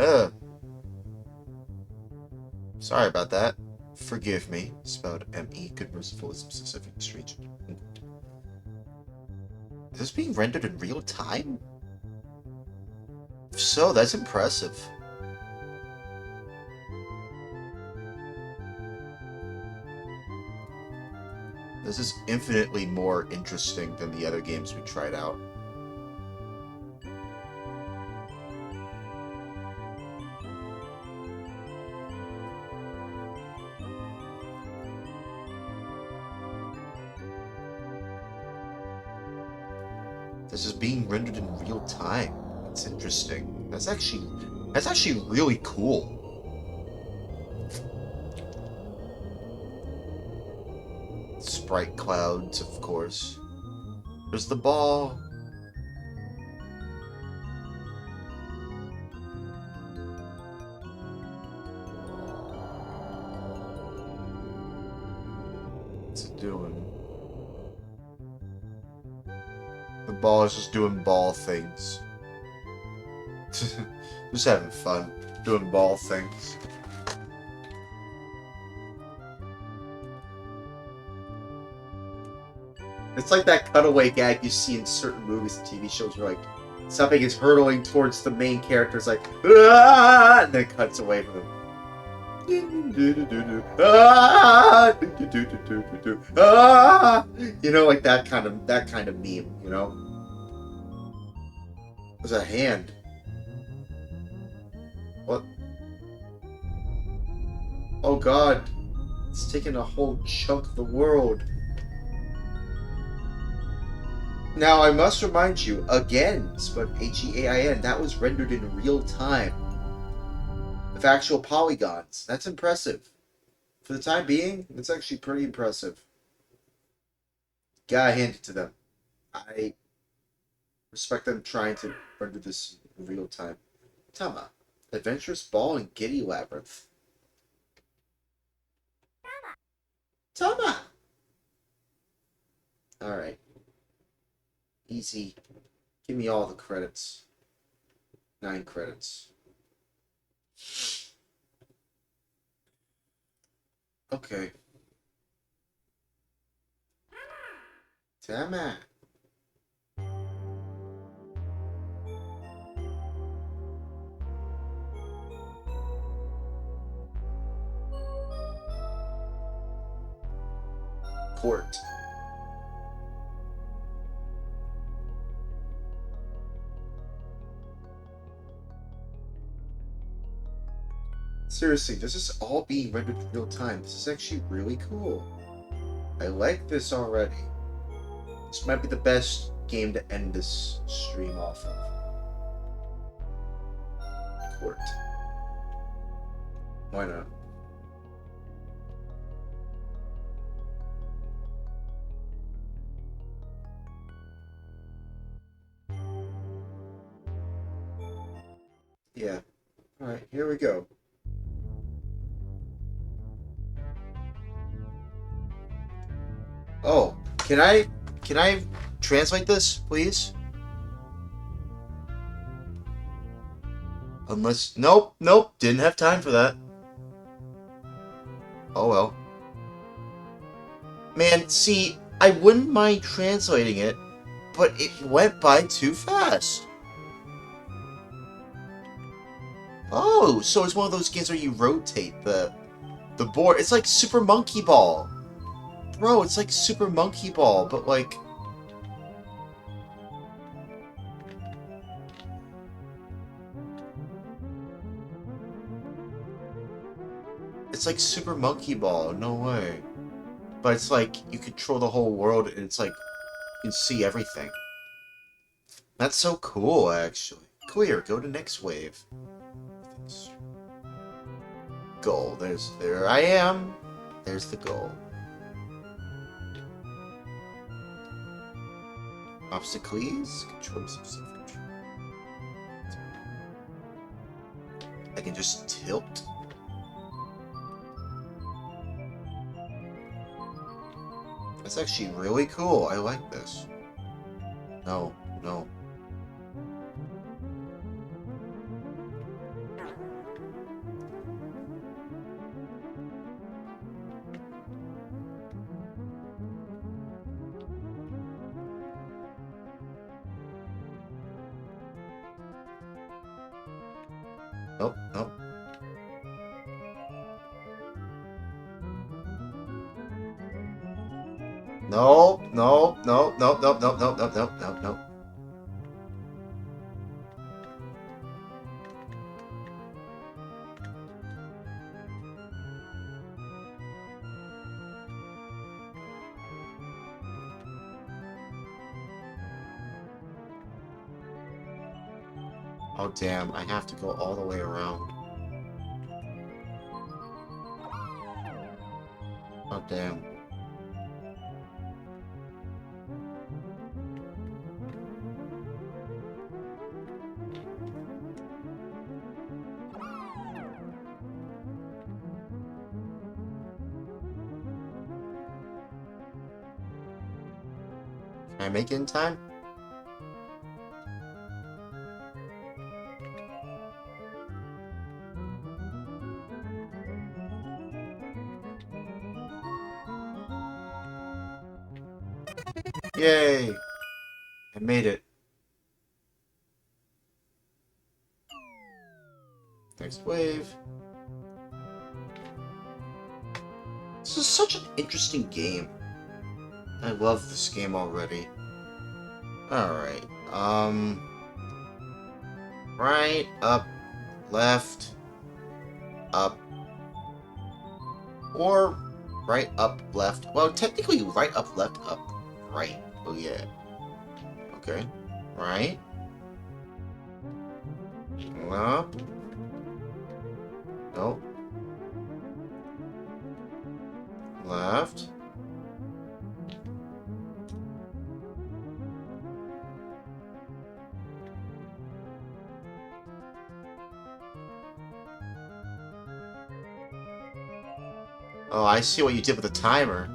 Sorry about that. Forgive me. Spelled M-E. Good, merciful, is specific, strange. Is this being rendered in real time? If so, that's impressive. This is infinitely more interesting than the other games we tried out. This is being rendered in real time. That's interesting. That's actually really cool. Sprite clouds, of course. There's the ball. What's it doing? The ball is just doing ball things. Just having fun. Doing ball things. It's like that cutaway gag you see in certain movies and TV shows where, like, something is hurtling towards the main character. It's like, ah! And then it cuts away from them. Ah! Ah! You know, like that kind of meme, you know? There's a hand. What? Oh god. It's taking a whole chunk of the world. Now, I must remind you, again, spelled H-E-A-I-N, that was rendered in real time. With actual polygons. That's impressive. For the time being, it's actually pretty impressive. Gotta hand it to them. I respect them trying to render this in real time. Tama. Adventurous Ball and Giddy Labyrinth. Tama! Alright. Easy. Give me all the credits. 9 credits. Okay. Tama. Court. Seriously, this is all being rendered in real time. This is actually really cool. I like this already. This might be the best game to end this stream off of. Court. Why not? Yeah. Alright, here we go. Oh, can I translate this, please? Unless, nope, didn't have time for that. Oh well. Man, see, I wouldn't mind translating it, but it went by too fast. Oh, so it's one of those games where you rotate the board. It's like Super Monkey Ball. Bro, it's like Super Monkey Ball, but like... It's like Super Monkey Ball, no way. But it's like, you control the whole world, and it's like, you can see everything. That's so cool, actually. Clear, go to next wave. Goal, there I am. There's the goal. Obstacles, control specific. I can just tilt. That's actually really cool. I like this. No. Nope, nope. Nope, nope, nope, nope, nope, nope, nope, nope, nope, nope, nope. Oh damn, I have to go all the way around. Oh damn. Can I make it in time? Yay! I made it. Next wave. This is such an interesting game. I love this game already. Alright, right, up, left, up, or right, up, left. Well, technically, right, up, left, up, right. Oh, yeah. Okay. Right. Up. Nope. Left. Oh, I see what you did with the timer.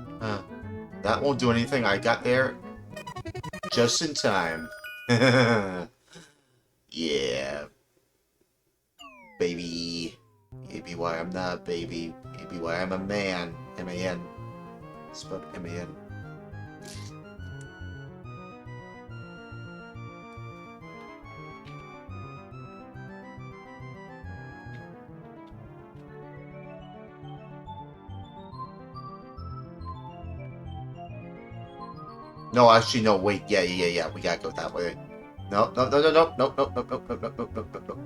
That won't do anything. I got there just in time. Yeah. Baby. Maybe why I'm not baby. Maybe why I'm a man. M-A-N. Spelled M-A-N. No, actually, no, wait. Yeah. We gotta go that way. No. Nope.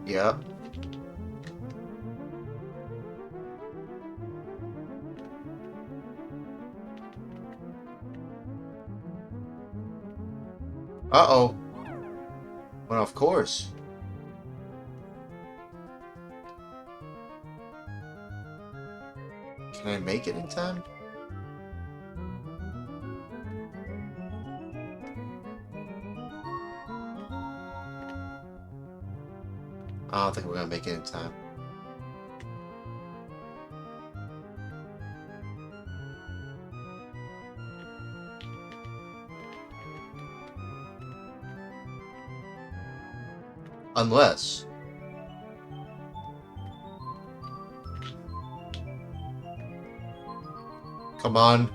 Yeah. Uh-oh. Well, of course. Can I make it in time? I don't think we're gonna make it in time. Unless... Come on.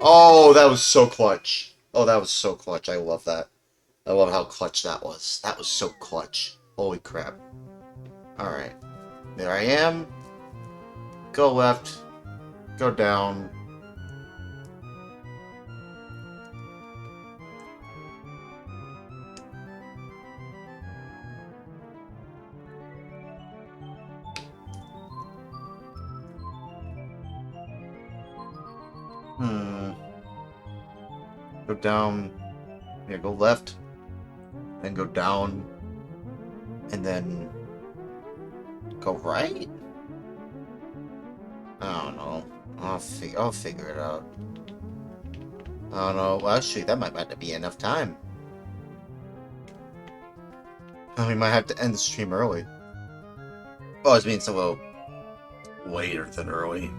Oh, that was so clutch. Oh, that was so clutch. I love that. I love how clutch that was. That was so clutch. Holy crap. Alright. There I am. Go left. Go down. Go down. Yeah, go left. Then go down. And then... Go right? I don't know. I'll figure it out. I don't know. Well, actually, that might not be enough time. We might have to end the stream early. Well, I mean, it's a little later than early.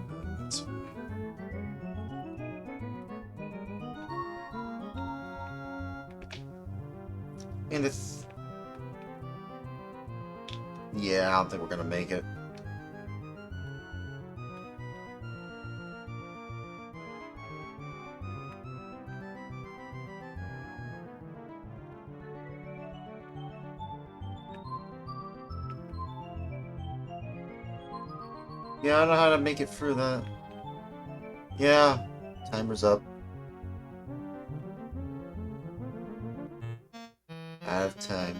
And it's... Yeah, I don't think we're gonna make it. Yeah, I don't know how to make it through that. Yeah, timer's up. Out of time.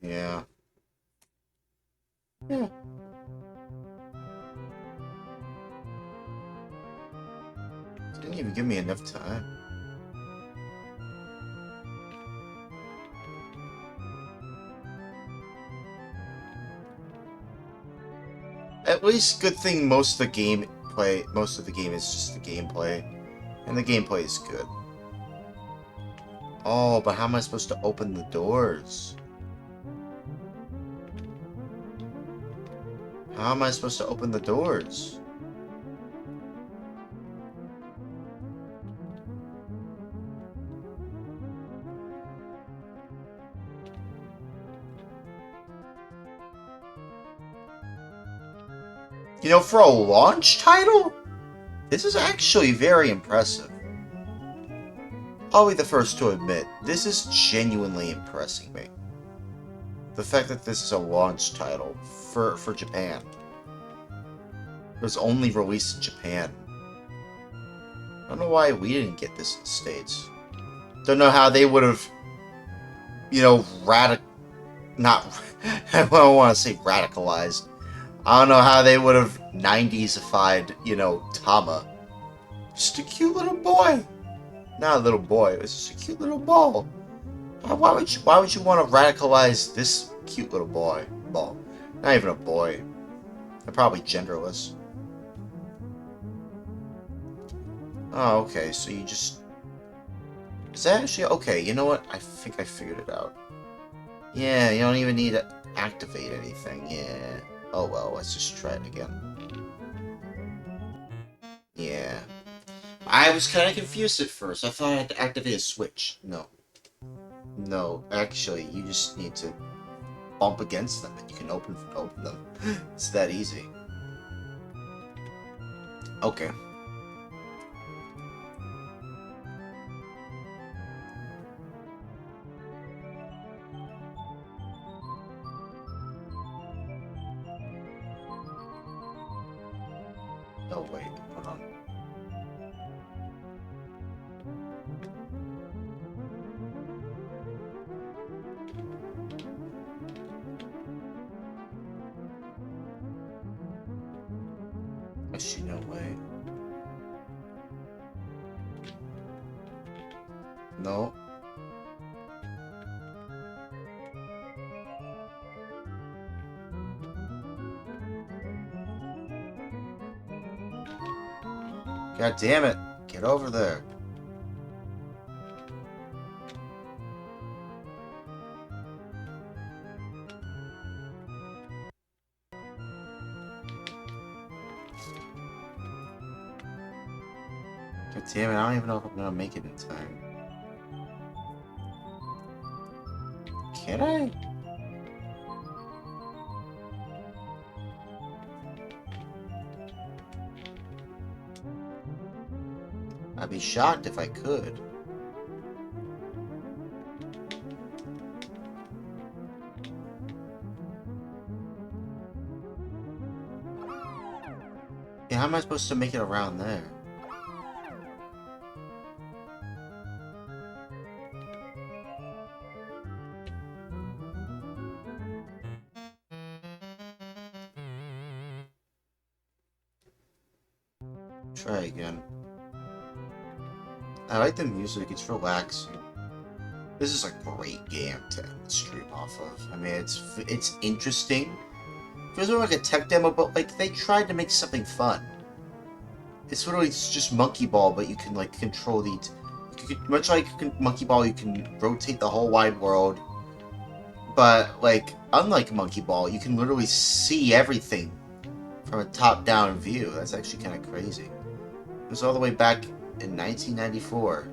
Yeah. Yeah. Didn't even give me enough time. At least good thing most of the game is just the gameplay. And the gameplay is good. Oh, but how am I supposed to open the doors? How am I supposed to open the doors? You know, for a launch title, this is actually very impressive. I'll be the first to admit, this is genuinely impressing me. The fact that this is a launch title for Japan. It was only released in Japan. I don't know why we didn't get this in the States. Don't know how they would have, you know, not, I don't want to say radicalized. I don't know how they would have 90s-ified, you know, Tama. Just a cute little boy. Not a little boy, it was just a cute little ball. Why would you want to radicalize this cute little boy? Ball. Not even a boy. They're probably genderless. Oh, okay, so you just... Is that actually... Okay, you know what? I think I figured it out. Yeah, you don't even need to activate anything, yeah. Oh well, let's just try it again. Yeah. I was kind of confused at first. I thought I had to activate a switch. No. No, actually, you just need to bump against them and you can open them. It's that easy. Okay. Oh wait, hold on. Actually, no way. No. God damn it. Get over there. God damn it, I don't even know if I'm gonna make it in time. Can I? I'd be shocked if I could. Yeah, how am I supposed to make it around there? Try again. I like the music, it's relaxing. This is a great game to end the stream off of. I mean, it's interesting. It feels more like a tech demo, but like they tried to make something fun. It's literally just Monkey Ball, but you can like control the... much like Monkey Ball, you can rotate the whole wide world. But like, unlike Monkey Ball, you can literally see everything from a top-down view. That's actually kind of crazy. It was all the way back in 1994.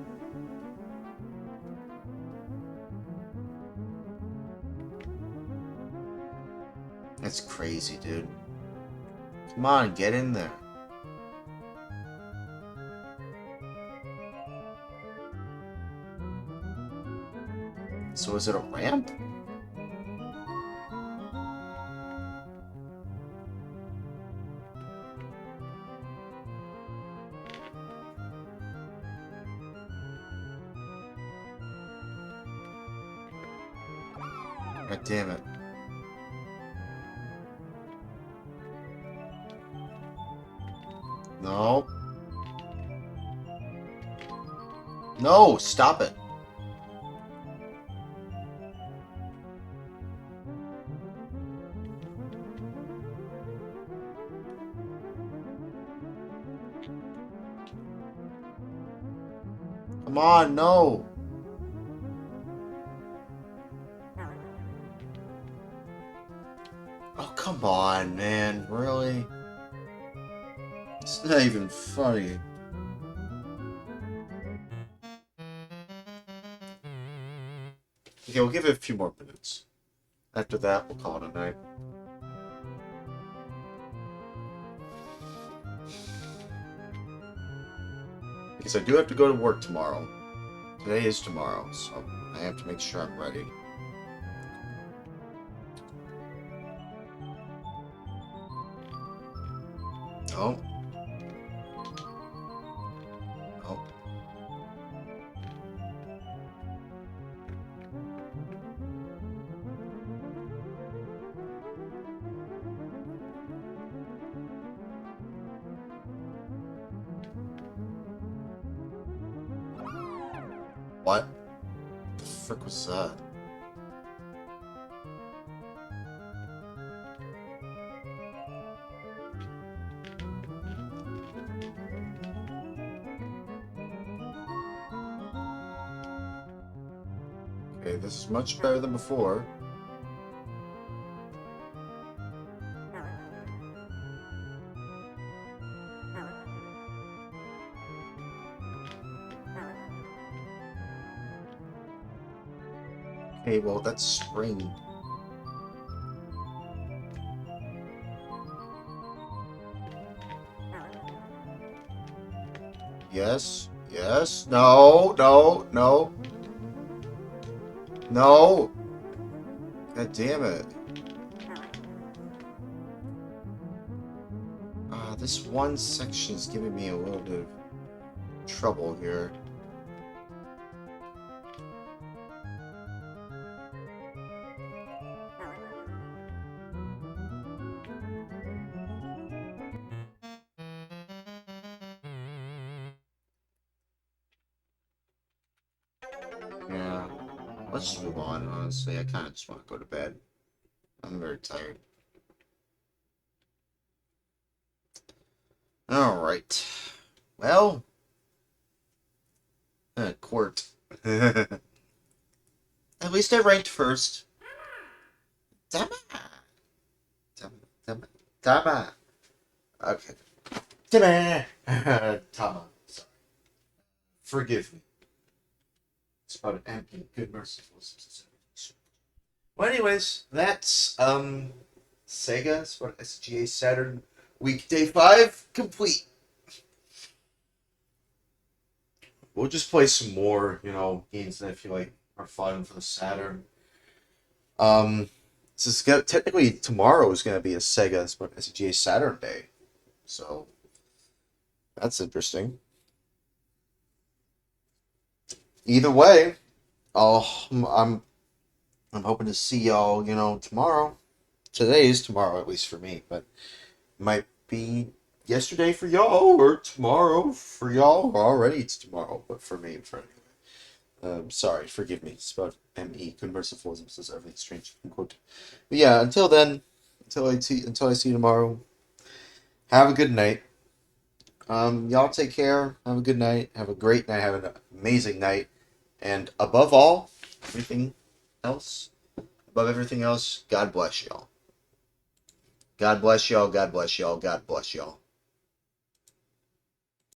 That's crazy, dude. Come on, get in there. So is it a ramp? God damn it. No. No, stop it. Come on, no. Oh, come on, man. Really? It's not even funny. Okay, we'll give it a few more minutes. After that, we'll call it a night. Because I do have to go to work tomorrow. Today is tomorrow, so I have to make sure I'm ready. Oh. Oh. What? The frick was that? Okay, this is much better than before. Okay, well, that's spring. Yes, yes, no, no, no. No! God damn it. This one section is giving me a little bit of trouble here. Yeah. Let's just move on, honestly. I kind of just want to go to bed. I'm very tired. Alright. Well. Court. At least I ranked first. Damn it. Tama. Okay. Tama. Tama. Sorry. Forgive me. It's about an empty, good, merciful. Well, anyways, that's Sega SGA Saturn Weekday 5 complete. We'll just play some more, games that I feel like are fun for the Saturn. This is technically tomorrow is gonna be a Sega SGA Saturn day, so that's interesting. Either way, I'm hoping to see y'all, tomorrow. Today is tomorrow, at least for me, but might be yesterday for y'all, or tomorrow for y'all. Already it's tomorrow, but for me, sorry, forgive me. It's about ME, good merciful, says everything strange, unquote. But yeah, until then, until I see you tomorrow, have a good night. Y'all take care. Have a good night. Have a great night. Have an amazing night. And above all, above everything else, God bless y'all. God bless y'all. God bless y'all. God bless y'all.